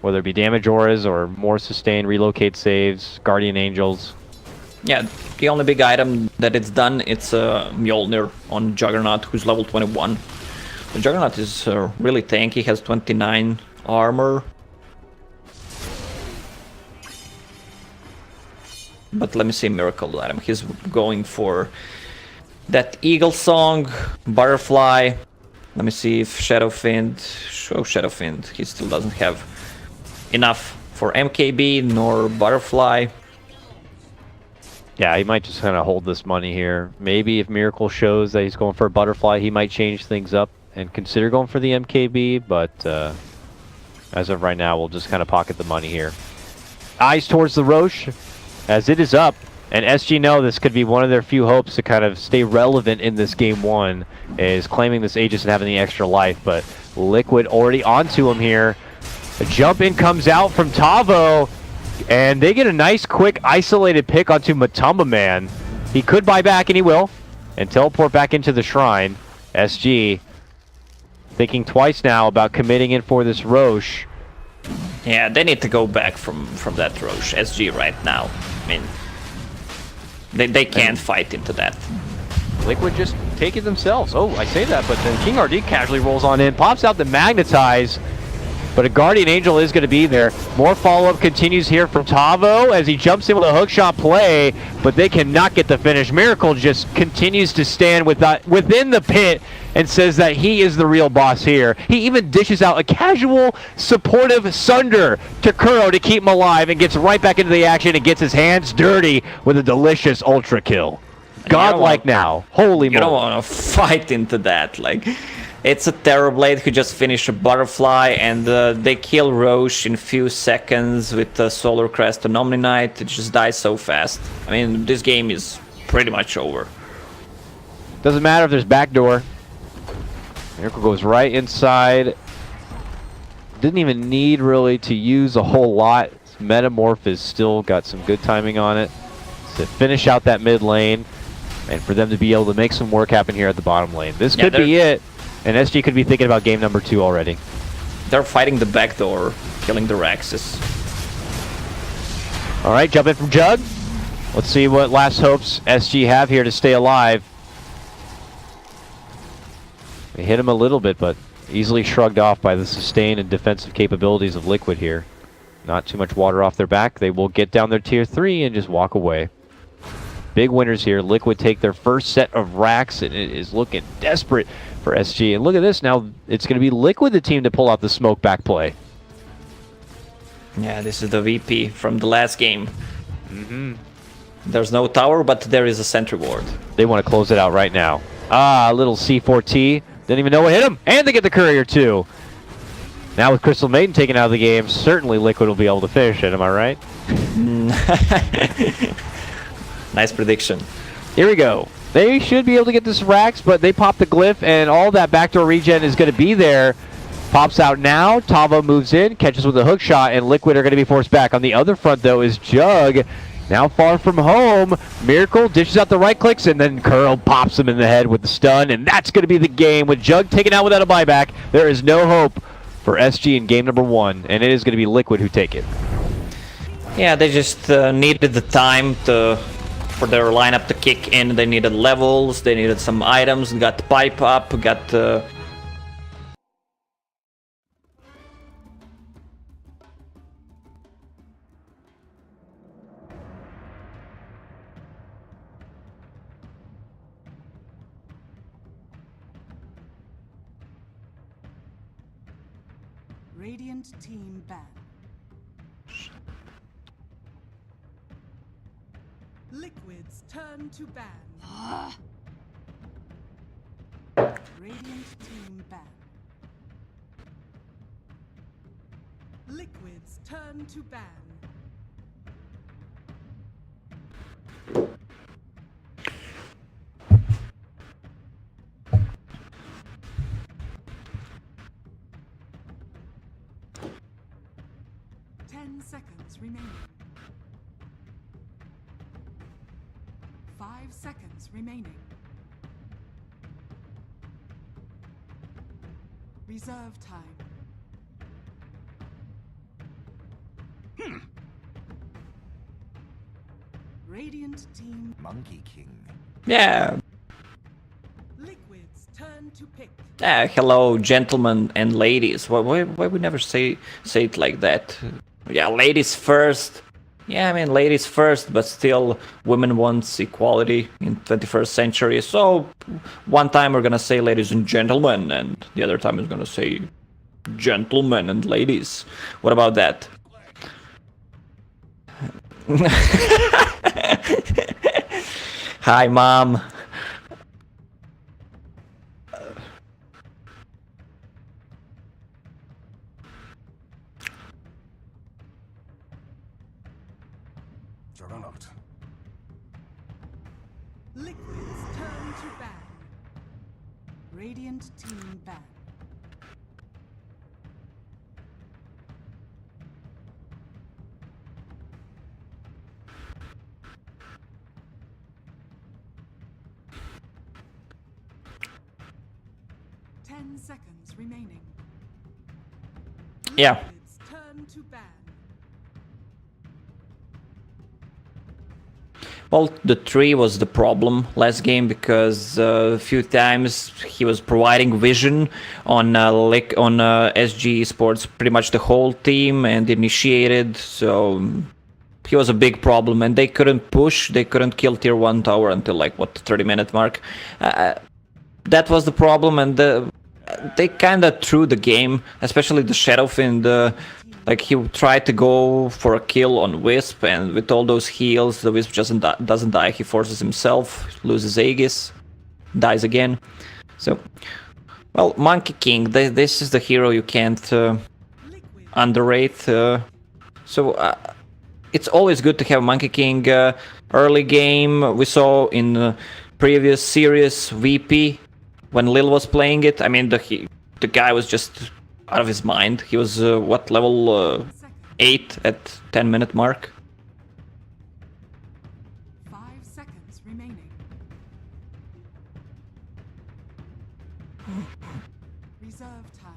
Whether it be damage auras or more sustained relocate saves, Guardian Angels. Yeah, the only big item that it's done, it's Mjolnir on Juggernaut, who's level 21. The Juggernaut is really tanky, has 29 armor. But let me see Miracle item. He's going for that Eagle Song, Butterfly. Let me see if Shadowfiend... Show Shadowfiend. He still doesn't have enough for MKB nor Butterfly. Yeah, he might just kind of hold this money here. Maybe if Miracle shows that he's going for a Butterfly, he might change things up and consider going for the MKB, but as of right now, we'll just kind of pocket the money here. Eyes towards the Roche, as it is up, and SG know this could be one of their few hopes to kind of stay relevant in this game one, is claiming this Aegis and having the extra life, but Liquid already onto him here. A jump in comes out from Tavo, and they get a nice, quick, isolated pick onto Matumba Man. He could buy back, and he will, and teleport back into the shrine. SG thinking twice now about committing in for this Roche. Yeah, they need to go back from that Roche SG right now. I mean, they can't fight into that. Liquid just take it themselves. Oh, I say that, but then King RD casually rolls on in, pops out the Magnetize, but a Guardian Angel is going to be there. More follow-up continues here from Tavo as he jumps in with a hookshot play, but they cannot get the finish. Miracle just continues to stand within the pit and says that he is the real boss here. He even dishes out a casual, supportive Sunder to Kuro to keep him alive and gets right back into the action and gets his hands dirty with a delicious ultra kill. Godlike now. Holy moly. You don't want to fight into that. Like, it's a Terrorblade who just finished a Butterfly, and they kill Roche in few seconds with the Solar Crest and Omni Knight. It just dies so fast. I mean, this game is pretty much over. Doesn't matter if there's backdoor. Miracle goes right inside. Didn't even need really to use a whole lot. Metamorph has still got some good timing on it to finish out that mid lane, and for them to be able to make some work happen here at the bottom lane. This could be it, and SG could be thinking about game number 2 already. They're fighting the backdoor, killing the Raxus. All right, jump in from Jug. Let's see what last hopes SG have here to stay alive. They hit him a little bit, but easily shrugged off by the sustain and defensive capabilities of Liquid here. Not too much water off their back. They will get down their tier 3 and just walk away. Big winners here. Liquid take their first set of racks, and it is looking desperate for SG. And look at this. Now it's going to be Liquid, the team, to pull out the smoke back play. Yeah, this is the VP from the last game. There's no tower, but there is a sentry ward. They want to close it out right now. Ah, a little C4T. Didn't even know what hit him. And they get the courier too. Now with Crystal Maiden taken out of the game, certainly Liquid will be able to finish it. Am I right? Nice prediction. Here we go. They should be able to get this racks, but they pop the glyph, and all that backdoor regen is going to be there. Pops out now. Tavo moves in, catches with a hook shot, and Liquid are going to be forced back. On the other front, though, is Jug. Now far from home. Miracle dishes out the right clicks, and then Curl pops him in the head with the stun, and that's going to be the game. With Jug taken out without a buyback, there is no hope for SG in game number 1, and it is going to be Liquid who take it. Yeah, they just needed the time for their lineup to kick in. They needed levels, they needed some items, got the pipe up, got Radiant team ban. Liquid's turn to ban. Radiant team ban. Liquid's turn to ban. Seconds remaining. 5 seconds remaining. Reserve time. Radiant team. Monkey King. yeah. Liquid's turn to pick. Hello, gentlemen and ladies. Why we never say it like that? Yeah, ladies first. Yeah, I mean ladies first, but still women want equality in 21st century. So one time we're gonna say ladies and gentlemen, and the other time is gonna say gentlemen and ladies. What about that? Hi, Mom. Juggernaut. Liquid's turn to ban. Radiant team ban. Seconds remaining. Yeah. Liquid's turn to ban. Well, the tree was the problem last game because a few times he was providing vision on SG Sports, pretty much the whole team, and initiated. So he was a big problem, and they couldn't push. They couldn't kill tier 1 tower until like what 30-minute mark. That was the problem, and they kind of threw the game, especially the Shadowfiend. Like he tried to go for a kill on Wisp, and with all those heals, the Wisp doesn't die. He forces himself, loses Aegis, dies again. So, well, Monkey King, this is the hero you can't underrate. It's always good to have Monkey King early game. We saw in previous series VP when Lil was playing it. I mean, the guy was just out of his mind. He was what, level 8 at 10-minute mark. 5 seconds remaining. Reserve time.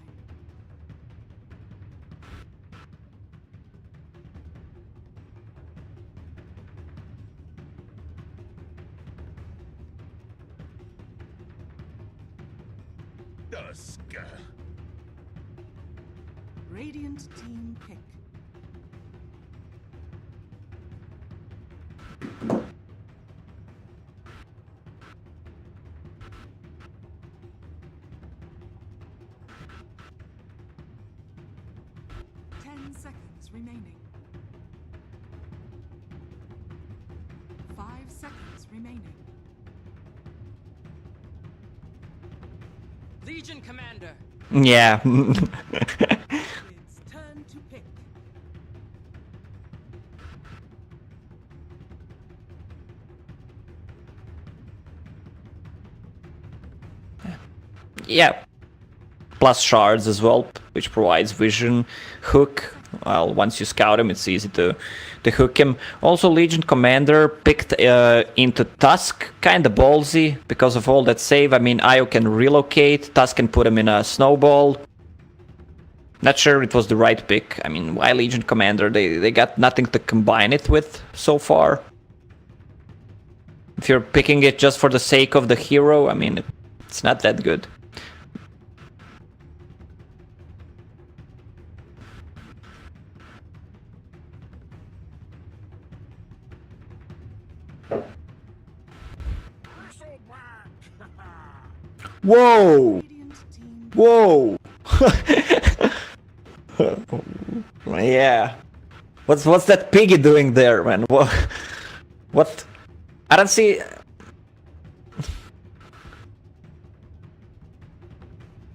Dusk. Radiant team pick. Seconds remaining. 5 seconds remaining. Legion Commander. Yeah. It's turn to pick. Yeah. Plus shards as well, which provides vision. Hook. Well, once you scout him, it's easy to hook him. Also, Legion Commander picked into Tusk. Kinda ballsy because of all that save. I mean, Io can relocate. Tusk can put him in a snowball. Not sure it was the right pick. I mean, why Legion Commander? They got nothing to combine it with so far. If you're picking it just for the sake of the hero, I mean, it's not that good. Whoa! Radiant team Whoa! Yeah. What's that piggy doing there, man? What? I don't see.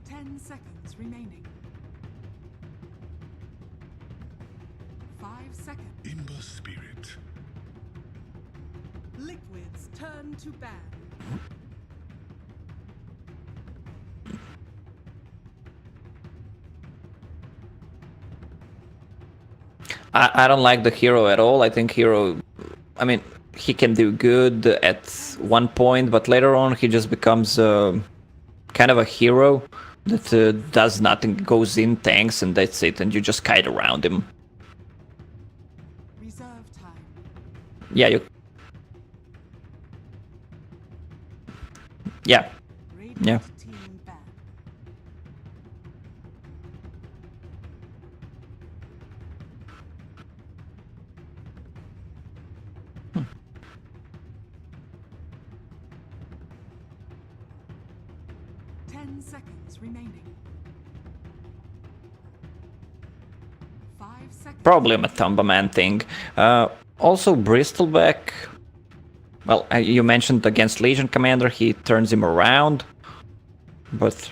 10 seconds remaining. 5 seconds. Imber spirit. Liquid's turn to ban. I don't like the hero at all. I think hero, I mean, he can do good at one point, but later on he just becomes kind of a hero that does nothing, goes in, tanks, and that's it, and you just kite around him. Reserve time. Yeah, you. Yeah. Radiant Yeah. team ban. Seconds remaining. 5 seconds. Probably a Matumba Man thing. Also, Bristleback. Well, you mentioned against Legion Commander, he turns him around. But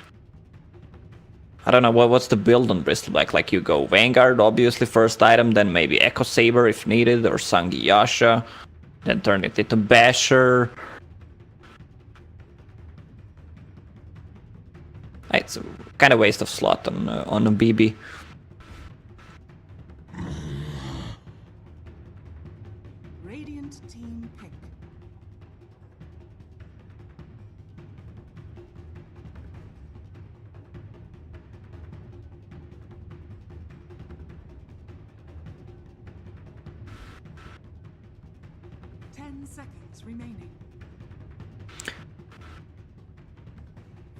I don't know, what's the build on Bristleback? Like you go Vanguard, obviously, first item, then maybe Echo Saber if needed, or Sangiyasha, then turn it into Basher. It's a kind of waste of slot on a BB. Radiant team pick. Seconds remaining.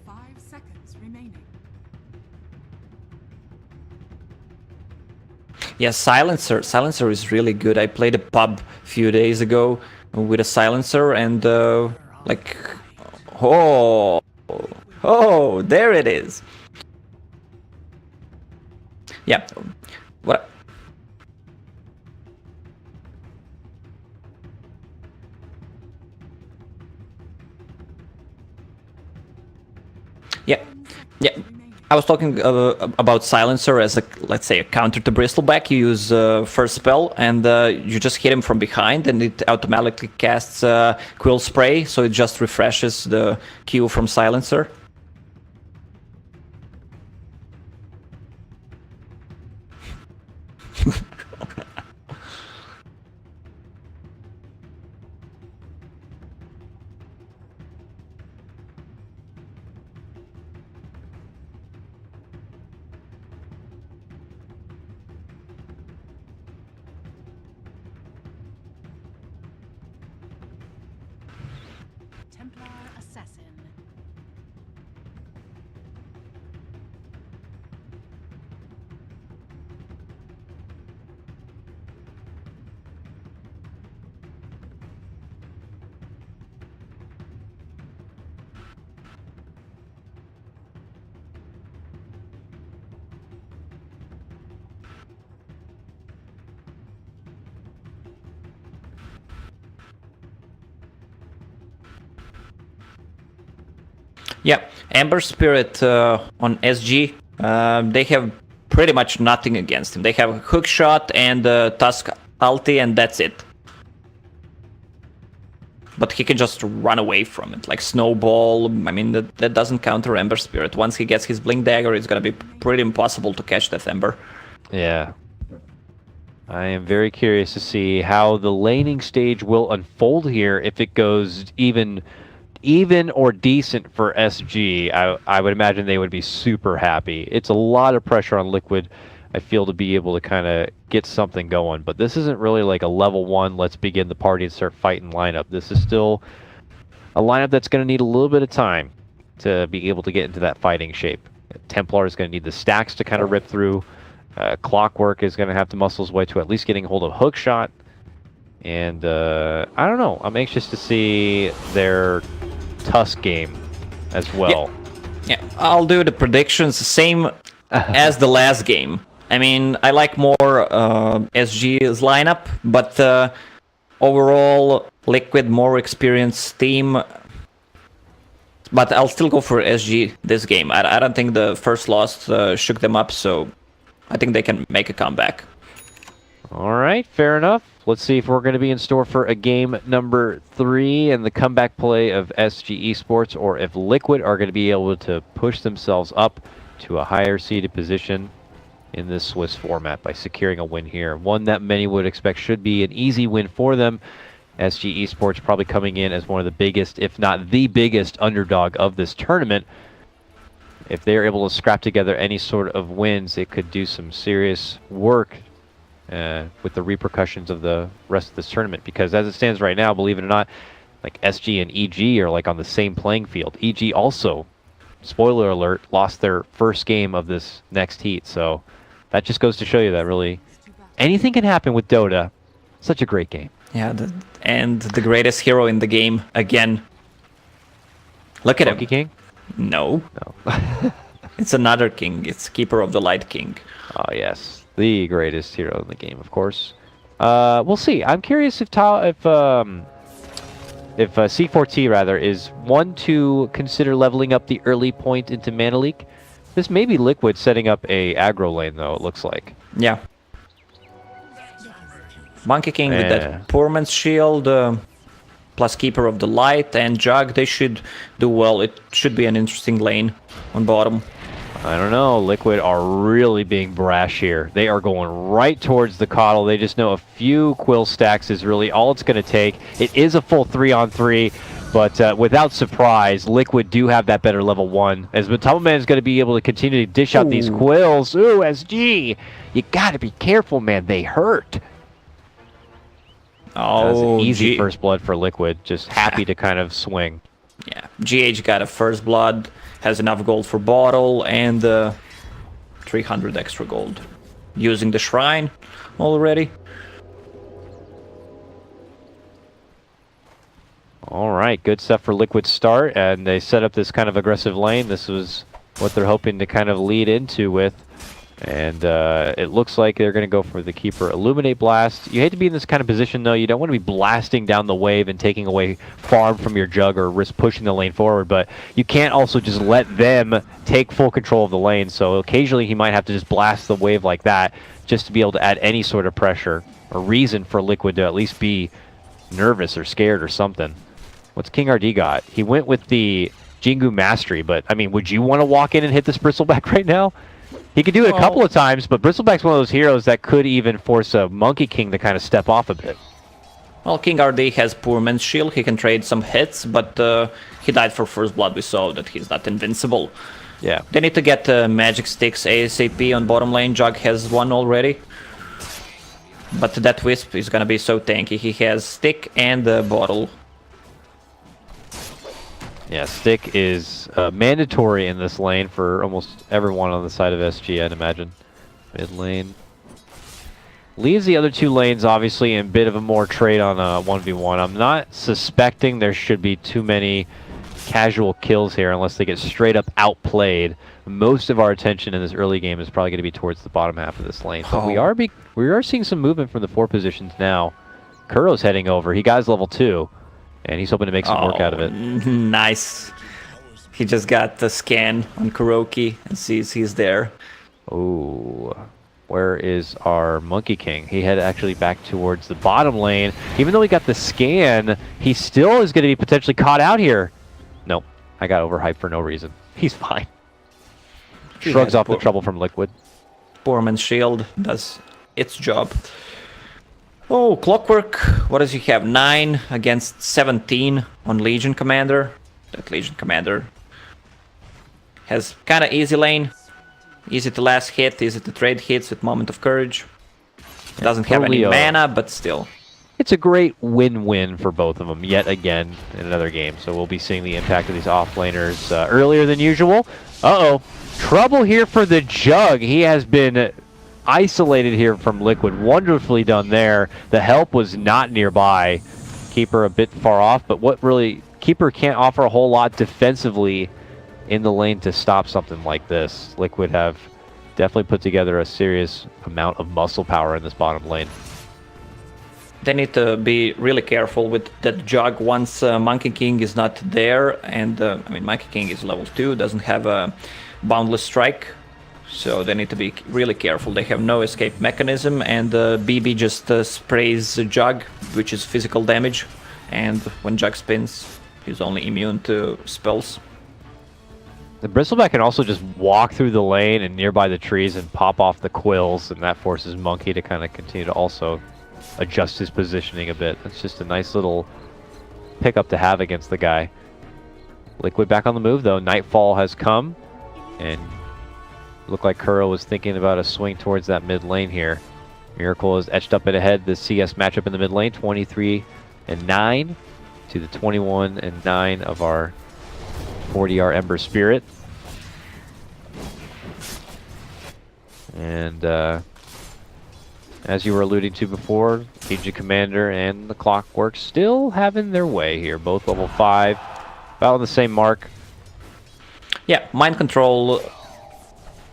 5 seconds remaining. Yeah, Silencer is really good. I played a pub a few days ago with a Silencer and like, oh, there it is. Yeah, what? Yeah. I was talking about Silencer as a, let's say, a counter to Bristleback. You use first spell and you just hit him from behind and it automatically casts Quill Spray, so it just refreshes the Q from Silencer. Templar Assassin. Yeah, Ember Spirit on SG, they have pretty much nothing against him. They have Hook Shot and Tusk Ulti, and that's it. But he can just run away from it, like Snowball. I mean, that doesn't counter Ember Spirit. Once he gets his Blink Dagger, it's gonna be pretty impossible to catch that Ember. Yeah. I am very curious to see how the laning stage will unfold here. If it goes even or decent for SG, I would imagine they would be super happy. It's a lot of pressure on Liquid, I feel, to be able to kind of get something going. But this isn't really like a level 1, let's begin the party and start fighting lineup. This is still a lineup that's going to need a little bit of time to be able to get into that fighting shape. Templar is going to need the stacks to kind of rip through. Clockwork is going to have to muscle his way to at least getting hold of Hookshot. And I don't know. I'm anxious to see their Tusk game as well. Yeah, I'll do the predictions same as the last game. I mean, I like more SG's lineup, but overall, Liquid more experienced team. But I'll still go for SG this game. I don't think the first loss shook them up, so I think they can make a comeback. All right, fair enough. Let's see if we're going to be in store for a game number 3 and the comeback play of SG Esports, or if Liquid are going to be able to push themselves up to a higher seeded position in this Swiss format by securing a win here. One that many would expect should be an easy win for them. SG Esports probably coming in as one of the biggest, if not the biggest, underdog of this tournament. If they're able to scrap together any sort of wins, it could do some serious work with the repercussions of the rest of this tournament, because as it stands right now, believe it or not, like SG and EG are like on the same playing field. EG also, spoiler alert, lost their first game of this next heat, so that just goes to show you that really anything can happen with Dota. Such a great game. Yeah, and the greatest hero in the game again. Look at Monkey him. King? No. It's another king. It's Keeper of the Light King. Oh yes, the greatest hero in the game, of course. We'll see. I'm curious if C4T rather is one to consider leveling up the early point into Mana Leak. This may be Liquid setting up a aggro lane though, it looks like. Yeah. Monkey King with that Poor Man's Shield, plus Keeper of the Light and Jug, they should do well. It should be an interesting lane on bottom. I don't know. Liquid are really being brash here. They are going right towards the Coddle. They just know a few Quill stacks is really all it's going to take. It is a full 3-on-3, but without surprise, Liquid do have that better level 1. As Matamaman is going to be able to continue to dish out these Quills. Ooh, SG! You got to be careful, man. They hurt. Oh, that's an easy first blood for Liquid. Just happy to kind of swing. Yeah, GH got a first blood, has enough gold for bottle, and 300 extra gold. Using the shrine already. Alright, good stuff for Liquid start, and they set up this kind of aggressive lane. This was what they're hoping to kind of lead into with. And it looks like they're going to go for the Keeper Illuminate Blast. You hate to be in this kind of position, though. You don't want to be blasting down the wave and taking away farm from your Jug or risk pushing the lane forward, but you can't also just let them take full control of the lane. So occasionally he might have to just blast the wave like that just to be able to add any sort of pressure or reason for Liquid to at least be nervous or scared or something. What's King RD got? He went with the Jingu Mastery, but, I mean, would you want to walk in and hit this Bristleback right now? He could do it a couple of times, but Bristleback's one of those heroes that could even force a Monkey King to kind of step off a bit. Well, King RD has Poor Man's Shield. He can trade some hits, but he died for first blood. We saw that he's not invincible. Yeah. They need to get magic sticks ASAP on bottom lane. Jug has one already. But that Wisp is gonna be so tanky. He has stick and a bottle. Yeah, stick is mandatory in this lane for almost everyone on the side of SG, I'd imagine. Mid lane. Leaves the other two lanes, obviously, in a bit of a more trade on a 1v1. I'm not suspecting there should be too many casual kills here unless they get straight up outplayed. Most of our attention in this early game is probably going to be towards the bottom half of this lane. But we are seeing some movement from the 4 positions now. Kuro's heading over. He got his level 2. And he's hoping to make some work out of it. Nice. He just got the scan on Kuroki and sees he's there. Ooh. Where is our Monkey King? He headed actually back towards the bottom lane. Even though he got the scan, he still is going to be potentially caught out here. Nope. I got overhyped for no reason. He's fine. Shrugs off the trouble from Liquid. Poor Man's Shield does its job. Oh, Clockwork, what does he have? 9 against 17 on Legion Commander. That Legion Commander has kind of easy lane. Easy to last hit, easy to trade hits with Moment of Courage. Doesn't have any mana, but still. It's a great win-win for both of them, yet again, in another game. So we'll be seeing the impact of these offlaners earlier than usual. Uh-oh. Trouble here for the Jug. He has been isolated here from Liquid. Wonderfully done there. The help was not nearby. Keeper a bit far off, but what really... Keeper can't offer a whole lot defensively in the lane to stop something like this. Liquid have definitely put together a serious amount of muscle power in this bottom lane. They need to be really careful with that Jug once Monkey King is not there. And, I mean, Monkey King is level 2, doesn't have a Boundless Strike. So they need to be really careful. They have no escape mechanism, and BB just sprays Jug, which is physical damage. And when Jug spins, he's only immune to spells. The Bristleback can also just walk through the lane and nearby the trees and pop off the quills, and that forces Monkey to kind of continue to also adjust his positioning a bit. That's just a nice little pickup to have against the guy. Liquid back on the move, though. Nightfall has come, and looked like Kuro was thinking about a swing towards that mid lane here. Miracle is etched up and ahead. The CS matchup in the mid lane, 23-9 to the 21-9 of our 40R Ember Spirit. And as you were alluding to before, Legion Commander and the Clockwork still having their way here. Both level 5, about on the same mark. Yeah, Mind Control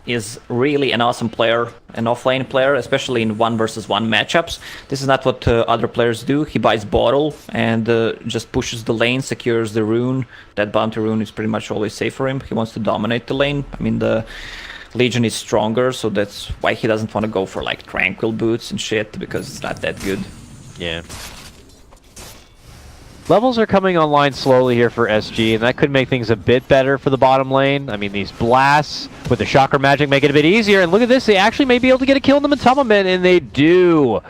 is really an awesome player, an offlane player, especially in 1 versus 1 matchups. This is not what other players do. He buys bottle and just pushes the lane, secures the rune. That bounty rune is pretty much always safe for him. He wants to dominate the lane. I mean, the Legion is stronger, so that's why he doesn't want to go for like tranquil boots and shit, because it's not that good. Yeah. Levels are coming online slowly here for SG, and that could make things a bit better for the bottom lane. I mean, these blasts with the Chakra magic make it a bit easier, and look at this, they actually may be able to get a kill on the Matama Men, and they do.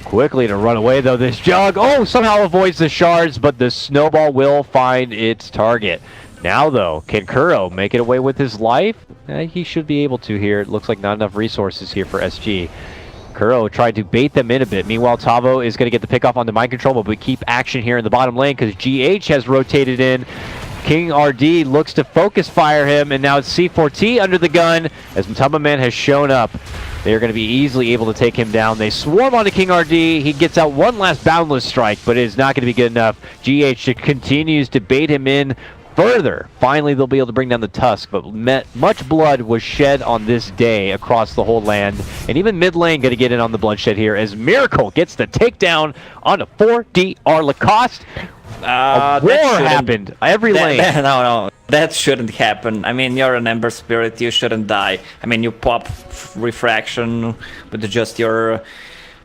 Quickly to run away, though, this Jug, oh, somehow avoids the shards, but the Snowball will find its target. Now, though, can Kuro make it away with his life? He should be able to here. It looks like not enough resources here for SG. Kuro tried to bait them in a bit. Meanwhile, Tavo is going to get the pick off on the mind control, but we keep action here in the bottom lane because GH has rotated in. King RD looks to focus fire him, and now it's C4T under the gun as Matama Man has shown up. They're going to be easily able to take him down. They swarm onto King RD. He gets out one last boundless strike, but it is not going to be good enough. GH continues to bait him in further. Finally, they'll be able to bring down the Tusk, but much blood was shed on this day across the whole land, and even mid lane going to get in on the bloodshed here as Miracle gets the takedown on a 4DR Lacoste. A war happened. Every lane. No, that shouldn't happen. I mean, you're an Ember Spirit, you shouldn't die. I mean, you pop Refraction with just your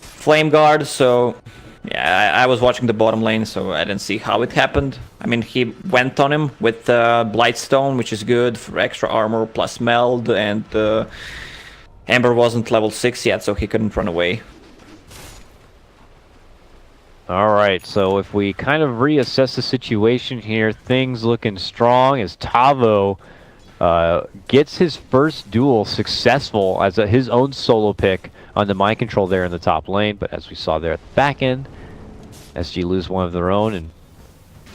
Flame Guard, so yeah, I was watching the bottom lane, so I didn't see how it happened. I mean, he went on him with Blightstone, which is good for extra armor plus meld, and Ember wasn't level 6 yet, so he couldn't run away. Alright, so if we kind of reassess the situation here, things looking strong as Tavo gets his first duel successful as his own solo pick on the mind control there in the top lane, but as we saw there at the back end, SG lose one of their own and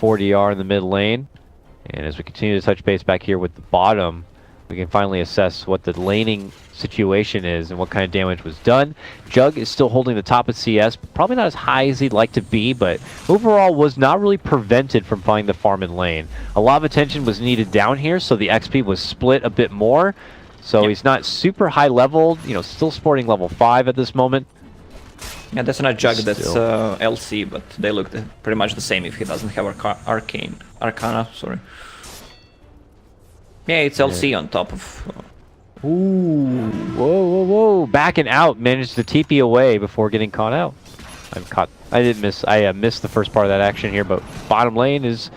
4DR in the mid lane. And as we continue to touch base back here with the bottom, we can finally assess what the laning situation is and what kind of damage was done. Jug is still holding the top of CS, probably not as high as he'd like to be, but overall was not really prevented from finding the farm in lane. A lot of attention was needed down here, so the XP was split a bit more. So he's not super high leveled, you know, still sporting level 5 at this moment. Yeah, that's not Jug, that's LC, but they look pretty much the same if he doesn't have Arcana, sorry. Yeah, it's LC on top of... Ooh, whoa, backing out, managed to TP away before getting caught out. I missed the first part of that action here, but bottom lane is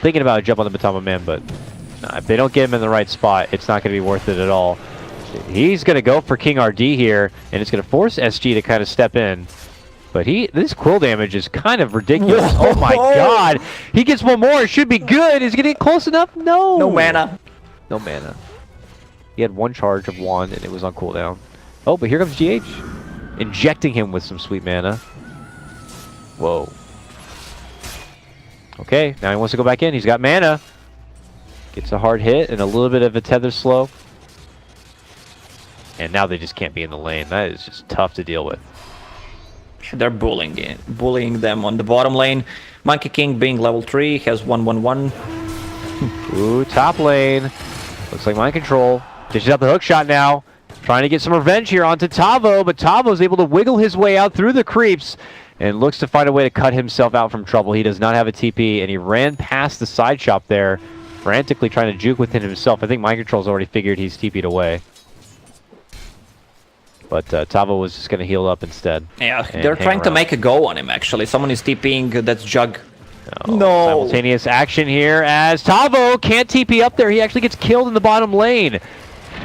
thinking about a jump on the Matama Man, but if they don't get him in the right spot, it's not going to be worth it at all. He's going to go for King RD here, and it's going to force SG to kind of step in. But this quill damage is kind of ridiculous. Oh my god! He gets one more, it should be good! Is he going to get close enough? No! No mana. No mana. He had one charge of one, and it was on cooldown. Oh, but here comes GH. Injecting him with some sweet mana. Whoa. Okay, now he wants to go back in. He's got mana. Gets a hard hit and a little bit of a tether slow. And now they just can't be in the lane. That is just tough to deal with. They're bullying them on the bottom lane. Monkey King being level 3 has 1/1/1. Ooh, top lane. Looks like mind control. Dishes out the hook shot now. Trying to get some revenge here onto Tavo, but Tavo's able to wiggle his way out through the creeps and looks to find a way to cut himself out from trouble. He does not have a TP, and he ran past the side shop there, frantically trying to juke within himself. I think mind control's already figured he's TP'd away. But Tavo was just going to heal up instead. Yeah, they're trying to make a go on him, actually. Someone is TPing, that's Jug. No. Simultaneous action here as Tavo can't TP up there. He actually gets killed in the bottom lane.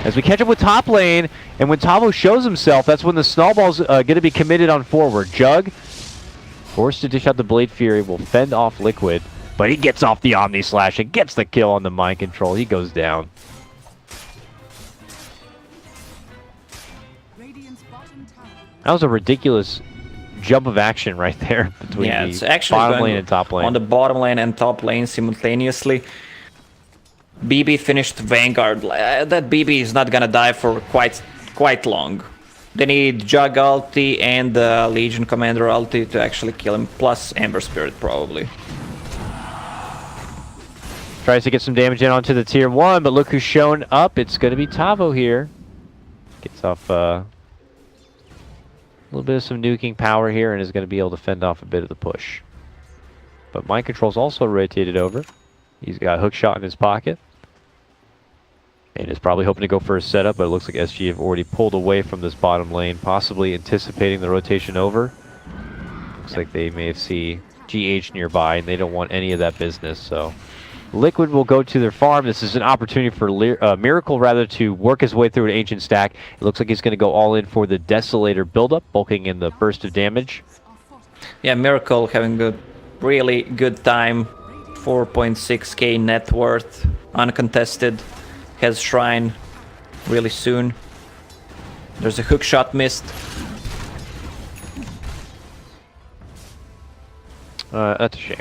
As we catch up with top lane, and when Tavo shows himself, that's when the snowball's going to be committed on forward. Jug, forced to dish out the Blade Fury, will fend off Liquid, but he gets off the Omni Slash and gets the kill on the mind control. He goes down. That was a ridiculous jump of action right there between it's actually bottom lane and top lane. On the bottom lane and top lane simultaneously. BB finished Vanguard. That BB is not gonna die for quite long. They need Jug ulti and Legion Commander ulti to actually kill him, plus Ember Spirit probably. Tries to get some damage in onto the tier 1, but look who's shown up. It's going to be Tavo here. Gets off a little bit of some nuking power here and is going to be able to fend off a bit of the push. But Mind Control's also rotated over. He's got a hook shot in his pocket. And is probably hoping to go for a setup, but it looks like SG have already pulled away from this bottom lane, possibly anticipating the rotation over. Looks like they may see GH nearby, and they don't want any of that business, so... Liquid will go to their farm. This is an opportunity for Miracle, rather, to work his way through an Ancient stack. It looks like he's going to go all in for the Desolator buildup, bulking in the burst of damage. Yeah, Miracle having a really good time. 4.6k net worth, uncontested. Has Shrine really soon. There's a hook shot missed. That's a shame.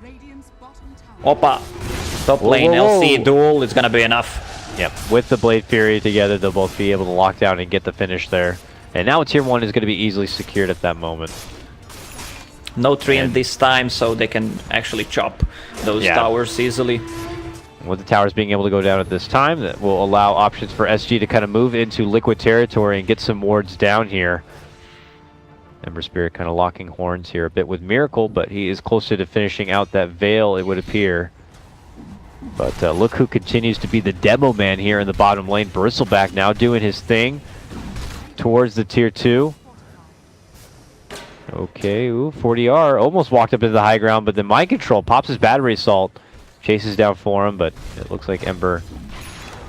Radiant's bottom tower. Opa! Top lane, whoa. LC duel is gonna be enough. Yep, with the Blade Fury together, they'll both be able to lock down and get the finish there. And now tier 1 is going to be easily secured at that moment. No treant this time, so they can actually chop those towers easily. With the towers being able to go down at this time, that will allow options for SG to kind of move into Liquid territory and get some wards down here. Ember Spirit kind of locking horns here a bit with Miracle, but he is closer to finishing out that Veil, it would appear. But look who continues to be the demo man here in the bottom lane. Bristleback now doing his thing towards the tier 2. Okay, ooh, 40R almost walked up into the high ground, but then Mind Control pops his battery assault, chases down for him, but it looks like Ember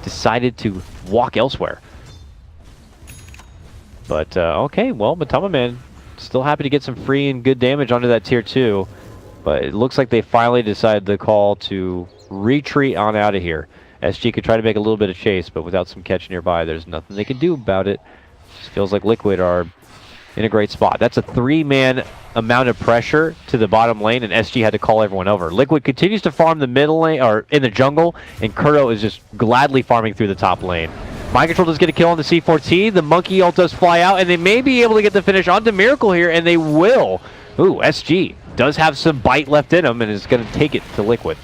decided to walk elsewhere. But okay, well, Matama Man still happy to get some free and good damage onto that tier 2, but it looks like they finally decided the call to retreat on out of here. SG could try to make a little bit of chase, but without some catch nearby, there's nothing they can do about it. Just feels like Liquid are in a great spot. That's a 3-man amount of pressure to the bottom lane, and SG had to call everyone over. Liquid continues to farm the middle lane, or in the jungle, and Kuro is just gladly farming through the top lane. Mind Control does get a kill on the C4T. The Monkey ult does fly out, and they may be able to get the finish onto Miracle here, and they will. Ooh, SG does have some bite left in him, and is going to take it to Liquid.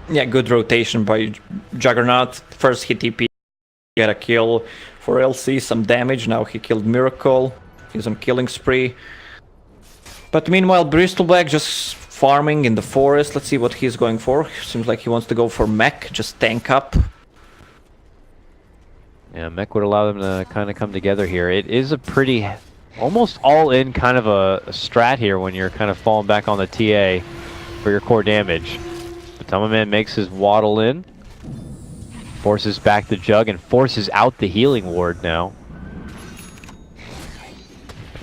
Yeah, good rotation by Juggernaut. First he TP, get a kill for LC, some damage. Now he killed Miracle. He's on killing spree. But meanwhile, Bristleback just farming in the forest. Let's see what he's going for. Seems like he wants to go for mech, just tank up. Yeah, mech would allow them to kind of come together here. It is a pretty, almost all-in kind of a strat here when you're kind of falling back on the TA for your core damage. Matama Man makes his waddle in, forces back the Jug, and forces out the healing ward now.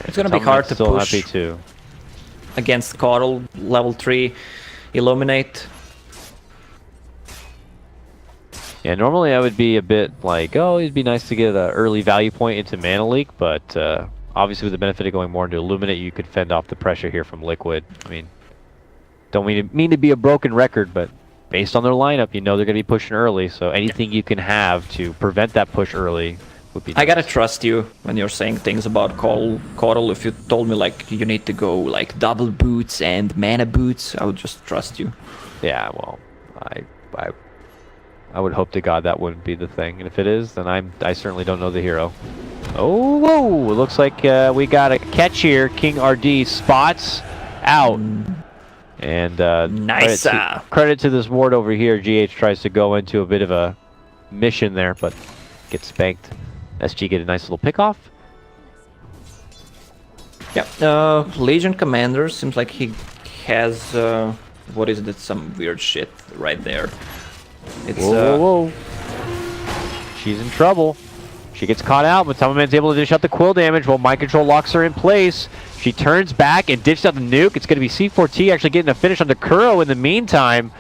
It's gonna be hard to push happy too. Against Coddle, level 3, Illuminate. Yeah, normally I would be a bit like, oh, it'd be nice to get an early value point into Mana Leak, but obviously with the benefit of going more into Illuminate, you could fend off the pressure here from Liquid. I mean, don't mean to be a broken record, but based on their lineup, you know they're going to be pushing early, so anything you can have to prevent that push early would be nice. I gotta trust you when you're saying things about Coddle. If you told me like you need to go like double boots and mana boots, I would just trust you. Yeah, well, I would hope to God that wouldn't be the thing, and if it is, then I certainly don't know the hero. Oh, whoa! It looks like we got a catch here. King RD spots out. And nice. Credit to this ward over here. GH tries to go into a bit of a mission there, but gets spanked. SG get a nice little pick off. Yeah, Legion Commander seems like he has what is it? Some weird shit right there. It's whoa. She's in trouble. She gets caught out, but Matama Man's able to dish out the quill damage while Mind Control locks her in place. She turns back and dishes out the nuke. It's going to be C4T actually getting a finish on the Kuro in the meantime.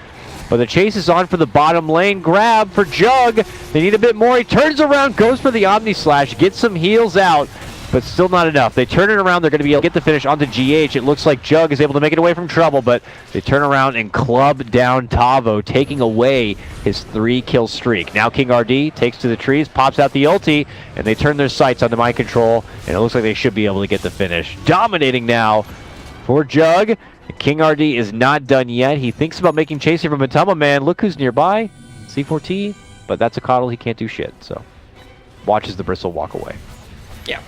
But the chase is on for the bottom lane. Grab for Jug. They need a bit more. He turns around, goes for the Omni Slash, gets some heals out, but still not enough. They turn it around. They're going to be able to get the finish onto GH. It looks like Jug is able to make it away from trouble, but they turn around and club down Tavo, taking away his 3-kill streak. Now King RD takes to the trees, pops out the ulti, and they turn their sights on the Mind Control, and it looks like they should be able to get the finish. Dominating now for Jug, King RD is not done yet. He thinks about making chase here from Matama, man. Look who's nearby. C4T, but that's a coddle. He can't do shit, so watches the Bristle walk away. Yeah.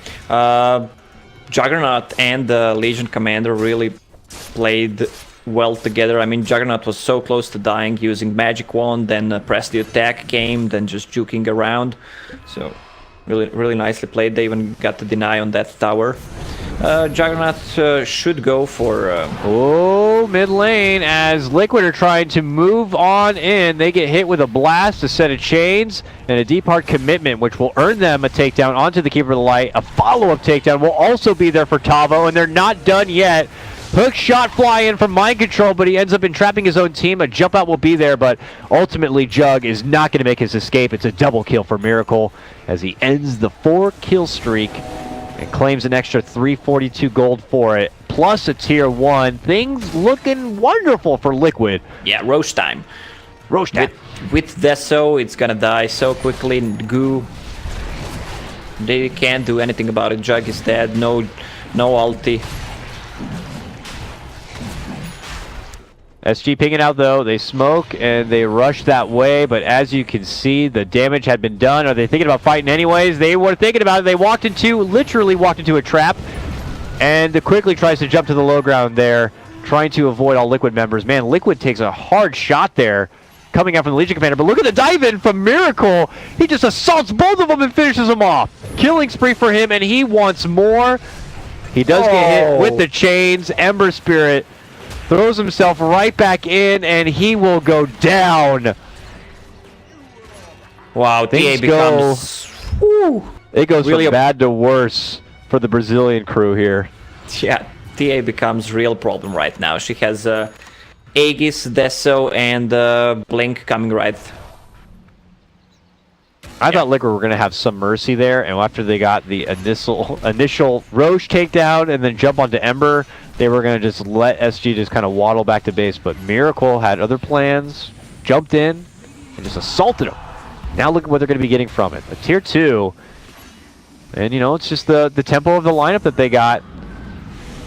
Juggernaut and the Legion Commander really played well together. I mean, Juggernaut was so close to dying using Magic Wand, then pressed the attack game, then just juking around. So really nicely played. They even got to deny on that tower. Juggernaut should go for... Oh, mid lane as Liquid are trying to move on in. They get hit with a blast, a set of chains, and a deep heart commitment, which will earn them a takedown onto the Keeper of the Light. A follow-up takedown will also be there for Tavo, and they're not done yet. Hook shot fly in from Mind Control, but he ends up entrapping his own team. A jump out will be there, but ultimately Jug is not going to make his escape. It's a double kill for Miracle as he ends the 4-kill streak and claims an extra 342 gold for it, plus a tier 1. Things looking wonderful for Liquid. Yeah, Roche time. Roche time. With Deso, it's gonna die so quickly. Goo. They can't do anything about it. Jug is dead. No ulti. SG pinging out though. They smoke and they rush that way, but as you can see, the damage had been done. Are they thinking about fighting anyways? They were thinking about it. They literally walked into a trap, and quickly tries to jump to the low ground there, trying to avoid all Liquid members. Man, Liquid takes a hard shot there, coming out from the Legion Commander, but look at the dive in from Miracle. He just assaults both of them and finishes them off. Killing spree for him, and he wants more. He does get hit with the chains. Ember Spirit throws himself right back in, and he will go down. Wow, TA becomes... It goes really from bad to worse for the Brazilian crew here. Yeah, TA becomes real problem right now. She has Aegis, Deso, and Blink coming right. I thought Liquid were going to have some mercy there, and after they got the initial Roche takedown and then jump onto Ember, they were going to just let SG just kind of waddle back to base. But Miracle had other plans, jumped in, and just assaulted him. Now look at what they're going to be getting from it. A tier 2, and you know, it's just the tempo of the lineup that they got,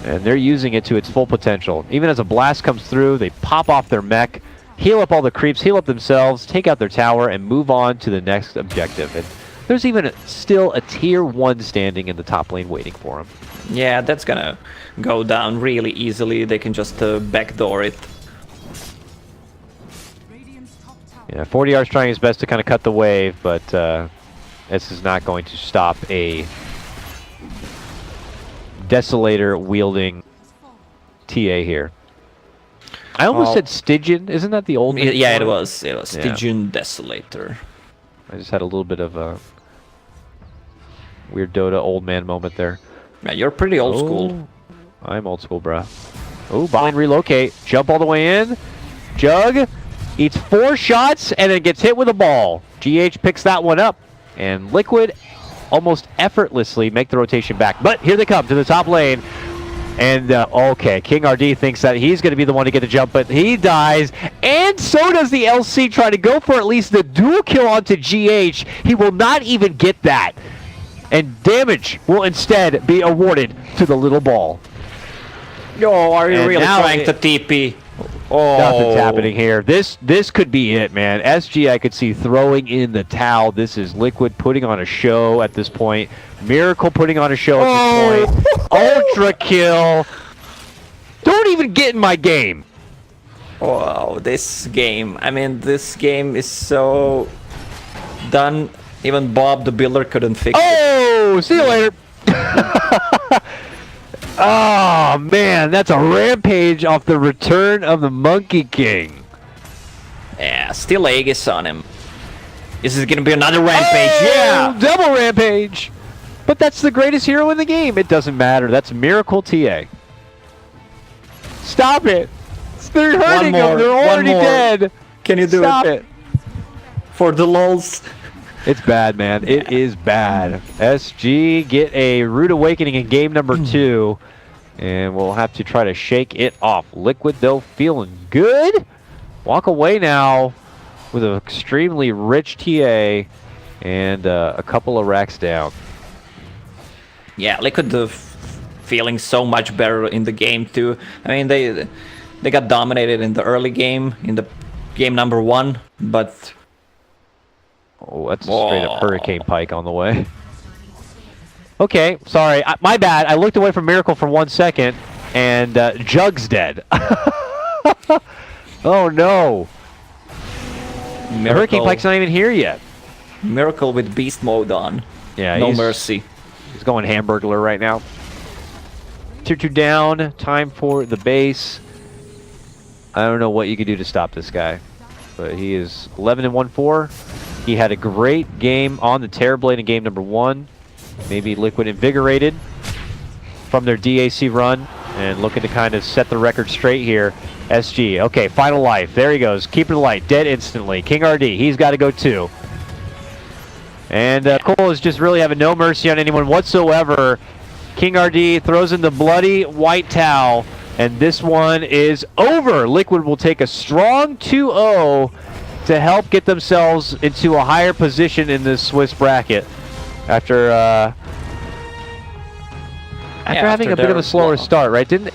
and they're using it to its full potential. Even as a blast comes through, they pop off their mech, heal up all the creeps, heal up themselves, take out their tower, and move on to the next objective. And there's even still a tier 1 standing in the top lane waiting for them. Yeah, that's gonna go down really easily. They can just backdoor it. Yeah, 40R's trying his best to kind of cut the wave, but this is not going to stop a Desolator wielding TA here. I almost said Stygian. Isn't that the old name? Yeah, it was. It was Yeah. Stygian Desolator. I just had a little bit of a weird Dota old man moment there. Yeah, you're pretty old school. I'm old school, bruh. Oh, behind relocate. Jump all the way in. Jug eats 4 shots and then gets hit with a ball. GH picks that one up. And Liquid almost effortlessly make the rotation back. But here they come to the top lane. And, okay, King RD thinks that he's going to be the one to get the jump, but he dies. And so does the LC, try to go for at least the dual kill onto GH. He will not even get that. And damage will instead be awarded to the little ball. Oh, are you And really now trying to TP? Oh. Nothing's happening here. This could be it, man. SG, I could see throwing in the towel. This is Liquid putting on a show at this point. Miracle putting on a show at this point. Ultra kill. Don't even get in my game. Wow, this game. I mean, this game is so done. Even Bob the Builder couldn't fix it. Oh, see you later. Oh, man, that's a rampage off the return of the Monkey King. Yeah, still Aegis on him. This is gonna be another rampage. Oh, Yeah, double rampage. But that's the greatest hero in the game. It doesn't matter. That's Miracle TA. Stop it. They're hurting them. They're already dead. Can you do Stop it? For the lulz. It's bad, man. Yeah. It is bad. SG get a rude awakening in game number 2. And we'll have to try to shake it off. Liquid, though, feeling good. Walk away now with an extremely rich TA and a couple of racks down. Yeah, Liquid feeling so much better in the game too. I mean, they got dominated in the early game, in the game number 1, but Oh, that's a straight up hurricane pike on the way. Okay, sorry, my bad. I looked away from Miracle for 1 second, and Jug's dead. Oh no! The hurricane pike's not even here yet. Miracle with beast mode on. Yeah, no mercy. He's going Hamburglar right now. Tier 2 down. Time for the base. I don't know what you could do to stop this guy, but he is 11-1-4. He had a great game on the Terrorblade in game number 1. Maybe Liquid invigorated from their DAC run and looking to kind of set the record straight here. SG, okay, final life. There he goes. Keeper the light, dead instantly. King RD, he's got to go too. And Cole is just really having no mercy on anyone whatsoever. King RD throws in the bloody white towel, and this one is over. Liquid will take a strong 2-0 to help get themselves into a higher position in this Swiss bracket after having a bit of a slower start, right? Didn't